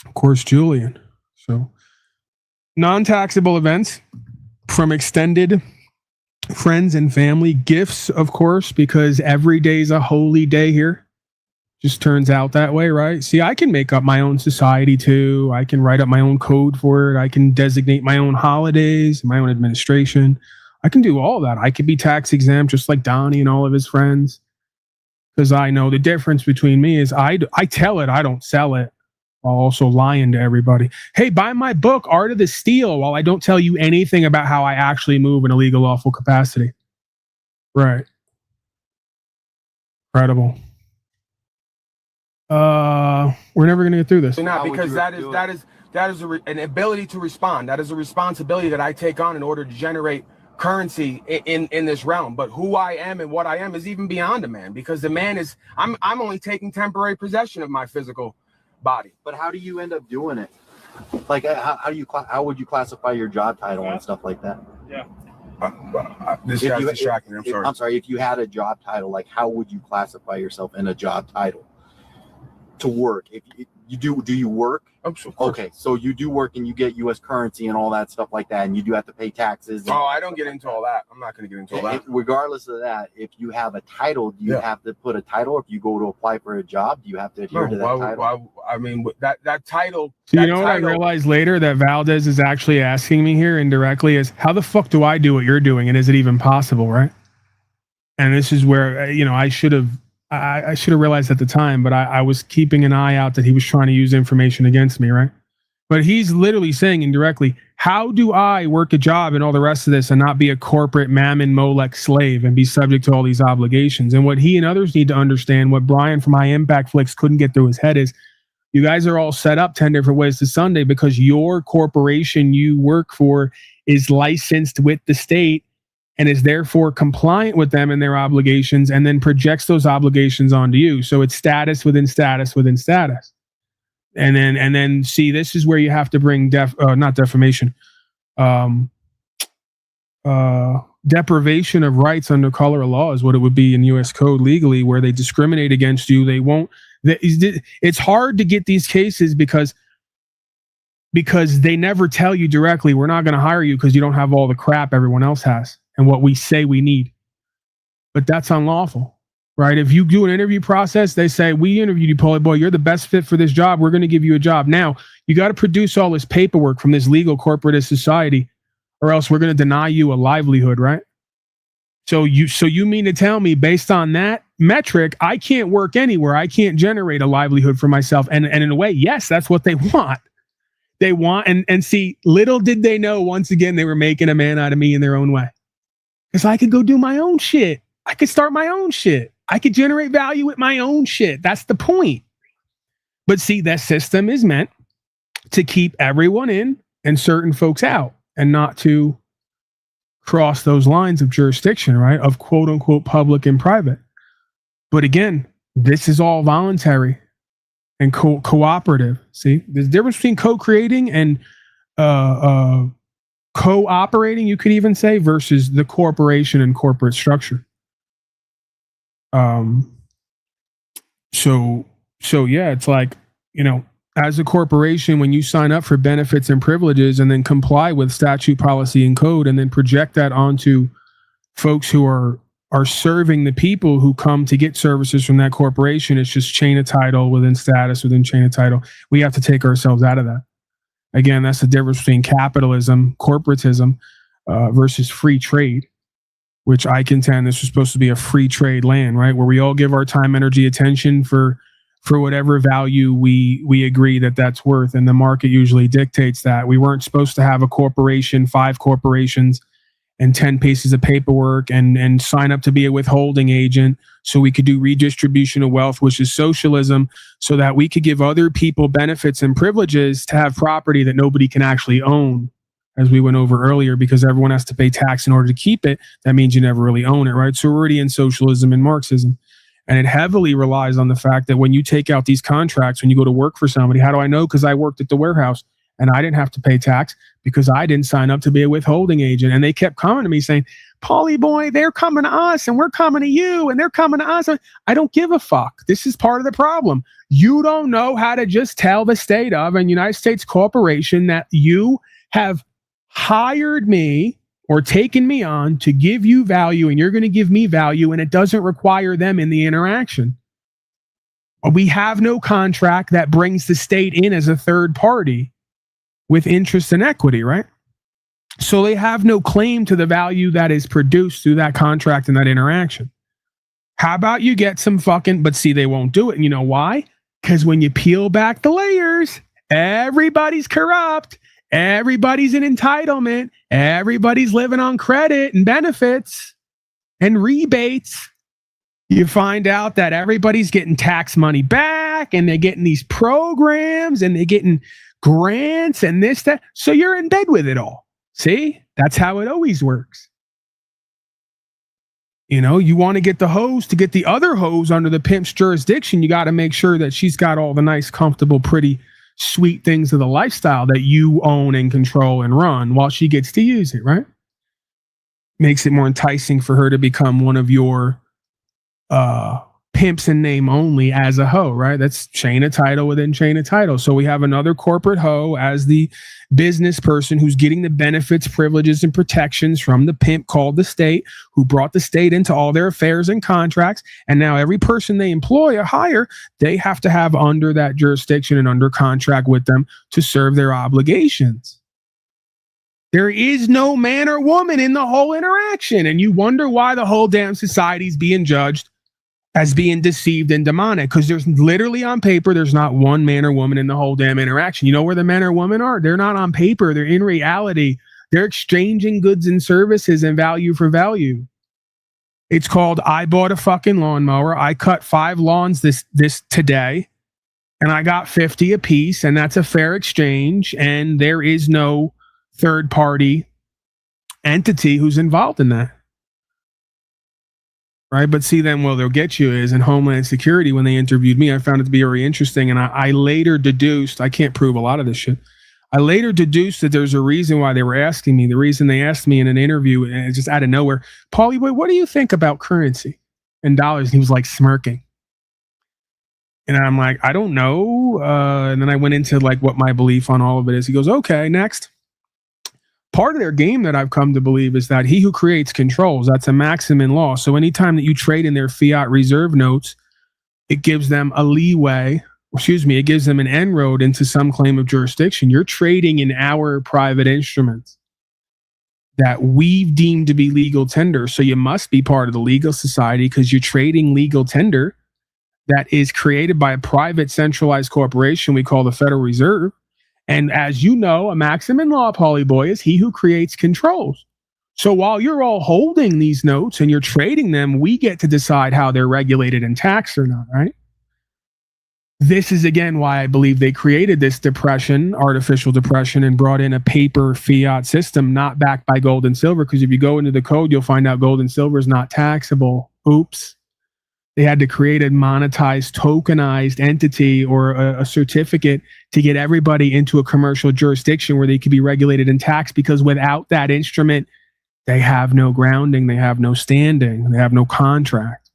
Of course, Julian. So, non-taxable events from extended friends and family, gifts, of course, because every day's a holy day here. Just turns out that way, right? See, I can make up my own society too. I can write up my own code for it. I can designate my own holidays, my own administration. I can do all that. I could be tax exempt just like Donnie and all of his friends. Because I know the difference between me is I tell it, I don't sell it. While also lying to everybody. Hey, buy my book, Art of the Steal, while I don't tell you anything about how I actually move in a legal lawful capacity. Right. Incredible. We're never going to get through this. Not because that is an ability to respond. That is a responsibility that I take on in order to generate currency in this realm. But who I am and what I am is even beyond a man, because the man is I'm only taking temporary possession of my physical body. But how do you end up doing it? Like how would you classify your job title and stuff like that? Yeah. This guy's distracting me. I'm sorry. If you had a job title, like how would you classify yourself in a job title to work? If you do you work? Okay, so you do work and you get U.S. currency and all that stuff like that, and you do have to pay taxes. Oh, I don't get into all that. I'm not going to get into all that. Regardless of that, if you have a title, do you have to put a title? If you go to apply for a job, do you have to adhere to that title? I mean, that title. So you know what I realized later that Valdez is actually asking me here indirectly is, how the fuck do I do what you're doing, and is it even possible, right? And this is where I should have realized at the time, but I was keeping an eye out that he was trying to use information against me, right? But he's literally saying indirectly, how do I work a job and all the rest of this and not be a corporate Mammon Molech slave and be subject to all these obligations? And what he and others need to understand, what Brian from High Impact Flicks couldn't get through his head is, you guys are all set up 10 different ways to Sunday because your corporation you work for is licensed with the state and is therefore compliant with them and their obligations, and then projects those obligations onto you. So it's status within status within status. And then see, this is where you have to bring deprivation of rights under color of law is what it would be in U.S. code legally, where they discriminate against you. They won't. It's hard to get these cases because they never tell you directly, we're not going to hire you because you don't have all the crap everyone else has and what we say we need. But that's unlawful, right? If you do an interview process, they say, we interviewed you, Paulie boy, you're the best fit for this job. We're going to give you a job. Now, you got to produce all this paperwork from this legal corporatist society, or else we're going to deny you a livelihood, right? So you mean to tell me, based on that metric, I can't work anywhere. I can't generate a livelihood for myself. And in a way, yes, that's what they want. They want, and see, little did they know, once again, they were making a man out of me in their own way. Because I could go do my own shit. I could start my own shit. I could generate value with my own shit. That's the point. But see, that system is meant to keep everyone in and certain folks out, and not to cross those lines of jurisdiction, right? Of quote unquote public and private. But again, this is all voluntary and cooperative. See, there's a difference between co-creating and cooperating, you could even say, versus the corporation and corporate structure. So yeah, it's like, as a corporation, when you sign up for benefits and privileges and then comply with statute, policy, and code, and then project that onto folks who are serving the people who come to get services from that corporation, it's just chain of title within status within chain of title. We have to take ourselves out of that. Again, that's the difference between capitalism, corporatism, versus free trade, which I contend this was supposed to be a free trade land, right? Where we all give our time, energy, attention for whatever value we agree that that's worth. And the market usually dictates that. We weren't supposed to have a corporation, 5 corporations, and 10 pieces of paperwork and sign up to be a withholding agent so we could do redistribution of wealth, which is socialism, so that we could give other people benefits and privileges to have property that nobody can actually own, as we went over earlier, because everyone has to pay tax in order to keep it. That means you never really own it, right? So we're already in socialism and Marxism. And it heavily relies on the fact that when you take out these contracts, when you go to work for somebody, how do I know? Because I worked at the warehouse. and I didn't have to pay tax because I didn't sign up to be a withholding agent. And they kept coming to me saying, Paulie boy, they're coming to us and we're coming to you and they're coming to us. I don't give a fuck. This is part of the problem. You don't know how to just tell the state of a United States corporation that you have hired me or taken me on to give you value, and you're going to give me value, and it doesn't require them in the interaction. We have no contract that brings the state in as a third party with interest and equity, right? So they have no claim to the value that is produced through that contract and that interaction. How about you get some fucking, but see, they won't do it. And you know why? Because when you peel back the layers, everybody's corrupt. Everybody's in entitlement. Everybody's living on credit and benefits and rebates. You find out that everybody's getting tax money back and they're getting these programs and they're getting grants and this, that. So you're in bed with it all. See, that's how it always works. You know, you want to get the hose to get the other hose under the pimp's jurisdiction. You got to make sure that she's got all the nice, comfortable, pretty, sweet things of the lifestyle that you own and control and run while she gets to use it, right? Makes it more enticing for her to become one of your pimps in name only as a hoe, right? That's chain of title within chain of title. So we have another corporate hoe as the business person who's getting the benefits, privileges, and protections from the pimp called the state, who brought the state into all their affairs and contracts. And now every person they employ or hire, they have to have under that jurisdiction and under contract with them to serve their obligations. There is no man or woman in the whole interaction. And you wonder why the whole damn society's being judged as being deceived and demonic, because there's literally on paper, there's not one man or woman in the whole damn interaction. You know where the men or women are? They're not on paper. They're in reality. They're exchanging goods and services and value for value. It's called, I bought a fucking lawnmower. I cut 5 lawns this today, and I got 50 a piece, and that's a fair exchange. And there is no third party entity who's involved in that. Right. But see, then, well, they'll get you is in Homeland Security. When they interviewed me, I found it to be very interesting. And I later deduced, I can't prove a lot of this shit. I later deduced that there's a reason why they were asking me. The reason they asked me in an interview, and just out of nowhere, Paulie boy, what do you think about currency and dollars? And he was like smirking. And I'm like, I don't know. And then I went into like what my belief on all of it is. He goes, okay, next. Part of their game that I've come to believe is that he who creates controls. That's a maxim in law. So anytime that you trade in their fiat reserve notes, it gives them a leeway. It gives them an en-road into some claim of jurisdiction. You're trading in our private instruments that we've deemed to be legal tender. So you must be part of the legal society because you're trading legal tender that is created by a private centralized corporation we call the Federal Reserve. And as you know, a maxim in law, Paulie boy, is he who creates controls. So while you're all holding these notes and you're trading them, we get to decide how they're regulated and taxed or not, right? This is, again, why I believe they created this depression, artificial depression, and brought in a paper fiat system not backed by gold and silver. Because if you go into the code, you'll find out gold and silver is not taxable. Oops. They had to create a monetized, tokenized entity or a certificate to get everybody into a commercial jurisdiction where they could be regulated and taxed, because without that instrument, they have no grounding, they have no standing, they have no contract.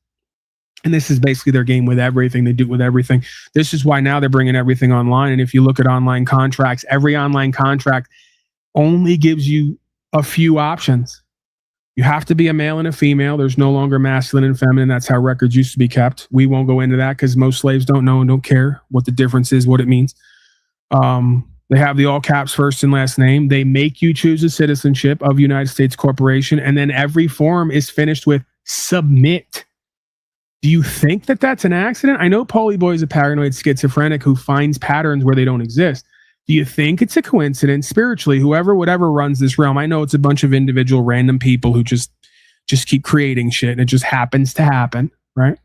And this is basically their game with everything. They do with everything. This is why now they're bringing everything online. And if you look at online contracts, every online contract only gives you a few options. You have to be a male and a female. There's no longer masculine and feminine. That's how records used to be kept. We won't go into that because most slaves don't know and don't care what the difference is, what it means. They have the all caps first and last name. They make you choose a citizenship of United States Corporation. And then every form is finished with submit. Do you think that that's an accident? I know Paulie boy is a paranoid schizophrenic who finds patterns where they don't exist. Do you think it's a coincidence spiritually? Whatever runs this realm, I know it's a bunch of individual random people who just keep creating shit and it just happens to happen, right?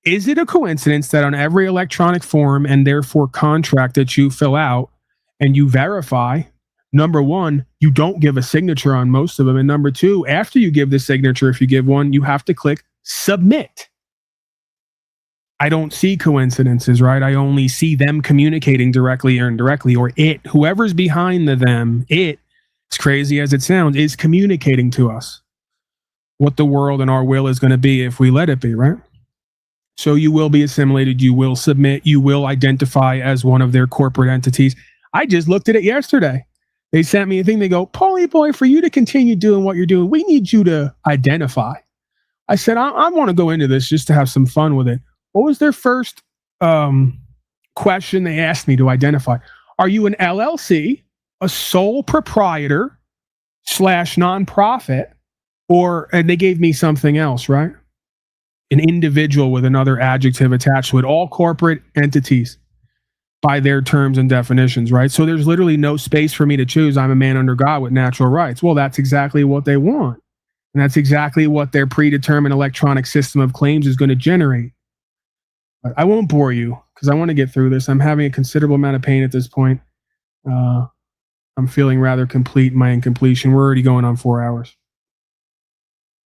Is it a coincidence that on every electronic form and therefore contract that you fill out and you verify, number one, you don't give a signature on most of them. And number two, after you give the signature, if you give one, you have to click submit. I don't see coincidences, right? I only see them communicating directly or indirectly, or it, whoever's behind the them, it, as crazy as it sounds, is communicating to us what the world and our will is going to be if we let it be, right? So you will be assimilated, you will submit, you will identify as one of their corporate entities. I just looked at it yesterday. They sent me a thing. They go, Paulie boy, for you to continue doing what you're doing, we need you to identify. I said, I want to go into this just to have some fun with it. What was their first question they asked me to identify? Are you an LLC, a sole proprietor / nonprofit, and they gave me something else, right? An individual with another adjective attached to it, all corporate entities by their terms and definitions, right? So there's literally no space for me to choose. I'm a man under God with natural rights. Well, that's exactly what they want. And that's exactly what their predetermined electronic system of claims is going to generate. But I won't bore you because I want to get through this. I'm having a considerable amount of pain at this point. I'm feeling rather complete in my incompletion. We're already going on 4 hours.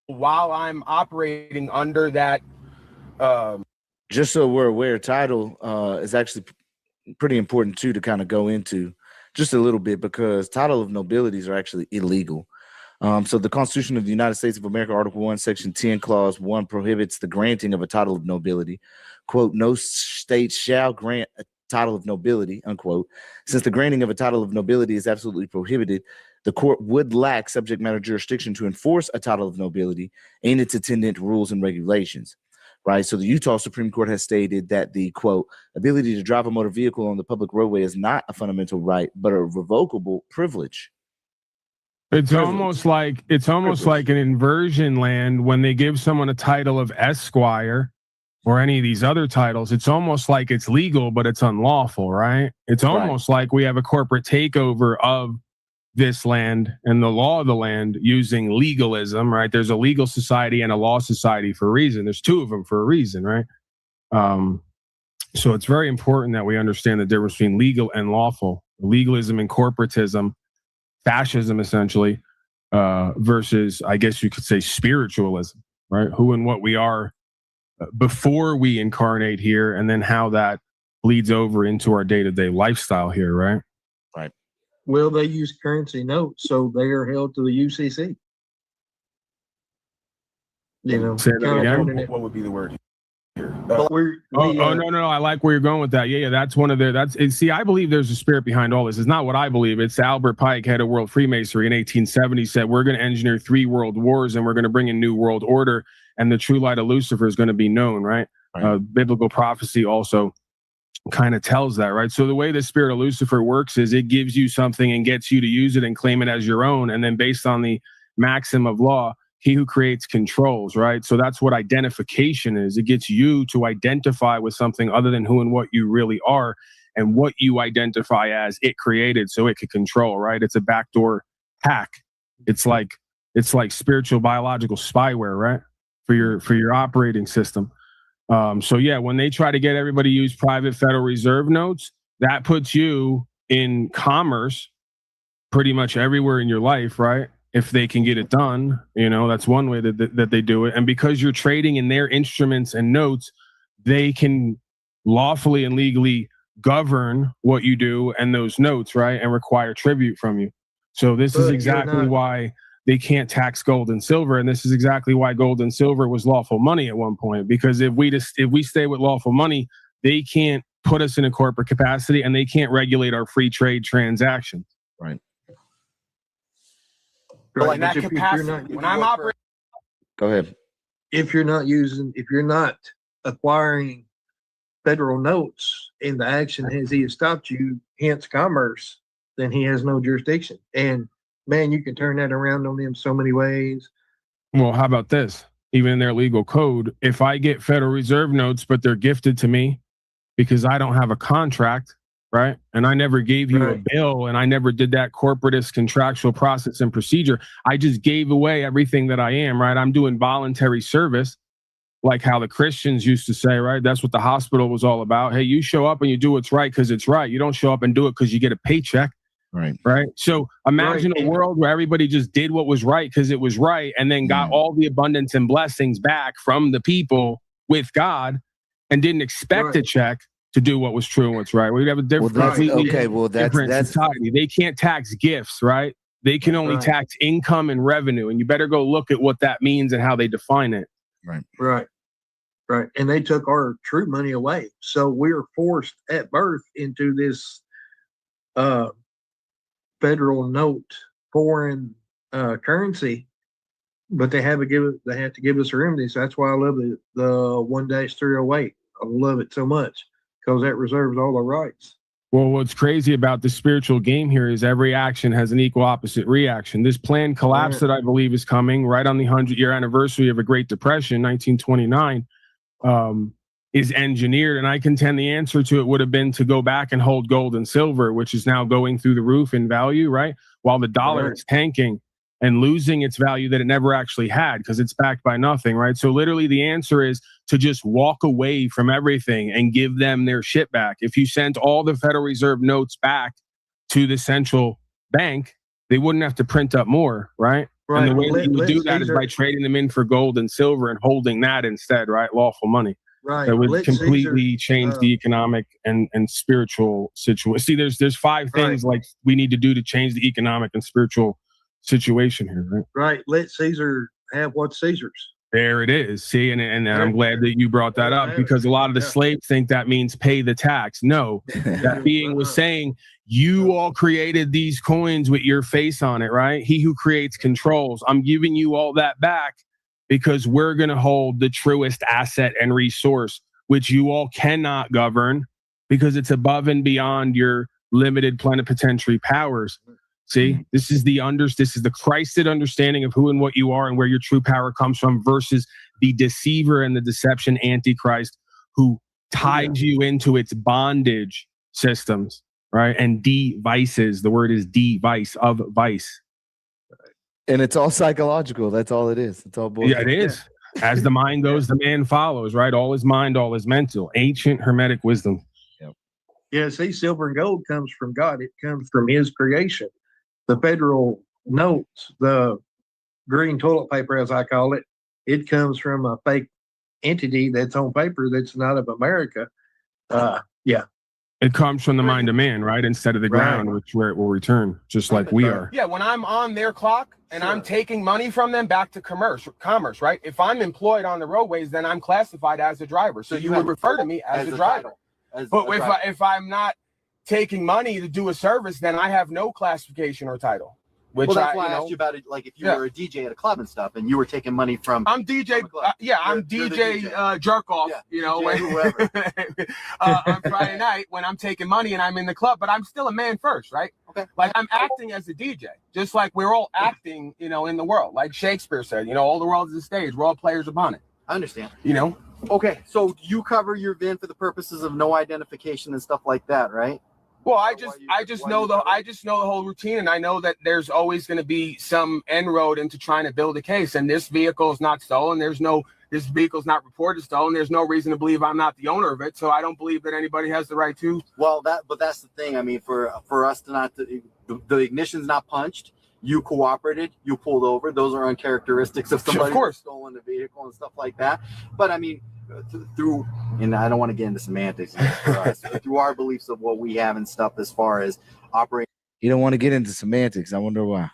While I'm operating under that. Just so we're aware, title is actually pretty important too to kind of go into just a little bit, because title of nobilities are actually illegal. So the Constitution of the United States of America, Article 1, Section 10, Clause 1 prohibits the granting of a title of nobility. Quote, no state shall grant a title of nobility, unquote. Since the granting of a title of nobility is absolutely prohibited, the court would lack subject matter jurisdiction to enforce a title of nobility and its attendant rules and regulations. Right. So the Utah Supreme Court has stated that the, quote, ability to drive a motor vehicle on the public roadway is not a fundamental right, but a revocable privilege. It's almost like an inversion land when they give someone a title of Esquire or any of these other titles. It's almost like it's legal, but it's unlawful, right? It's almost like we have a corporate takeover of this land and the law of the land using legalism, right? There's a legal society and a law society for a reason. There's two of them for a reason, right? So it's very important that we understand the difference between legal and lawful, legalism and corporatism, fascism essentially, versus, I guess you could say, spiritualism, right? Who and what we are before we incarnate here, and then how that bleeds over into our day-to-day lifestyle here, right? Right. Well, they use currency notes, so they are held to the UCC. You know, say that again. What would be the word? No, I like where you're going with that. Yeah, that's one of their. See, I believe there's a spirit behind all this. It's not what I believe. It's Albert Pike, head of World Freemasonry in 1870, said we're going to engineer 3 world wars and we're going to bring in new world order, and the true light of Lucifer is going to be known. Right. Biblical prophecy also kind of tells that, right? So the way the spirit of Lucifer works is it gives you something and gets you to use it and claim it as your own, and then based on the maxim of law, he who creates controls, right? So that's what identification is. It gets you to identify with something other than who and what you really are, and what you identify as it created so it could control, right? It's a backdoor hack. It's like spiritual biological spyware, right? For your operating system. So yeah, when they try to get everybody to use private Federal Reserve notes, that puts you in commerce pretty much everywhere in your life, right? If they can get it done, that's one way that they do it. And because you're trading in their instruments and notes, they can lawfully and legally govern what you do and those notes, right? And require tribute from you. So this is exactly why they can't tax gold and silver. And this is exactly why gold and silver was lawful money at one point, because if we stay with lawful money, they can't put us in a corporate capacity and they can't regulate our free trade transactions. Right. But in that capacity, when I'm operating, go ahead. If you're not acquiring federal notes in the action as he has stopped you, hence commerce, then he has no jurisdiction. And man, you can turn that around on them so many ways. Well, how about this? Even in their legal code, if I get Federal Reserve notes, but they're gifted to me because I don't have a contract, right? And I never gave you a bill, and I never did that corporatist contractual process and procedure. I just gave away everything that I am, right? I'm doing voluntary service, like how the Christians used to say, right? That's what the hospital was all about. Hey, you show up and you do what's right because it's right. You don't show up and do it because you get a paycheck. Right. So imagine a world where everybody just did what was right because it was right, and then got all the abundance and blessings back from the people with God. and didn't expect a check to do what was true and what's right. We'd have a different, different society. They can't tax gifts, right? They can only tax income and revenue, and you better go look at what that means and how they define it. Right. And they took our true money away. So we were forced at birth into this federal note foreign currency, but they have to give us a remedy. So that's why I love the 1-308. I love it so much because that reserves all the rights. Well, what's crazy about the spiritual game here is every action has an equal opposite reaction. This planned collapse that I believe is coming right on the 100-year anniversary of a Great Depression, 1929, is engineered. And I contend the answer to it would have been to go back and hold gold and silver, which is now going through the roof in value, right? While the dollar is tanking and losing its value that it never actually had because it's backed by nothing, right? So literally the answer is to just walk away from everything and give them their shit back. If you sent all the Federal Reserve notes back to the central bank, they wouldn't have to print up more, right? And the way that you would do that is by trading them in for gold and silver and holding that instead, right? Lawful money. Right. That would completely change the economic and spiritual situation. See, there's 5 things like we need to do to change the economic and spiritual situation here, right? Right. Let Caesar have what's Caesar's. There it is. See, and I'm glad that you brought that up because a lot of the slaves think that means pay the tax. No, that being was saying, you all created these coins with your face on it, right? He who creates controls. I'm giving you all that back because we're going to hold the truest asset and resource, which you all cannot govern because it's above and beyond your limited plenipotentiary powers. See, this is the Christed understanding of who and what you are and where your true power comes from versus the deceiver and the deception antichrist who ties you into its bondage systems, right? And devices. The word is device, of vice. And it's all psychological. That's all it is. It's all bullshit. Yeah, it is. As the mind goes, the man follows, right? All is mind, all is mental. Ancient Hermetic wisdom. Yeah, see, silver and gold comes from God. It comes from his creation. The federal notes, the green toilet paper, as I call it, it comes from a fake entity that's on paper that's not of America. It comes from the mind of man, right? Instead of the ground, which where it will return, just like we are. Yeah, when I'm on their clock and I'm taking money from them back to commerce, right? If I'm employed on the roadways, then I'm classified as a driver. So you would refer to me as a driver. But if I'm not taking money to do a service, then I have no classification or title. Which that's why I asked you about it. Like if you were a DJ at a club and stuff, and you were taking money from. I'm DJ. I'm DJ jerk off. Yeah, whoever. On Friday night when I'm taking money and I'm in the club, but I'm still a man first, right? Okay. Like I'm acting as a DJ, just like we're all acting, in the world. Like Shakespeare said, all the world is a stage. We're all players upon it. I understand. Okay. So you cover your VIN for the purposes of no identification and stuff like that, right? Well, I just know the whole routine, and I know that there's always going to be some inroad into trying to build a case. And this vehicle is not stolen. This vehicle's not reported stolen. There's no reason to believe I'm not the owner of it. So I don't believe that anybody has the right to. Well, but that's the thing. I mean, for us to not the ignition's not punched. You cooperated. You pulled over. Those are uncharacteristics of somebody who's stolen the vehicle and stuff like that. But I mean. Through, and I don't want to get into semantics for us, through our beliefs of what we have and stuff as far as operating. You don't want to get into semantics. I wonder why.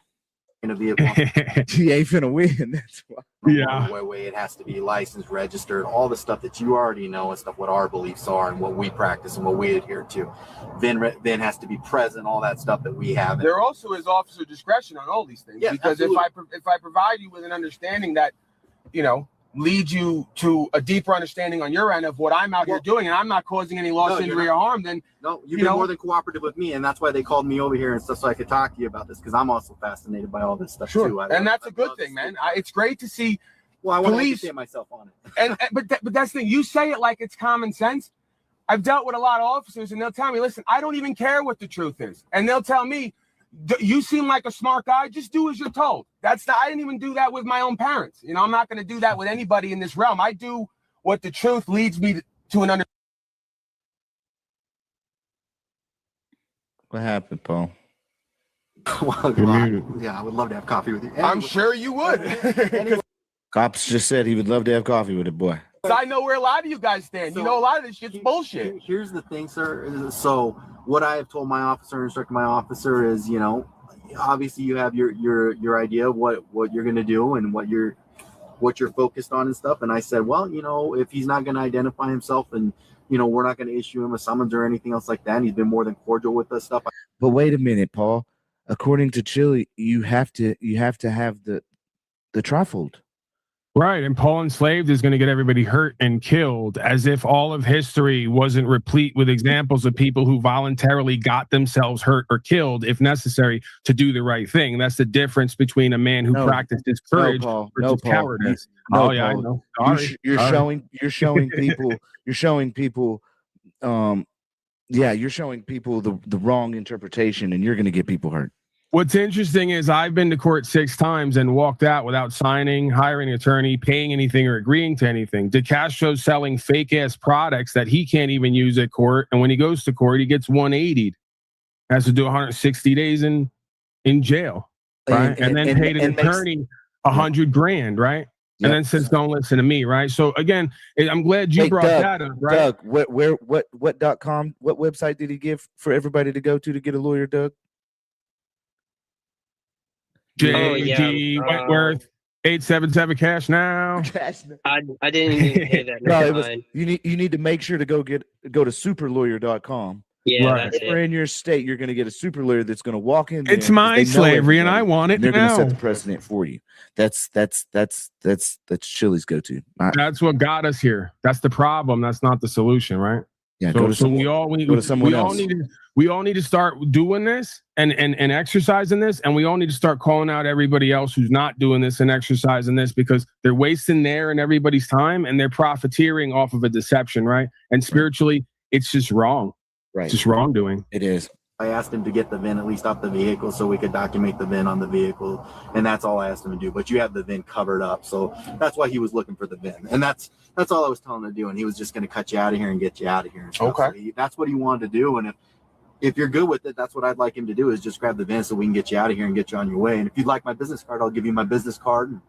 In a vehicle. You ain't finna win. That's why. Yeah. Way it has to be licensed, registered, all the stuff that you already know and stuff, what our beliefs are and what we practice and what we adhere to. Then has to be present, all that stuff that we have. There also is officer discretion on all these things. Because if I provide you with an understanding that, leads you to a deeper understanding on your end of what I'm out here doing, and I'm not causing any loss, injury, or harm, then you've been more than cooperative with me, and that's why they called me over here and stuff so I could talk to you about this because I'm also fascinated by all this stuff too. And that's a good thing, man. It's great to see. Well, I want to educate myself on it. But that's the thing. You say it like it's common sense. I've dealt with a lot of officers, and they'll tell me, "Listen, I don't even care what the truth is," and they'll tell me, "You seem like a smart guy. Just do as you're told." I didn't even do that with my own parents. I'm not going to do that with anybody in this realm. I do what the truth leads me to an understanding. What happened, Paul? Yeah, I would love to have coffee with you. I'm sure you would. Cops just said he would love to have coffee with it, boy. So I know where a lot of you guys stand. You know, a lot of this shit's bullshit. Here's the thing, sir. So what I have told my officer, instructed my officer is, you know, obviously you have your idea of what you're going to do and what you're focused on and stuff. And I said, well, you know, if he's not going to identify himself, and you know, we're not going to issue him a summons or anything else like that. And he's been more than cordial with us stuff. But wait a minute, Paul. According to Chile, you have to have the trifold. Right, and Paul Enslaved is going to get everybody hurt and killed, as if all of history wasn't replete with examples of people who voluntarily got themselves hurt or killed, if necessary, to do the right thing. That's the difference between a man who practices courage versus cowardice. I know. You're showing people. You're showing people. You're showing people the wrong interpretation, and you're going to get people hurt. What's interesting is I've been to court 6 times and walked out without signing, hiring an attorney, paying anything, or agreeing to anything. DeCastro's selling fake-ass products that he can't even use at court, and when he goes to court, he gets 180'd. Has to do 160 days in jail, right? And then paid an attorney $100,000, right? Yep. And then says, "Don't listen to me," right? So again, I'm glad you brought that up, right? Doug, what .com? What website did he give for everybody to go to get a lawyer, Doug? JG Wentworth 877 cash now. I didn't even hear that. No, it was, you need to make sure to go to superlawyer.com. Yeah, right. If you're in your state, you're going to get a super lawyer that's going to walk in. It's my slavery, and I want it. They're going to now. set the precedent for you. That's Chile's go-to. That's what got us here. That's the problem. That's not the solution, right? Yeah. We all need to start doing this and exercising this, and we all need to start calling out everybody else who's not doing this and exercising this, because they're wasting their and everybody's time, and they're profiteering off of a deception, right? And spiritually, it's just wrong. Right. It's just wrongdoing. It is. I asked him to get the VIN at least off the vehicle so we could document the VIN on the vehicle, and that's all I asked him to do. But you have the VIN covered up, so that's why he was looking for the VIN, and that's all I was telling him to do. And he was just going to cut you out of here and get you out of here. Okay, so that's what he wanted to do. And if you're good with it, that's what I'd like him to do, is just grab the VIN so we can get you out of here and get you on your way. And if you'd like my business card, I'll give you my business card. And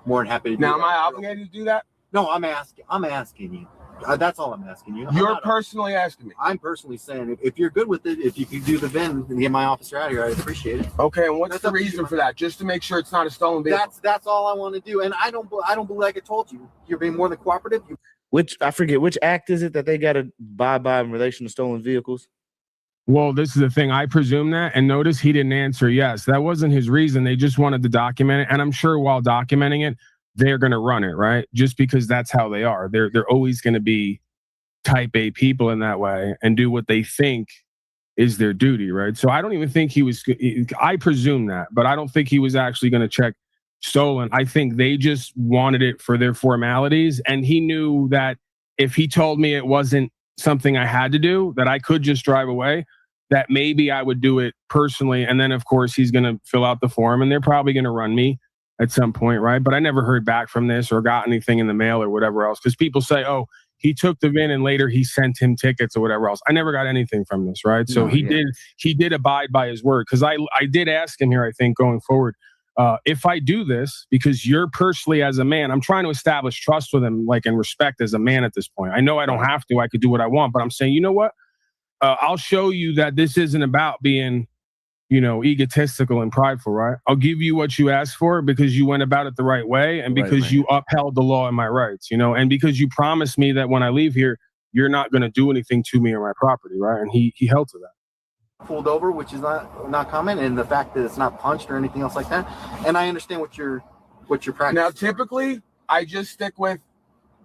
more than happy to do now, that. am I obligated to do that? No, I'm asking you. That's all I'm asking you. You're personally asking me. I'm personally saying, if you're good with it, if you can do the VIN and get my officer out of here, I'd appreciate it. Okay, and what's the reason for that? Just to make sure it's not a stolen vehicle. That's all I want to do. And I don't believe, like I told you, you're being more than cooperative. I forget which act is it that they got to abide by in relation to stolen vehicles? Well, this is the thing. I presume that, and notice he didn't answer yes. That wasn't his reason. They just wanted to document it, and I'm sure while documenting it, they're going to run it, right? Just because that's how they are. They're always going to be type A people in that way and do what they think is their duty, right? So I don't even think he was, I presume that, but I don't think he was actually going to check stolen. I think they just wanted it for their formalities, and he knew that if he told me it wasn't something I had to do, that I could just drive away, that maybe I would do it personally. And then of course he's going to fill out the form, and they're probably going to run me at some point, right? But I never heard back from this or got anything in the mail or whatever else, because people say, oh, he took the VIN and later he sent him tickets or whatever else. I never got anything from this, right? So he did abide by his word, because I did ask him here, I think, going forward, if I do this, because you're personally as a man, I'm trying to establish trust with him, like, and respect as a man at this point. I know I don't have to, I could do what I want, but I'm saying, you know what? I'll show you that this isn't about being, egotistical and prideful, right? I'll give you what you asked for because you went about it the right way, and because you upheld the law and my rights, and because you promised me that when I leave here, you're not going to do anything to me or my property, right? And he held to that. Pulled over, which is not common, and the fact that it's not punched or anything else like that. And I understand what you're practicing. Now, typically, I just stick with,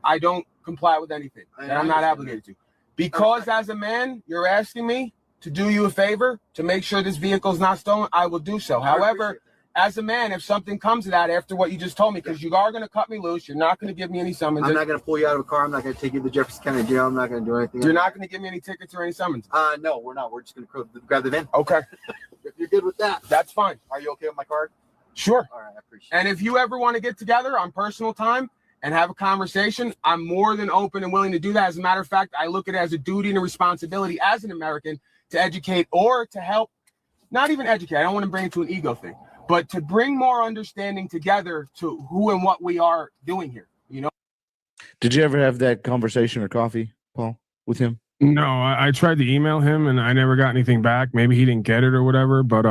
I don't comply with anything that I'm not obligated to. Because as a man, you're asking me to do you a favor to make sure this vehicle is not stolen, I will do so. However, as a man, if something comes to that after what you just told me, because you are going to cut me loose, you're not going to give me any summons. I'm not going to pull you out of a car. I'm not going to take you to Jefferson County Jail. I'm not going to do anything. You're not going to give me any tickets or any summons? No, we're not. We're just going to grab the VIN. Okay. If you're good with that. That's fine. Are you okay with my card? Sure. All right, I appreciate it. And if you ever want to get together on personal time and have a conversation, I'm more than open and willing to do that. As a matter of fact, I look at it as a duty and a responsibility as an American to educate or to help, not even educate, I don't want to bring it to an ego thing, but to bring more understanding together to who and what we are doing here, Did you ever have that conversation or coffee, Paul, with him? No, I tried to email him and I never got anything back. Maybe he didn't get it or whatever, but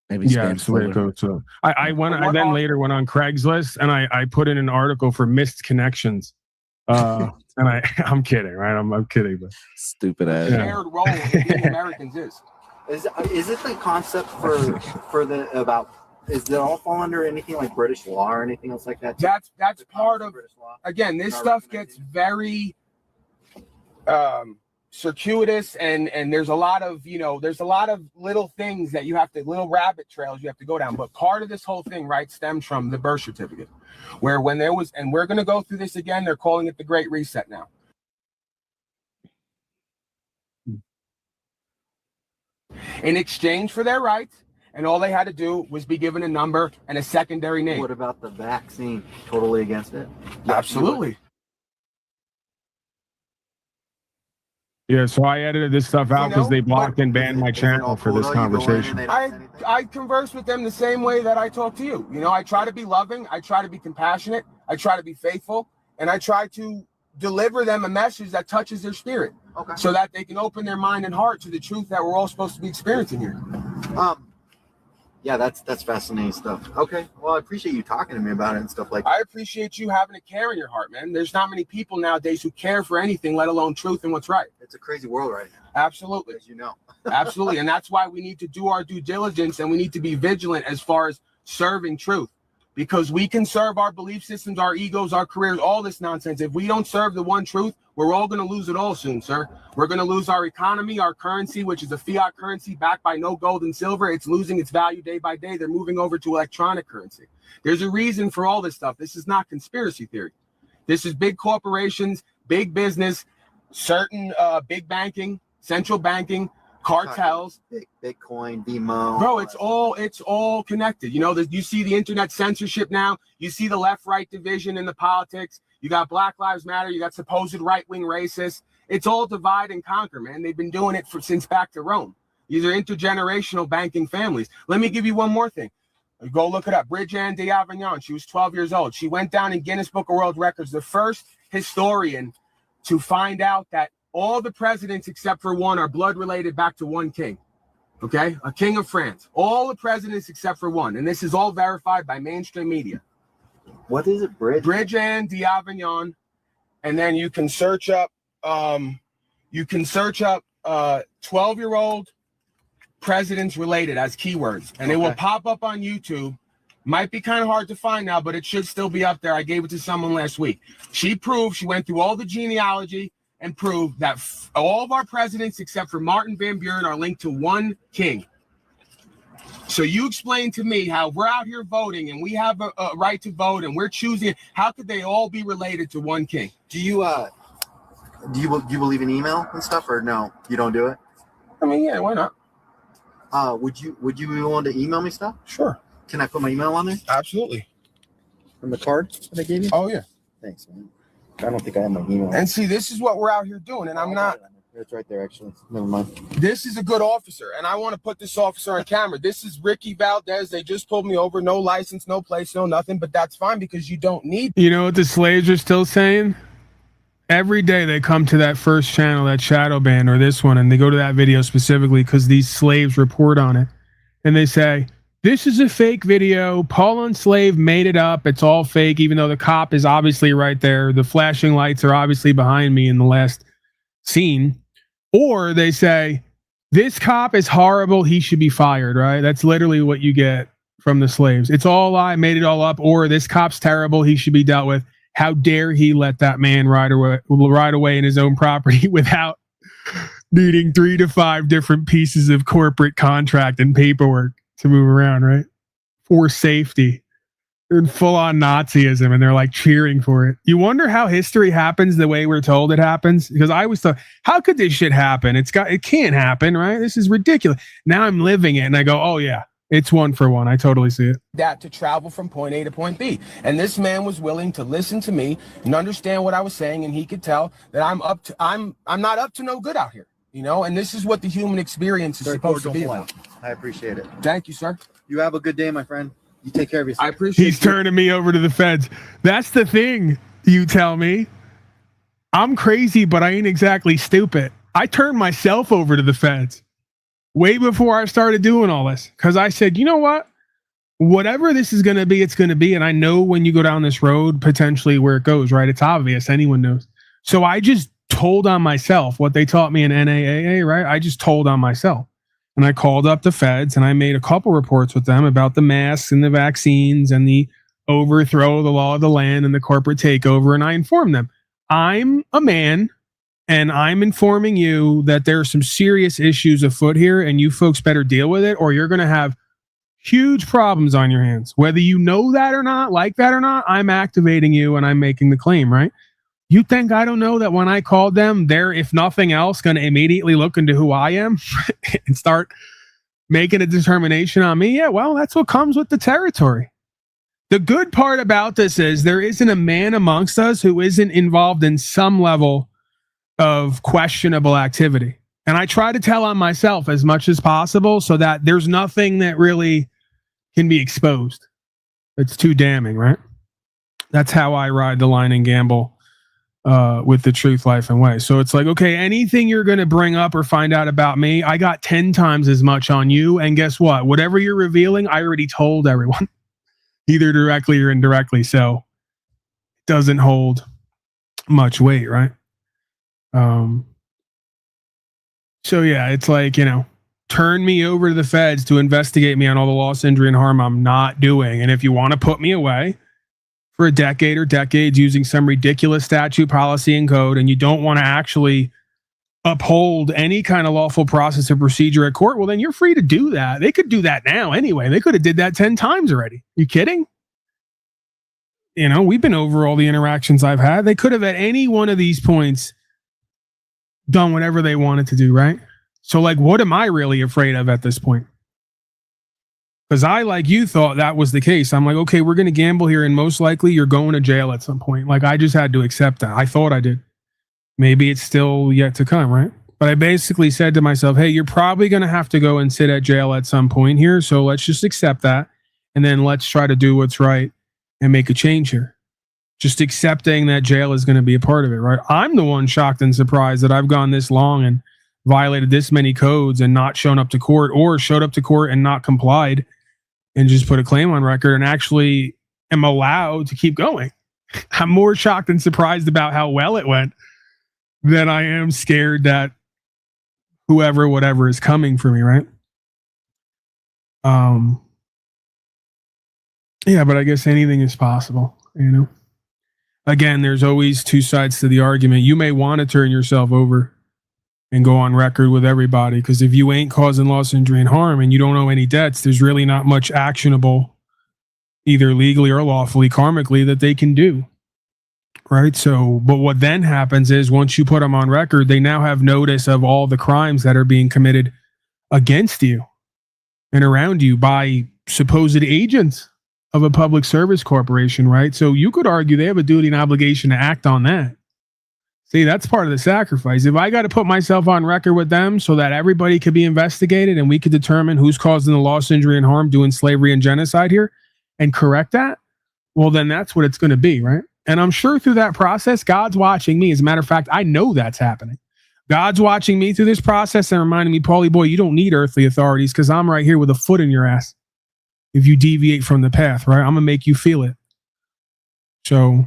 maybe yeah, that's the way it goes. So I then later went on Craigslist and I put in an article for missed connections. And I'm kidding, right? I'm kidding, but stupid ass. Shared role in being Americans is it the concept for the about? Is it all fall under anything like British law or anything else like that? That's part of British law. Again, this stuff gets very circuitous and there's a lot of little things that you have to, little rabbit trails you have to go down. But part of this whole thing, right, stems from the birth certificate, where when there was, and we're going to go through this again, they're calling it the Great Reset now. In exchange for their rights, and all they had to do was be given a number and a secondary name. What about the vaccine? Totally against it? Absolutely. Yeah, so I edited this stuff out because they blocked and banned my channel for this conversation. I converse with them the same way that I talk to you. You know, I try to be loving, I try to be compassionate, I try to be faithful, and I try to deliver them a message that touches their spirit, so that they can open their mind and heart to the truth that we're all supposed to be experiencing here. Yeah, that's fascinating stuff. Okay, well, I appreciate you talking to me about it and stuff like that. I appreciate you having a care in your heart, man. There's not many people nowadays who care for anything, let alone truth and what's right. It's a crazy world right now. Absolutely. As you know. Absolutely, and that's why we need to do our due diligence and we need to be vigilant as far as serving truth. Because we can serve our belief systems, our egos, our careers, all this nonsense. If we don't serve the one truth, we're all going to lose it all soon, sir. We're going to lose our economy, our currency, which is a fiat currency backed by no gold and silver. It's losing its value day by day. They're moving over to electronic currency. There's a reason for all this stuff. This is not conspiracy theory. This is big corporations, big business, certain big banking, central banking, cartels, Bitcoin, Venmo. Bro, it's all connected. You know, you see the internet censorship now. You see the left-right division in the politics. You got Black Lives Matter. You got supposed right-wing racists. It's all divide and conquer, man. They've been doing it since back to Rome. These are intergenerational banking families. Let me give you one more thing. Go look it up. Bridget d'Avignon. She was 12 years old. She went down in Guinness Book of World Records, the first historian to find out that all the presidents except for one are blood related back to one king. Okay? A king of France. All the presidents except for one. And this is all verified by mainstream media. What is it, Bridget d'Avignon. And then you can search up 12-year-old presidents related as keywords. And it will pop up on YouTube. Might be kind of hard to find now, but it should still be up there. I gave it to someone last week. She went through all the genealogy and proved that all of our presidents except for Martin Van Buren are linked to one king. So you explain to me how we're out here voting and we have a right to vote and we're choosing. How could they all be related to one king? Do you believe in email and stuff, or no? You don't do it? I mean, yeah, why not? Would you be willing to email me stuff? Sure. Can I put my email on there? Absolutely. From the card that I gave you? Oh yeah. Thanks, man. I don't think I have my email. And see, this is what we're out here doing, and I'm not. It's right there, actually. Never mind. This is a good officer, and I want to put this officer on camera. This is Ricky Valdez. They just pulled me over. No license, no place, no nothing, but that's fine because you don't need. You know what the slaves are still saying? Every day they come to that first channel, that shadow ban or this one, and they go to that video specifically because these slaves report on it. And they say, this is a fake video. Paul Unslaved made it up. It's all fake, even though the cop is obviously right there. The flashing lights are obviously behind me in the last scene. Or they say, this cop is horrible. He should be fired, right? That's literally what you get from the slaves. It's all a lie, made it all up. Or this cop's terrible. He should be dealt with. How dare he let that man ride away in his own property without needing 3 to 5 different pieces of corporate contract and paperwork to move around, right? For safety. They're in full-on Nazism and they're like cheering for it. You wonder how history happens the way we're told it happens? Because I always thought, how could this shit happen? It can't happen, right? This is ridiculous. Now I'm living it and I go, oh yeah, it's 1 for 1. I totally see it. That to travel from point A to point B. And this man was willing to listen to me and understand what I was saying, and he could tell that I'm not up to no good out here. You know, and this is what the human experience is supposed to be about. I appreciate it. Thank you, sir. You have a good day, my friend. You take care of yourself. I appreciate He's turning me over to the feds. That's the thing. You tell me. I'm crazy, but I ain't exactly stupid. I turned myself over to the feds way before I started doing all this because I said, you know what? Whatever this is going to be, it's going to be. And I know when you go down this road, potentially where it goes, right? It's obvious. Anyone knows. So I just told on myself what they taught me in NAAA, right? I just told on myself. And I called up the feds and I made a couple reports with them about the masks and the vaccines and the overthrow of the law of the land and the corporate takeover. And I informed them, I'm a man and I'm informing you that there are some serious issues afoot here and you folks better deal with it or you're going to have huge problems on your hands. Whether you know that or not, like that or not, I'm activating you and I'm making the claim, right? You think I don't know that when I called them, they're, if nothing else, going to immediately look into who I am and start making a determination on me? Yeah, well, that's what comes with the territory. The good part about this is there isn't a man amongst us who isn't involved in some level of questionable activity. And I try to tell on myself as much as possible so that there's nothing that really can be exposed. It's too damning, right? That's how I ride the line and gamble with the truth, life, and way. So it's like, okay, anything you're going to bring up or find out about me, I got 10 times as much on you. And guess what? Whatever you're revealing, I already told everyone, either directly or indirectly. So it doesn't hold much weight, right? So yeah, it's like, turn me over to the feds to investigate me on all the loss, injury, and harm I'm not doing. And if you want to put me away for a decade or decades using some ridiculous statute, policy, and code, and you don't want to actually uphold any kind of lawful process or procedure at court, well, then you're free to do that. They could do that now anyway. They could have did that 10 times already. You kidding? We've been over all the interactions I've had. They could have at any one of these points done whatever they wanted to do, right? So, like, what am I really afraid of at this point? Because I, like you, thought that was the case. I'm like, okay, we're going to gamble here, and most likely you're going to jail at some point. Like, I just had to accept that. I thought I did. Maybe it's still yet to come, right? But I basically said to myself, hey, you're probably going to have to go and sit at jail at some point here, so let's just accept that, and then let's try to do what's right and make a change here. Just accepting that jail is going to be a part of it, right? I'm the one shocked and surprised that I've gone this long and violated this many codes and not shown up to court, or showed up to court and not complied and just put a claim on record and actually am allowed to keep going. I'm more shocked and surprised about how well it went than I am scared that whoever, whatever is coming for me, right? Yeah, but I guess anything is possible, Again, there's always two sides to the argument. You may want to turn yourself over and go on record with everybody, because if you ain't causing loss, injury, and harm and you don't owe any debts, there's really not much actionable, either legally or lawfully, karmically, that they can do, right? So, but what then happens is once you put them on record, they now have notice of all the crimes that are being committed against you and around you by supposed agents of a public service corporation, right? So you could argue they have a duty and obligation to act on that. See, that's part of the sacrifice. If I got to put myself on record with them so that everybody could be investigated and we could determine who's causing the loss, injury, and harm, doing slavery and genocide here, and correct that, well, then that's what it's going to be, right? And I'm sure through that process, God's watching me. As a matter of fact, I know that's happening. God's watching me through this process and reminding me, Paulie boy, you don't need earthly authorities because I'm right here with a foot in your ass. If you deviate from the path, right? I'm going to make you feel it. So,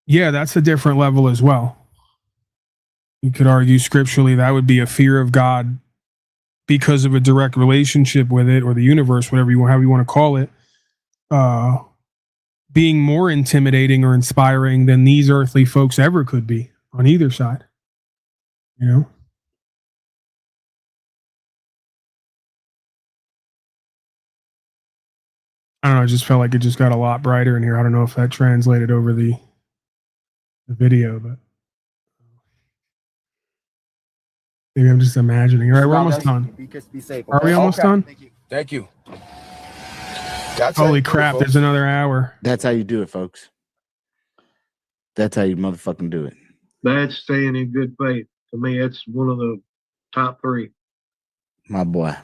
yeah, that's a different level as well. You could argue scripturally that would be a fear of God because of a direct relationship with it, or the universe, however you want to call it, being more intimidating or inspiring than these earthly folks ever could be on either side. I don't know. I just felt like it just got a lot brighter in here. I don't know if that translated over the video, but maybe I'm just imagining. All right, we're almost done. Be safe. Are we almost done? Thank you. Holy crap, there's another hour. That's how you do it, folks. That's how you motherfucking do it. That's staying in good faith. To me, that's one of the top three. My boy.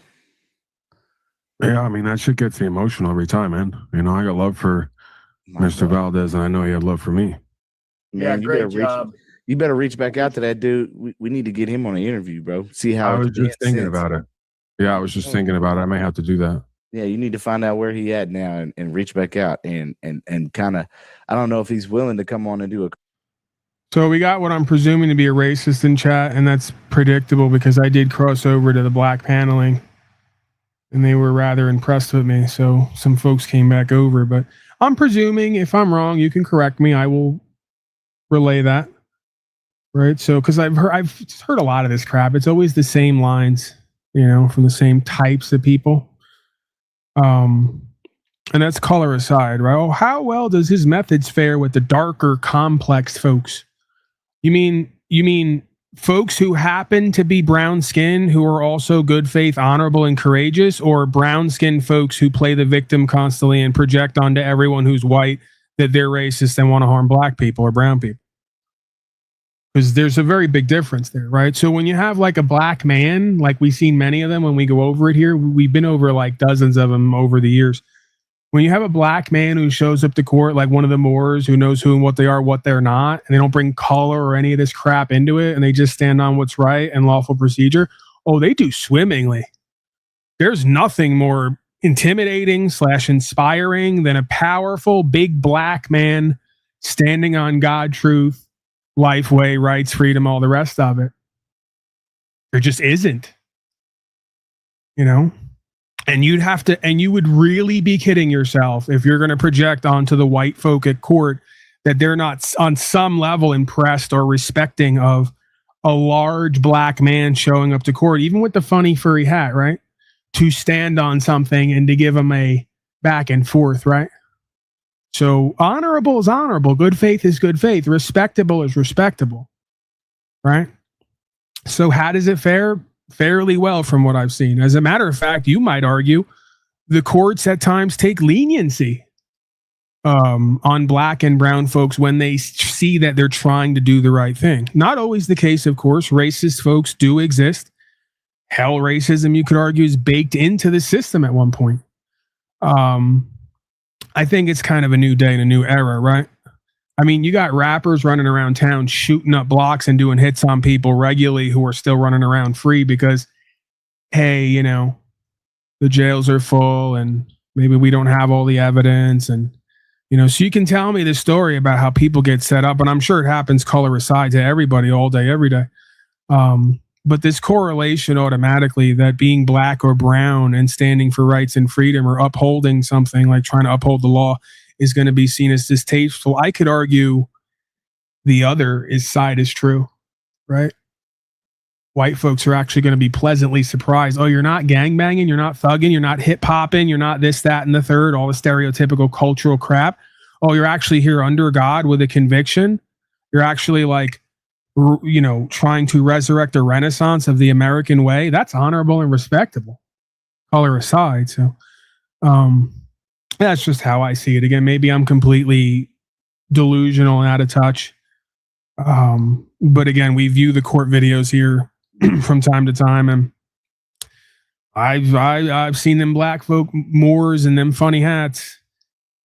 Yeah, I mean, that shit gets me emotional every time, man. I got love for Mr. Valdez, and I know you have love for me. Man, you great better job. You better reach back out to that dude. We need to get him on an interview, bro. See how I was just thinking about it. Yeah, I was just thinking about it. I may have to do that. Yeah, you need to find out where he at now and reach back out and kind of, I don't know if he's willing to come on and do a. So we got what I'm presuming to be a racist in chat, and that's predictable because I did cross over to the black paneling and they were rather impressed with me. So some folks came back over, but I'm presuming if I'm wrong, you can correct me. I will relay that. Right. So, because I've heard a lot of this crap. It's always the same lines, from the same types of people. And that's color aside, right? Oh, how well does his methods fare with the darker, complex folks? You mean folks who happen to be brown skin who are also good faith, honorable, and courageous, or brown skin folks who play the victim constantly and project onto everyone who's white that they're racist and want to harm black people or brown people? Because there's a very big difference there, right? So when you have like a black man, like we've seen many of them when we go over it here, we've been over like dozens of them over the years. When you have a black man who shows up to court like one of the Moors who knows who and what they are, what they're not, and they don't bring color or any of this crap into it, and they just stand on what's right and lawful procedure, oh, they do swimmingly. There's nothing more intimidating / inspiring than a powerful, big black man standing on God, truth, life, way, rights, freedom, all the rest of it. There just isn't. And you would really be kidding yourself if you're going to project onto the white folk at court that they're not on some level impressed or respecting of a large black man showing up to court, even with the funny furry hat, right? To stand on something and to give them a back and forth, right? So honorable is honorable. Good faith is good faith. Respectable is respectable, right? So how does it fare? Fairly well from what I've seen. As a matter of fact, you might argue the courts at times take leniency on black and brown folks when they see that they're trying to do the right thing. Not always the case, of course. Racist folks do exist. Hell, racism, you could argue, is baked into the system at one point. I think it's kind of a new day and a new era, right? I mean, you got rappers running around town shooting up blocks and doing hits on people regularly who are still running around free because, hey, the jails are full and maybe we don't have all the evidence. And, so you can tell me the story about how people get set up. And I'm sure it happens color aside to everybody all day, every day. But this correlation automatically that being black or brown and standing for rights and freedom or upholding something like trying to uphold the law is going to be seen as distasteful. I could argue the other side is true, right? White folks are actually going to be pleasantly surprised. Oh, you're not gangbanging, you're not thugging, you're not hip hopping, you're not this, that, and the third, all the stereotypical cultural crap. Oh, you're actually here under God with a conviction. You're actually like, trying to resurrect a renaissance of the American way. That's honorable and respectable, color aside. So, that's just how I see it. Again, maybe I'm completely delusional and out of touch. But again, we view the court videos here from time to time, and I've seen them black folk Moors and them funny hats.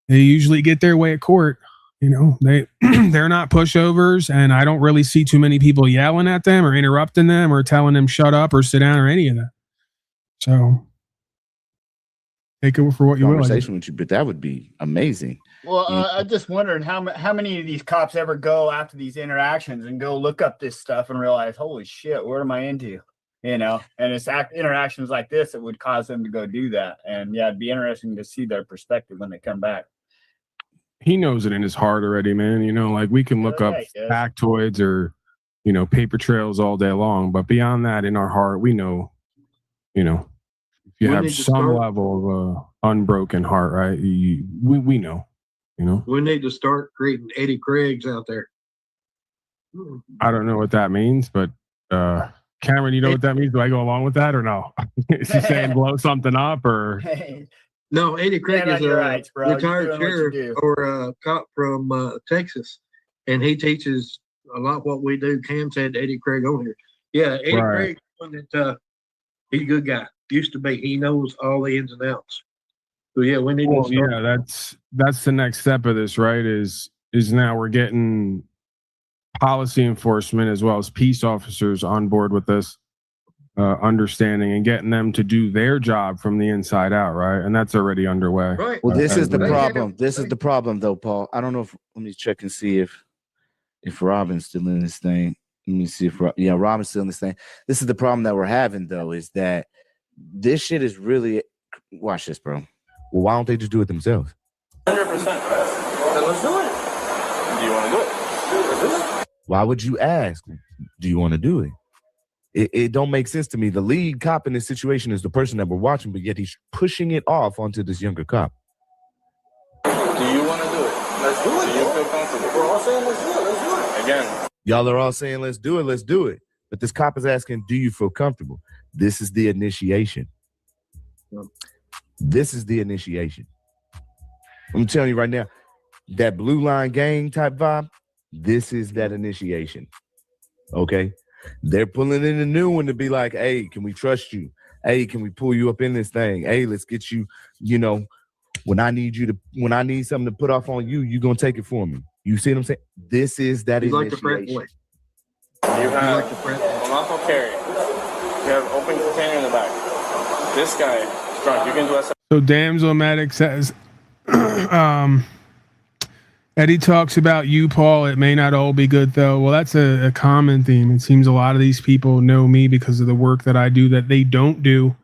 They usually get their way at court. They're not pushovers, and I don't really see too many people yelling at them or interrupting them or telling them shut up or sit down or any of that. So take it for what you will. Conversation with you, but that would be amazing. Well, I'm just wondering how many of these cops ever go after these interactions and go look up this stuff and realize, holy shit, what am I into? And it's interactions like this that would cause them to go do that. And yeah, it'd be interesting to see their perspective when they come back. He knows it in his heart already, man. Like we can look up factoids or, paper trails all day long, but beyond that, in our heart, we know, if you have some level of unbroken heart, right? We know, We need to start creating Eddie Craigs out there. I don't know what that means, but Cameron, you know what that means? Do I go along with that or no? Is he saying blow something up or? No, Eddie Craig is a retired sheriff or a cop from Texas, and he teaches a lot what we do. Cam said Eddie Craig on here. Yeah, Eddie Craig, he's a good guy. Used to be. He knows all the ins and outs. So yeah, we need to start. Yeah, that's the next step of this, right? Is now we're getting policy enforcement as well as peace officers on board with this understanding and getting them to do their job from the inside out, right? And that's already underway. Right. Well, this is the They had problem. to- This is the problem, though, Paul. I don't know if let me check and see if Robin's still in this thing. Let me see if Robin's still in this thing. This is the problem that we're having, though, is that this shit is really. Watch this, bro. Well, why don't they just do it themselves? 100%. Then let's do it. Do you want to do it? Let's do it. Why would you ask? Do you want to do it? It don't make sense to me. The lead cop in this situation is the person that we're watching, but yet he's pushing it off onto this younger cop. Do you want to do it? Let's do it. Do you feel comfortable? We're all saying let's do it. Let's do it. Again. Y'all are all saying, let's do it. Let's do it. But this cop is asking, do you feel comfortable? This is the initiation. This is the initiation. I'm telling you right now, that blue line gang type vibe, this is that initiation. Okay? They're pulling in a new one to be like, hey, can we trust you? Hey, can we pull you up in this thing? Hey, let's get you, when I need something to put off on you, you're going to take it for me. You see what I'm saying? This is that initiation. You have unlawful carry. You have open container in the back. This guy is drunk. You can do us. So Damselmatic says, Eddie talks about you, Paul. It may not all be good, though. Well, that's a common theme. It seems a lot of these people know me because of the work that I do that they don't do.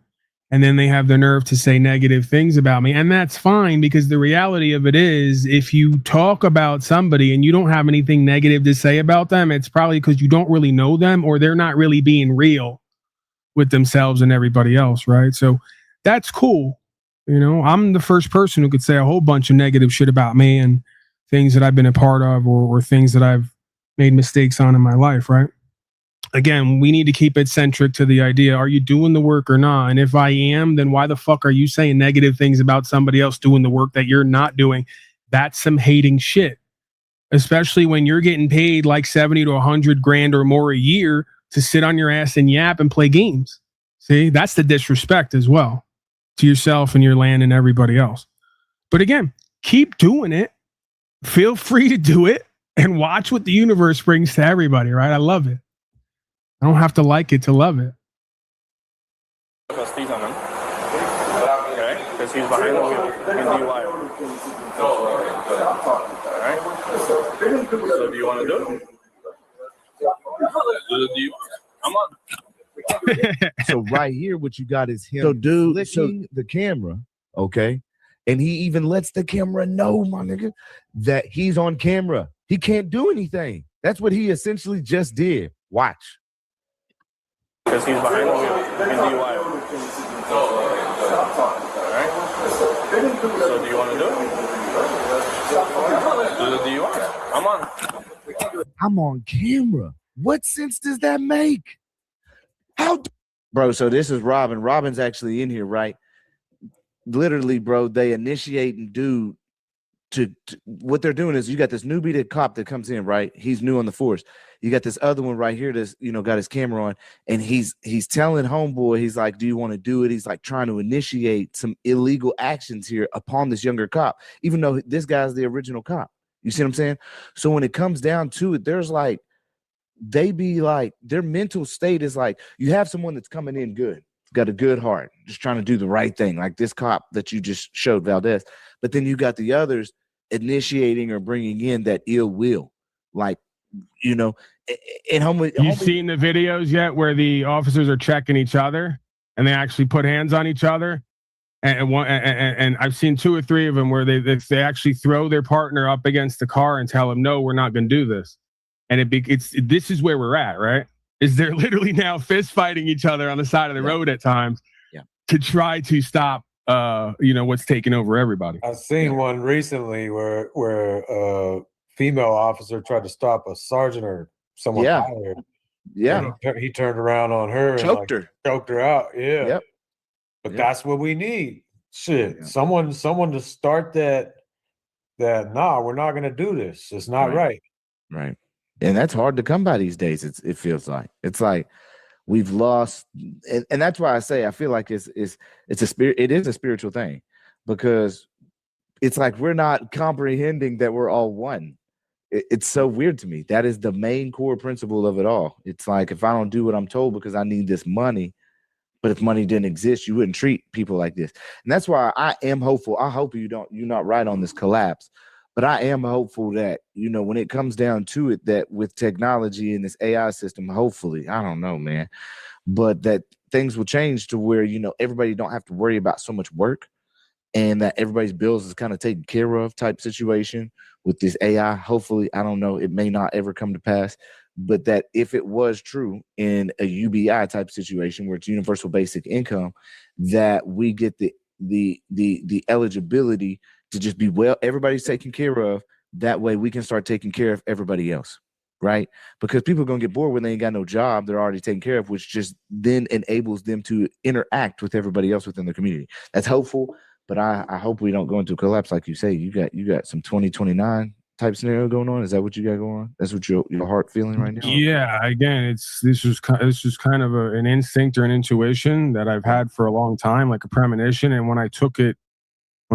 And then they have the nerve to say negative things about me. And that's fine, because the reality of it is, if you talk about somebody and you don't have anything negative to say about them, it's probably because you don't really know them, or they're not really being real with themselves and everybody else, right? So that's cool. I'm the first person who could say a whole bunch of negative shit about me and things that I've been a part of, or things that I've made mistakes on in my life, right? Again, we need to keep it centric to the idea, are you doing the work or not? And if I am, then why the fuck are you saying negative things about somebody else doing the work that you're not doing? That's some hating shit, especially when you're getting paid like 70 to 100 grand or more a year to sit on your ass and yap and play games. See, that's the disrespect as well to yourself and your land and everybody else. But again, keep doing it. Feel free to do it and watch what the universe brings to everybody, right? I love it. I don't have to like it to love it. Steve's on him. Okay? Because he's behind the wheel. He can DUI. Alright? So do you want to do it? I'm on. So right here, what you got is him flipping the camera, okay? And he even lets the camera know, my nigga, that he's on camera. He can't do anything. That's what he essentially just did. Watch. Because he's behind the wheel. He can DUI. Alright? So do you want to do it? Do the DUI. I'm on. I'm on camera. What sense does that make? Bro, so this is Robin. Robin's actually in here, right? Literally, bro, they initiate and do to what they're doing is, you got this newbie cop that comes in, right? He's new on the force. You got this other one right here that's, got his camera on, and he's telling homeboy, he's like, do you want to do it? He's like trying to initiate some illegal actions here upon this younger cop, even though this guy's the original cop. You see what I'm saying? So when it comes down to it, there's like, their mental state is like, you have someone that's coming in good, got a good heart, just trying to do the right thing, like this cop that you just showed, Valdez. But then you got the others initiating or bringing in that ill will, like, and You've seen the videos yet where the officers are checking each other and they actually put hands on each other? And I've seen 2 or 3 of them where they actually throw their partner up against the car and tell him, no, we're not going to do this. And this is where we're at, right? Is they're literally now fist fighting each other on the side of the road at times to try to stop, what's taking over everybody. I've seen one recently where a female officer tried to stop a sergeant or someone hired. Yeah. He turned around on her and choked her out. Yeah. Yep. But that's what we need. Shit. Yeah. Someone to start that nah, we're not gonna do this. It's not right. Right. And that's hard to come by these days. It feels like. It's like we've lost, and that's why I say I feel like it is a spiritual thing, because it's like we're not comprehending that we're all one. It's so weird to me. That is the main core principle of it all. It's like, if I don't do what I'm told because I need this money, but if money didn't exist, you wouldn't treat people like this. And that's why I am hopeful. I hope you're not right on this collapse, but I am hopeful that, when it comes down to it, that with technology and this AI system, hopefully, I don't know, man, but that things will change to where, everybody don't have to worry about so much work, and that everybody's bills is kind of taken care of type situation with this AI. Hopefully, I don't know, it may not ever come to pass, but that if it was true in a UBI type situation where it's universal basic income, that we get the eligibility to just be everybody's taken care of. That way we can start taking care of everybody else, right? Because people are going to get bored when they ain't got no job they're already taken care of, which just then enables them to interact with everybody else within the community. That's hopeful. But I hope we don't go into a collapse, like you say. You got some 2029 type scenario going on. Is that what you got going on? That's what your heart feeling right now? Yeah. Again, this was kind of an instinct or an intuition that I've had for a long time, like a premonition. And when I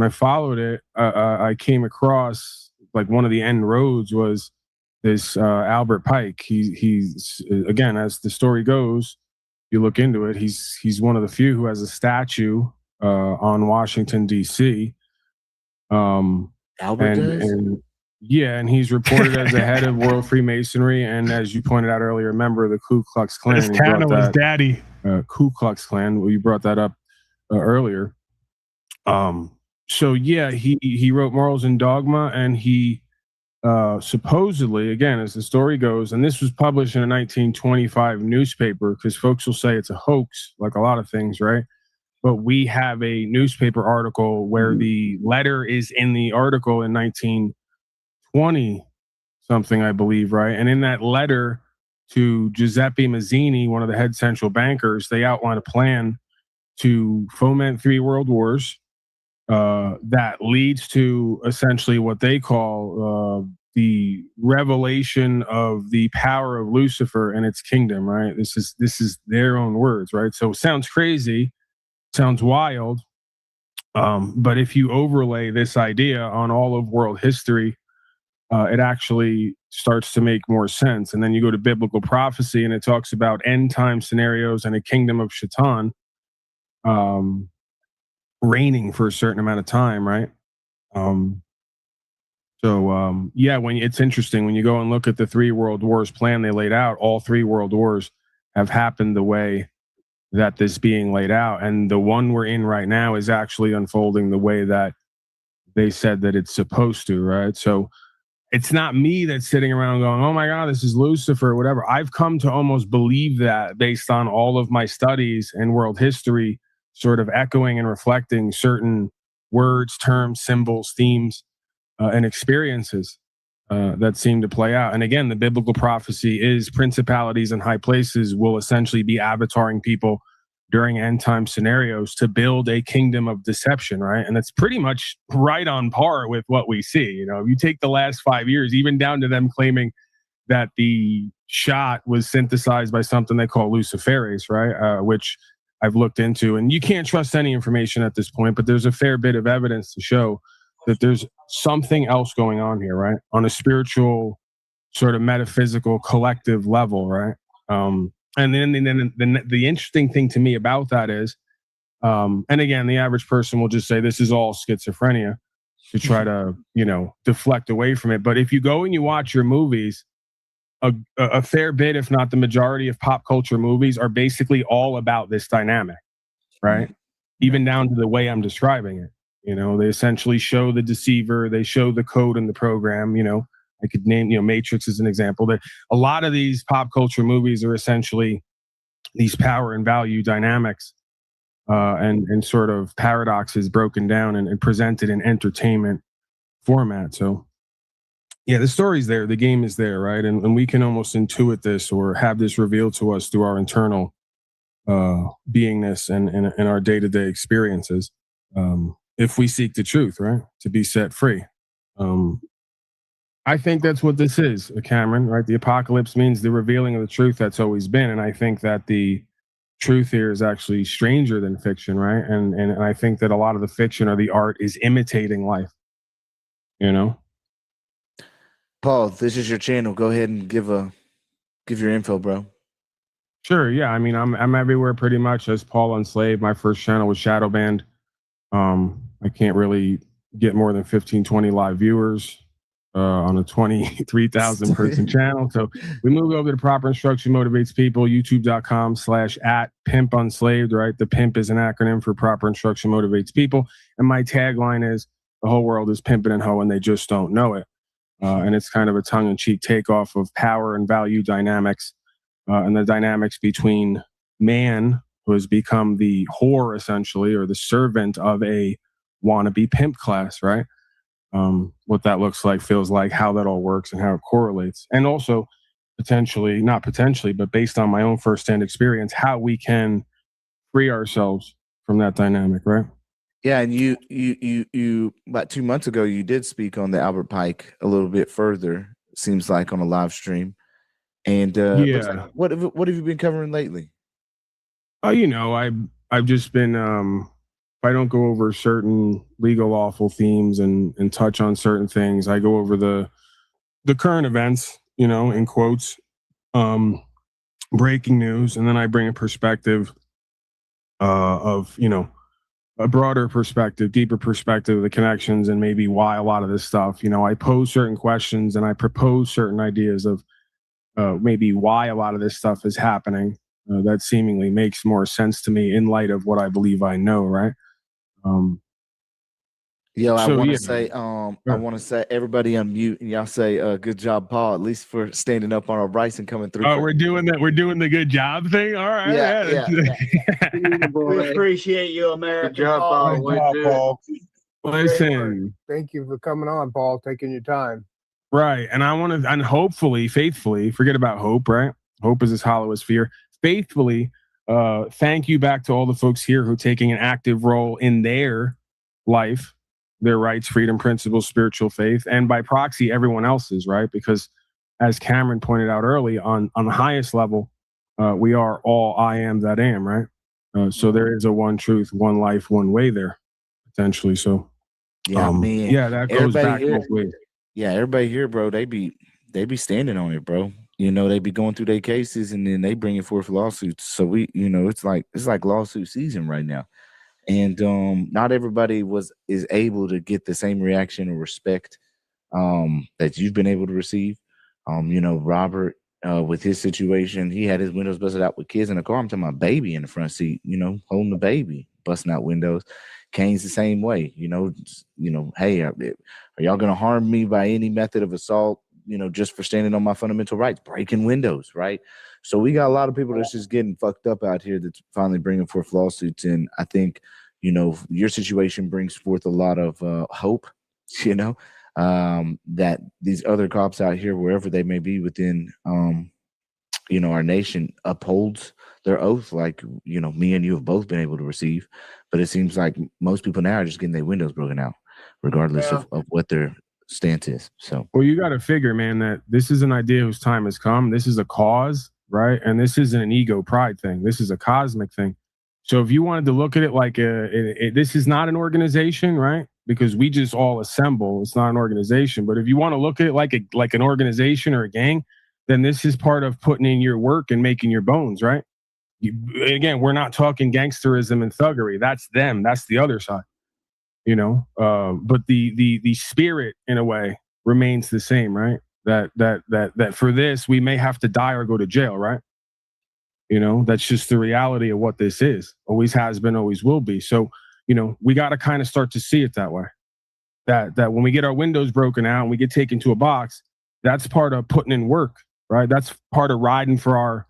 followed it, I came across, like, one of the end roads was this Albert Pike. He's again, as the story goes, you look into it, he's one of the few who has a statue on Washington, D.C. Albert does? And he's reported as the head of World Freemasonry, and as you pointed out earlier, a member of the Ku Klux Klan. That's Tanawah's daddy. Ku Klux Klan. Well, you brought that up earlier. So he wrote Morals and Dogma, and he supposedly, again, as the story goes, and this was published in a 1925 newspaper, because folks will say it's a hoax, like a lot of things, right? But we have a newspaper article where the letter is in the article in 1920 something, I believe, right? And in that letter to Giuseppe Mazzini, one of the head central bankers, they outline a plan to foment 3 world wars that leads to essentially what they call the revelation of the power of Lucifer and its kingdom, right? This is their own words, right? So it sounds crazy. Sounds wild, but if you overlay this idea on all of world history, it actually starts to make more sense. And then you go to biblical prophecy, and it talks about end time scenarios and a kingdom of Shaitan reigning for a certain amount of time, right? When it's interesting when you go and look at the 3 world wars plan they laid out, all 3 world wars have happened the way that this being laid out, and the one we're in right now is actually unfolding the way that they said that it's supposed to, right? So it's not me that's sitting around going, oh my God, this is Lucifer or whatever. I've come to almost believe that based on all of my studies in world history, sort of echoing and reflecting certain words, terms, symbols, themes, and experiences that seem to play out. And again, the biblical prophecy is principalities in high places will essentially be avataring people during end time scenarios to build a kingdom of deception, right? And that's pretty much right on par with what we see. You take the last 5 years, even down to them claiming that the shot was synthesized by something they call Luciferase, right? Which I've looked into, and you can't trust any information at this point, but there's a fair bit of evidence to show that there's something else going on here, right? On a spiritual, sort of metaphysical, collective level, right? And then the interesting thing to me about that is, and again, the average person will just say this is all schizophrenia to try to, deflect away from it. But if you go and you watch your movies, a fair bit, if not the majority of pop culture movies are basically all about this dynamic, right? Even down to the way I'm describing it. They essentially show the deceiver, they show the code in the program. I could name, Matrix as an example. That a lot of these pop culture movies are essentially these power and value dynamics and sort of paradoxes broken down and presented in entertainment format. So, yeah, the story's there, the game is there, right? And we can almost intuit this or have this revealed to us through our internal beingness and our day-to-day experiences. If we seek the truth, right, to be set free. I think that's what this is, Cameron, right? The apocalypse means the revealing of the truth that's always been. And I think that the truth here is actually stranger than fiction, right? And I think that a lot of the fiction or the art is imitating life. you know. Paul, this is your channel. Go ahead and give your info, bro. Sure, yeah. I mean, I'm everywhere pretty much as Paul Unslaved. My first channel was Shadow Band. I can't really get more than 15, 20 live viewers on a 23,000 person channel. So we moved over to Proper Instruction Motivates People, youtube.com/@pimpunslaved, right? The pimp is an acronym for Proper Instruction Motivates People. And my tagline is, the whole world is pimping and hoeing, they just don't know it. And it's kind of a tongue-in-cheek takeoff of power and value dynamics, and the dynamics between man, who has become the whore essentially, or the servant of a wannabe pimp class, right? What that looks like, feels like, how that all works and how it correlates. And also not potentially, but based on my own firsthand experience, how we can free ourselves from that dynamic, right? Yeah, and you about 2 months ago, you did speak on the Albert Pike a little bit further, seems like, on a live stream. And yeah, what have you been covering lately? You know, I've just been if I don't go over certain legal awful themes and touch on certain things, I go over the current events, you know, in quotes, breaking news, and then I bring a perspective of, you know, a broader perspective, deeper perspective of the connections and maybe why a lot of this stuff, you know, I pose certain questions and I propose certain ideas of maybe why a lot of this stuff is happening. That seemingly makes more sense to me in light of what I believe I know, right? Yo, I want to yeah. say, I want to say, everybody unmute and y'all say, good job, Paul, at least for standing up on our rights and coming through. Oh, we're doing that. We're doing the good job thing. All right. Yeah. We appreciate you, America. Good job, Paul. Good job, Paul. Listen, thank you for coming on, Paul, taking your time. Right. And I want to, and hopefully, faithfully, forget about hope, right? Hope is as hollow as fear. Faithfully, thank you back to all the folks here who are taking an active role in their life, their rights, freedom, principles, spiritual faith, and by proxy, everyone else's, right? Because as Cameron pointed out early, on the highest level, we are all I am that am, right? So there is a one truth, one life, one way there, potentially. So yeah, man. Yeah, that goes back both ways. Yeah, everybody here, bro, they be standing on it, bro. You know, they be going through their cases and then they bringing forth lawsuits. So we, you know, it's like lawsuit season right now. And not everybody is able to get the same reaction or respect that you've been able to receive. You know, Robert, with his situation, he had his windows busted out with kids in the car. I'm talking about baby in the front seat, you know, holding the baby, busting out windows. Kane's the same way, you know, hey, are y'all gonna harm me by any method of assault, you know, just for standing on my fundamental rights, breaking windows, right? So we got a lot of people that's just getting fucked up out here that's finally bringing forth lawsuits. And I think, you know, your situation brings forth a lot of hope, you know, that these other cops out here, wherever they may be within, you know, our nation, upholds their oath, like, you know, me and you have both been able to receive. But it seems like most people now are just getting their windows broken out, regardless of what their stance is. So, well, you got to figure, man, that this is an idea whose time has come. This is a cause, right? And this isn't an ego pride thing. This is a cosmic thing. So if you wanted to look at it like this is not an organization, right? Because we just all assemble. It's not an organization. But if you want to look at it like an organization or a gang, then this is part of putting in your work and making your bones, right? Again, we're not talking gangsterism and thuggery. That's them. That's the other side, you know. But the spirit, in a way, remains the same, right? That for this we may have to die or go to jail, right? You know, that's just the reality of what this is. Always has been, always will be. So, you know, we got to kind of start to see it that way. That when we get our windows broken out and we get taken to a box, that's part of putting in work, right? That's part of riding for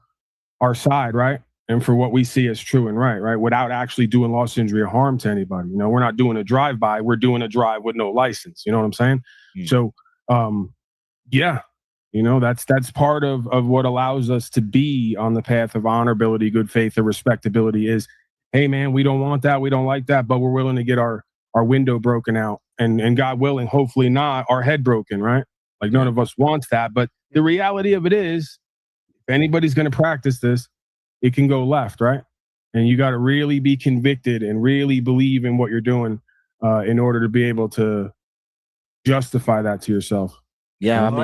our side, right? And for what we see as true and right? Without actually doing loss, injury, or harm to anybody. You know, we're not doing a drive-by. We're doing a drive with no license. You know what I'm saying? So, yeah. You know, that's part of what allows us to be on the path of honorability, good faith, and respectability is, hey, man, we don't want that. We don't like that, but we're willing to get our window broken out and God willing, hopefully not our head broken, right? Like none of us wants that. But the reality of it is, if anybody's going to practice this, it can go left, right? And you got to really be convicted and really believe in what you're doing in order to be able to justify that to yourself. Yeah, Well,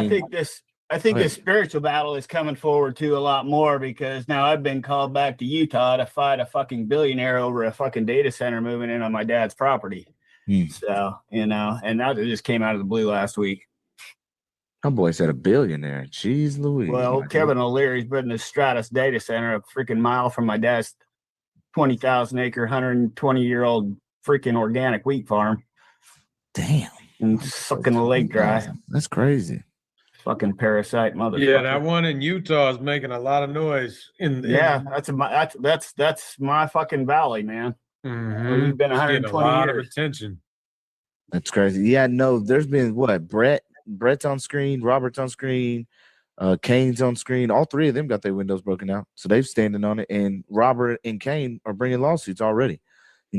I think this spiritual battle is coming forward too a lot more, because now I've been called back to Utah to fight a fucking billionaire over a fucking data center moving in on my dad's property. So, and that just came out of the blue last week. My boy said a billionaire. Jeez Louise. Well, Kevin O'Leary's building a Stratus data center a freaking mile from my dad's 20,000 acre, 120-year-old freaking organic wheat farm. Damn. And sucking the lake dry. That's crazy. Fucking parasite motherfucker. Yeah, that one in Utah is making a lot of noise. That's my fucking valley, man. Mm-hmm. We've been 120 a lot years. of attention. That's crazy. Yeah, no, there's been what? Brett's on screen, Robert's on screen, Kane's on screen. All three of them got their windows broken out, so they've standing on it. And Robert and Kane are bringing lawsuits already.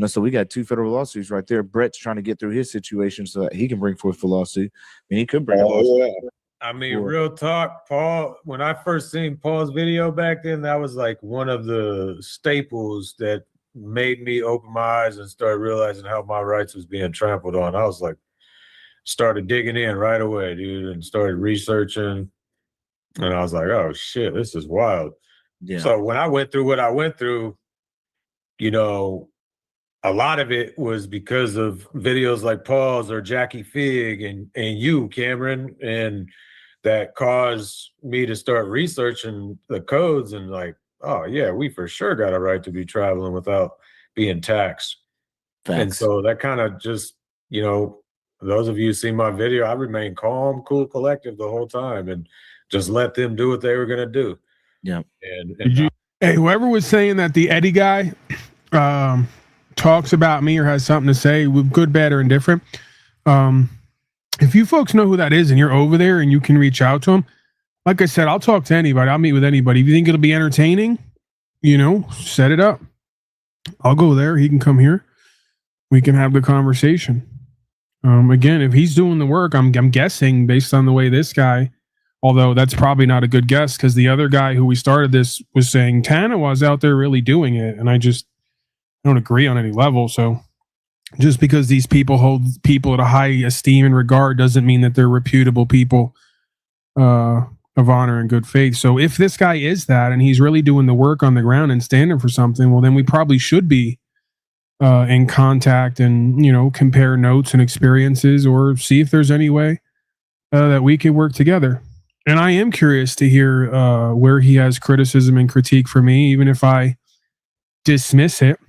So we got 2 federal lawsuits right there. Brett's trying to get through his situation so that he can bring forth a lawsuit. I mean, he could bring a lawsuit. Yeah. I mean, real talk, Paul, when I first seen Paul's video back then, that was like one of the staples that made me open my eyes and start realizing how my rights was being trampled on. I was like, started digging in right away, dude, and started researching. And I was like, oh, shit, this is wild. Yeah. So when I went through what I went through, a lot of it was because of videos like Paul's or Jackie Fig and you, Cameron, and that caused me to start researching the codes and like, oh, yeah, we for sure got a right to be traveling without being taxed. Facts. And so that kind of just, those of you who see my video, I remained calm, cool, collective the whole time and just let them do what they were going to do. Yeah. Hey, whoever was saying that the Eddie guy talks about me or has something to say, good, bad, or indifferent, if you folks know who that is and you're over there and you can reach out to him, like I said, I'll talk to anybody. I'll meet with anybody. If you think it'll be entertaining, set it up. I'll go there. He can come here. We can have the conversation. Again, if he's doing the work, I'm guessing based on the way this guy, although that's probably not a good guess because the other guy who we started this was saying Tanawah's out there really doing it. And I don't agree on any level. So just because these people hold people at a high esteem and regard doesn't mean that they're reputable people of honor and good faith. So if this guy is that and he's really doing the work on the ground and standing for something, well, then we probably should be in contact and, compare notes and experiences or see if there's any way that we could work together. And I am curious to hear where he has criticism and critique for me, even if I dismiss it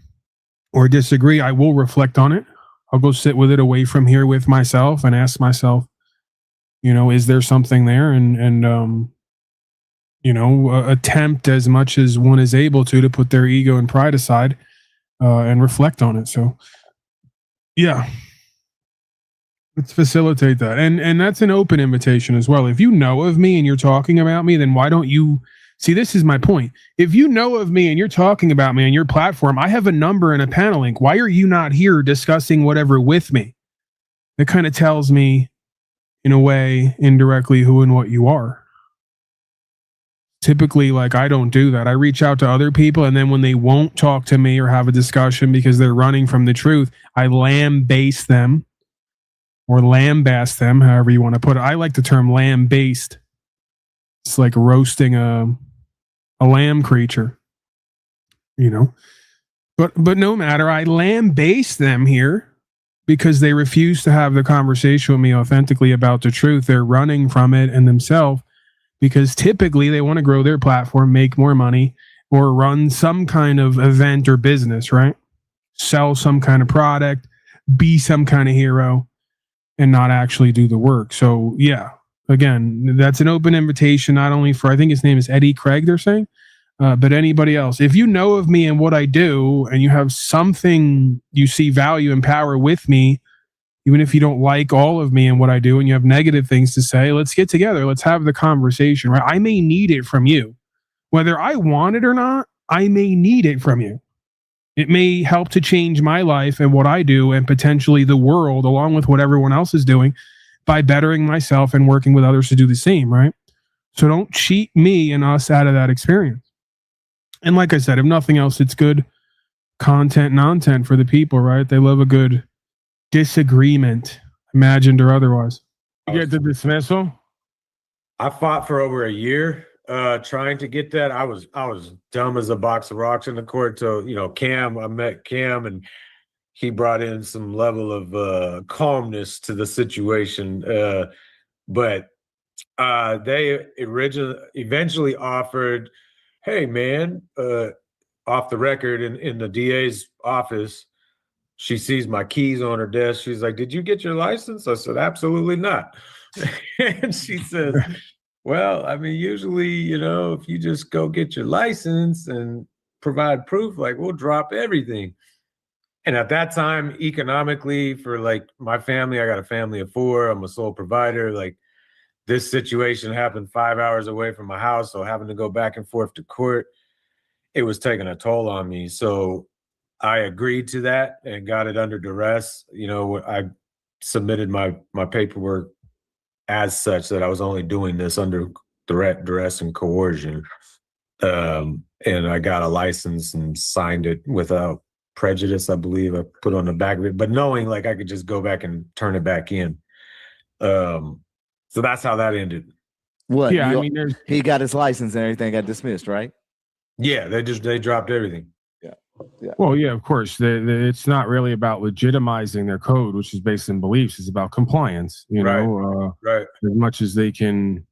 or disagree, I will reflect on it. I'll go sit with it away from here with myself and ask myself, is there something there? And attempt as much as one is able to put their ego and pride aside and reflect on it. So, yeah, let's facilitate that. And that's an open invitation as well. If you know of me and you're talking about me, then why don't you see, this is my point. If you know of me and you're talking about me on your platform, I have a number and a panel link. Why are you not here discussing whatever with me? That kind of tells me, in a way, indirectly, who and what you are. Typically, I don't do that. I reach out to other people, and then when they won't talk to me or have a discussion because they're running from the truth, I lambaste them or lambaste them, however you want to put it. I like the term lambaste. It's like roasting a lamb creature, but no matter, I lambaste them here because they refuse to have the conversation with me authentically about the truth. They're running from it and themselves because typically they want to grow their platform, make more money, or run some kind of event or business, right? Sell some kind of product, be some kind of hero, and not actually do the work. So yeah, again, that's an open invitation, not only for, I think his name is Eddie Craig, they're saying, but anybody else. If you know of me and what I do, and you have something you see value and power with me, even if you don't like all of me and what I do, and you have negative things to say, let's get together. Let's have the conversation, right? I may need it from you. Whether I want it or not, I may need it from you. It may help to change my life and what I do and potentially the world, along with what everyone else is doing, by bettering myself and working with others to do the same, right? So don't cheat me and us out of that experience. And like I said, if nothing else, it's good content, non-tent for the people, right? They love a good disagreement imagined or otherwise. You get the dismissal? I fought for over a year trying to get that. I was dumb as a box of rocks in the court. So, Cam, I met Cam and he brought in some level of calmness to the situation. But they eventually offered, hey, man, off the record in the DA's office, she sees my keys on her desk. She's like, did you get your license? I said, absolutely not. And she says, well, I mean, usually, if you just go get your license and provide proof, like we'll drop everything. And at that time, economically, for like my family, I got a family of 4. I'm a sole provider. Like this situation happened 5 hours away from my house. So having to go back and forth to court, it was taking a toll on me. So I agreed to that and got it under duress. I submitted my paperwork as such that I was only doing this under threat, duress, and coercion. And I got a license and signed it without prejudice, I believe. I put on the back of it, but knowing like I could just go back and turn it back in. So that's how that ended. What? Yeah, he got his license and everything got dismissed, right? Yeah, they dropped everything. Yeah. Well, yeah, of course. It's not really about legitimizing their code, which is based in beliefs. It's about compliance, Right. As much as they can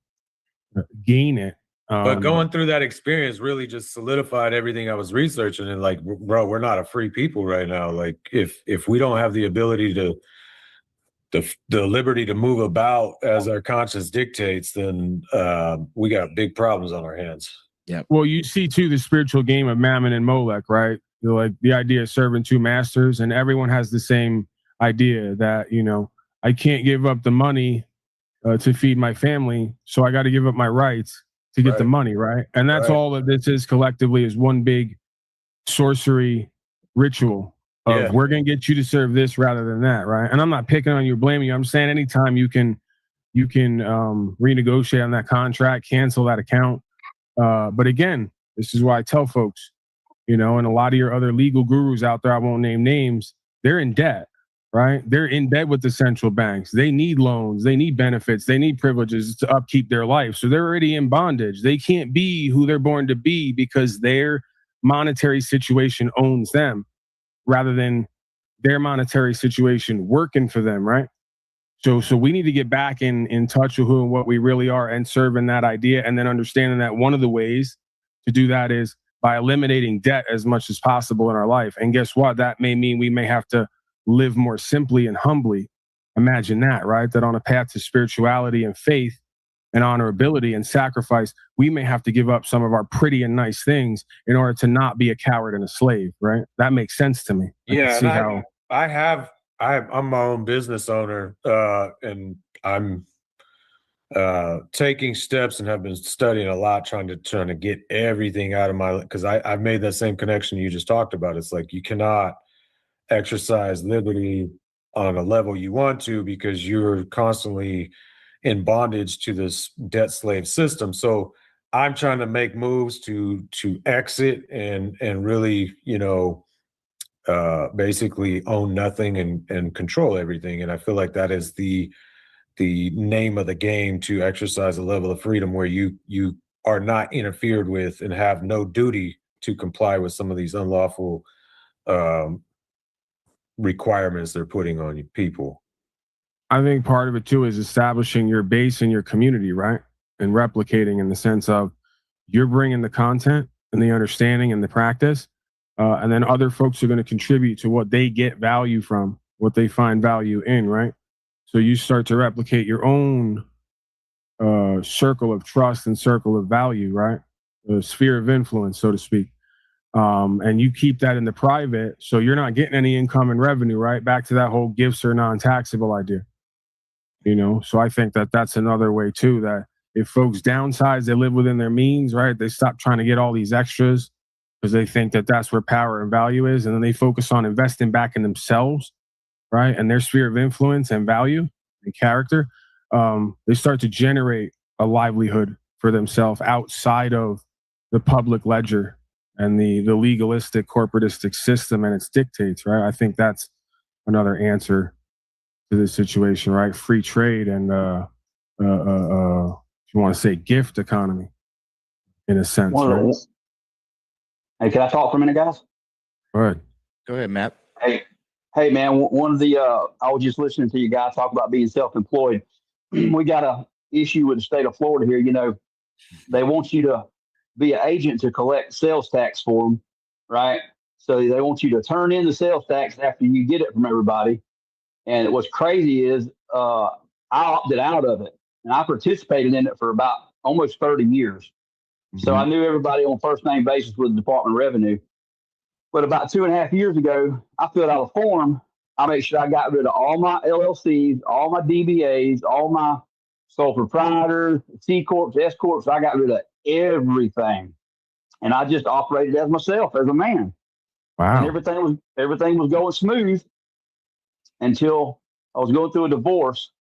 gain it. But going through that experience really just solidified everything I was researching. And like, bro, we're not a free people right now. Like if we don't have the ability the liberty to move about as our conscience dictates, then we got big problems on our hands. Yeah. Well, you see too the spiritual game of Mammon and Molech, right? Like the idea of serving 2 masters, and everyone has the same idea that I can't give up the money to feed my family, so I got to give up my rights to get the money, right? And that's all that this is collectively, is one big sorcery ritual of we're going to get you to serve this rather than that, right? And I'm not picking on you or blaming you. I'm saying anytime you can renegotiate on that contract, cancel that account. But again, this is why I tell folks, and a lot of your other legal gurus out there, I won't name names, they're in debt, right? They're in debt with the central banks. They need loans, they need benefits, they need privileges to upkeep their life. So they're already in bondage. They can't be who they're born to be because their monetary situation owns them rather than their monetary situation working for them, right? So we need to get back in touch with who and what we really are and serving that idea, and then understanding that one of the ways to do that is by eliminating debt as much as possible in our life. And guess what? That may mean we may have to live more simply and humbly. Imagine that, right? That on a path to spirituality and faith and honorability and sacrifice, we may have to give up some of our pretty and nice things in order to not be a coward and a slave, right? That makes sense to me. I'm my own business owner, and I'm taking steps and have been studying a lot, trying to get everything out of my, because I've made that same connection you just talked about. It's like you cannot exercise liberty on a level you want to because you're constantly in bondage to this debt slave system. So I'm trying to make moves to exit and really, basically own nothing and control everything. And I feel like that is the name of the game, to exercise a level of freedom where you are not interfered with and have no duty to comply with some of these unlawful requirements they're putting on you people. I think part of it too is establishing your base in your community, right? And replicating in the sense of you're bringing the content and the understanding and the practice, and then other folks are going to contribute to what they get value from, what they find value in, right? So you start to replicate your own circle of trust and circle of value, right? The sphere of influence, so to speak. And you keep that in the private, so you're not getting any income and revenue, right? Back to that whole gifts are non-taxable idea. So I think that that's another way too, that if folks downsize, they live within their means, right? They stop trying to get all these extras because they think that that's where power and value is. And then they focus on investing back in themselves, right? And their sphere of influence and value and character. They start to generate a livelihood for themselves outside of the public ledger and the legalistic corporatistic system and its dictates, right? I think that's another answer to this situation, right? Free trade and if you want to say gift economy, in a sense, right? Hey, can I talk for a minute, guys? Go ahead. Go ahead, Matt. Hey, man. One of the I was just listening to you guys talk about being self-employed. We got a issue with the state of Florida here. You know, they want you to be an agent to collect sales tax for them, right? So they want you to turn in the sales tax after you get it from everybody. And what's crazy is I opted out of it, and I participated in it for about almost 30 years. So I knew everybody on first name basis with the Department of Revenue. But about 2.5 years ago, I filled out a form. I made sure I got rid of all my LLCs, all my DBAs, all my sole proprietors, C corps, S corps. I got rid of everything, and I just operated as myself, as a man. Wow. And everything was going smooth until I was going through a divorce,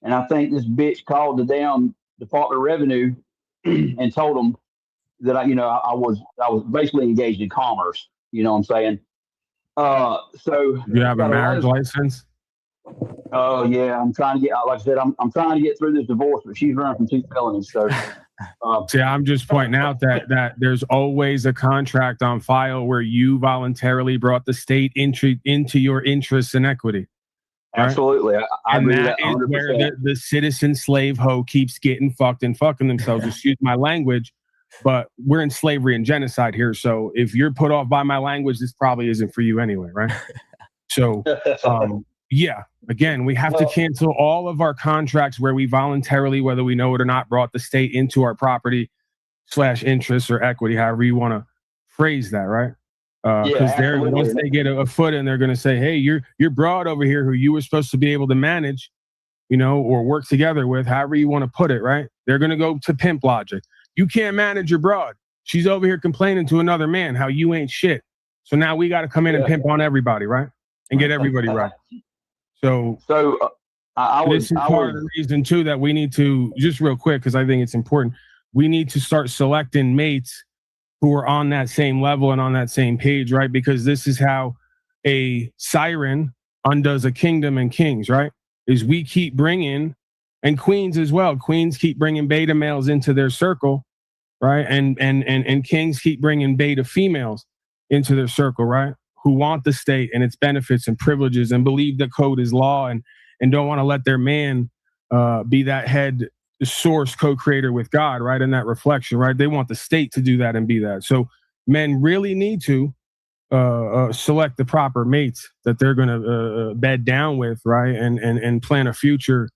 and I think this bitch called the damn Department of Revenue and told them that I was basically engaged in commerce. You know what I'm saying? So you have a marriage license? Oh yeah, I'm trying to get. Like I said, I'm trying to get through this divorce, but she's running from 2 felonies. So, see, I'm just pointing out that there's always a contract on file where you voluntarily brought the state into your interests and equity. Right? Absolutely, I agree with that 100%. Is where the citizen slave hoe keeps getting fucked and fucking themselves. Excuse my language, but we're in slavery and genocide here. So if you're put off by my language, this probably isn't for you anyway, right? So, yeah. Again, we have to cancel all of our contracts where we voluntarily, whether we know it or not, brought the state into our property / interest or equity, however you want to phrase that, right? Because once they get a foot in, they're going to say, hey, you're broad over here who you were supposed to be able to manage, or work together with, however you want to put it, right? They're going to go to pimp logic. You can't manage your broad. She's over here complaining to another man how you ain't shit. So now we got to come in and pimp on everybody, right? And get everybody right. So this is part of the reason too that we need to, just real quick, because I think it's important, we need to start selecting mates who are on that same level and on that same page, right? Because this is how a siren undoes a kingdom and kings, right? Is we keep bringing, and queens as well, queens keep bringing beta males into their circle, right? And kings keep bringing beta females into their circle, right? Who want the state and its benefits and privileges and believe that code is law and don't want to let their man be that head source co-creator with God, right? And that reflection, right? They want the state to do that and be that. So men really need to select the proper mates that they're going to bed down with, right? And plan a future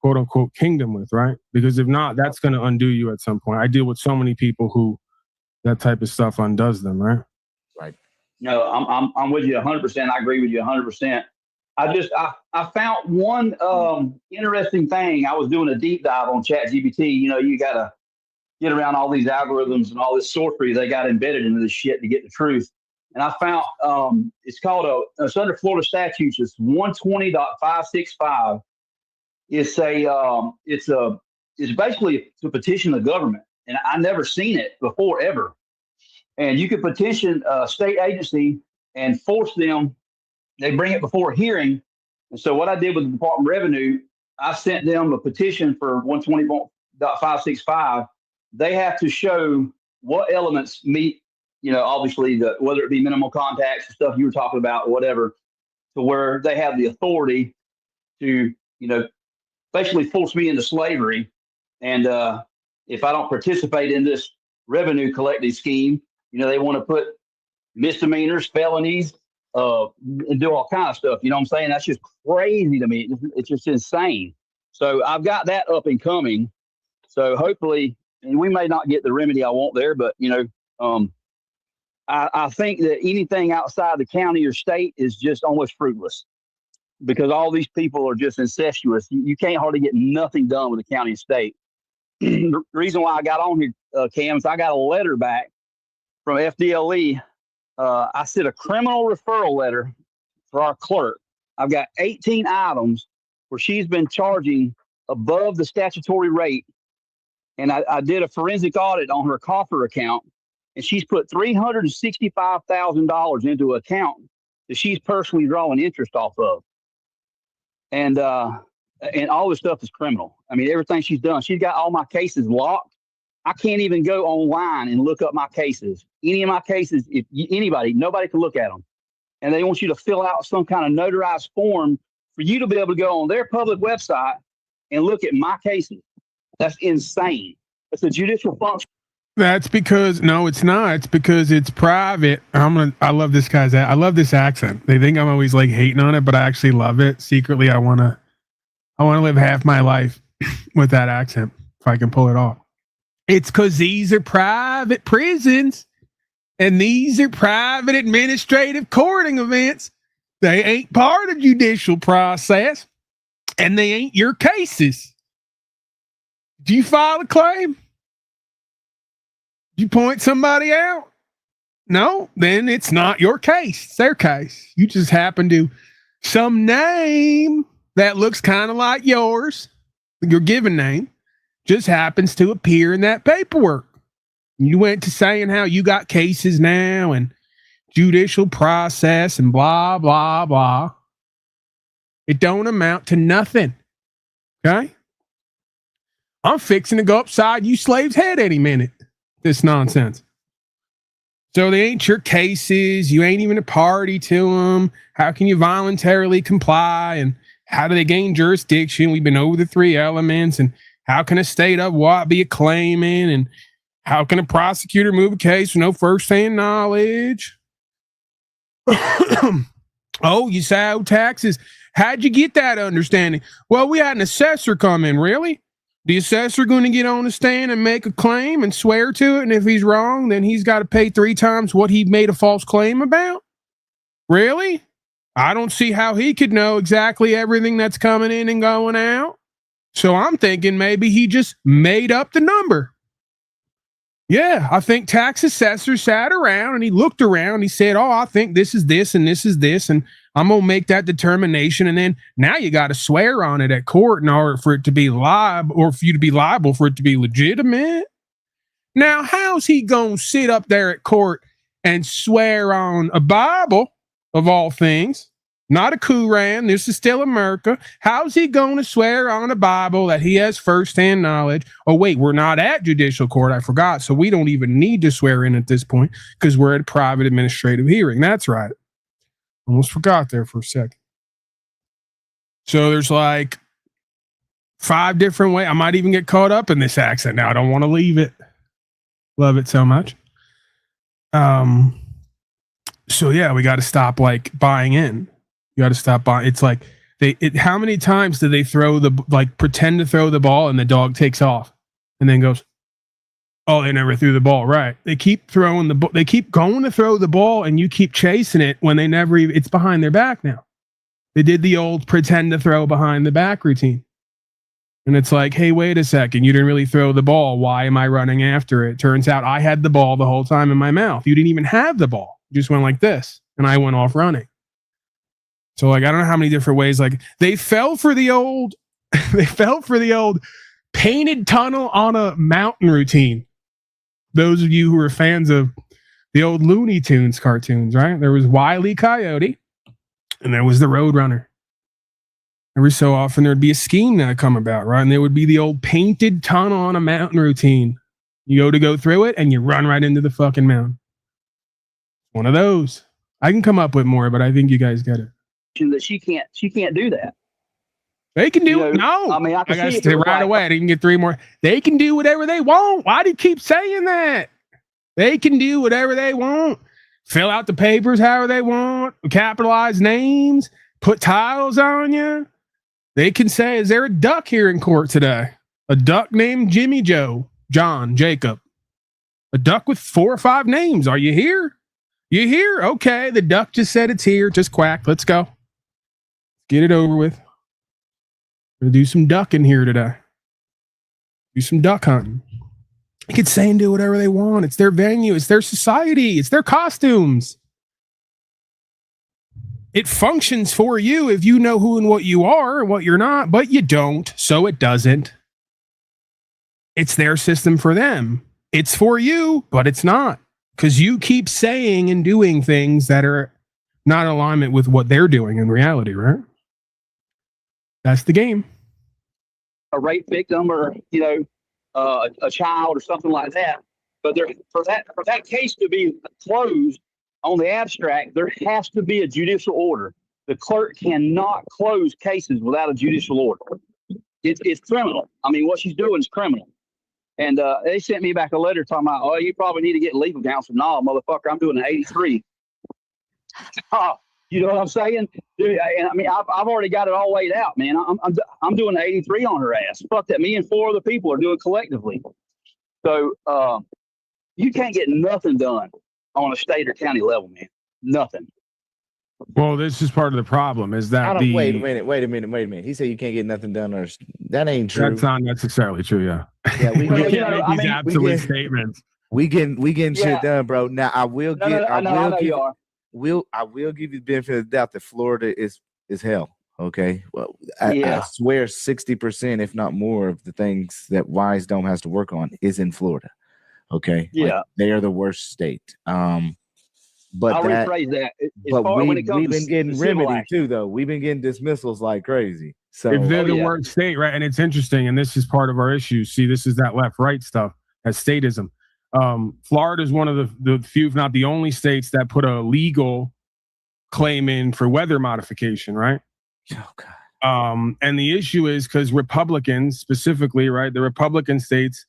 quote unquote kingdom with, right? Because if not, that's going to undo you at some point. I deal with so many people who that type of stuff undoes them, right? Right. No, I'm with you 100%. I agree with you 100%. I found one interesting thing. I was doing a deep dive on ChatGPT. You got to get around all these algorithms and all this sorcery they got embedded into this shit to get the truth. And I found it's called it's under Florida statutes. It's 120.565. It's basically to petition the government, and I never seen it before ever. And you could petition a state agency and force them. They bring it before a hearing. And so what I did with the Department of Revenue, I sent them a petition for 120.565. They have to show what elements meet, obviously whether it be minimal contacts, the stuff you were talking about, or whatever, to where they have the authority to, basically force me into slavery. And if I don't participate in this revenue collecting scheme, they want to put misdemeanors, felonies, and do all kinds of stuff. You know what I'm saying? That's just crazy to me. It's just insane. So I've got that up and coming. So hopefully, and we may not get the remedy I want there, but I think that anything outside the county or state is just almost fruitless because all these people are just incestuous. You can't hardly get nothing done with the county and state. The reason why I got on here, Cam, is I got a letter back from FDLE. I sent a criminal referral letter for our clerk. I've got 18 items where she's been charging above the statutory rate. And I did a forensic audit on her coffer account, and she's put $365,000 into an account that she's personally drawing interest off of. and all this stuff is criminal. I mean, everything she's done. She's got all my cases locked. I can't even go online and look up my cases. Any of my cases, nobody can look at them. And they want you to fill out some kind of notarized form for you to be able to go on their public website and look at my cases. That's insane. It's a judicial function. That's because no, it's not. It's because it's private. I love this guy's. I love this accent. They think I'm always like hating on it, but I actually love it. Secretly, I want to live half my life with that accent if I can pull it off. It's because these are private prisons and these are private administrative courting events. They ain't part of judicial process and they ain't your cases. Do you file a claim? You point somebody out? No, then it's not your case. It's their case. You just happen to some name that looks kind of like yours, your given name, just happens to appear in that paperwork. You went to saying how you got cases now and judicial process and blah, blah, blah. It don't amount to nothing. Okay? I'm fixing to go upside you slave's head any minute. This nonsense. So they ain't your cases. You ain't even a party to them. How can you voluntarily comply? And how do they gain jurisdiction? We've been over the 3 elements. And how can a state of what be a claimant? And how can a prosecutor move a case with no first-hand knowledge? Oh, you say, oh, taxes. How'd you get that understanding? Well, we had an assessor come in. Really? The assessor going to get on the stand and make a claim and swear to it? And if he's wrong, then he's got to pay 3 times what he made a false claim about? Really? I don't see how he could know exactly everything that's coming in and going out. So I'm thinking maybe he just made up the number. Yeah, I think tax assessor sat around and he looked around. He said, oh, I think this is this and this is this. And I'm going to make that determination. And then now you got to swear on it at court in order for it to be liable or for you to be liable for it to be legitimate. Now, how's he going to sit up there at court and swear on a Bible of all things? Not a Quran. This is still America. How's he going to swear on a Bible that he has firsthand knowledge? Oh, wait, we're not at judicial court. I forgot. So we don't even need to swear in at this point because we're at a private administrative hearing. That's right. Almost forgot there for a second. So there's like 5 different ways. I might even get caught up in this accent now. I don't want to leave it. Love it so much. So yeah, we got to stop like buying in. You got to stop buying. It's like how many times do they pretend to throw the ball and the dog takes off and then goes, oh, they never threw the ball. Right. They keep throwing the ball. They keep going to throw the ball and you keep chasing it when they never even, it's behind their back now. They did the old pretend to throw behind the back routine. And it's like, hey, wait a second. You didn't really throw the ball. Why am I running after it? Turns out I had the ball the whole time in my mouth. You didn't even have the ball. You just went like this and I went off running. So like, I don't know how many different ways, like they fell for the old painted tunnel on a mountain routine. Those of you who are fans of the old Looney Tunes cartoons, right? There was Wile E. Coyote and there was the Roadrunner. Every so often there'd be a scheme that would come about, right? And there would be the old painted tunnel on a mountain routine. You go through it and you run right into the fucking mountain. One of those. I can come up with more, but I think you guys get it. That she can't do that. They can do it. No, I mean, I gotta say right away. I didn't get 3 more. They can do whatever they want. Why do you keep saying that? They can do whatever they want. Fill out the papers however they want. Capitalize names. Put titles on you. They can say, "Is there a duck here in court today? A duck named Jimmy, Joe, John, Jacob. A duck with 4 or 5 names. Are you here? You here? Okay. The duck just said it's here. Just quack. Let's go. Get it over with. We're going to do some ducking here today. Do some duck hunting. They can say and do whatever they want. It's their venue. It's their society. It's their costumes. It functions for you if you know who and what you are and what you're not, but you don't, so it doesn't. It's their system for them. It's for you, but it's not. Because you keep saying and doing things that are not in alignment with what they're doing in reality, right? That's the game. A rape victim, or a child or something like that. But for that case to be closed on the abstract, there has to be a judicial order. The clerk cannot close cases without a judicial order. It's criminal. I mean, what she's doing is criminal. And they sent me back a letter talking about, oh, you probably need to get legal counsel. No, motherfucker, I'm doing an 83. You know what I'm saying? Dude, I mean, I've already got it all laid out, man. I'm doing an 83 on her ass. Fuck that. Me and 4 other people are doing collectively. So you can't get nothing done on a state or county level, man. Nothing. Well, this is part of the problem is that wait a minute. He said you can't get nothing done. Or that ain't true. That's not necessarily true. Yeah. Yeah, we can't make these absolute statements. We getting shit done, bro. Now I will give you the benefit of the doubt that Florida is hell. Okay. Well, I swear 60%, if not more, of the things that Wisedome has to work on is in Florida. Okay. Yeah. They are the worst state. But I'll rephrase that. We've been getting remedy too, though. We've been getting dismissals like crazy. So if they're the worst state, right? And it's interesting, and this is part of our issue. See, this is that left-right stuff, that statism. Florida is one of the few, if not the only states that put a legal claim in for weather modification, right? Oh, God. And the issue is because Republicans specifically, right? The Republican states,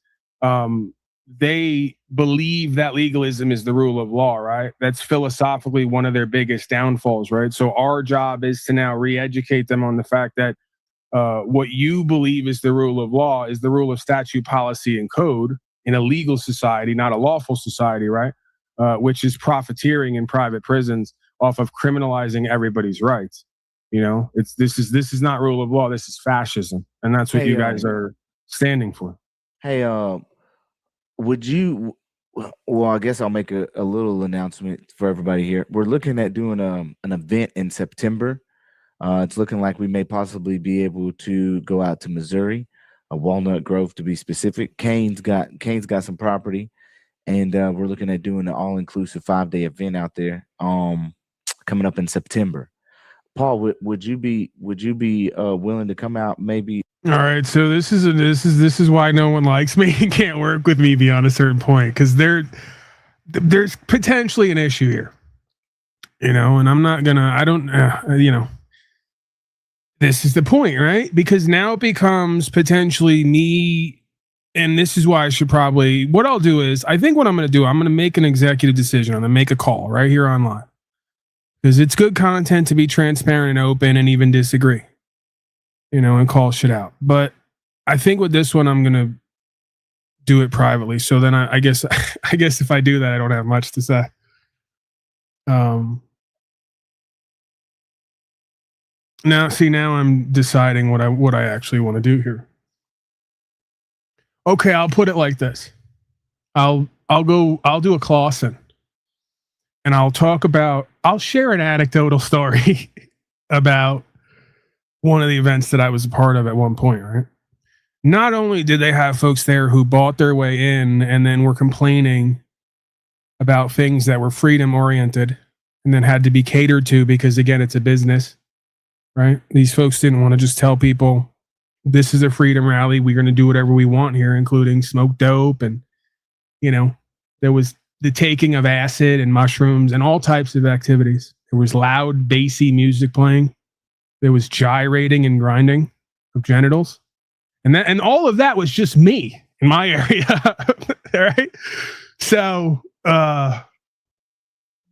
they believe that legalism is the rule of law, right? That's philosophically one of their biggest downfalls, right? So our job is to now re-educate them on the fact that what you believe is the rule of law is the rule of statute, policy, and code in a legal society, not a lawful society, right? Which is profiteering in private prisons off of criminalizing everybody's rights. You know, this is not rule of law. This is fascism, and that's what you guys are standing for. Hey, would you? Well, I guess I'll make a little announcement for everybody here. We're looking at doing an event in September. It's looking like we may possibly be able to go out to Missouri, Walnut Grove to be specific. Kane's got some property, and we're looking at doing an all-inclusive 5-day event out there. Coming up in September. Paul, would you be willing to come out maybe? All right, so this is why no one likes me and can't work with me beyond a certain point, because there's potentially an issue here, you know, and I'm not gonna, you know, this is the point, right? Because now it becomes potentially me, and this is why I should probably, what I'll do is, I think what I'm gonna do, I'm gonna make an executive decision. I'm gonna make a call right here online, because it's good content to be transparent and open and even disagree, you know, and call shit out. But I think with this one, I'm going to do it privately. So then I guess if I do that, I don't have much to say. Now I'm deciding what I actually want to do here. Okay. I'll put it like this. I'll do a Clausen, and I'll share an anecdotal story about one of the events that I was a part of at one point, right? Not only did they have folks there who bought their way in and then were complaining about things that were freedom oriented and then had to be catered to because, again, it's a business, right? These folks didn't want to just tell people, this is a freedom rally, we're going to do whatever we want here, including smoke dope. And, you know, there was the taking of acid and mushrooms and all types of activities. There was loud, bassy music playing. There was gyrating and grinding of genitals. And all of that was just me in my area. Right? So,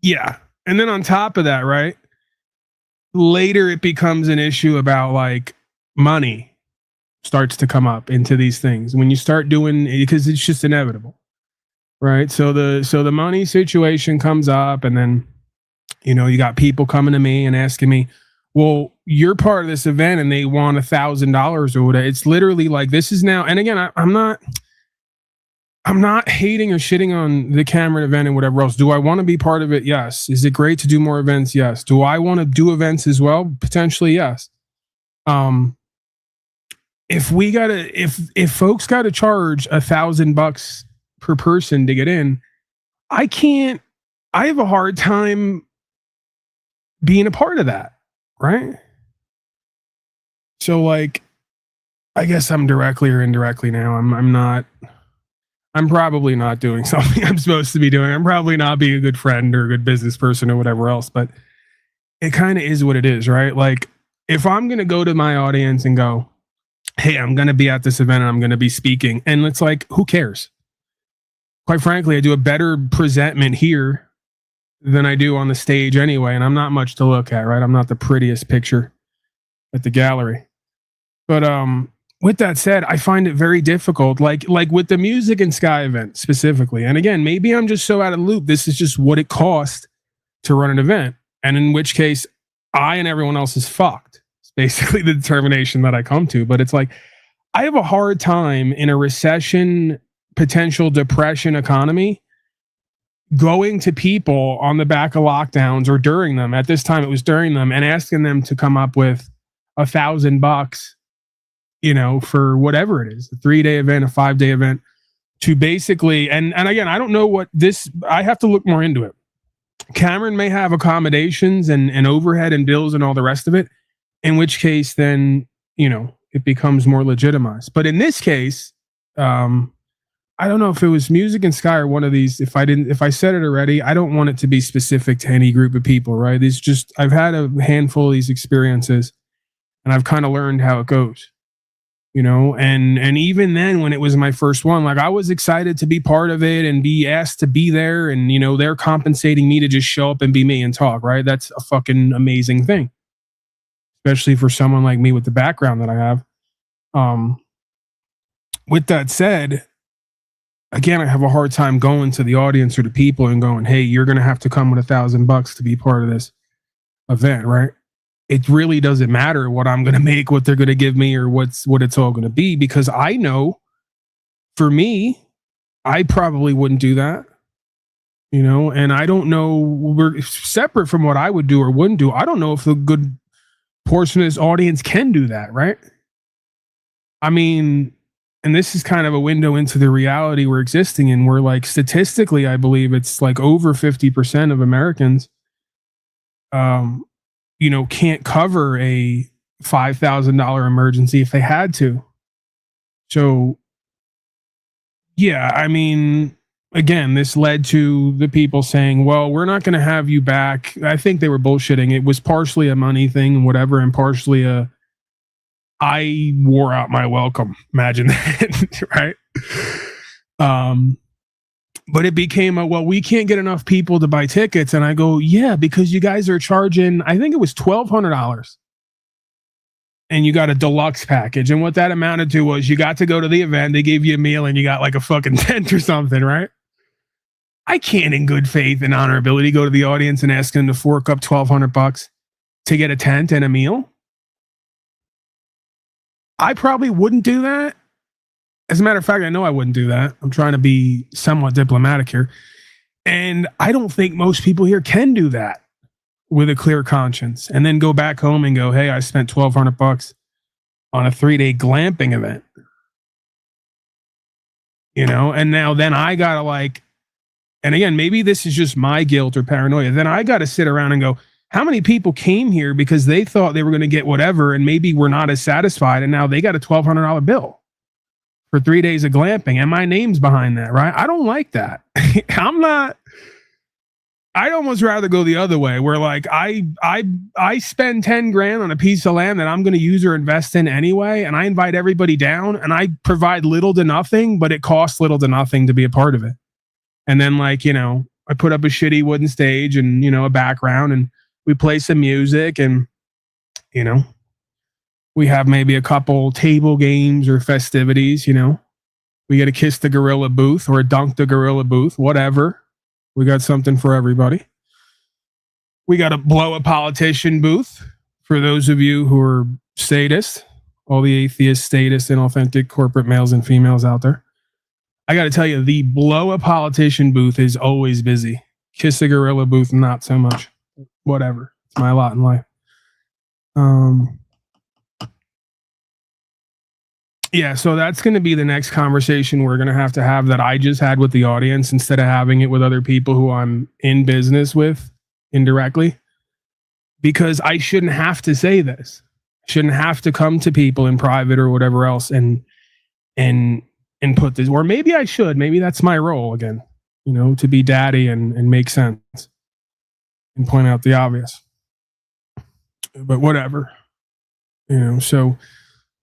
yeah. And then on top of that, right? Later it becomes an issue about like money starts to come up into these things. When you start doing, because it's just inevitable. Right. So the money situation comes up, and then, you know, you got people coming to me and asking me, well, you're part of this event and they want $1,000 or whatever. It's literally like, this is now. And again, I'm not hating or shitting on the Cameron event and whatever else. Do I want to be part of it? Yes. Is it great to do more events? Yes. Do I want to do events as well? Potentially, yes. If folks got to charge $1,000 per person to get in, I have a hard time being a part of that, right? So like, I guess I'm directly or indirectly now. I'm probably not doing something I'm supposed to be doing. I'm probably not being a good friend or a good business person or whatever else, but it kind of is what it is, right? Like if I'm going to go to my audience and go, hey, I'm going to be at this event and I'm going to be speaking. And it's like, who cares? Quite frankly, I do a better presentment here than I do on the stage anyway. And I'm not much to look at, right? I'm not the prettiest picture at the gallery. But with that said, I find it very difficult, like with the Music and Sky event specifically. And again, maybe I'm just so out of the loop. This is just what it cost to run an event. And in which case, I and everyone else is fucked. It's basically the determination that I come to. But it's like, I have a hard time in a recession, potential depression economy, going to people on the back of lockdowns or during them. At this time, it was during them, and asking them to come up with $1,000, you know, for whatever it is, a 3-day event, a 5-day event, to basically, and again, I don't know what this, I have to look more into it. Cameron may have accommodations and overhead and bills and all the rest of it, in which case then, you know, it becomes more legitimized. But in this case, I don't know if it was Music and Sky or one of these. If I said it already, I don't want it to be specific to any group of people, right? It's just, I've had a handful of these experiences and I've kind of learned how it goes, you know? And even then, when it was my first one, like I was excited to be part of it and be asked to be there. And, you know, they're compensating me to just show up and be me and talk, right? That's a fucking amazing thing, especially for someone like me with the background that I have. With that said, again, I have a hard time going to the audience or the people and going, hey, you're going to have to come with $1,000 to be part of this event, right? It really doesn't matter what I'm going to make, what they're going to give me, or what it's all going to be, because I know for me, I probably wouldn't do that, you know, and I don't know, we're separate from what I would do or wouldn't do. I don't know if a good portion of this audience can do that, right? I mean, and this is kind of a window into the reality we're existing in, where like statistically, I believe it's like over 50% of Americans, you know, can't cover a $5,000 emergency if they had to. So, yeah, I mean, again, this led to the people saying, well, we're not going to have you back. I think they were bullshitting. It was partially a money thing and whatever, and partially I wore out my welcome. Imagine that, right? But it became well, we can't get enough people to buy tickets. And I go, yeah, because you guys are charging, I think it was $1,200. And you got a deluxe package. And what that amounted to was you got to go to the event, they gave you a meal, and you got like a fucking tent or something, right? I can't in good faith and honorability go to the audience and ask them to fork up $1,200 to get a tent and a meal. I probably wouldn't do that. As a matter of fact, I know I wouldn't do that. I'm trying to be somewhat diplomatic here. And I don't think most people here can do that with a clear conscience and then go back home and go, hey, I spent $1,200 on a 3-day glamping event. You know, and now then I gotta like, and again, maybe this is just my guilt or paranoia. Then I gotta sit around and go, how many people came here because they thought they were going to get whatever and maybe were not as satisfied, and now they got a $1,200 bill for 3 days of glamping, and my name's behind that, right? I don't like that. I'd almost rather go the other way, where like I spend 10 grand on a piece of land that I'm going to use or invest in anyway, and I invite everybody down and I provide little to nothing, but it costs little to nothing to be a part of it. And then like, you know, I put up a shitty wooden stage and, you know, a background, and we play some music, and, you know, we have maybe a couple table games or festivities, you know. We get a kiss the gorilla booth or a dunk the gorilla booth, whatever. We got something for everybody. We got a blow a politician booth for those of you who are statists, all the atheist, statist, and authentic corporate males and females out there. I got to tell you, the blow a politician booth is always busy. Kiss the gorilla booth, not so much. Whatever. It's my lot in life. Yeah, so that's going to be the next conversation we're going to have that I just had with the audience, instead of having it with other people who I'm in business with indirectly, because I shouldn't have to say this. Shouldn't have to come to people in private or whatever else and put this, or maybe I should, maybe that's my role again, to be daddy and make sense and point out the obvious. But whatever, so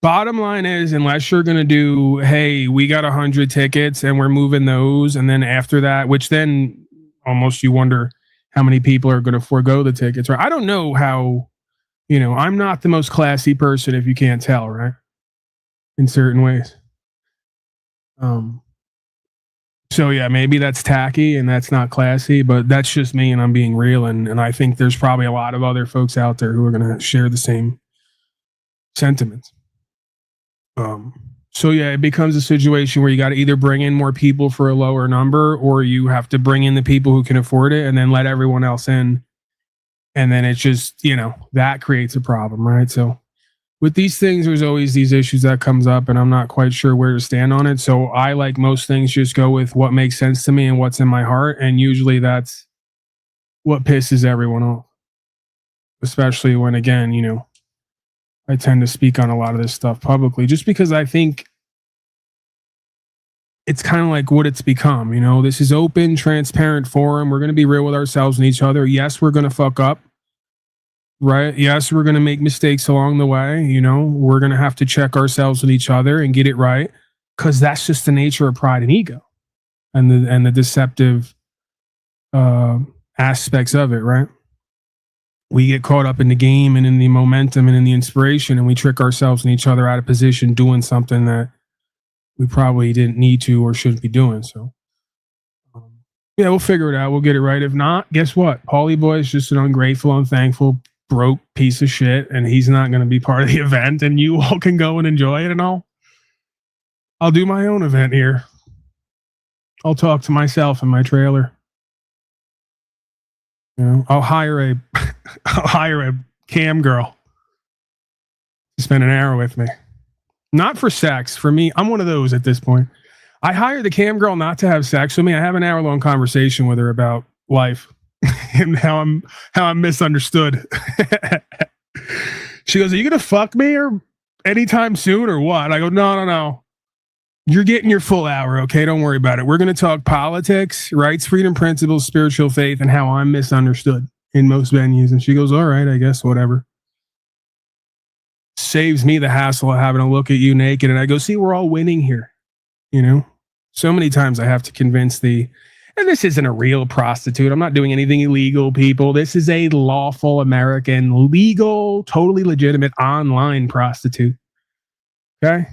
bottom line is, unless you're going to do, hey, we got 100 tickets and we're moving those. And then after that, which then almost you wonder how many people are going to forego the tickets. Right? I don't know how, I'm not the most classy person if you can't tell, right? In certain ways. So yeah, maybe that's tacky and that's not classy, but that's just me and I'm being real. And I think there's probably a lot of other folks out there who are going to share the same sentiments. So yeah, it becomes a situation where you got to either bring in more people for a lower number, or you have to bring in the people who can afford it and then let everyone else in. And then it's just, that creates a problem, right? So with these things, there's always these issues that comes up and I'm not quite sure where to stand on it. So I, like most things, just go with what makes sense to me and what's in my heart. And usually that's what pisses everyone off, especially when, again, I tend to speak on a lot of this stuff publicly just because I think it's kind of like what it's become. This is open, transparent forum. We're going to be real with ourselves and each other. Yes, we're going to fuck up. Right. Yes, we're going to make mistakes along the way. We're going to have to check ourselves with each other and get it right, because that's just the nature of pride and ego and the deceptive aspects of it. Right. We get caught up in the game and in the momentum and in the inspiration, and we trick ourselves and each other out of position doing something that we probably didn't need to or shouldn't be doing. So, yeah, we'll figure it out. We'll get it right. If not, guess what? Paulie Boy is just an ungrateful, unthankful, broke piece of shit, and he's not going to be part of the event, and you all can go and enjoy it and all. I'll do my own event here. I'll talk to myself in my trailer. I'll hire a cam girl to spend an hour with me. Not for sex. For me, I'm one of those at this point. I hire the cam girl not to have sex with me. I have an hour-long conversation with her about life and how I'm misunderstood. She goes, "Are you gonna fuck me or anytime soon or what?" I go, No. You're getting your full hour, okay? Don't worry about it. We're gonna talk politics, rights, freedom, principles, spiritual faith, and how I'm misunderstood in most venues. And she goes, "All right, I guess, whatever." Saves me the hassle of having to look at you naked. And I go, "See, we're all winning here." So many times I have to convince and this isn't a real prostitute. I'm not doing anything illegal, people. This is a lawful American, legal, totally legitimate online prostitute. Okay?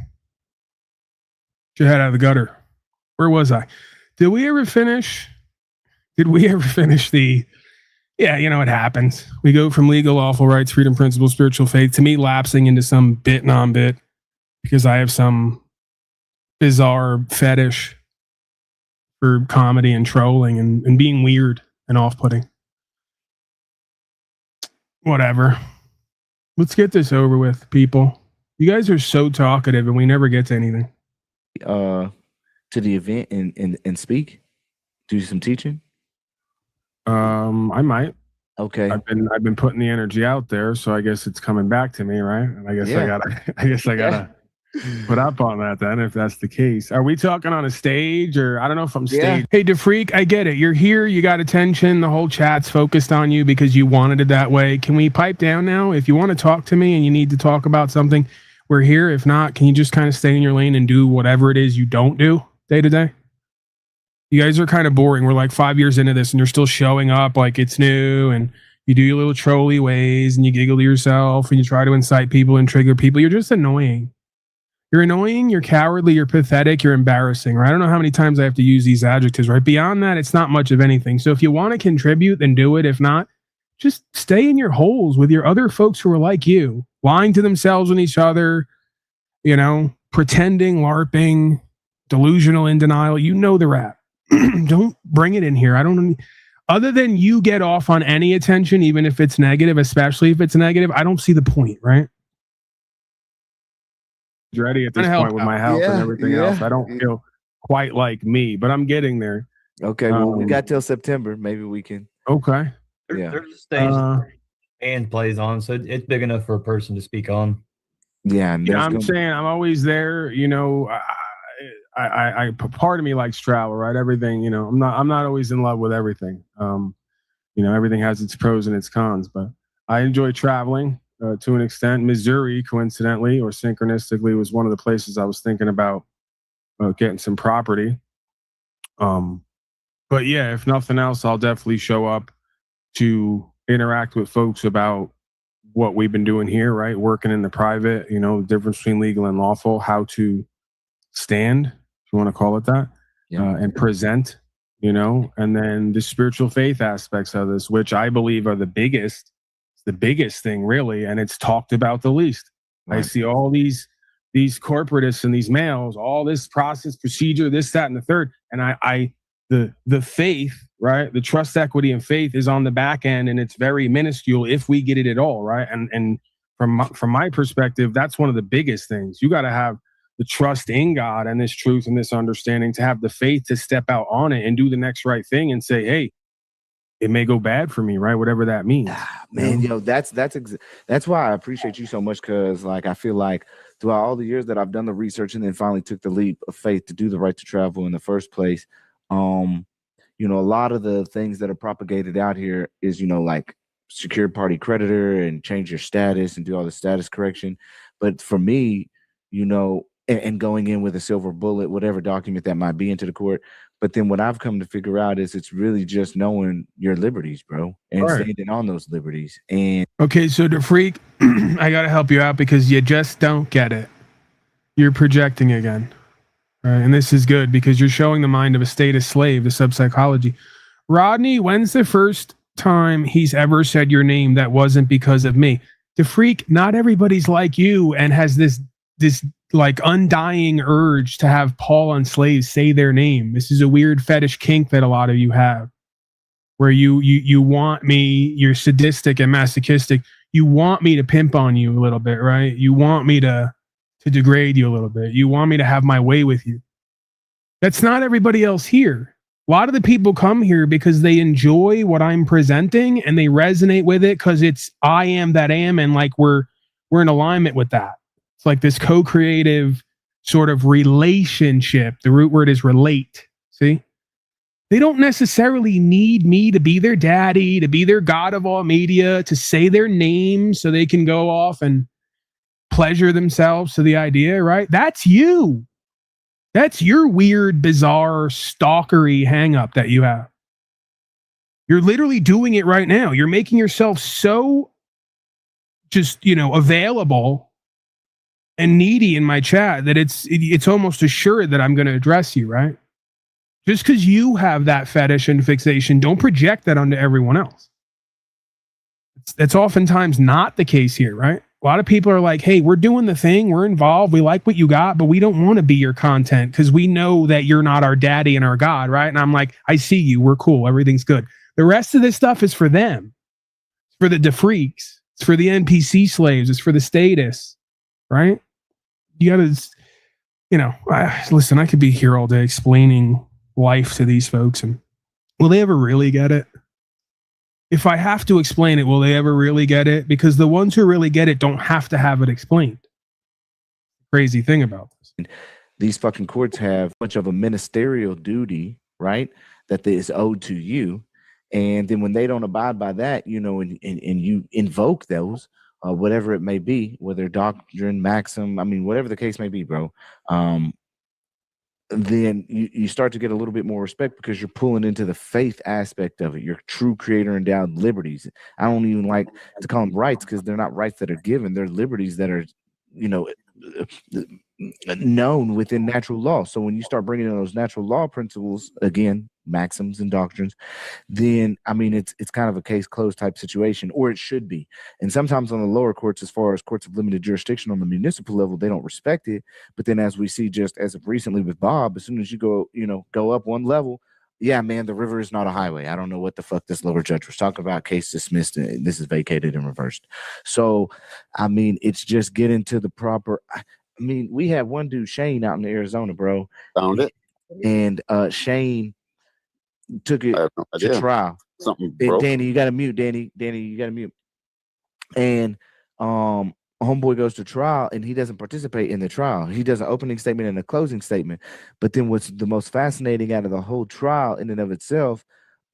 Get your head out of the gutter. Where was I? Did we ever finish the... Yeah, it happens. We go from legal, lawful rights, freedom, principles, spiritual faith, to me lapsing into some bit, non-bit, because I have some bizarre fetish for comedy and trolling and being weird and off-putting. Whatever. Let's get this over with, people. You guys are so talkative and we never get to anything. To the event and speak? Do some teaching? I might. Okay. I've been putting the energy out there, so I guess it's coming back to me, right? And I guess I gotta put up on that then, if that's the case. Are we talking on a stage, or I don't know if I'm stage? Hey, DeFreak, I get it. You're here. You got attention. The whole chat's focused on you because you wanted it that way. Can we pipe down now? If you want to talk to me and you need to talk about something, we're here. If not, can you just kind of stay in your lane and do whatever it is you don't do day to day? You guys are kind of boring. We're like 5 years into this and you're still showing up like it's new, and you do your little trolly ways and you giggle to yourself and you try to incite people and trigger people. You're just annoying. You're annoying, you're cowardly, you're pathetic, you're embarrassing, right? I don't know how many times I have to use these adjectives, right? Beyond that, it's not much of anything. So if you want to contribute, then do it. If not, just stay in your holes with your other folks who are like you, lying to themselves and each other, pretending, LARPing, delusional, in denial. You know the rap. Don't bring it in here. Other than you get off on any attention, even if it's negative, especially if it's negative, I don't see the point, right? Ready at this point with my health and everything else. I don't feel quite like me, but I'm getting there. Okay, well, we got till September. Maybe we can. Okay. There's a stage. and plays on, so it's big enough for a person to speak on. Yeah, and Yeah, I'm saying I'm always there. You know, part of me likes travel, right? Everything, you know, I'm not always in love with everything. You know, everything has its pros and its cons, but I enjoy traveling to an extent. Missouri, coincidentally or synchronistically, was one of the places I was thinking about getting some property. But yeah, if nothing else, I'll definitely show up to interact with folks about what we've been doing here, right? Working in the private, you know, the difference between legal and lawful, how to stand, if you want to call it that, and present, you know, and then the spiritual faith aspects of this, which I believe are the biggest thing really, and it's talked about the least. Right. I see all these corporatists and these males, all this process, procedure, this, that, and the third, and the faith, right? The trust, equity, and faith is on the back end, and it's very minuscule if we get it at all, right? And from my perspective, that's one of the biggest things. You got to have the trust in God and this truth and this understanding to have the faith to step out on it and do the next right thing and say, hey, it may go bad for me, right? Whatever that means. Man, you know, that's why I appreciate you so much, because like I feel like throughout all the years that I've done the research and then finally took the leap of faith to do the right to travel in the first place, you know, a lot of the things that are propagated out here is, you know, like secured party creditor and change your status and do all the status correction. But for me, you know, and going in with a silver bullet, whatever document that might be into the court. But then what I've come to figure out is it's really just knowing your liberties, bro, and standing on those liberties. And okay, so the freak, I got to help you out because you just don't get it. You're projecting again. Right, and this is good because you're showing the mind of a status slave, the subpsychology. Rodney, when's the first time he's ever said your name that wasn't because of me? The freak, not everybody's like you and has this like undying urge to have Paul Unslaved say their name. This is a weird fetish kink that a lot of you have, where you want me, you're sadistic and masochistic. You want me to pimp on you a little bit, right? You want me to degrade you a little bit. You want me to have my way with you. That's not everybody else here. A lot of the people come here because they enjoy what I'm presenting and they resonate with it because it's I am that am, and like we're in alignment with that. It's like this co-creative sort of relationship. The root word is relate. See? They don't necessarily need me to be their daddy, to be their god of all media, to say their name so they can go off and pleasure themselves to the idea, right? That's you. That's your weird, bizarre, stalkery hang up that you have. You're literally doing it right now. You're making yourself so just, you know, available and needy in my chat that it's almost assured that I'm going to address you, right? Just because you have that fetish and fixation, don't project that onto everyone else. That's oftentimes not the case here, right? A lot of people are like, hey, we're doing the thing. We're involved. We like what you got, but we don't want to be your content because we know that you're not our daddy and our God, right? And I'm like, I see you. We're cool. Everything's good. The rest of this stuff is for them. It's for the freaks. It's for the NPC slaves. It's for the status, right? You got to, you know, listen, I could be here all day explaining life to these folks, and will they ever really get it? If I have to explain it, will they ever really get it? Because the ones who really get it don't have to have it explained. Crazy thing about this. These fucking courts have much of a ministerial duty, right? That is owed to you. And then when they don't abide by that, you know, and you invoke those, whatever it may be, whether doctrine, maxim, I mean, whatever the case may be, bro, then you start to get a little bit more respect because you're pulling into the faith aspect of it. Your true creator endowed liberties. I don't even like to call them rights because they're not rights that are given. They're liberties that are, you know, known within natural law. So when you start bringing in those natural law principles, again, maxims and doctrines, then I mean it's kind of a case closed type situation, or it should be. And sometimes on the lower courts, as far as courts of limited jurisdiction on the municipal level, they don't respect it. But then as we see just as of recently with Bob, as soon as you go up one level, yeah, man, the river is not a highway. I don't know what the fuck this lower judge was talking about. Case dismissed, and this is vacated and reversed. So I mean, it's just getting to the proper. I mean, we have one dude, Shane, out in Arizona, bro. Found it. And Shane took it to trial. Something broke. Danny, you got to mute. Danny, you got to mute. And homeboy goes to trial and he doesn't participate in the trial. He does an opening statement and a closing statement. But then what's the most fascinating out of the whole trial in and of itself,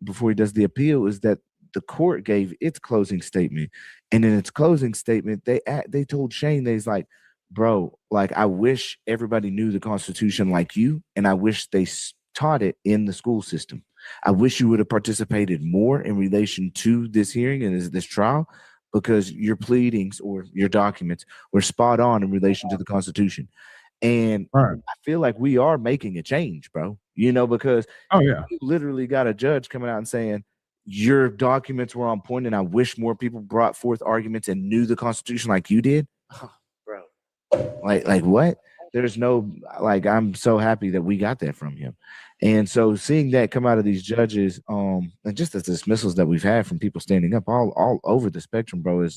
before he does the appeal, is that the court gave its closing statement. And in its closing statement, they told Shane, they's like, bro, like, I wish everybody knew the Constitution like you, and I wish they taught it in the school system. I wish you would have participated more in relation to this hearing and this trial, because your pleadings or your documents were spot on in relation to the Constitution. And I feel like we are making a change, bro, because you literally got a judge coming out and saying your documents were on point, and I wish more people brought forth arguments and knew the Constitution like you did. Bro, like what? There's no, like, I'm so happy that we got that from him. And so seeing that come out of these judges, and just the dismissals that we've had from people standing up all over the spectrum, bro,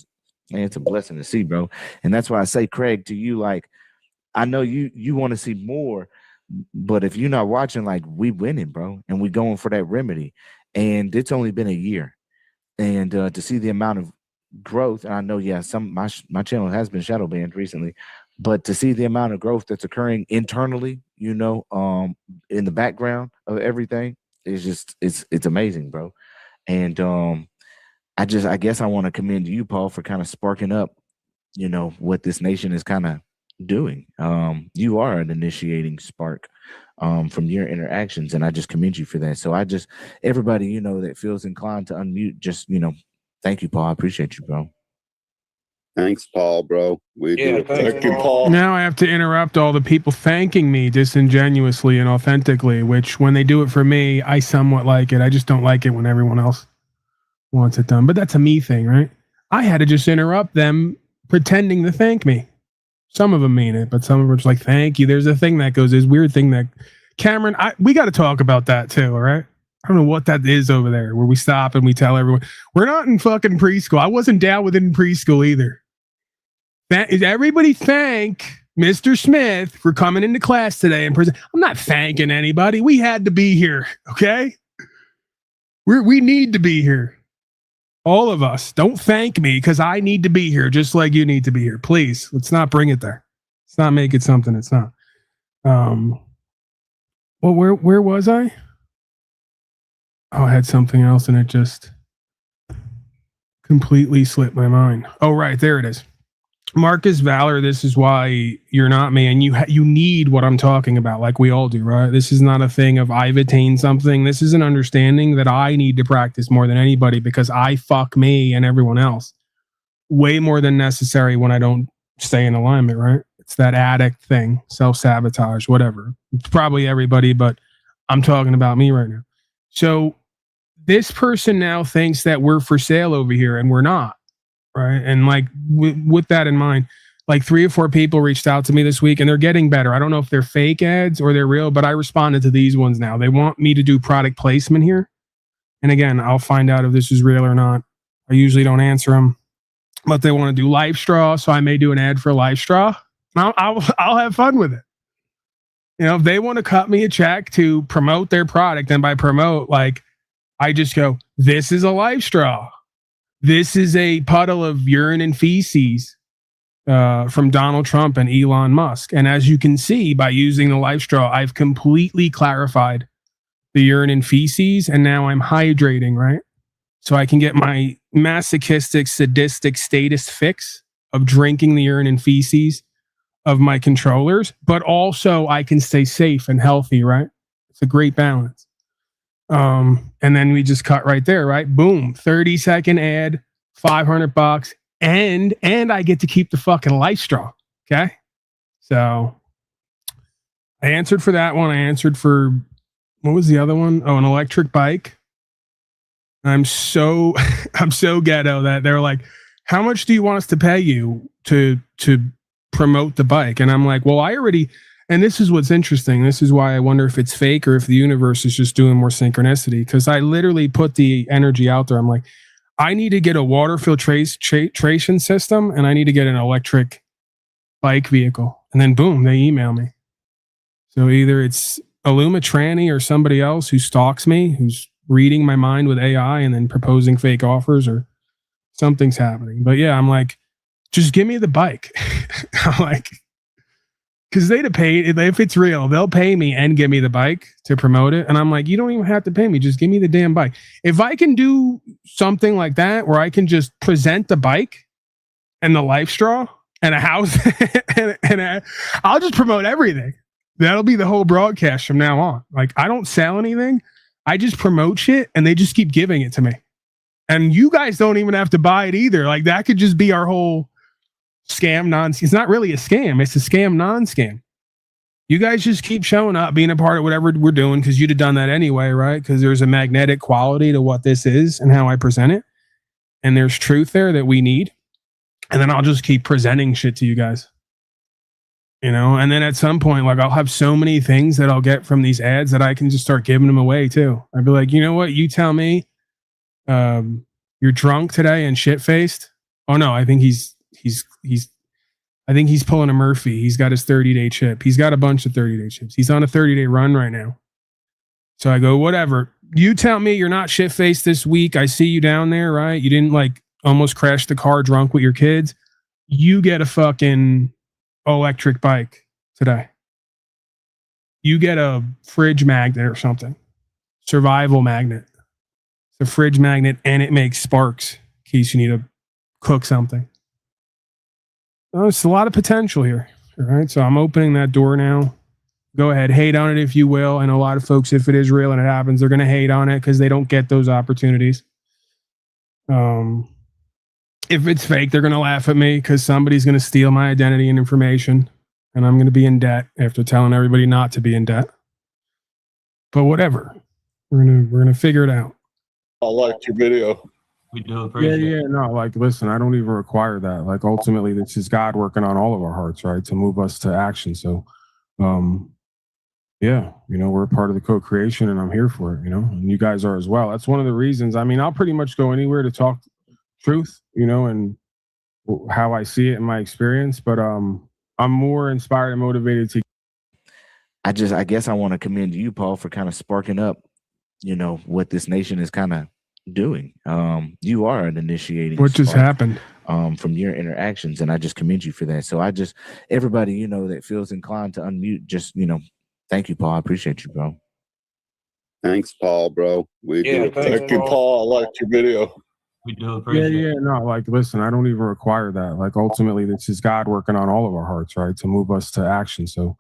it's a blessing to see, bro. And that's why I say, Craig, to you, like, I know you want to see more, but if you're not watching, like, we winning, bro, and we going for that remedy. And it's only been a year. And to see the amount of growth, and I know, my channel has been shadow banned recently, but to see the amount of growth that's occurring internally, in the background of everything, is just it's amazing, bro. And I guess I want to commend you, Paul, for kind of sparking up, what this nation is kind of doing. You are an initiating spark from your interactions, and I just commend you for that. So everybody, that feels inclined to unmute, just, thank you, Paul. I appreciate you, bro. Thanks, Paul, bro. We do. Thank you, Paul. Now I have to interrupt all the people thanking me disingenuously and authentically, which when they do it for me, I somewhat like it. I just don't like it when everyone else wants it done. But that's a me thing, right? I had to just interrupt them pretending to thank me. Some of them mean it, but some of them are just like, thank you. There's a thing that goes, this weird thing that, Cameron, we got to talk about that too, all right? I don't know what that is over there, where we stop and we tell everyone, we're not in fucking preschool. I wasn't down within preschool either. Everybody thank Mr. Smith for coming into class today in prison. I'm not thanking anybody. We had to be here, okay? We need to be here. All of us. Don't thank me, because I need to be here just like you need to be here. Please, let's not bring it there. Let's not make it something it's not. Well, where was I? Oh, I had something else and it just completely slipped my mind. Oh, right, there it is. Marcus Valor, this is why you're not me, and you need what I'm talking about, like we all do, right? This is not a thing of I've attained something. This is an understanding that I need to practice more than anybody, because I fuck me and everyone else way more than necessary when I don't stay in alignment, right? It's that addict thing, self-sabotage, whatever. It's probably everybody, but I'm talking about me right now. So this person now thinks that we're for sale over here, and we're not. Right. And like with that in mind, like 3 or 4 people reached out to me this week, and they're getting better. I don't know if they're fake ads or they're real, but I responded to these ones now. They want me to do product placement here. And again, I'll find out if this is real or not. I usually don't answer them, but they want to do LifeStraw. So I may do an ad for LifeStraw. I'll have fun with it. If they want to cut me a check to promote their product, and by promote, like, I just go, this is a LifeStraw. This is a puddle of urine and feces from Donald Trump and Elon Musk. And as you can see, by using the LifeStraw, I've completely clarified the urine and feces, and now I'm hydrating, right? So I can get my masochistic, sadistic status fix of drinking the urine and feces of my controllers, but also I can stay safe and healthy, right? It's a great balance. And then we just cut right there, right? Boom, 30-second ad, $500, and I get to keep the fucking LifeStraw. Okay. So I answered for that one. I answered for, what was the other one? Oh, an electric bike. I'm so ghetto that they're like, how much do you want us to pay you to promote the bike? And I'm like, well, and this is what's interesting. This is why I wonder if it's fake or if the universe is just doing more synchronicity. Because I literally put the energy out there. I'm like, I need to get a water filtration system, and I need to get an electric bike vehicle. And then boom, they email me. So either it's Illuma Tranny or somebody else who stalks me, who's reading my mind with AI and then proposing fake offers, or something's happening. But yeah, I'm like, just give me the bike. I'm like, because they'd have paid, if it's real, they'll pay me and give me the bike to promote it. And I'm like, you don't even have to pay me. Just give me the damn bike. If I can do something like that, where I can just present the bike and the life straw and a house, I'll just promote everything. That'll be the whole broadcast from now on. Like, I don't sell anything. I just promote shit and they just keep giving it to me. And you guys don't even have to buy it either. Like, that could just be our whole scam it's not really a scam. It's a scam non-scam. You guys just keep showing up, being a part of whatever we're doing, because you'd have done that anyway, right? Because there's a magnetic quality to what this is and how I present it. And there's truth there that we need. And then I'll just keep presenting shit to you guys. You know, and then at some point, like, I'll have so many things that I'll get from these ads that I can just start giving them away too. I'd be like, you know what? You tell me you're drunk today and shit-faced. Oh no, I think he's pulling a Murphy. He's got his 30-day chip. He's got a bunch of 30-day chips. He's on a 30-day run right now. So I go, whatever. You tell me you're not shit-faced this week. I see you down there, right? You didn't like almost crash the car drunk with your kids. You get a fucking electric bike today. You get a fridge magnet or something. Survival magnet. It's a fridge magnet and it makes sparks in case you need to cook something. Oh, it's a lot of potential here. All right. So I'm opening that door now. Go ahead. Hate on it if you will. And a lot of folks, if it is real and it happens, they're going to hate on it because they don't get those opportunities. If it's fake, they're going to laugh at me because somebody's going to steal my identity and information. And I'm going to be in debt after telling everybody not to be in debt. But whatever. We're gonna figure it out. I liked your video. We do appreciate Yeah, no, like, listen, I don't even require that. Like, ultimately, this is God working on all of our hearts, right, to move us to action. So, yeah, you know, we're a part of the co-creation, and I'm here for it, you know, and you guys are as well. That's one of the reasons. I mean, I'll pretty much go anywhere to talk truth, you know, and how I see it in my experience, but I'm more inspired and motivated to. I guess I want to commend you, Paul, for kind of sparking up, you know, what this nation is kind of doing. You are an initiating. What just happened? From your interactions, and I just commend you for that. So everybody, you know, that feels inclined to unmute, just, you know, thank you, Paul. I appreciate you, bro. Thanks, Paul, bro. We do. Thank you, Paul. I liked your video. We do appreciate Yeah, no, like, listen, I don't even require that. Like, ultimately, this is God working on all of our hearts, right, to move us to action. So,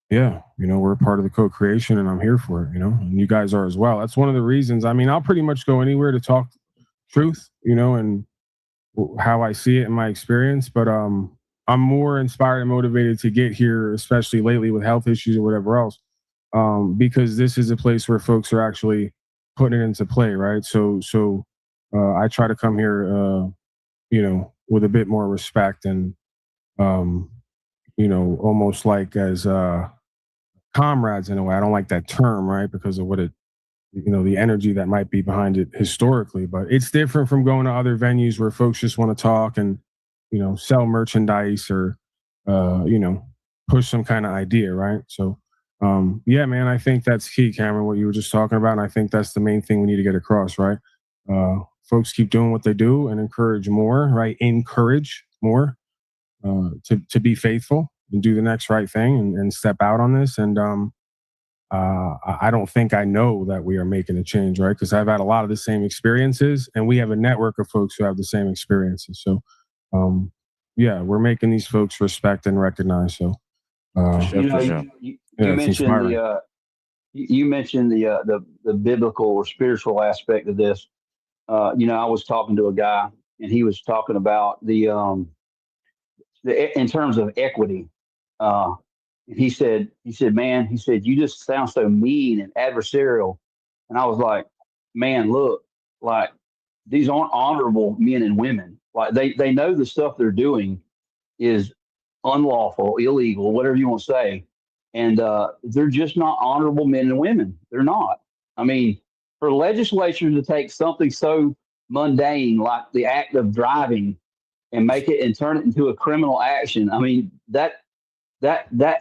yeah, you know, we're a part of the co-creation, and I'm here for it, you know, and you guys are as well. That's one of the reasons. I mean, I'll pretty much go anywhere to talk truth, you know, and how I see it in my experience. But I'm more inspired and motivated to get here, especially lately with health issues or whatever else, because this is a place where folks are actually putting it into play, right? So I try to come here, you know, with a bit more respect and, you know, almost like as comrades in a way. I don't like that term, right? Because of what it, you know, the energy that might be behind it historically, but it's different from going to other venues where folks just want to talk and, you know, sell merchandise or, you know, push some kind of idea, right? So, yeah, man, I think that's key, Cameron, what you were just talking about. And I think that's the main thing we need to get across, right? Folks keep doing what they do and encourage more, right? Encourage more to be faithful and do the next right thing and step out on this. And I don't think I know that we are making a change, right? Because I've had a lot of the same experiences, and we have a network of folks who have the same experiences. So, yeah, we're making these folks respect and recognize. So, you mentioned the biblical or spiritual aspect of this. You know, I was talking to a guy, and he was talking about the in terms of equity. He said, man, he said, you just sound so mean and adversarial. And I was like, man, look, like, these aren't honorable men and women. Like, they know the stuff they're doing is unlawful, illegal, whatever you want to say. And they're just not honorable men and women. They're not. I mean, for legislatures to take something so mundane like the act of driving and make it and turn it into a criminal action, I mean, that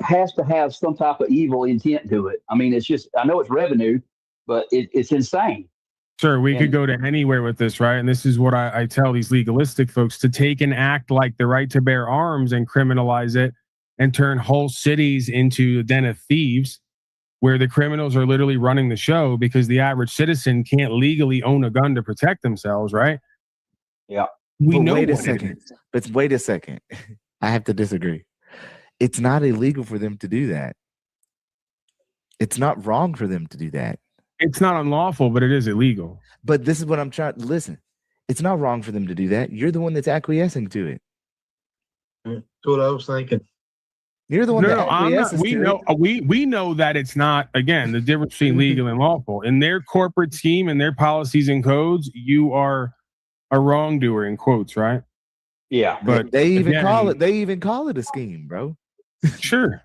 has to have some type of evil intent to it. I mean, it's just, I know it's revenue, but it's insane. Sure, we could go to anywhere with this, right? And this is what I tell these legalistic folks, to take an act like the right to bear arms and criminalize it and turn whole cities into a den of thieves where the criminals are literally running the show because the average citizen can't legally own a gun to protect themselves, right? Yeah. We know wait a what second. it is. But wait a second. I have to disagree. It's not illegal for them to do that. It's not wrong for them to do that. It's not unlawful, but it is illegal. But this is what I'm trying to listen. It's not wrong for them to do that. You're the one that's acquiescing to it. That's what I was thinking. You're the one that acquiesces we to know it. we know that it's not, again, the difference between legal and lawful. In their corporate scheme and their policies and codes, you are a wrongdoer in quotes, right? Yeah. But they even call it a scheme, bro. Sure.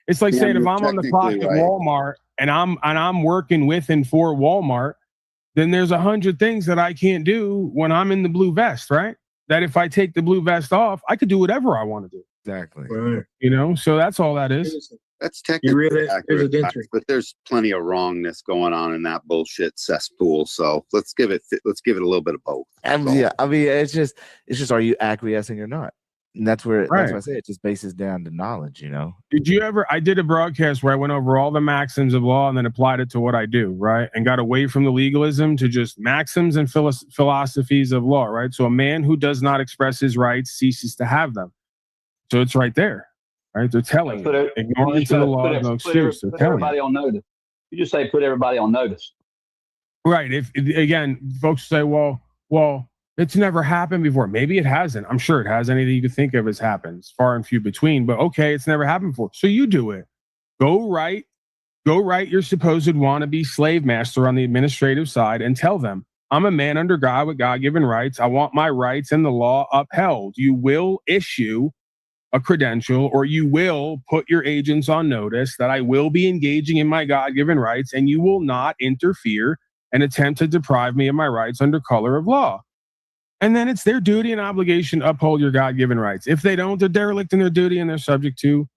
It's like saying if I'm on the clock at Walmart and I'm working with and for Walmart, then there's 100 things that I can't do when I'm in the blue vest, right? That if I take the blue vest off, I could do whatever I want to do. Exactly. Right. You know, so that's all that is. That's technically accurate, but there's plenty of wrongness going on in that bullshit cesspool. So let's give it a little bit of both. Yeah, I mean, it's just are you acquiescing or not? And that's where that's why I say it just bases down to knowledge, you know. Did you ever? I did a broadcast where I went over all the maxims of law and then applied it to what I do, right? And got away from the legalism to just maxims and philosophies of law, right? So a man who does not express his rights ceases to have them. So it's right there, right? They're telling you. Ignorance of the law is no excuse. Put everybody on notice. You just say put everybody on notice. Right. If again, folks say, well, it's never happened before. Maybe it hasn't. I'm sure it has. Anything you could think of has happened. It's far and few between. But okay, it's never happened before. So you do it. Go write your supposed wannabe slave master on the administrative side and tell them, I'm a man under God with God-given rights. I want my rights and the law upheld. You will issue a credential, or you will put your agents on notice that I will be engaging in my God-given rights, and you will not interfere and attempt to deprive me of my rights under color of law. And then it's their duty and obligation to uphold your God-given rights. If they don't, they're derelict in their duty and they're subject to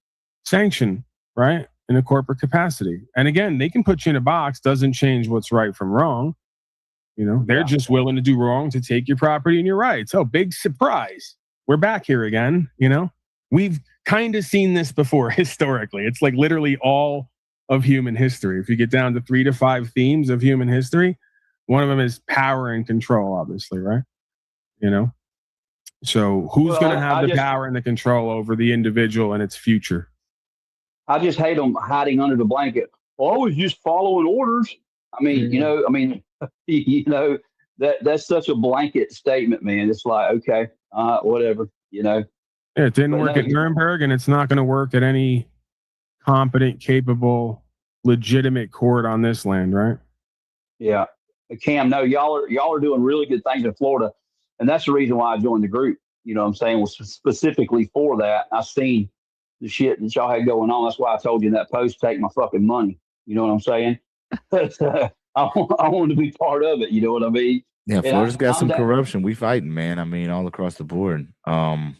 sanction, right? In a corporate capacity. And again, they can put you in a box, doesn't change what's right from wrong. You know, they're just willing to do wrong to take your property and your rights. Oh, big surprise. We're back here again, you know? We've kind of seen this before historically. It's like literally all of human history. If you get down to 3 to 5 themes of human history, one of them is power and control, obviously, right? You know, so who's going to have the power and the control over the individual and its future? I just hate them hiding under the blanket. Well, I was just following orders. I mean, that's such a blanket statement, man. It's like, okay, whatever, you know. Yeah, it didn't work at Nuremberg, and it's not going to work at any competent, capable, legitimate court on this land, right? Yeah, Cam, no, y'all are doing really good things in Florida. And that's the reason why I joined the group. You know what I'm saying? Was specifically for that. I seen the shit that y'all had going on. That's why I told you in that post, take my fucking money. You know what I'm saying? I want to be part of it. You know what I mean? Yeah, Florida's got some corruption. We fighting, man. I mean, all across the board. I'm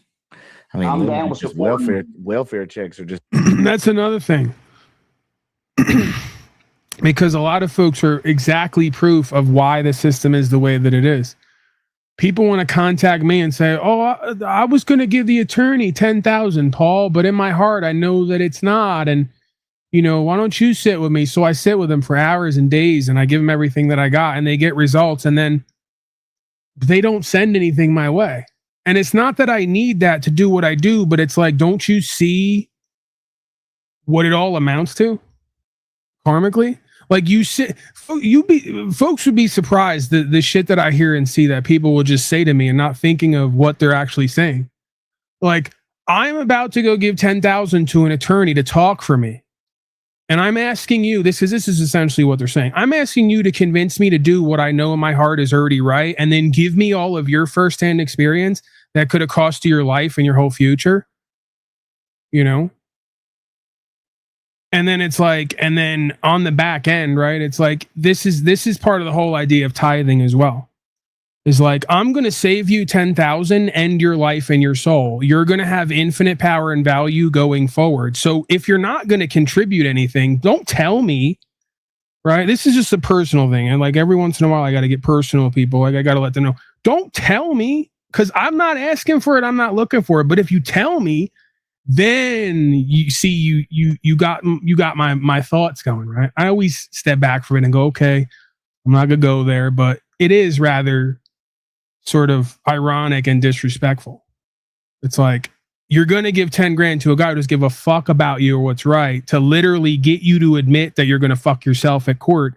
down with just welfare checks are just. That's another thing. Because a lot of folks are exactly proof of why the system is the way that it is. People want to contact me and say, oh, I was going to give the attorney $10,000, Paul, but in my heart, I know that it's not. And, you know, why don't you sit with me? So I sit with them for hours and days and I give them everything that I got and they get results. And then they don't send anything my way. And it's not that I need that to do what I do, but it's like, don't you see what it all amounts to karmically? Like folks would be surprised that the shit that I hear and see that people will just say to me and not thinking of what they're actually saying. Like, I'm about to go give $10,000 to an attorney to talk for me. And I'm asking you, this is essentially what they're saying. I'm asking you to convince me to do what I know in my heart is already right. And then give me all of your firsthand experience that could have cost you your life and your whole future. You know? And then it's like, and then on the back end, right? It's like, this is part of the whole idea of tithing as well. Is like, I'm going to save you 10,000 and your life and your soul. You're going to have infinite power and value going forward. So if you're not going to contribute anything, don't tell me, right? This is just a personal thing. And like every once in a while, I got to get personal with people. Like I got to let them know, don't tell me, because I'm not asking for it. I'm not looking for it. But if you tell me, then you see, you got my thoughts going, right? I always step back from it and go, okay, I'm not gonna go there, but it is rather sort of ironic and disrespectful. It's like, you're going to give 10 grand to a guy who doesn't give a fuck about you or what's right, to literally get you to admit that you're going to fuck yourself at court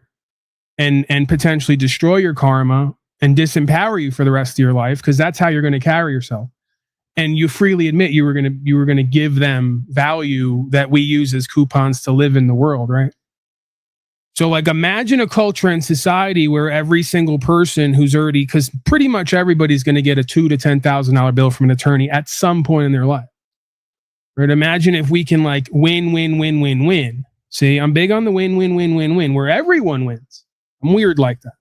and potentially destroy your karma and disempower you for the rest of your life, because that's how you're going to carry yourself. And you freely admit you were going to give them value that we use as coupons to live in the world, right? So like, imagine a culture and society where every single person who's already, because pretty much everybody's going to get a $2,000 to $10,000 bill from an attorney at some point in their life. Right? Imagine if we can like win. See, I'm big on the win, where everyone wins. I'm weird like that.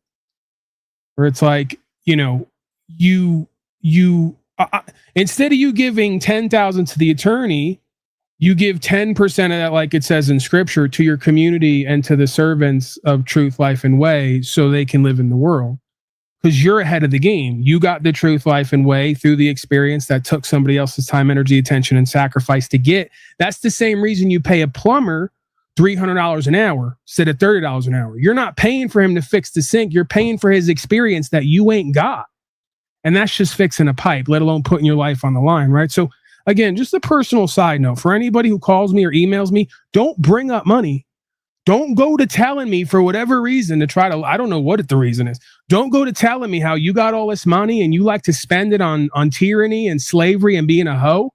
Where it's like, you know, instead of you giving 10,000 to the attorney, you give 10% of that, like it says in scripture, to your community and to the servants of truth, life, and way, so they can live in the world. Because you're ahead of the game. You got the truth, life, and way through the experience that took somebody else's time, energy, attention, and sacrifice to get. That's the same reason you pay a plumber $300 an hour instead of $30 an hour. You're not paying for him to fix the sink. You're paying for his experience that you ain't got. And that's just fixing a pipe, let alone putting your life on the line, right? So again, just a personal side note for anybody who calls me or emails me, don't bring up money. Don't go to telling me for whatever reason to try to, I don't know what the reason is. Don't go to telling me how you got all this money and you like to spend it on tyranny and slavery and being a hoe.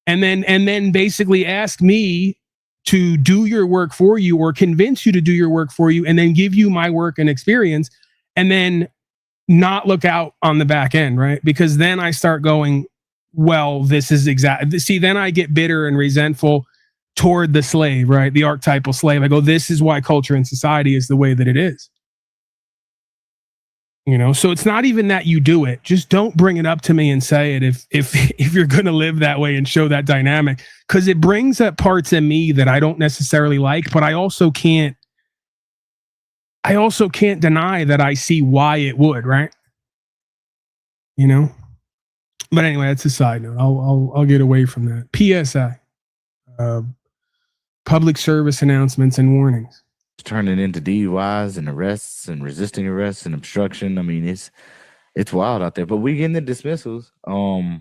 And then basically ask me to do your work for you or convince you to do your work for you and then give you my work and experience and then not look out on the back end, right? Because then I start going, well, this is exactly, see, then I get bitter and resentful toward the slave, right? The archetypal slave. I go, this is why culture and society is the way that it is. You know, so it's not even that you do it. Just don't bring it up to me and say it if you're going to live that way and show that dynamic, because it brings up parts in me that I don't necessarily like, but I also can't deny that I see why it would, right? You know? But anyway, that's a side note. I'll get away from that. PSA, public service announcements and warnings. Turning into DUIs and arrests and resisting arrests and obstruction. I mean, it's wild out there. But we getting the dismissals. We're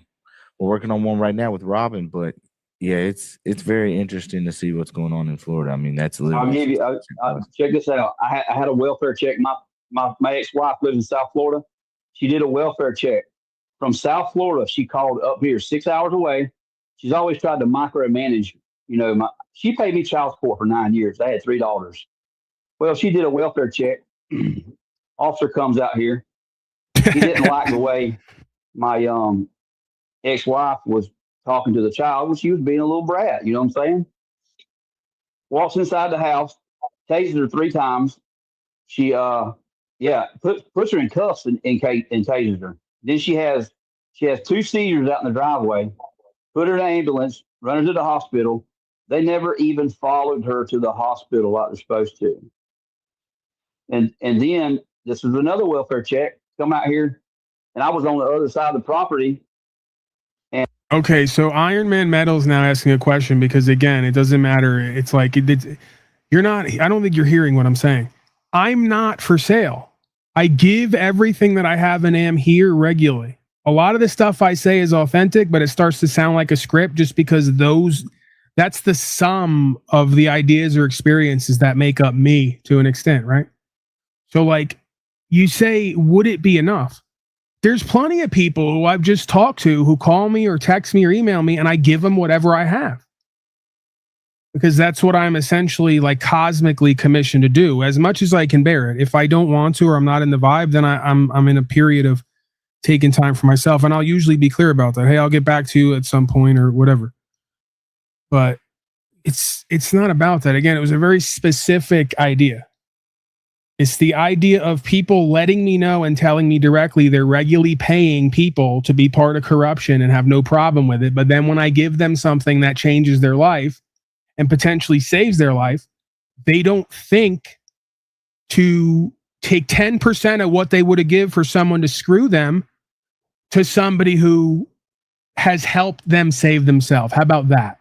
working on one right now with Robin. But yeah, it's very interesting to see what's going on in Florida. I mean, that's literally. Check this out. I had a welfare check. My ex-wife lives in South Florida. She did a welfare check. From South Florida, she called up here 6 hours away. She's always tried to micromanage. You know, she paid me child support for 9 years. I had $3. Well, she did a welfare check. Officer comes out here. He didn't like the way my ex-wife was talking to the child. Well, she was being a little brat. You know what I'm saying? Walks inside the house, tases her 3 times. She puts her in cuffs and tases her. Then she has 2 seizures out in the driveway. Put her in an ambulance, run her to the hospital. They never even followed her to the hospital like they're supposed to. And then this was another welfare check. Come out here, and I was on the other side of the property. And okay, so Iron Man Metal's now asking a question because again, it doesn't matter. It's like you're not. I don't think you're hearing what I'm saying. I'm not for sale. I give everything that I have and am here regularly. A lot of the stuff I say is authentic, but it starts to sound like a script just because that's the sum of the ideas or experiences that make up me to an extent, right? So like you say, would it be enough? There's plenty of people who I've just talked to who call me or text me or email me and I give them whatever I have. Because that's what I'm essentially like cosmically commissioned to do as much as I can bear it. If I don't want to, or I'm not in the vibe, then I'm in a period of taking time for myself. And I'll usually be clear about that. Hey, I'll get back to you at some point or whatever. But it's not about that. Again, it was a very specific idea. It's the idea of people letting me know and telling me directly they're regularly paying people to be part of corruption and have no problem with it. But then when I give them something that changes their life and potentially saves their life, they don't think to take 10% of what they would have given for someone to screw them to somebody who has helped them save themselves. How about that?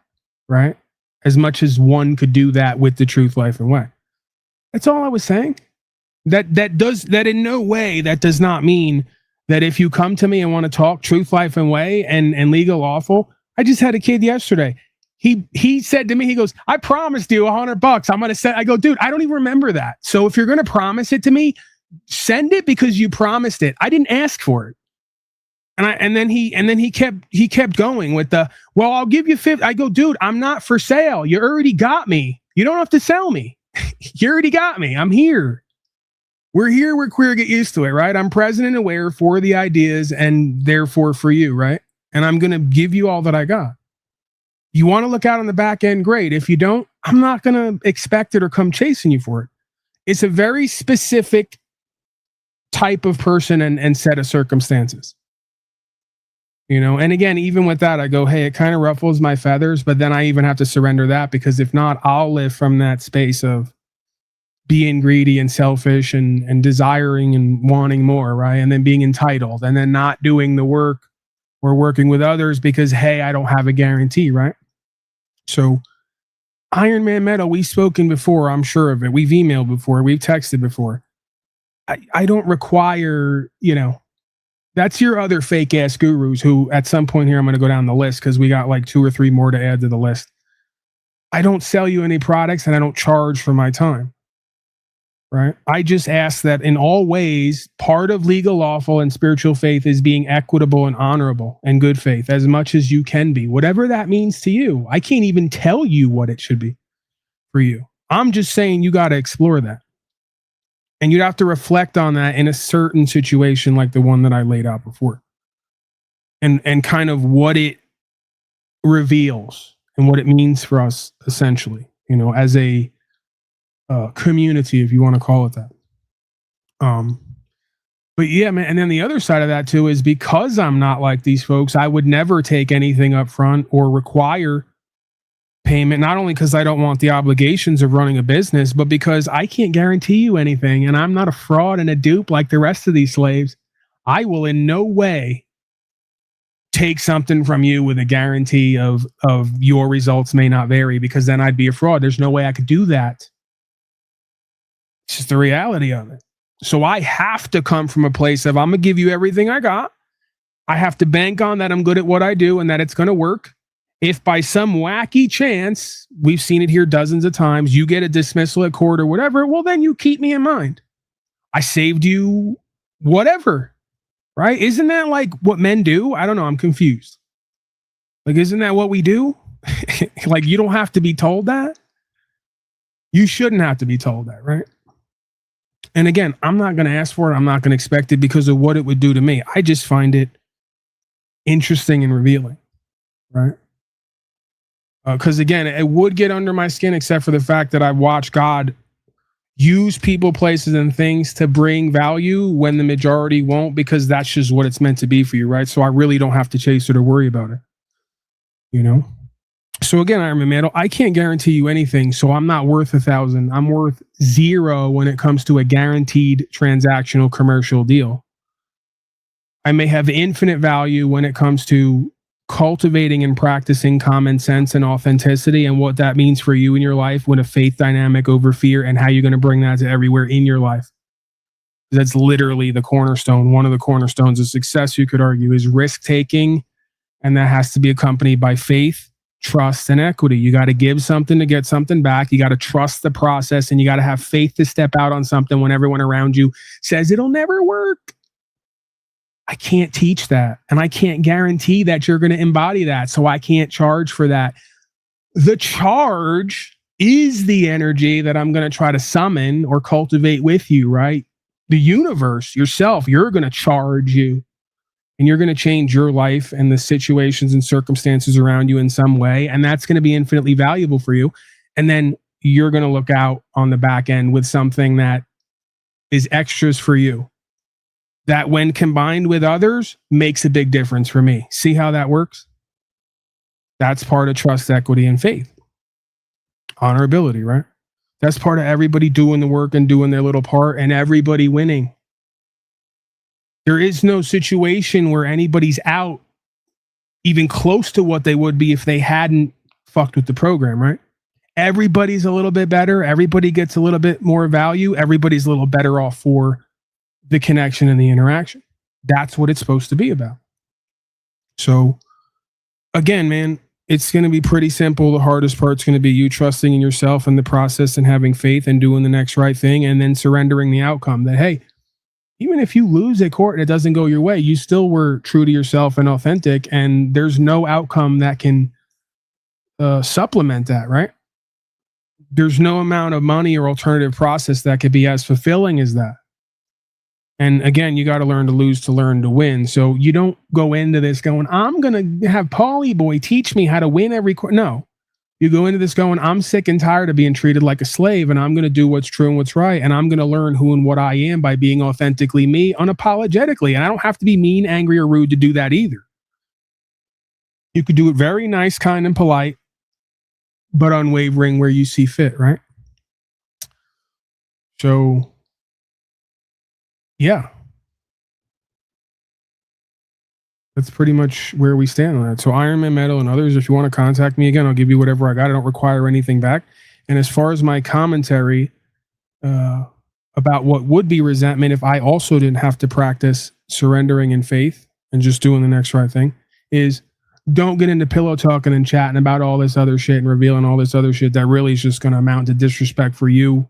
Right? As much as one could do that with the truth, life, and way. That's all I was saying. That in no way, that does not mean that if you come to me and want to talk truth, life, and way and legal, lawful. I just had a kid yesterday. He said to me, he goes, I promised you $100. I'm going to say, I go, dude, I don't even remember that. So if you're going to promise it to me, send it because you promised it. I didn't ask for it. And then he kept going with the, well, I'll give you 50. I go, dude, I'm not for sale. You already got me. You don't have to sell me. You already got me. I'm here. We're here. We're queer. Get used to it, right? I'm present and aware for the ideas and therefore for you, right? And I'm going to give you all that I got. You want to look out on the back end, great. If you don't, I'm not going to expect it or come chasing you for it. It's a very specific type of person and set of circumstances. You know, and again, even with that, I go, hey, it kind of ruffles my feathers, but then I even have to surrender that because if not, I'll live from that space of being greedy and selfish and desiring and wanting more, right? And then being entitled and then not doing the work or working with others because, hey, I don't have a guarantee, right? So Iron Man Metal, we've spoken before, I'm sure of it. We've emailed before, we've texted before. I don't require, you know, that's your other fake ass gurus who at some point here, I'm going to go down the list because we got like 2 or 3 more to add to the list. I don't sell you any products and I don't charge for my time. Right? I just ask that in all ways, part of legal, lawful, and spiritual faith is being equitable and honorable and good faith as much as you can be, whatever that means to you. I can't even tell you what it should be for you. I'm just saying you got to explore that. And you'd have to reflect on that in a certain situation like the one that I laid out before. And kind of what it reveals and what it means for us, essentially, you know, as a community, if you want to call it that. But yeah, man. And then the other side of that too is because I'm not like these folks, I would never take anything up front or require payment, not only because I don't want the obligations of running a business, but because I can't guarantee you anything. And I'm not a fraud and a dupe like the rest of these slaves. I will in no way take something from you with a guarantee of your results may not vary, because then I'd be a fraud. There's no way I could do that. It's just the reality of it. So I have to come from a place of I'm going to give you everything I got. I have to bank on that I'm good at what I do and that it's going to work. If by some wacky chance, we've seen it here dozens of times, you get a dismissal at court or whatever, well, then you keep me in mind. I saved you whatever, right? Isn't that like what men do? I don't know. I'm confused. Like, isn't that what we do? Like, you don't have to be told that. You shouldn't have to be told that, right? And again, I'm not going to ask for it. I'm not going to expect it because of what it would do to me. I just find it interesting and revealing, right? Because again, it would get under my skin, except for the fact that I watch God use people, places, and things to bring value when the majority won't, because that's just what it's meant to be for you, right? So I really don't have to chase it or worry about it, you know? So again, Iron Man Metal, I can't guarantee you anything, so I'm not worth 1,000. I'm worth 0 when it comes to a guaranteed transactional commercial deal. I may have infinite value when it comes to cultivating and practicing common sense and authenticity and what that means for you in your life with a faith dynamic over fear and how you're going to bring that to everywhere in your life. That's literally the cornerstone. One of the cornerstones of success, you could argue, is risk-taking, and that has to be accompanied by faith, trust, and equity. You got to give something to get something back. You got to trust the process, and you got to have faith to step out on something when everyone around you says it'll never work. I can't teach that, and I can't guarantee that you're going to embody that, so I can't charge for that. The charge is the energy that I'm going to try to summon or cultivate with you, right? The universe, yourself, you're going to charge you. And you're going to change your life and the situations and circumstances around you in some way. And that's going to be infinitely valuable for you. And then you're going to look out on the back end with something that is extras for you. That when combined with others makes a big difference for me. See how that works? That's part of trust, equity, and faith. Honorability, right? That's part of everybody doing the work and doing their little part and everybody winning. There is no situation where anybody's out even close to what they would be if they hadn't fucked with the program, right? Everybody's a little bit better. Everybody gets a little bit more value. Everybody's a little better off for the connection and the interaction. That's what it's supposed to be about. So again, man, it's going to be pretty simple. The hardest part's going to be you trusting in yourself and the process and having faith and doing the next right thing and then surrendering the outcome that, hey, even if you lose at court and it doesn't go your way, you still were true to yourself and authentic, and there's no outcome that can supplement that, right? There's no amount of money or alternative process that could be as fulfilling as that. And again, you got to learn to lose to learn to win. So you don't go into this going, I'm going to have Paulie boy teach me how to win every court. No, you go into this going, I'm sick and tired of being treated like a slave, and I'm going to do what's true and what's right. And I'm going to learn who and what I am by being authentically me, unapologetically. And I don't have to be mean, angry, or rude to do that either. You could do it very nice, kind, and polite, but unwavering where you see fit, right? So, yeah. That's pretty much where we stand on that. So Ironman Metal and others, if you want to contact me again, I'll give you whatever I got. I don't require anything back. And as far as my commentary about what would be resentment if I also didn't have to practice surrendering in faith and just doing the next right thing, is don't get into pillow talking and chatting about all this other shit and revealing all this other shit that really is just going to amount to disrespect for you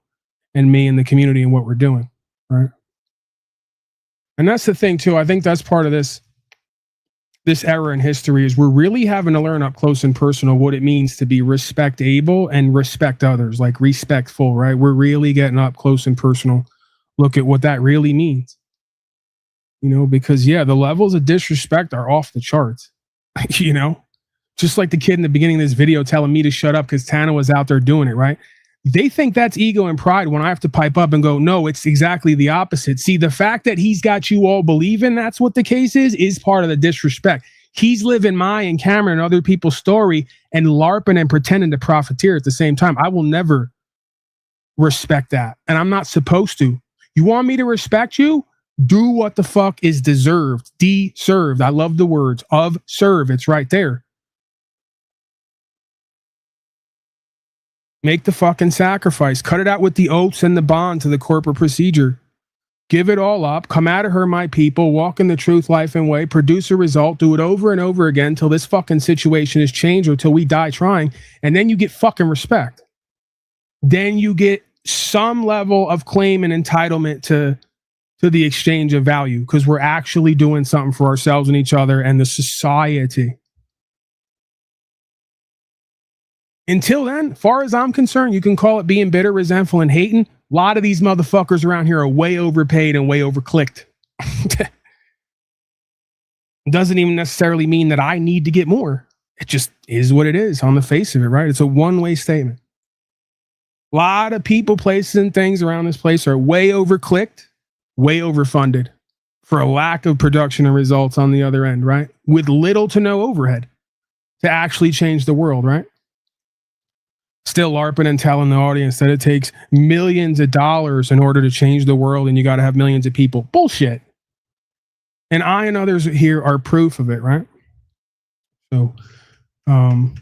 and me and the community and what we're doing, right? And that's the thing too. I think that's part of this era in history is we're really having to learn up close and personal what it means to be respect-able and respect others, like respectful, right? We're really getting up close and personal. Look at what that really means, you know, because yeah, the levels of disrespect are off the charts, you know, just like the kid in the beginning of this video telling me to shut up because Tanawah was out there doing it, right? They think that's ego and pride when I have to pipe up and go, no, it's exactly the opposite. See, the fact that he's got you all believing that's what the case is part of the disrespect. He's living my and Cameron and other people's story and LARPing and pretending to profiteer at the same time. I will never respect that. And I'm not supposed to. You want me to respect you? Do what the fuck is deserved. Deserved. I love the words of serve. It's right there. Make the fucking sacrifice. Cut it out with the oaths and the bond to the corporate procedure. Give it all up. Come out of her, my people. Walk in the truth, life, and way. Produce a result. Do it over and over again till this fucking situation is changed or till we die trying. And then you get fucking respect. Then you get some level of claim and entitlement to the exchange of value because we're actually doing something for ourselves and each other and the society. Until then, far as I'm concerned, you can call it being bitter, resentful, and hating. A lot of these motherfuckers around here are way overpaid and way overclicked. Doesn't even necessarily mean that I need to get more. It just is what it is on the face of it, right? It's a one-way statement. A lot of people, places, and things around this place are way overclicked, way overfunded for a lack of production and results on the other end, right? With little to no overhead to actually change the world, right? Still LARPing and telling the audience that it takes millions of dollars in order to change the world and you got to have millions of people. Bullshit. And I and others here are proof of it, right? So,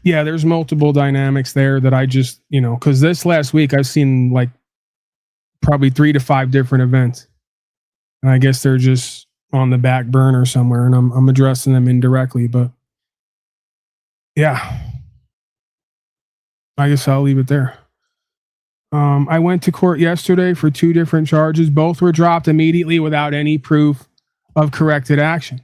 yeah, there's multiple dynamics there that I just, you know, because this last week I've seen like probably 3 to 5 different events. And I guess they're just on the back burner somewhere and I'm addressing them indirectly. But yeah. I guess I'll leave it there. I went to court yesterday for 2 different charges. Both were dropped immediately without any proof of corrected action.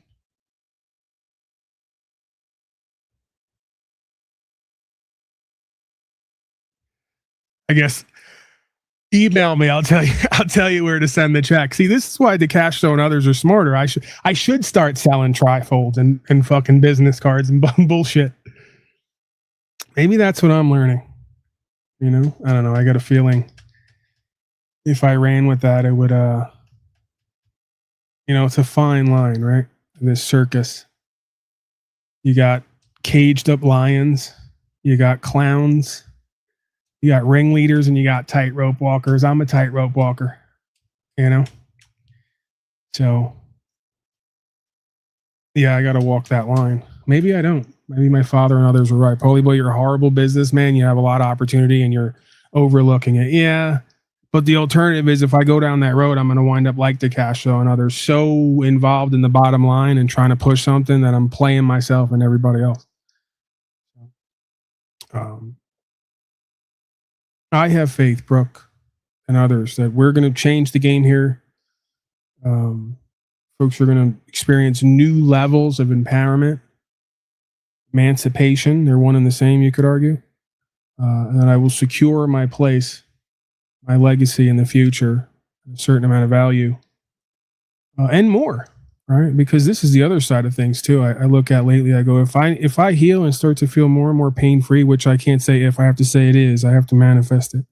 I guess email me. I'll tell you where to send the check. See, this is why DeCastro and others are smarter. I should start selling trifolds and fucking business cards and bullshit. Maybe that's what I'm learning. You know, I don't know. I got a feeling if I ran with that, it would, you know, it's a fine line, right? In this circus, you got caged up lions, you got clowns, You got ringleaders and you got tightrope walkers. I'm a tightrope walker, you know? So, yeah, I got to walk that line. Maybe I don't. Maybe my father and others were right. Paulie boy, you're a horrible businessman. You have a lot of opportunity and you're overlooking it. Yeah. But the alternative is if I go down that road, I'm going to wind up like DeCastro and others so involved in the bottom line and trying to push something that I'm playing myself and everybody else. I have faith, Brooke, and others that we're going to change the game here. Folks are going to experience new levels of empowerment, emancipation. They're one and the same, you could argue. And that I will secure my place, my legacy in the future, a certain amount of value, and more, right? Because this is the other side of things too. I look at lately, I go, if I heal and start to feel more and more pain-free, which I can't say if, I have to say it is, I have to manifest it.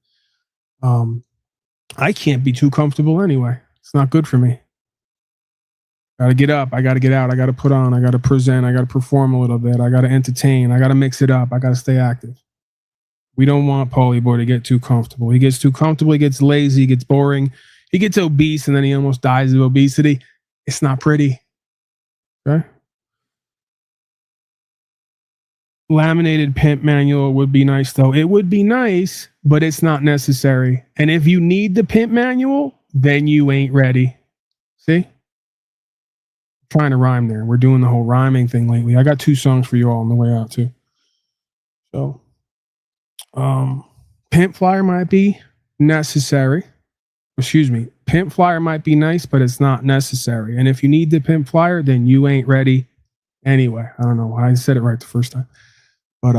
I can't be too comfortable anyway. It's not good for me. Got to get up. I got to get out. I got to put on. I got to present. I got to perform a little bit. I got to entertain. I got to mix it up. I got to stay active. We don't want Paulie boy to get too comfortable. He gets too comfortable. He gets lazy. He gets boring. He gets obese, and then he almost dies of obesity. It's not pretty. Okay. Laminated pimp manual would be nice, though. It would be nice, but it's not necessary. And if you need the pimp manual, then you ain't ready. See? Trying to rhyme there. We're doing the whole rhyming thing lately. I got 2 songs for you all on the way out too. So, pimp flyer might be necessary. Excuse me. Pimp flyer might be nice, but it's not necessary. And if you need the pimp flyer, then you ain't ready anyway. I don't know. I said it right the first time. But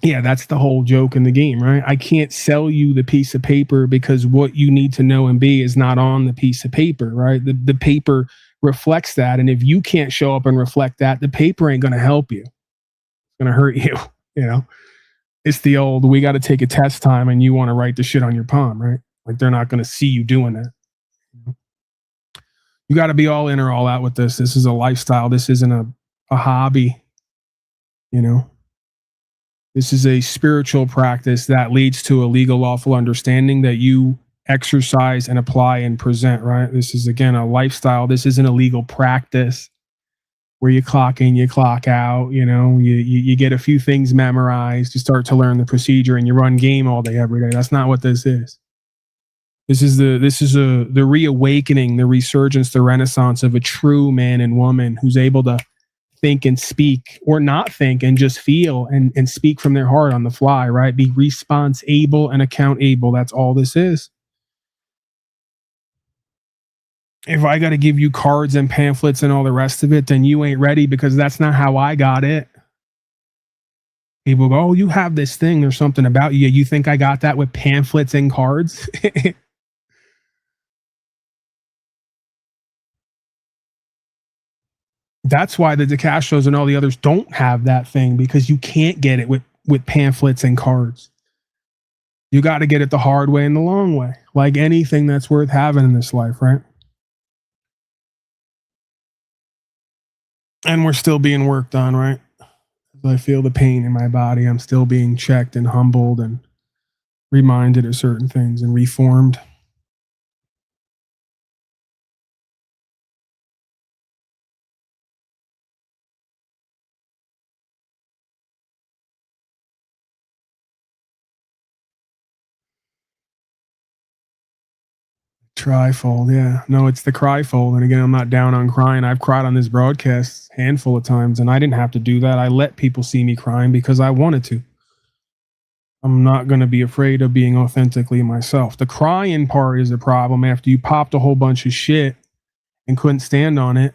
yeah, that's the whole joke in the game, right? I can't sell you the piece of paper because what you need to know and be is not on the piece of paper, right? The paper reflects that. And if you can't show up and reflect that, the paper ain't going to help you. It's going to hurt you. You know, it's the old, we got to take a test time and you want to write the shit on your palm, right? Like they're not going to see you doing that. You got to be all in or all out with this. This is a lifestyle. This isn't a hobby. You know, this is a spiritual practice that leads to a legal, lawful understanding that you exercise and apply and present, right? This is, again, a lifestyle. This isn't a legal practice where you clock in, you clock out, you know, you get a few things memorized, you start to learn the procedure and you run game all day, every day. That's not what this is. This is the reawakening, the resurgence, the renaissance of a true man and woman who's able to think and speak, or not think and just feel and speak from their heart on the fly, right? Be response able and account able. That's all this is. If I got to give you cards and pamphlets and all the rest of it, then you ain't ready because that's not how I got it. People go, oh, you have this thing. There's something about you. You think I got that with pamphlets and cards? That's why the DeCastros and all the others don't have that thing, because you can't get it with pamphlets and cards. You got to get it the hard way and the long way, like anything that's worth having in this life, right? And we're still being worked on, right? I feel the pain in my body. I'm still being checked and humbled and reminded of certain things and reformed. Trifold, yeah. No, it's the cryfold. And again, I'm not down on crying. I've cried on this broadcast a handful of times, and I didn't have to do that. I let people see me crying because I wanted to. I'm not going to be afraid of being authentically myself. The crying part is a problem after you popped a whole bunch of shit and couldn't stand on it,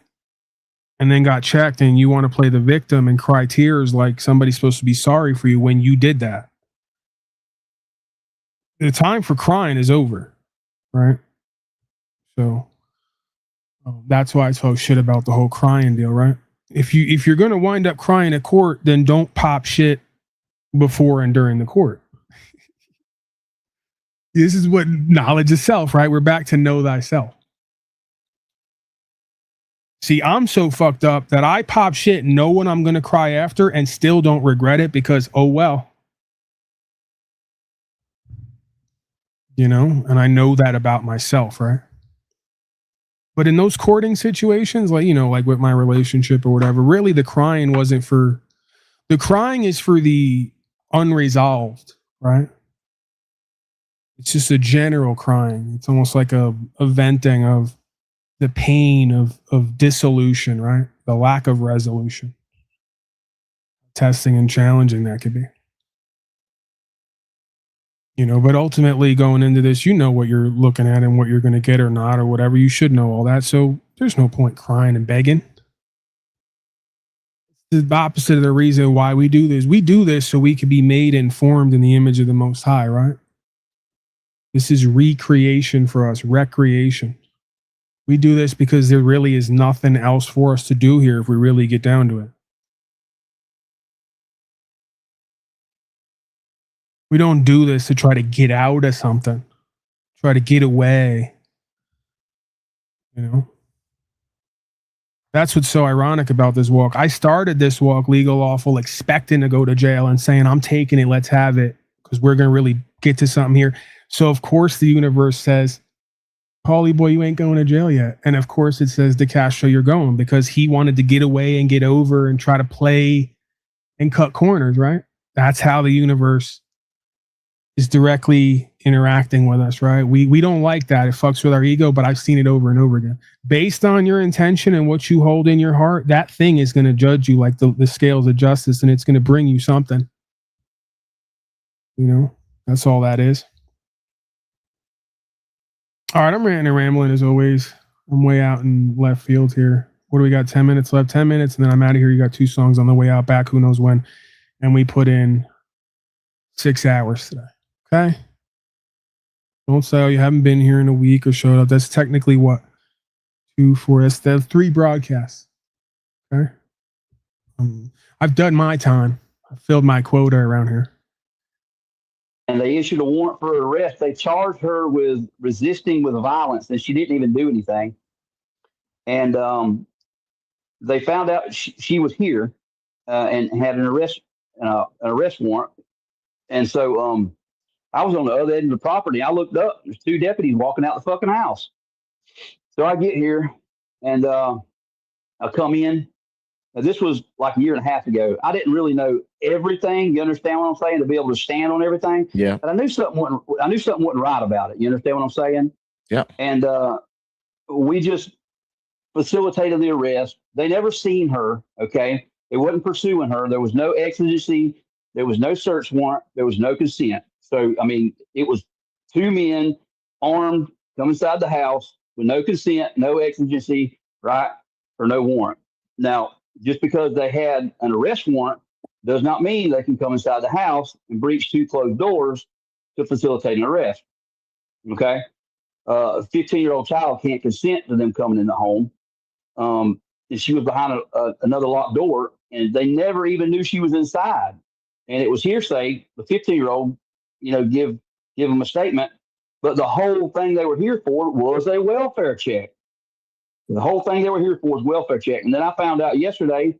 and then got checked, and you want to play the victim and cry tears like somebody's supposed to be sorry for you when you did that. The time for crying is over, right? So that's why I talk shit about the whole crying deal, right? If you're going to wind up crying at court, then don't pop shit before and during the court. This is what knowledge of self, right? We're back to know thyself. See, I'm so fucked up that I pop shit, know when I'm going to cry after, and still don't regret it because, oh well. you know, and I know that about myself, right? But in those courting situations, like, you know, like with my relationship or whatever, really the crying wasn't for, the crying is for the unresolved, right? It's just a general crying. It's almost like a venting of the pain of dissolution, right? The lack of resolution. Testing and challenging that could be. You know, but ultimately going into this, you know what you're looking at and what you're going to get or not or whatever. You should know all that. So there's no point crying and begging. It's the opposite of the reason why we do this. We do this so we can be made and formed in the image of the Most High, right? This is recreation for us, recreation. We do this because there really is nothing else for us to do here if we really get down to it. We don't do this to try to get out of something, try to get away. You know? That's what's so ironic about this walk. I started this walk, legal, lawful, expecting to go to jail and saying, I'm taking it, let's have it, because we're going to really get to something here. So, of course, the universe says, Paulie boy, you ain't going to jail yet. And, of course, it says, DeCastro, you're going, because he wanted to get away and get over and try to play and cut corners, right? That's how the universe is directly interacting with us, right? We don't like that. It fucks with our ego, but I've seen it over and over again. Based on your intention and what you hold in your heart, that thing is going to judge you like the scales of justice, and it's going to bring you something. You know, that's all that is. All right, I'm ranting and rambling as always. I'm way out in left field here. What do we got? 10 minutes left, 10 minutes, and then I'm out of here. You got 2 songs on the way out back, who knows when. And we put in 6 hours today. Okay? Don't say, oh, you haven't been here in a week or showed up. That's technically what? 2, 4, that's 3 broadcasts. Okay? I've done my time. I filled my quota around here. And they issued a warrant for arrest. They charged her with resisting with violence, and she didn't even do anything. And they found out she was here and had an arrest warrant. And so I was on the other end of the property. I looked up. There's 2 deputies walking out the fucking house. So I get here and I come in. Now, this was like a year and a half ago. I didn't really know everything. You understand what I'm saying? To be able to stand on everything. Yeah. But I knew something wasn't right about it. You understand what I'm saying? Yeah. And we just facilitated the arrest. They never seen her. Okay. They wasn't pursuing her. There was no exigency. There was no search warrant. There was no consent. So, I mean, it was 2 men armed come inside the house with no consent, no exigency, right? Or no warrant. Now, just because they had an arrest warrant does not mean they can come inside the house and breach 2 closed doors to facilitate an arrest. Okay? A 15-year-old child can't consent to them coming in the home. And she was behind another locked door, and they never even knew she was inside. And it was hearsay. The 15-year-old, you know, give them a statement. But the whole thing they were here for was a welfare check. The whole thing they were here for was welfare check. And then I found out yesterday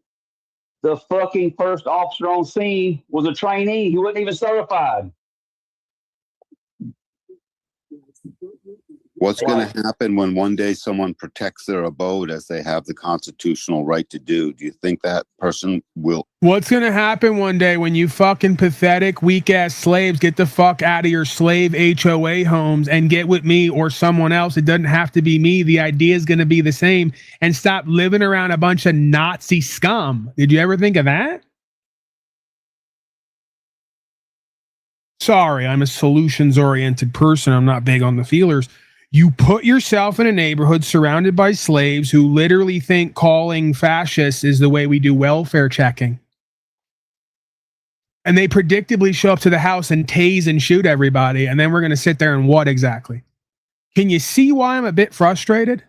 the fucking first officer on scene was a trainee. He wasn't even certified. What's going to happen when one day someone protects their abode as they have the constitutional right to do? Do you think that person will? What's going to happen one day when you fucking pathetic, weak-ass slaves get the fuck out of your slave HOA homes and get with me or someone else? It doesn't have to be me. The idea is going to be the same, and stop living around a bunch of Nazi scum. Did you ever think of that? Sorry, I'm a solutions-oriented person. I'm not big on the feelers. You put yourself in a neighborhood surrounded by slaves who literally think calling fascists is the way we do welfare checking. And they predictably show up to the house and tase and shoot everybody. And then we're going to sit there and what exactly? Can you see why I'm a bit frustrated?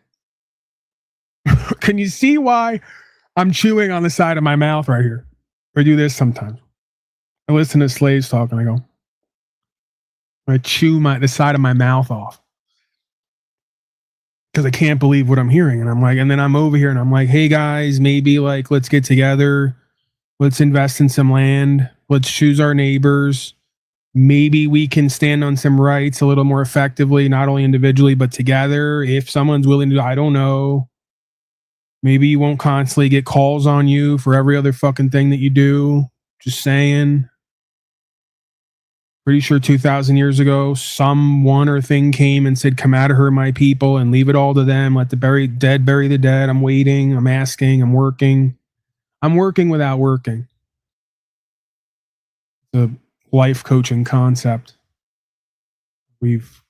Can you see why I'm chewing on the side of my mouth right here? I do this sometimes. I listen to slaves talk and I go, I chew the side of my mouth off. Because I can't believe what I'm hearing. And I'm like, and then I'm over here and I'm like, hey guys, maybe like, let's get together. Let's invest in some land. Let's choose our neighbors. maybe we can stand on some rights a little more effectively, not only individually, but together. If someone's willing to, I don't know. Maybe you won't constantly get calls on you for every other fucking thing that you do. Just saying. Pretty sure 2,000 years ago, someone or thing came and said, come out of her, my people, and leave it all to them. Let the dead bury the dead. I'm waiting. I'm asking. I'm working. I'm working without working. The life coaching concept we've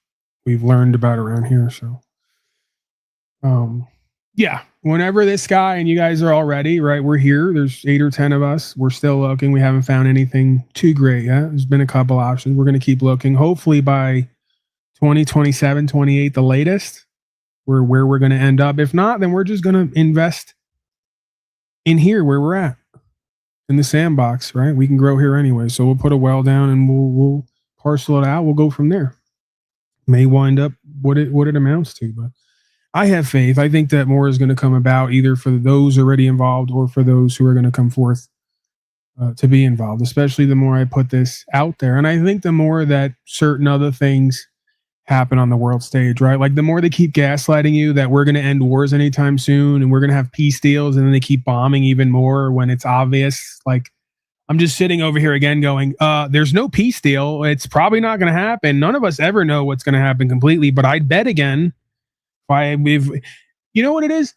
learned about around here. So, yeah, whenever this guy and you guys are all ready, right? We're here. There's 8 or 10 of us. We're still looking. We haven't found anything too great yet. There's been a couple options. We're going to keep looking. Hopefully by 2027, 28, the latest, we're where we're going to end up. If not, then we're just going to invest in here where we're at in the sandbox, right? We can grow here anyway. So we'll put a well down and we'll parcel it out. We'll go from there. May wind up what it amounts to, but I have faith. I think that more is going to come about either for those already involved or for those who are going to come forth to be involved, especially the more I put this out there. And I think the more that certain other things happen on the world stage, right? Like the more they keep gaslighting you that we're going to end wars anytime soon and we're going to have peace deals, and then they keep bombing even more when it's obvious. Like I'm just sitting over here again going, there's no peace deal. It's probably not going to happen. None of us ever know what's going to happen completely, but I'd bet again, you know what it is?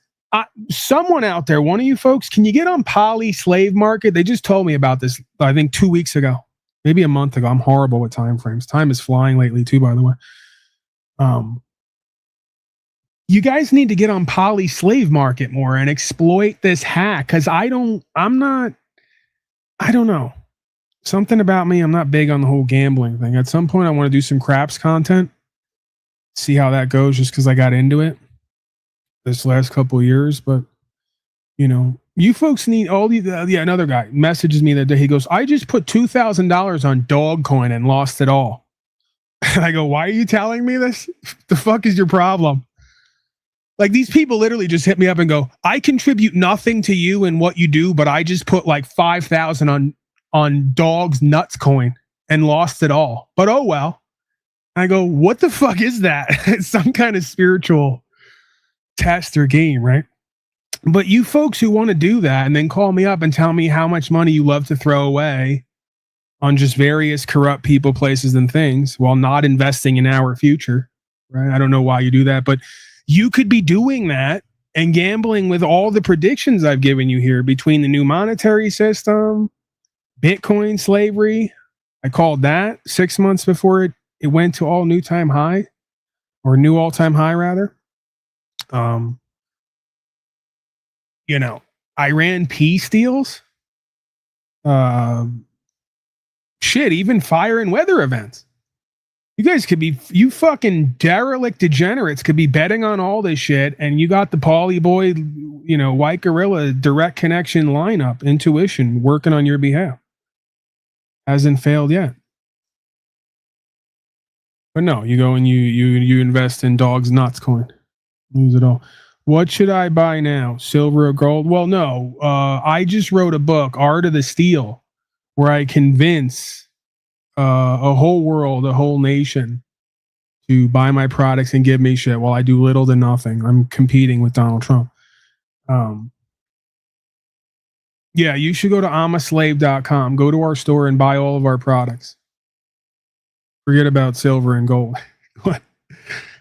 Someone out there, one of you folks, can you get on Poly Slave Market? They just told me about this, I think 2 weeks ago, maybe a month ago. I'm horrible with time frames. Time is flying lately too, by the way. You guys need to get on Poly Slave Market more and exploit this hack, because I don't know. Something about me, I'm not big on the whole gambling thing. At some point, I want to do some craps content. See how that goes, just because I got into it this last couple of years. But, you know, you folks need all the another guy messages me that day. He goes, I just put $2,000 on Dogecoin and lost it all. And I go, why are you telling me this? The fuck is your problem? Like, these people literally just hit me up and go, I contribute nothing to you and what you do, but I just put like 5,000 on Dog's Nuts coin and lost it all. But oh well. I go, what the fuck is that? It's some kind of spiritual test or game, right? But you folks who want to do that and then call me up and tell me how much money you love to throw away on just various corrupt people, places, and things while not investing in our future, right? I don't know why you do that, but you could be doing that and gambling with all the predictions I've given you here between the new monetary system, Bitcoin slavery. I called that 6 months before it went to all new time high, or new all-time high rather. You know, Iran peace deals, shit, even fire and weather events. You guys could be, you fucking derelict degenerates could be betting on all this shit, and you got the Pauly Boy, you know, White Gorilla direct connection lineup, intuition working on your behalf. Hasn't failed yet. But no, you go and you invest in Dog's Nuts coin. Lose it all. What should I buy now? Silver or gold? Well, no. I just wrote a book, Art of the Steal, where I convince a whole world, a whole nation to buy my products and give me shit while I do little to nothing. I'm competing with Donald Trump. Yeah, you should go to Unslaved.com. Go to our store and buy all of our products. Forget about silver and gold.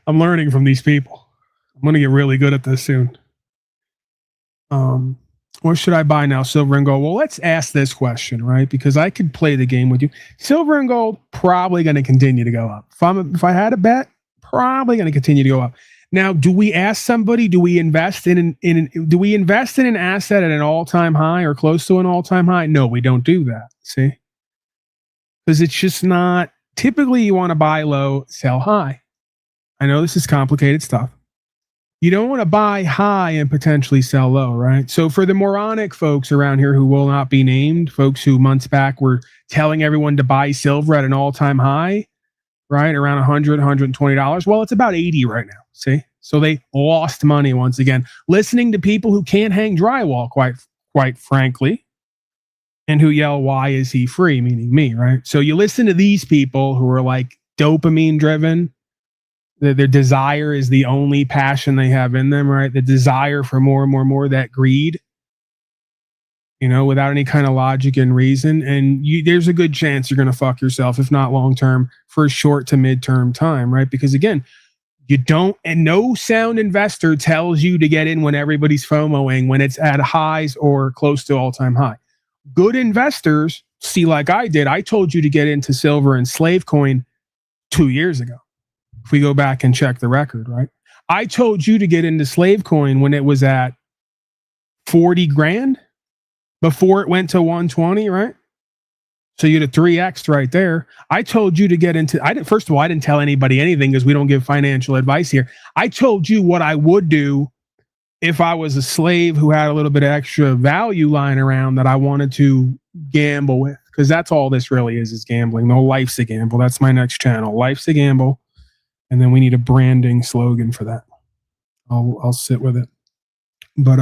I'm learning from these people. I'm going to get really good at this soon. What should I buy now? Silver and gold? Well, let's ask this question, right? Because I could play the game with you. Silver and gold, probably going to continue to go up. If I had a bet, probably going to continue to go up. Now, do we ask somebody, do we invest in an asset at an all-time high or close to an all-time high? No, we don't do that. See? Because it's just not. Typically, you want to buy low, sell high. I know this is complicated stuff. You don't want to buy high and potentially sell low, right? So for the moronic folks around here who will not be named, folks who months back were telling everyone to buy silver at an all-time high, right? Around $100, $120. Well, it's about 80 right now, see? So they lost money once again. Listening to people who can't hang drywall, quite frankly. and who yell, why is he free? Meaning me, right? So you listen to these people who are like dopamine driven. Their desire is the only passion they have in them, right? The desire for more and more and more, that greed, without any kind of logic and reason. And there's a good chance you're going to fuck yourself, if not long-term, for a short to mid-term time, right? Because again, and no sound investor tells you to get in when everybody's FOMOing, when it's at highs or close to all-time high. Good investors see, like I did, I told you to get into silver and slave coin 2 years ago. If we go back and check the record, right? I told you to get into slave coin when it was at 40 grand before it went to 120, right? So you had a 3x right there. I told you to get into, first of all, I didn't tell anybody anything because we don't give financial advice here. I told you what I would do if I was a slave who had a little bit of extra value lying around that I wanted to gamble with, because that's all this really is gambling. No, life's a gamble. That's my next channel. Life's a gamble. And then we need a branding slogan for that. I'll sit with it. But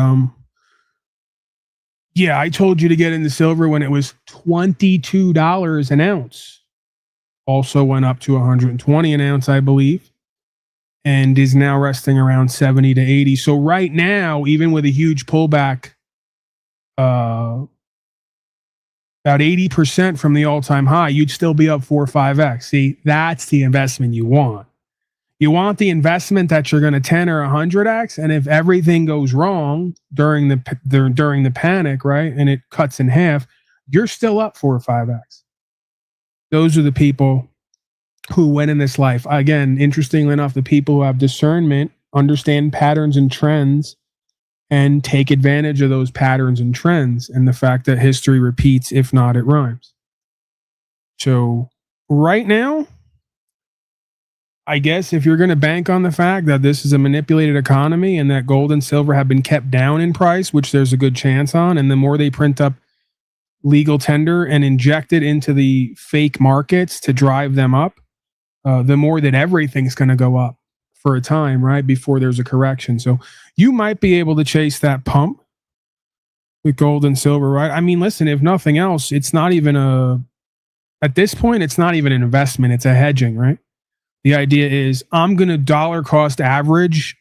yeah, I told you to get into silver when it was $22 an ounce. Also went up to 120 an ounce, I believe, and is now resting around 70 to 80. So right now, even with a huge pullback, about 80% from the all-time high, you'd still be up 4 or 5x. See, that's the investment you want. You want the investment that you're going to 10 or 100x, and if everything goes wrong during the panic, right, and it cuts in half, you're still up 4 or 5x. Those are the people who win in this life. Again, interestingly enough, the people who have discernment, understand patterns and trends, and take advantage of those patterns and trends, and the fact that history repeats, if not, it rhymes. So right now, I guess if you're going to bank on the fact that this is a manipulated economy and that gold and silver have been kept down in price, which there's a good chance on, and the more they print up legal tender and inject it into the fake markets to drive them up, the more that everything's going to go up for a time, right, before there's a correction. So you might be able to chase that pump with gold and silver, right? I mean, listen, if nothing else, it's not even at this point, it's not even an investment, it's a hedging, right? The idea is I'm going to dollar cost average.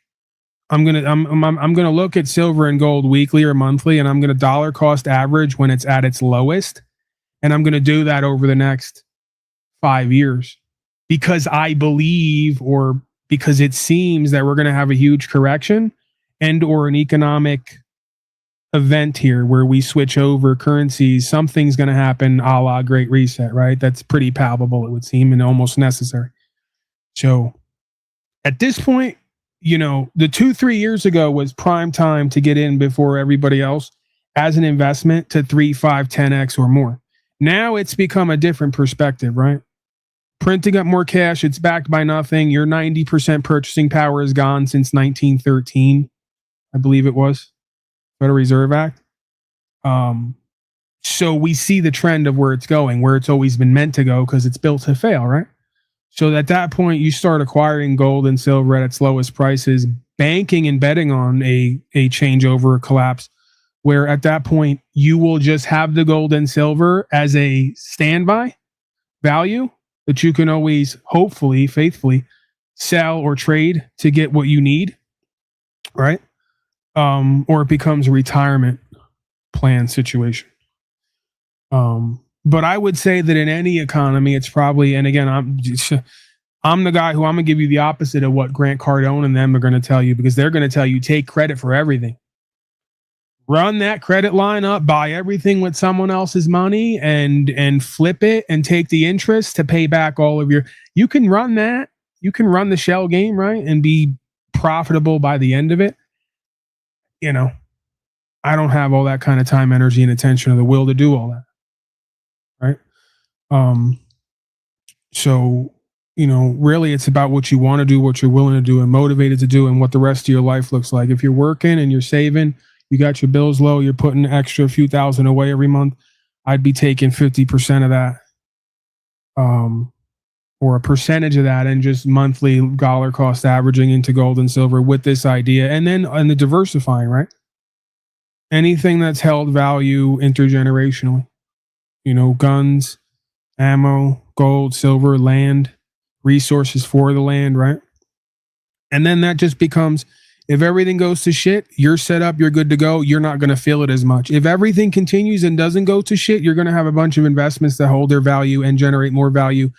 I'm going to look at silver and gold weekly or monthly, and I'm going to dollar cost average when it's at its lowest. And I'm going to do that over the next 5 years because I believe, or because it seems that we're going to have a huge correction and or an economic event here where we switch over currencies. Something's going to happen a la Great Reset, right? That's pretty palpable, it would seem, and almost necessary. So at this point, the 2-3 years ago was prime time to get in before everybody else as an investment to 3, 5, 10x or more. Now it's become a different perspective, right? Printing up more cash, it's backed by nothing. Your 90% purchasing power is gone since 1913, I believe it was, Federal Reserve Act. So we see the trend of where it's going, where it's always been meant to go because it's built to fail, right? So at that point, you start acquiring gold and silver at its lowest prices, banking and betting on a changeover, a collapse, where at that point, you will just have the gold and silver as a standby value that you can always, hopefully, faithfully sell or trade to get what you need, right? Or it becomes a retirement plan situation. But I would say that in any economy, it's probably, and again, I'm the guy who I'm going to give you the opposite of what Grant Cardone and them are going to tell you, because they're going to tell you take credit for everything. Run that credit line up, buy everything with someone else's money and flip it and take the interest to pay back all of your, you can run that. You can run the shell game, right? And be profitable by the end of it. I don't have all that kind of time, energy, and attention or the will to do all that. Right. So, really it's about what you want to do, what you're willing to do and motivated to do, and what the rest of your life looks like. If you're working and you're saving, you got your bills low, you're putting an extra few thousand away every month, I'd be taking 50% of that, or a percentage of that, and just monthly dollar cost averaging into gold and silver with this idea. And then on the diversifying, right? Anything that's held value intergenerationally. guns, ammo, gold, silver, land, resources for the land, right? And then that just becomes, if everything goes to shit, you're set up, you're good to go. You're not going to feel it as much. If everything continues and doesn't go to shit, you're going to have a bunch of investments that hold their value and generate more value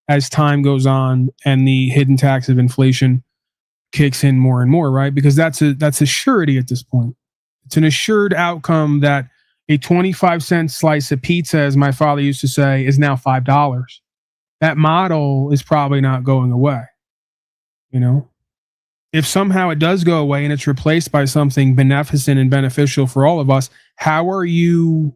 as time goes on and the hidden tax of inflation kicks in more and more, right? Because that's a surety at this point. It's an assured outcome that a 25-cent slice of pizza, as my father used to say, is now $5. That model is probably not going away. If somehow it does go away and it's replaced by something beneficent and beneficial for all of us, how are you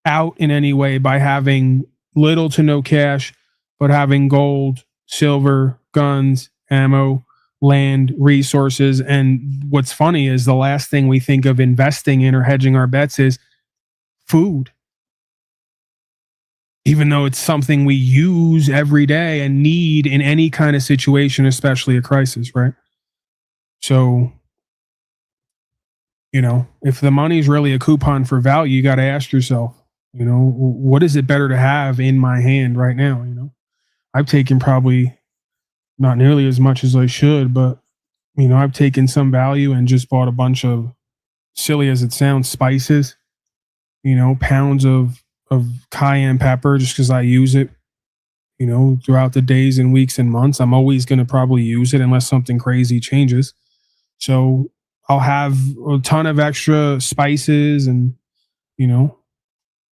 out in any way by having little to no cash, but having gold, silver, guns, ammo, land, resources? And what's funny is the last thing we think of investing in or hedging our bets is food. Even though it's something we use every day and need in any kind of situation, especially a crisis, right? So, if the money's really a coupon for value, you got to ask yourself, what is it better to have in my hand right now? I've taken probably not nearly as much as I should, but, I've taken some value and just bought a bunch of, silly as it sounds, spices, pounds of cayenne pepper just because I use it, throughout the days and weeks and months. I'm always going to probably use it unless something crazy changes. So I'll have a ton of extra spices and,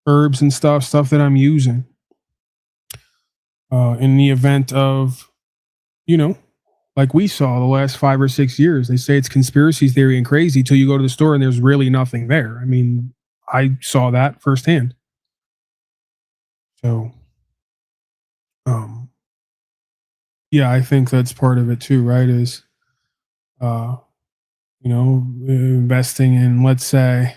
herbs and stuff that I'm using in the event of, like we saw the last 5 or 6 years. They say it's conspiracy theory and crazy till you go to the store and there's really nothing there. I mean, I saw that firsthand. So, yeah, I think that's part of it too, right? Is, investing in, let's say,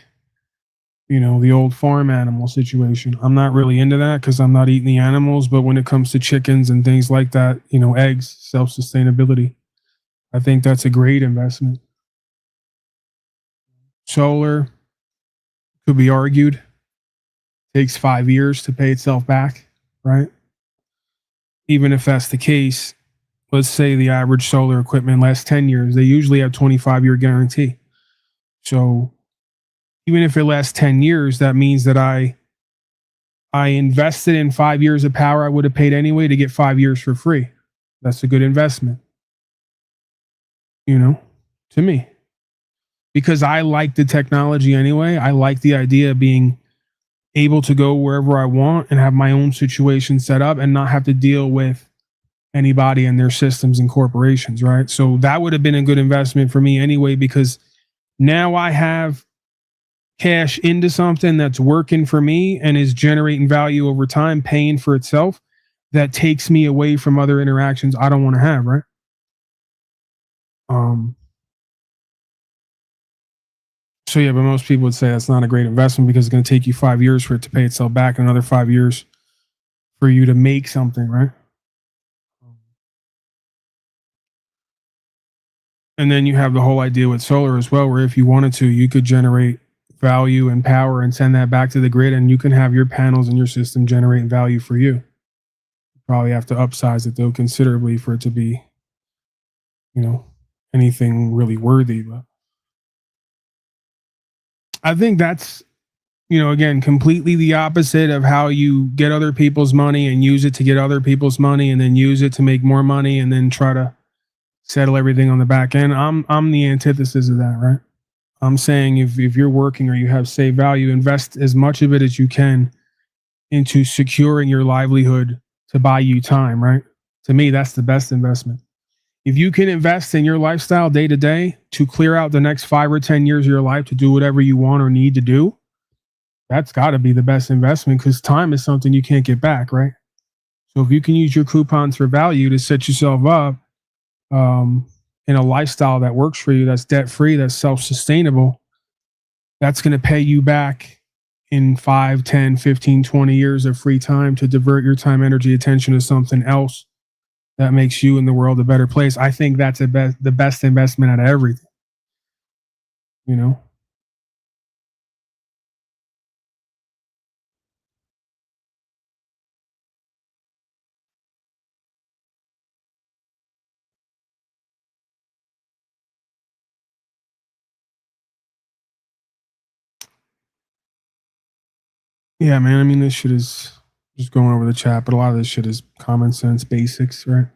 the old farm animal situation. I'm not really into that because I'm not eating the animals. But when it comes to chickens and things like that, eggs, self-sustainability, I think that's a great investment. Solar could be argued. Takes 5 years to pay itself back, right? Even if that's the case, let's say the average solar equipment lasts 10 years. They usually have 25-year guarantee. So even if it lasts 10 years, that means that I invested in 5 years of power I would have paid anyway to get 5 years for free. That's a good investment, to me. Because I like the technology anyway. I like the idea of being able to go wherever I want and have my own situation set up and not have to deal with anybody and their systems and corporations, right? So that would have been a good investment for me anyway, because now I have cash into something that's working for me and is generating value over time, paying for itself, that takes me away from other interactions I don't want to have, right? So yeah, but most people would say that's not a great investment because it's going to take you 5 years for it to pay itself back, and another 5 years for you to make something, right? And then you have the whole idea with solar as well, where if you wanted to, you could generate value and power and send that back to the grid, and you can have your panels and your system generating value for you. You probably have to upsize it though considerably for it to be, anything really worthy. But I think that's, again, completely the opposite of how you get other people's money and use it to get other people's money and then use it to make more money and then try to settle everything on the back end. I'm the antithesis of that, right? I'm saying if you're working or you have saved value, invest as much of it as you can into securing your livelihood to buy you time, right? To me, that's the best investment. If you can invest in your lifestyle day to day to clear out the next 5 or 10 years of your life to do whatever you want or need to do, that's got to be the best investment, because time is something you can't get back, right? So if you can use your coupons for value to set yourself up in a lifestyle that works for you, that's debt-free, that's self-sustainable, that's going to pay you back in 5, 10, 15, 20 years of free time to divert your time, energy, attention to something else that makes you and the world a better place. I think that's the best investment out of everything, Yeah, man. I mean, this shit is just going over the chat, but a lot of this shit is common sense basics, right?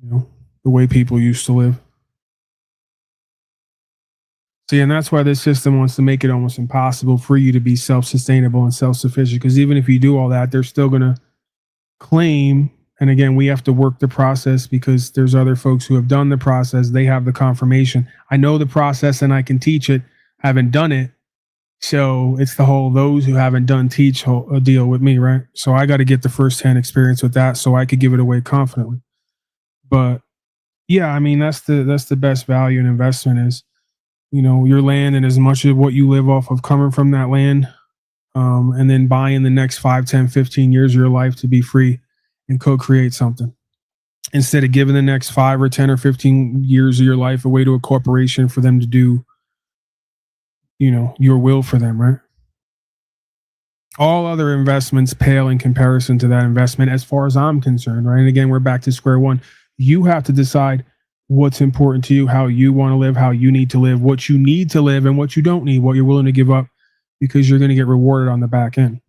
You know, the way people used to live. See, and that's why this system wants to make it almost impossible for you to be self-sustainable and self-sufficient. Because even if you do all that, they're still going to claim. And again, we have to work the process because there's other folks who have done the process. They have the confirmation. I know the process and I can teach it. I haven't done it. So it's the whole those who haven't done teach whole deal with me, right? So I got to get the firsthand experience with that so I could give it away confidently. But yeah, I mean, that's the best value in investment is, you know, your land and as much of what you live off of coming from that land, and then buying the next 5, 10, 15 years of your life to be free and co-create something instead of giving the next 5 or 10 or 15 years of your life away to a corporation for them to do, you know, your will for them, right? All other investments pale in comparison to that investment as far as I'm concerned, right? And again, we're back to square one. You have to decide what's important to you, how you want to live, how you need to live, what you need to live and what you don't need, what you're willing to give up, because you're going to get rewarded on the back end.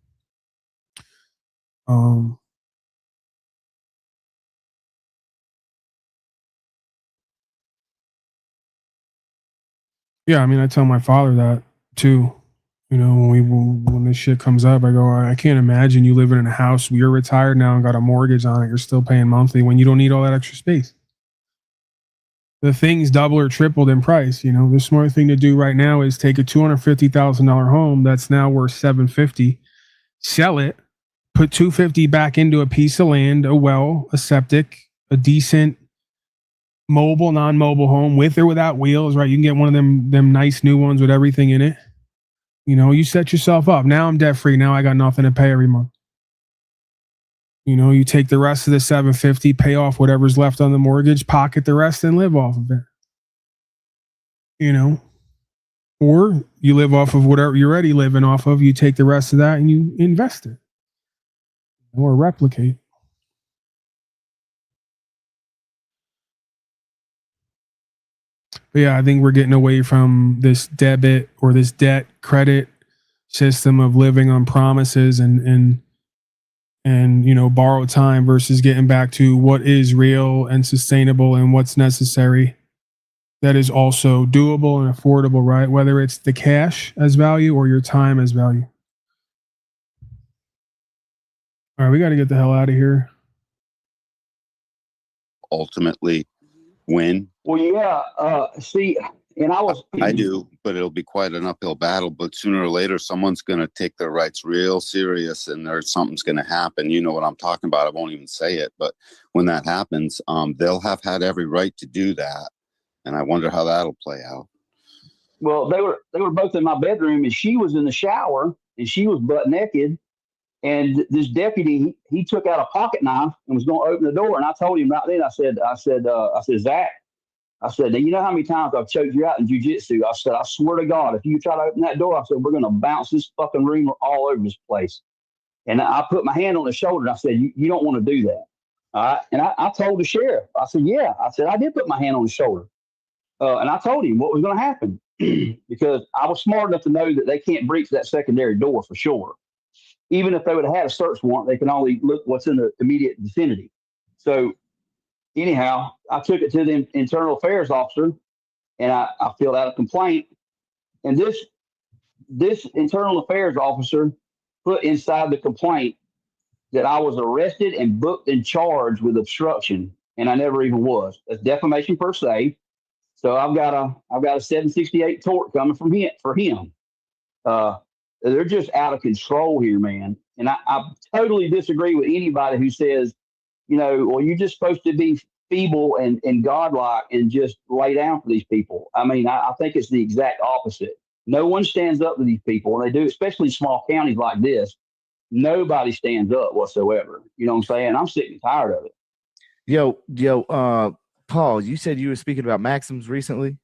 Yeah, I mean, I tell my father that too. You know, when this shit comes up, I go, I can't imagine you living in a house. You're retired now and got a mortgage on it. You're still paying monthly when you don't need all that extra space. The thing's double or tripled in price. You know, the smart thing to do right now is take a $250,000 home that's now worth $750, sell it, put $250 back into a piece of land, a well, a septic, a decent mobile, non-mobile home with or without wheels, right? You can get one of them nice new ones with everything in it. You know, you set yourself up. Now I'm debt free. Now I got nothing to pay every month. You know, you take the rest of the $750, pay off whatever's left on the mortgage, pocket the rest, and live off of it. You know, or you live off of whatever you're already living off of. You take the rest of that and you invest it or replicate. But yeah, I think we're getting away from this debit or this debt credit system of living on promises and you know, borrowed time versus getting back to what is real and sustainable and what's necessary that is also doable and affordable, right? Whether it's the cash as value or your time as value. All right, we got to get the hell out of here. Ultimately win. Well, yeah. See, and I do, but it'll be quite an uphill battle. But sooner or later, someone's going to take their rights real serious, and there's something's going to happen. You know what I'm talking about. I won't even say it, but when that happens, they'll have had every right to do that, and I wonder how that'll play out. Well, they were both in my bedroom, and she was in the shower, and she was butt naked. And this deputy, he took out a pocket knife and was going to open the door. And I told him right then, I said, Zach, I said, you know how many times I've choked you out in jiu-jitsu? I said, I swear to God, if you try to open that door, I said, we're going to bounce this fucking room all over this place. And I put my hand on his shoulder and I said, you don't want to do that. All right. And I told the sheriff, I said, yeah, I said, I did put my hand on his shoulder. And I told him what was going to happen because I was smart enough to know that they can't breach that secondary door for sure. Even if they would have had a search warrant, they can only look what's in the immediate vicinity. So anyhow, I took it to the internal affairs officer and I filled out a complaint. And this internal affairs officer put inside the complaint that I was arrested and booked and charged with obstruction. And I never even was. That's defamation per se. So I've got a 768 tort coming from him for him. They're just out of control here, man. And I totally disagree with anybody who says, you know, well, you're just supposed to be feeble and godlike and just lay down for these people. I mean, I think it's the exact opposite. No one stands up to these people, and they do, especially in small counties like this. Nobody stands up whatsoever. You know what I'm saying? I'm sick and tired of it. Yo, Paul, you said you were speaking about maxims recently,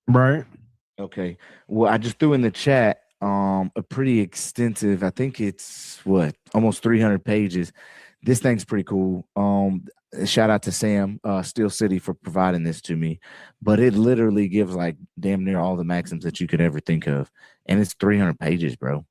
right? Okay. Well, I just threw in the chat a pretty extensive, I think it's almost 300 pages. This thing's pretty cool. Shout out to Sam, Steel City, for providing this to me. But it literally gives like damn near all the maxims that you could ever think of. And it's 300 pages, bro.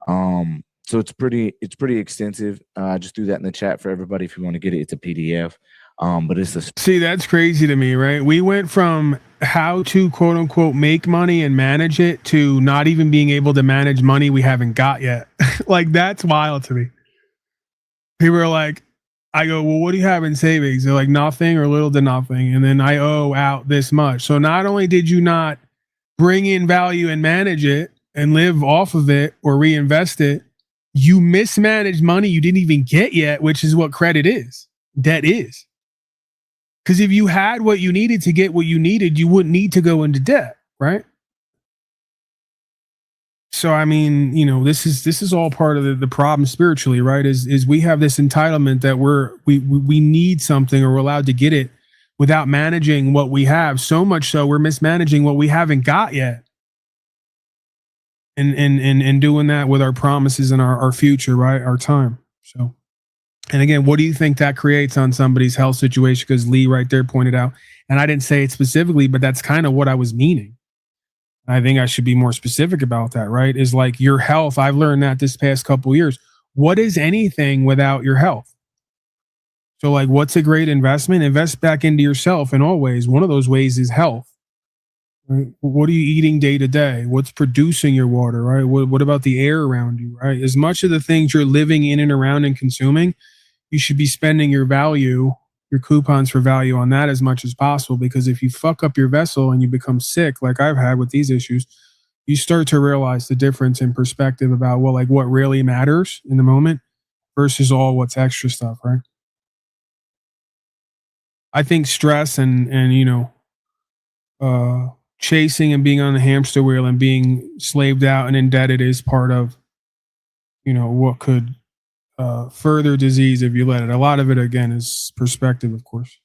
So it's pretty extensive. I just threw that in the chat for everybody if you want to get it. It's a PDF. But it's a see, that's crazy to me, right? We went from how to quote unquote make money and manage it to not even being able to manage money we haven't got yet. Like, that's wild to me. People are like, I go, well, what do you have in savings? They're like, nothing or little to nothing. And then I owe out this much. So not only did you not bring in value and manage it and live off of it or reinvest it, you mismanaged money you didn't even get yet, which is what credit is. Debt is. Because if you had what you needed to get what you needed, you wouldn't need to go into debt, right? So, I mean, you know, this is all part of the problem spiritually, right? Is we have this entitlement that we need something or we're allowed to get it without managing what we have. So much so we're mismanaging what we haven't got yet. And doing that with our promises and our future, right? Our time. So, and again, what do you think that creates on somebody's health situation? Because Lee right there pointed out, and I didn't say it specifically, but that's kind of what I was meaning. I think I should be more specific about that, right? Is like your health. I've learned that this past couple of years. What is anything without your health? So like, what's a great investment? Invest back into yourself in all ways. One of those ways is health. Right? What are you eating day to day? What's producing your water, right? What about the air around you, right? As much of the things you're living in and around and consuming, you should be spending your value, your coupons for value on that as much as possible. Because if you fuck up your vessel and you become sick, like I've had with these issues, you start to realize the difference in perspective about, well, like what really matters in the moment versus all what's extra stuff, right? I think stress and you know, chasing and being on the hamster wheel and being slaved out and indebted is part of, you know, what could further disease if you let it. A lot of it, again, is perspective, of course.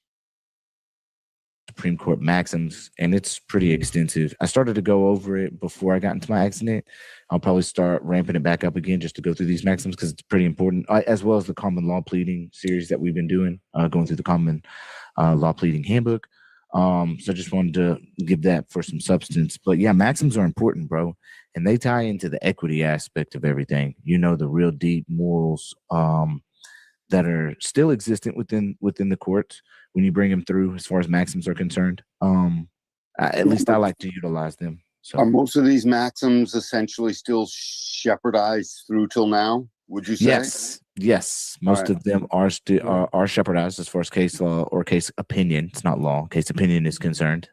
Supreme Court maxims, and it's pretty extensive. I started to go over it before I got into my accident. I'll probably start ramping it back up again just to go through these maxims because it's pretty important, as well as the common law pleading series that we've been doing, going through the common law pleading handbook. So I just wanted to give that for some substance. But yeah, maxims are important, bro. And they tie into the equity aspect of everything. You know, the real deep morals that are still existent within the courts when you bring them through as far as maxims are concerned. At least I like to utilize them. So are most of these maxims essentially still shepherdized through till now, would you say? Yes. Most of them are shepherdized as far as case law or case opinion. It's not law. Case opinion is concerned.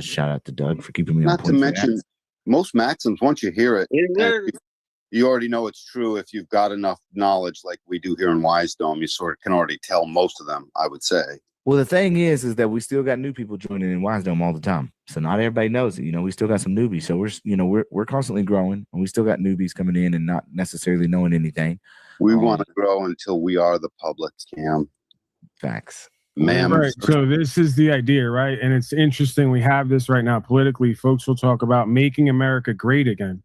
Shout out to Doug for keeping me on point. Not to mention, most maxims, once you hear it, you already know it's true if you've got enough knowledge like we do here in Wisedome. You sort of can already tell most of them, I would say. Well, the thing is that we still got new people joining in Wisedome all the time. So not everybody knows it. You know, we still got some newbies. So we're constantly growing, and we still got newbies coming in and not necessarily knowing anything. We want to grow until we are the public, Cam. Facts. Ma'am. Right. So this is the idea, right? And it's interesting. We have this right now politically. Folks will talk about making America great again.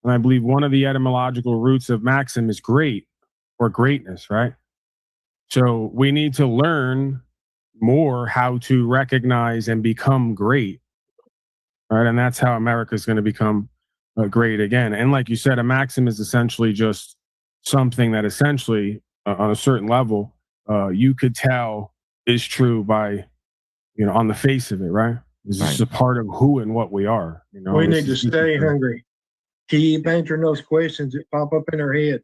And I believe one of the etymological roots of maxim is great or greatness, right? So we need to learn more how to recognize and become great, right? And that's how America is going to become great again. And like you said, a maxim is essentially just something that essentially on a certain level you could tell is true by, you know, on the face of it, right? This is a part of who and what we are. You know, we need to stay hungry. Keep answering those questions that pop up in our head.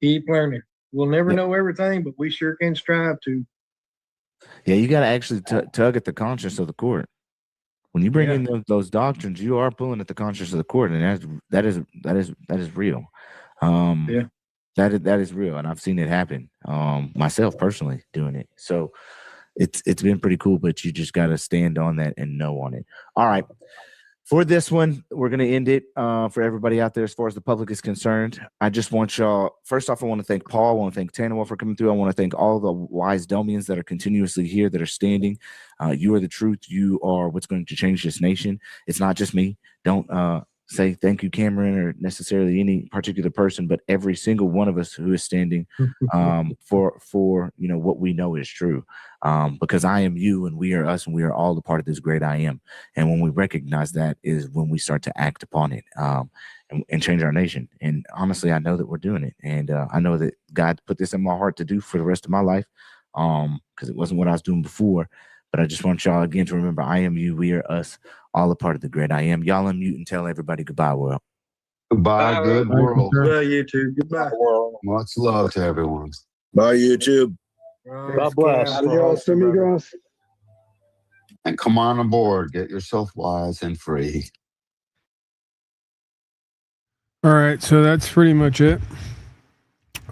Keep learning. We'll never know everything, but we sure can strive to. Yeah, you got to actually tug at the conscience of the court. When you bring in those doctrines, you are pulling at the conscience of the court, and that is real. That is real, and I've seen it happen myself personally doing it. So it's been pretty cool, but you just got to stand on that and know on it. All right. For this one, we're going to end it for everybody out there as far as the public is concerned. I just want y'all, first off, I want to thank Paul. I want to thank Tanawah for coming through. I want to thank all the Wisedomians that are continuously here, that are standing. You are the truth. You are what's going to change this nation. It's not just me. Don't say thank you, Cameron, or necessarily any particular person, but every single one of us who is standing for you know what we know is true. Because I am you and we are us and we are all a part of this great I am. And when we recognize that is when we start to act upon it. and change our nation. And honestly, I know that we're doing it. And I know that God put this in my heart to do for the rest of my life, because it wasn't what I was doing before. But I just want y'all again to remember, I am you, we are us, all a part of the great I am. Y'all unmute and tell everybody goodbye, world. Goodbye, good world. Bye, YouTube. Goodbye. Much love to everyone. Bye, YouTube. God bless. Adios, amigos. And come on aboard. Get yourself wise and free. All right, so that's pretty much it.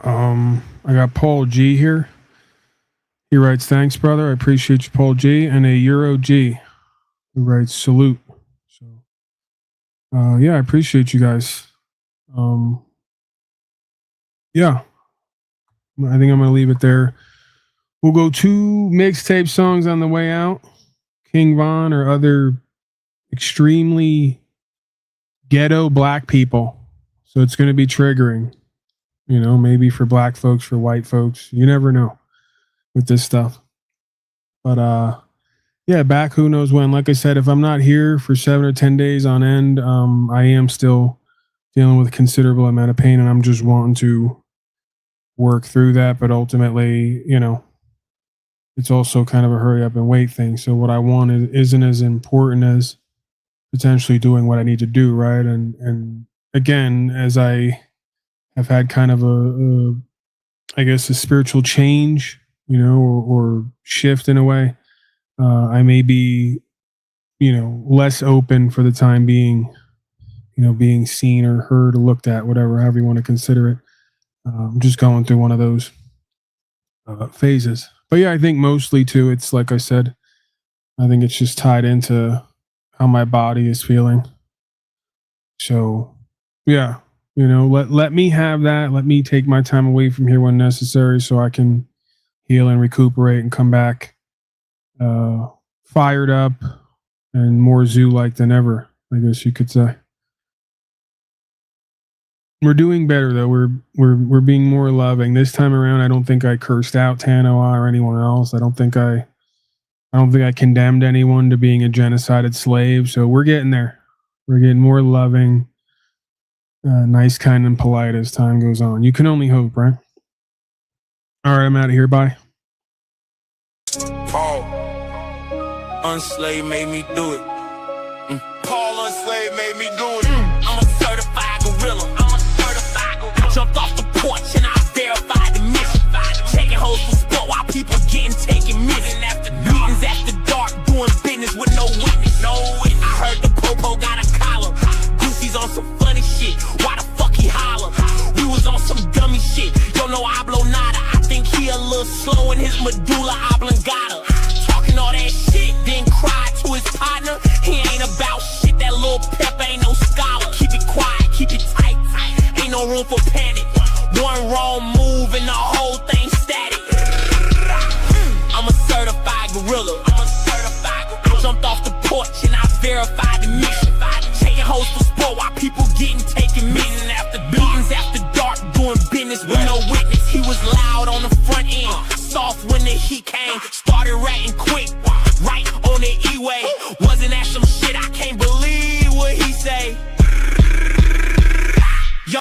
I got Paul G here. He writes, "Thanks, brother. I appreciate you, Paul G." And a Euro G who writes, "Salute." So, yeah, I appreciate you guys. Yeah, I think I'm gonna leave it there. We'll go 2 mixtape songs on the way out. King Von or other extremely ghetto black people. So it's going to be triggering, you know, maybe for black folks, for white folks. You never know with this stuff. But yeah, back who knows when. Like I said, if I'm not here for 7 or 10 days on end, I am still dealing with a considerable amount of pain, and I'm just wanting to work through that. But ultimately, you know, it's also kind of a hurry up and wait thing. So what I want isn't as important as potentially doing what I need to do, right? And again, as I have had kind of I guess a spiritual change, you know, or shift in a way, I may be, you know, less open for the time being, you know, being seen or heard or looked at, whatever, however you want to consider it. I'm just going through one of those phases. But yeah, I think mostly too, it's like I said, I think it's just tied into how my body is feeling. So yeah, you know, let me have that. Let me take my time away from here when necessary so I can heal and recuperate and come back fired up and more zoo-like than ever, I guess you could say. We're doing better though. We're being more loving this time around. I don't think I cursed out Tanawah or anyone else. I don't think I condemned anyone to being a genocided slave. So we're getting there. We're getting more loving, nice, kind, and polite as time goes on. You can only hope, right? All right, I'm out of here. Bye. Paul, Unslaved made me do it. Paul, Unslaved made me do it. I'm a certified gorilla. Jumped off the porch and I verified the mission. Taking hoes for sport while people getting taken missing. Meetings after dark, doing business with no witness. I heard the popo got a collar. Goosey's on some funny shit. Why the fuck he holler? We was on some dummy shit. Yo, no hablo nada. I think he a little slow in his medulla oblongata. Talking all that shit, then cry to his partner. He ain't about shit. That little pep ain't no scholar. Keep it quiet, keep it tight. Ain't no room for panic. One wrong move and the whole thing static. I'm a certified gorilla. Jumped off the porch and I verified the mission. Taking hoes for sport while people getting taken meetings after dark, doing business with no witness. He was loud on the front end, soft when the heat came. Started ratting quick, right on the E-way. Wasn't that some shit? I can't believe what he say.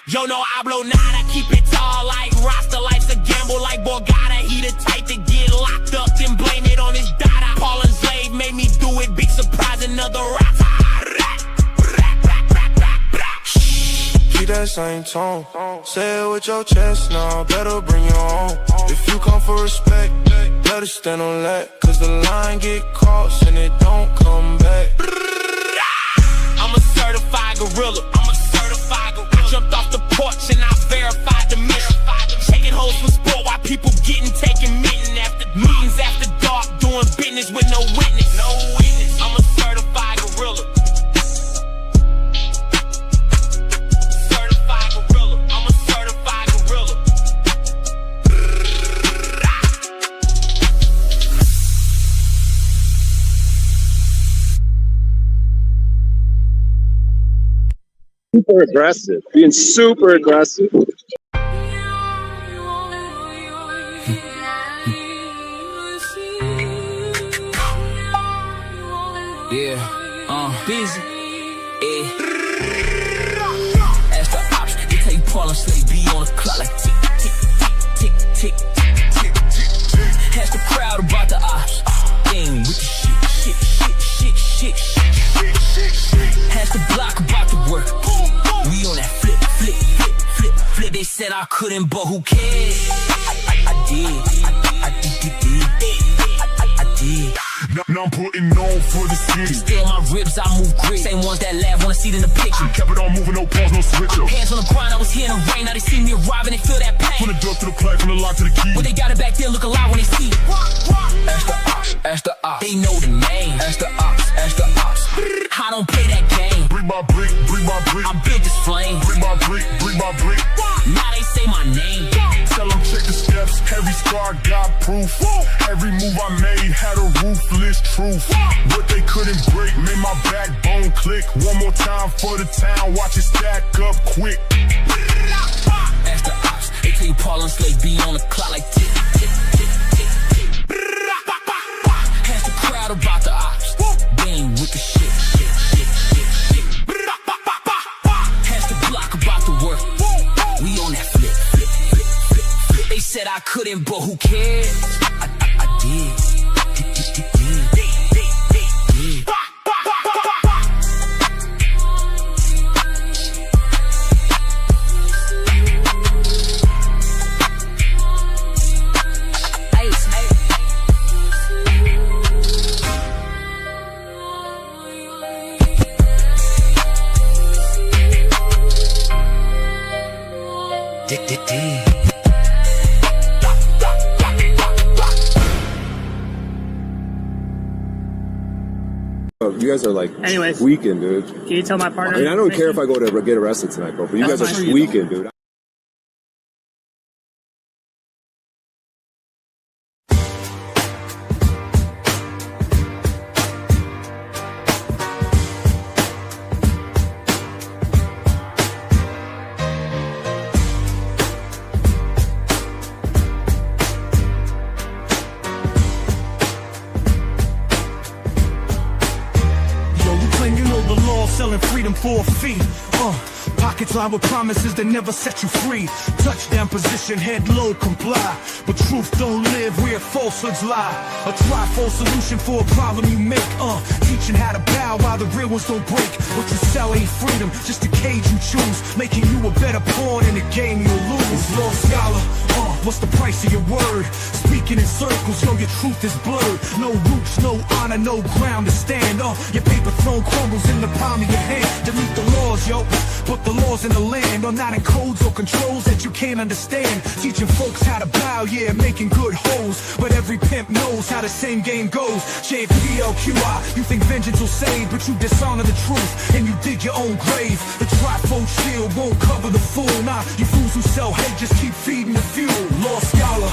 Yo, no hablo nada, keep it tall like Rasta. Life's a gamble like Borgata. He the type to get locked up, then blame it on his dada. Paul Unslaved made me do it, big surprise, another rata. Keep that same tone, say it with your chest now, better bring your own. If you come for respect, better stand on that, cause the line get crossed and it don't come back. I'm a certified gorilla. Jumped off the porch and I verified the mission. Taking hoes for sport while people getting taken meetings after dark, doing business with no witness. I'm a certified gorilla. Certified gorilla. I'm a certified gorilla. Super aggressive, being super aggressive. Yeah, busy. Paul Unslave be on the clock like tick, tick, tick, tick, tick, tick, tick. Ask the crowd about the ops. Game with the shit, shit, shit, shit, shit. Ask the block about the work. We on that flip, flip, flip, flip, flip. They said I couldn't, but who cares? I did. Now I'm putting on for the city. Still my ribs, I move grit. Same ones that laugh wanna see it in the picture. Kept it on moving, no pause, no switch up. Hands on the grind, I was here in the rain. Now they see me arriving, they feel that pain. From the duck to the plate, from the lock to the key. But they got it back there, look alive when they see it. Ask the ops, ask the ops. They know the name. Ask the ops, ask the ops. I don't play that game. Bring my brick, bring my brick. I built this flame. Bring my brick, bring my brick. Now they say my name. Tell them check the steps, every scar got proof. Every move I made had a ruthless truth. What they couldn't break made my backbone click. One more time for the town, watch it stack up quick. Ask the ops, they tell you Paul Unslave be on the clock like tick, tick, tick, tick, tick. Ask the crowd about the ops. Game with the shit, shit, shit, shit, shit. Ask the block about the work. We on that flip, flip, flip, flip, flip. They said I couldn't, but who cares? I did. You guys are like weekend, dude. Can you tell my partner? I mean, I don't care if I go to get arrested tonight, bro, but you guys are weekend, dude. Selling freedom for a fee. Pockets lined with promises that never set you free. Touchdown position, head low, comply. But truth don't live where falsehoods lie. A trifold solution for a problem you make. Teaching how to bow while the real ones don't break. What you sell ain't freedom, just a cage you choose. Making you a better pawn in a game you'll lose. Lost scholar, what's the price of your word? Speaking in circles, yo, your truth is blurred. No roots, no honor, no ground to stand. Your paper throne crumbles in the palm of your hand. Delete the laws, yo, put the laws in the land. Or not in codes or controls that you can't understand. Teaching folks how to bow, yeah, making good hoes. But every pimp knows how the same game goes. JPLQI, you think vengeance will save, but you dishonor the truth and you dig your own grave. The trifold shield won't cover the fool. Nah, you fools who sell hate just keep feeding the fuel. Lost scholar,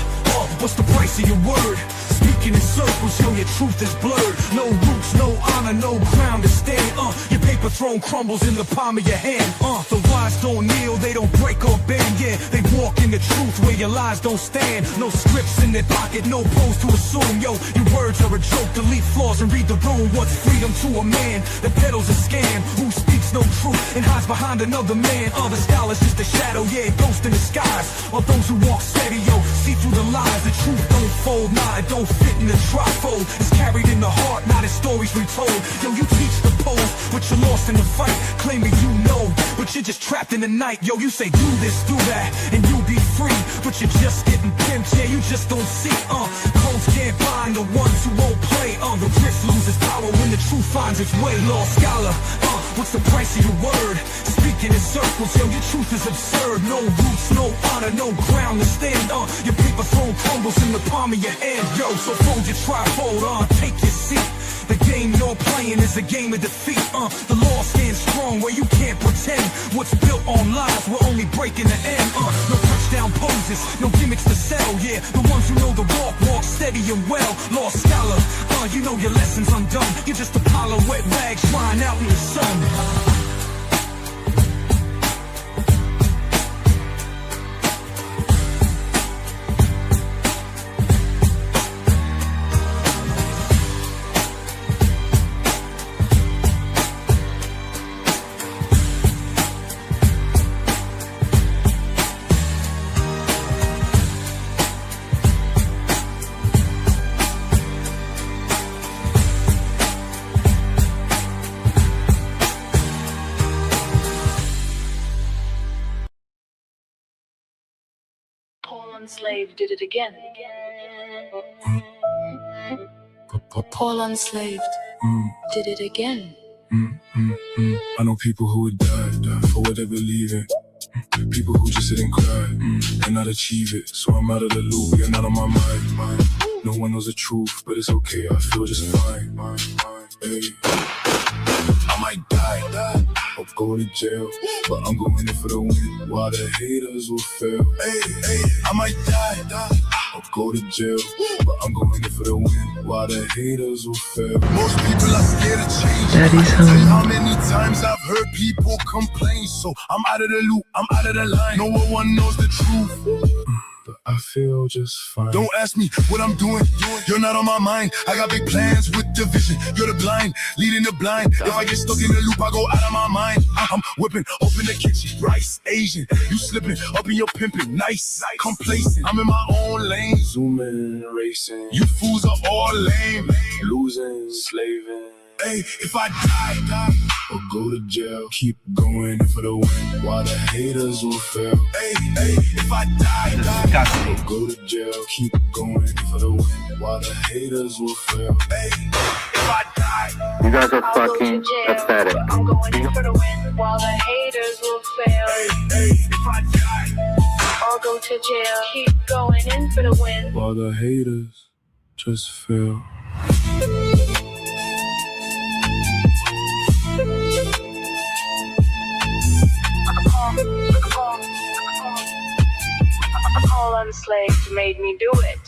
what's the price of your word? Speaking in circles, yo, your truth is blurred. No roots, no honor, no ground to stand. Your paper throne crumbles in the palm of your hand. The wise don't kneel, they don't break or bend. Yeah, they walk in the truth where your lies don't stand. No scripts in their pocket, no pose to assume. Yo, your words are a joke, delete flaws and read the room. What's freedom to a man that peddles a scam? Who speaks no truth and hides behind another man? The scholar's just a shadow, yeah, ghost in the skies. Or those who walk steady, yo, see through the lies. The truth don't fold, nah, it don't fit in the trifold. It's carried in the heart, not in stories retold. Yo, you teach the pose, but you're lost in the fight. Claiming you know, but you're just trapped in the night. Yo, you say do this, do that, and you'll be free. But you're just getting pimped, yeah, you just don't see. Codes can't find the ones who won't play. The risk loses power when the truth finds its way. Lost scholar, what's the price of your word? Speaking in circles, yo, your truth is absurd. No roots, no honor, no ground to stand. Your paper throne crumbles in the palm of your hand. Yo, so fold your trifold, take your seat. The game you're playing is a game of defeat. The law stands strong where you can't pretend. What's built on lies will only break in the end. No touchdown poses, no gimmicks to sell. Yeah, the ones who know the walk steady and well. Lost scholar, you know your lessons undone. You're just a pile of wet rags drying out in the sun. Unslaved did it again. Paul Unslaved did it again. I know people who would die for what they believe in. People who just sit and cry and not achieve it. So I'm out of the loop, you're not on my mind. No one knows the truth, but it's okay, I feel just fine. Hey. I might die or go to jail, but I'm going in for the win while the haters will fail. Hey, I might die or go to jail, but I'm going in for the win while the haters will fail. Most people are scared of change. I can tell you how many times I've heard people complain. So I'm out of the loop, I'm out of the line. No one knows the truth, but I feel just fine. Don't ask me what I'm doing, you're not on my mind. I got big plans with the vision. You're the blind, leading the blind. If I get stuck in the loop, I go out of my mind. I'm whipping open the kitchen, rice, Asian. You slipping up in your pimping, nice, complacent. I'm in my own lane, zooming, racing. You fools are all lame, losing, slaving. Hey, if I die or go to jail, keep going in for the win while the haters will fail. Hey, if I die or go to jail, keep going in for the win while the haters will fail. Hey, if I die, you guys are fucking pathetic. I'm going in for the win while the haters will fail. Hey, if I die, I'll go to jail. Keep going in for the win while the haters just fail. Paul Unslaved made me do it.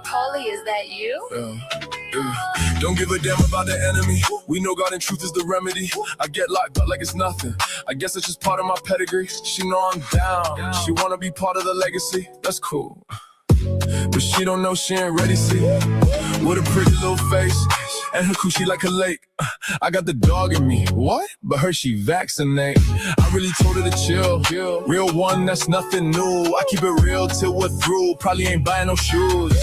Paulie, is that you? Don't give a damn about the enemy. We know God and truth is the remedy. I get locked up like it's nothing. I guess it's just part of my pedigree. She know I'm down. She wanna be part of the legacy. That's cool. But she don't know she ain't ready, see. With a pretty little face and her coochie like a lake. I got the dog in me. What? But her, she vaccinate. I really told her to chill. Real one, that's nothing new. I keep it real till we're through. Probably ain't buying no shoes.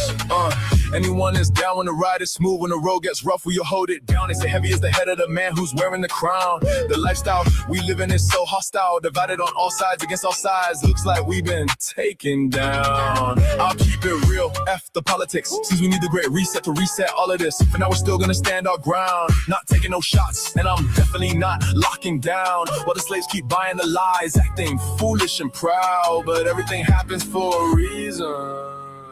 Anyone that's down when the ride is smooth. When the road gets rough, will you hold it down? They say heavy is the head of the man who's wearing the crown. The lifestyle we live in is so hostile. Divided on all sides against all sides. Looks like we've been taken down. I'll keep it real, F the politics. Since we need the great reset to reset all of this. For now we're still gonna stand our ground. Not taking no shots, and I'm definitely not locking down. While the slaves keep buying the lies, acting foolish and proud. But everything happens for a reason.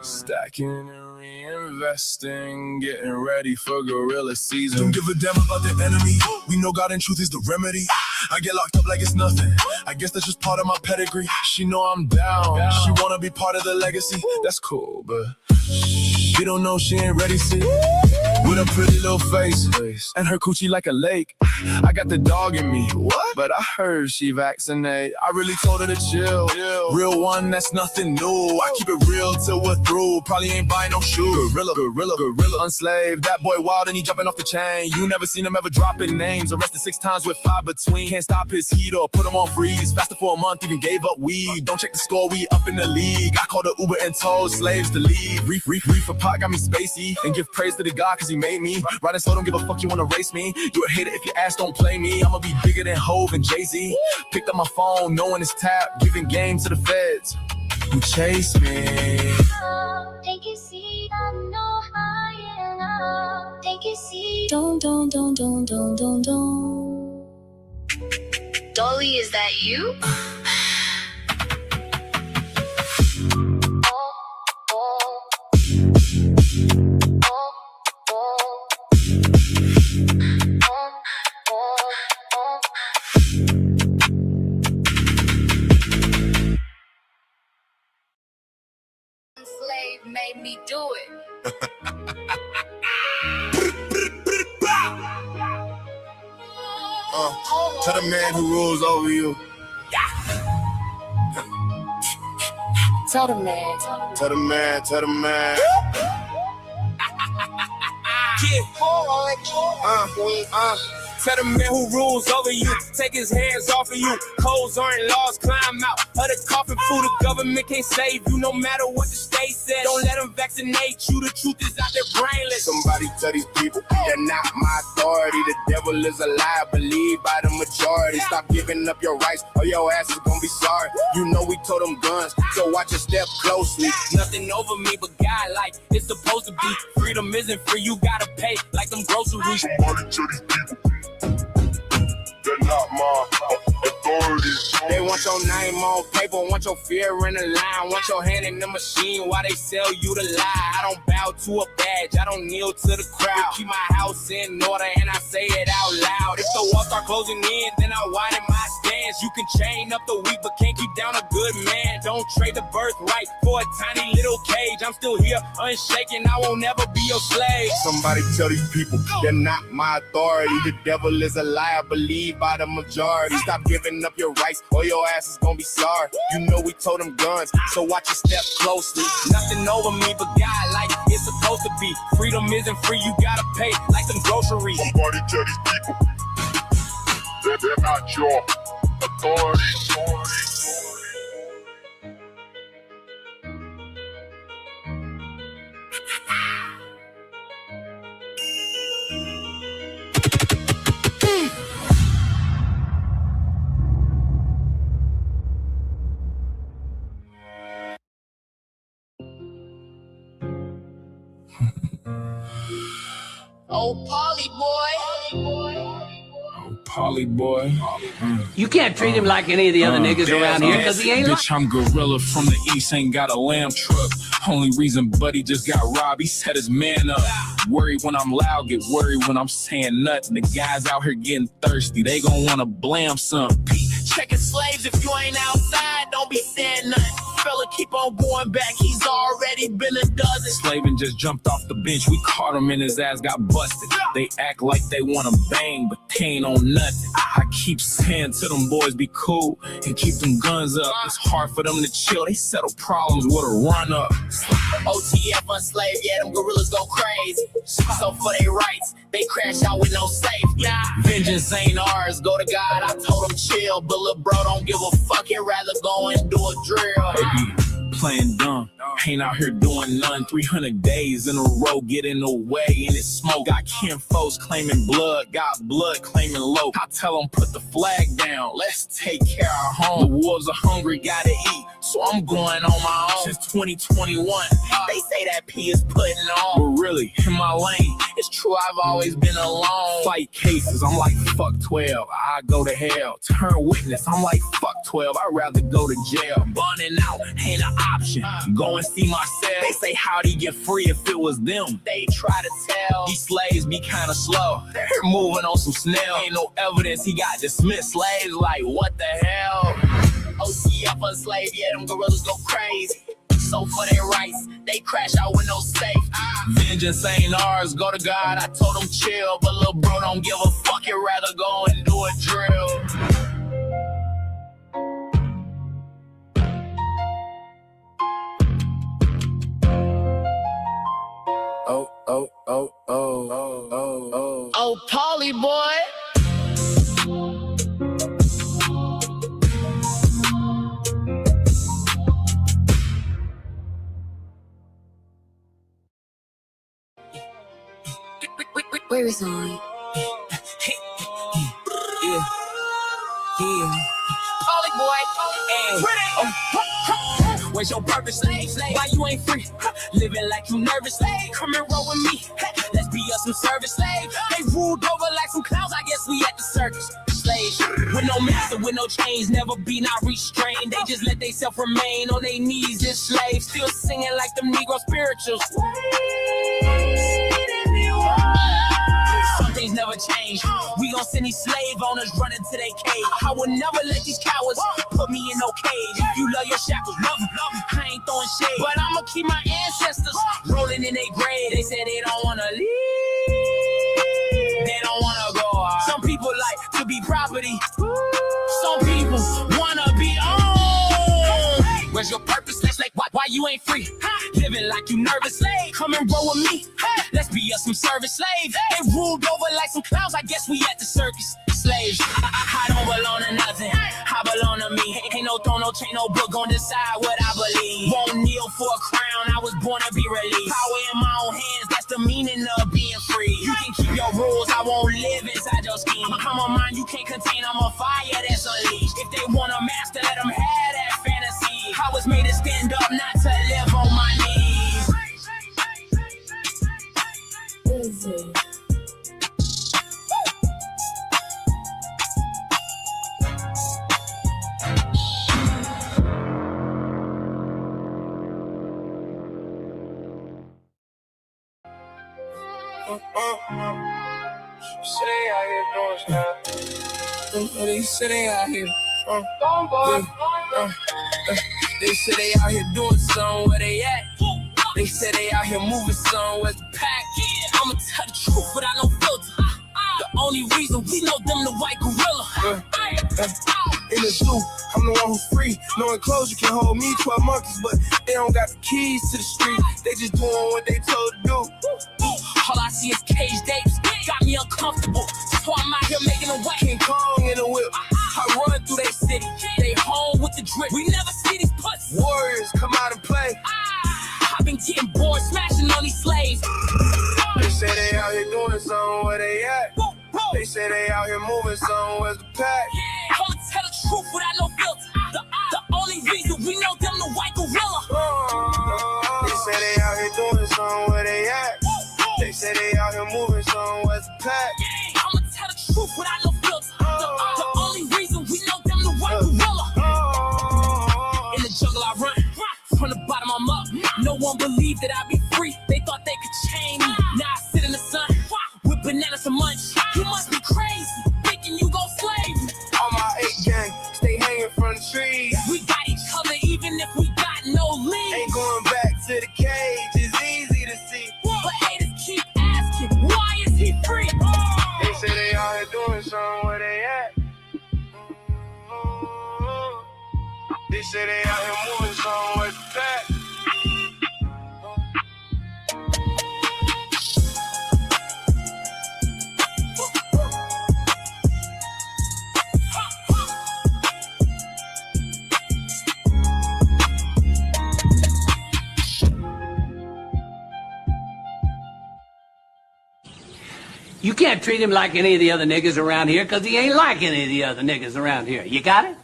Stacking and reinvesting, getting ready for guerrilla season. Don't give a damn about the enemy. We know God and truth is the remedy. I get locked up like it's nothing. I guess that's just part of my pedigree. She know I'm down. She wanna be part of the legacy. That's cool, but she don't know she ain't ready, see. With a pretty little face and her coochie like a lake. I got the dog in me, what? But I heard she vaccinate. I really told her to chill. Real one, that's nothing new. I keep it real till we're through. Probably ain't buying no shoes. Gorilla, unslaved. That boy wild and he jumping off the chain. You never seen him ever dropping names. Arrested 6 times with 5 between. Can't stop his heat or put him on freeze. Fasted for a month, even gave up weed. Don't check the score, we up in the league. I called the Uber and told slaves to leave. Reefer pot got me spacey. And give praise to the God cause he made me. Riding slow, don't give a fuck, you wanna race me. You a hater if your ass don't play me. I'ma be bigger than Hov and Jay-Z. Picked up my phone, knowing it's tapped. Giving game to the feds who chase me. Take a seat, I'm no high enough. Take a seat. Don't. Dolly, is that you? Slave made me do it. To the man who rules over you. Tell the man. To the man. Tell the man who rules over you, take his hands off of you. Codes aren't laws, climb out of the coffin. Fool, the government can't save you no matter what the state said. Don't let them vaccinate you, the truth is out there brainless. Somebody tell these people, they're not my authority. The devil is a lie, believe by the majority. Stop giving up your rights or your ass is gonna be sorry. You know we told them guns, so watch your step closely. Nothing over me but God, like it's supposed to be. Freedom isn't free, you gotta pay like them groceries. Somebody tell these people, they're not my authority. They want your name on paper, want your fear in the line, want your hand in the machine while they sell you the lie. I don't bow to a badge, I don't kneel to the crowd. Keep my house in order and I say it out loud. If the walls start closing in, then I widen my stance. You can chain up the weak, but can't keep down a good man. Don't trade the birthright for a tiny little cage. I'm still here, unshaken, I won't never be your slave. Somebody tell these people, they're not my authority. The devil is a liar, believe by the majority. Stop giving up your rights or your ass is gonna be sorry. You know we told them guns, so watch your step closely. Nothing over me but God, like it's supposed to be. Freedom isn't free, you gotta pay like some groceries. Somebody tell these people that they're not your authority. Oh, Polly boy. You can't treat him like any of the other niggas around here because he ain't like. Bitch, I'm gorilla from the east, ain't got a lamb truck. Only reason Buddy just got robbed, he set his man up. Worried when I'm loud, get worried when I'm saying nothing. The guys out here getting thirsty, they gon' wanna blam some. Checking slaves if you ain't outside, don't be saying nothing. Fella keep on going back, he's already been a dozen. Slavin just jumped off the bench, we caught him and his ass got busted. They act like they wanna bang, but they ain't on nothing. I keep saying to them boys be cool and keep them guns up. It's hard for them to chill, they settle problems with a run up. OTF unslaved, yeah, them gorillas go crazy. So for their rights, they crash out with no safe. Yeah. Vengeance ain't ours, go to God, I told them chill. But lil' bro don't give a fuck, he'd rather go and do a drill. Playing dumb, ain't out here doing none. 300 days in a row, get in the way and it's smoke. Got kinfolks claiming blood, got blood claiming low. I tell them put the flag down, let's take care of home. The wolves are hungry, gotta eat, so I'm going on my own. Since 2021, they say that P is putting on. But really, in my lane, it's true I've always been alone. Fight cases, I'm like fuck 12, I go to hell. Turn witness, I'm like fuck 12, I'd rather go to jail. Burning out ain't an option, go and see myself. They say how'd he get free if it was them? They try to tell, these slaves be kinda slow, they're moving on some snail. Ain't no evidence he got dismissed. Slaves like what the hell? OTF unslaved, yeah, them gorillas go crazy. So for their rights, they crash out with no safe. Vengeance ain't ours, go to God, I told him chill. But lil' bro don't give a fuck, he'd rather go and do a drill. Oh, Polly boy. Where is I? Yeah. Polly boy. Where's your purpose? Why you ain't free? Living like you nervous. Come and roll with me. Let's be us some service. They ruled over like some clowns. I guess we at the circus. Slaves with no master, with no chains, never be not restrained. They just let they self remain on their knees as slaves. Still singing like them Negro spirituals. Some things never change. We gon' send these slave owners running to their cage. I will never let these cowards put me in no cage. If you love your shackles, love them. I ain't throwing shade, but I'ma keep my ancestors rolling in their grave. They say they don't wanna leave, they don't wanna go. Some people like to be property, some people wanna be owned. Where's your purpose? Let's like why you ain't free? Living like you nervous. Come and roll with me. Let's must be us some service slaves. They ruled over like some clowns. I guess we at the circus. Slaves. I don't belong to nothing. I belong to me. Ain't no throne, no chain, no book gonna decide what I believe. Won't kneel for a crown. I was born to be released. Power in my own hands. That's the meaning of being free. You can keep your rules. I won't live inside your scheme. I'm a mind you can't contain. I'm a fire that's unleashed. If they want a master, let them have that fantasy. I was made to stand up, not to live on my knees. Easy. Say out here doing stuff. They say they out here. They say they out here doing something. Where they at? They say they out here moving something. Where's the pack? I'ma tell the truth without no filter. The only reason we know them the white gorilla. In the zoo, I'm the one who's free. No enclosure can hold me, 12 monkeys, but they don't got the keys to the street. They just doing what they told to do. All I see is caged apes, got me uncomfortable. So I'm out here making a way. King Kong in a whip. I run through their city, they home with the drip. We never see these pussies. Warriors come out and play. I've been getting bored, smashing on these slaves. They say they out here doing something, where they at? They say they out here moving something, where's the pack? I'ma tell the truth without no filter. The only reason we know them the white gorilla. They say they out here doing something, where they at? They say they out here moving something, where's the pack? I'ma tell the truth without no filter. The only reason we know them the white gorilla. In the jungle I run, from the bottom I'm up. No one believed that I'd be free. They thought they could chain me. Now I sit in the sun with bananas and munch. You must be crazy, thinking you gon' slave me. All my 8 gang, stay hanging from the trees. We got each other even if we got no lead. Ain't going back to the cage, it's easy to see. But haters keep asking, why is he free? They say they out here doing something, where they at? They say they out here moving something, where's the pack? You can't treat him like any of the other niggas around here because he ain't like any of the other niggas around here. You got it?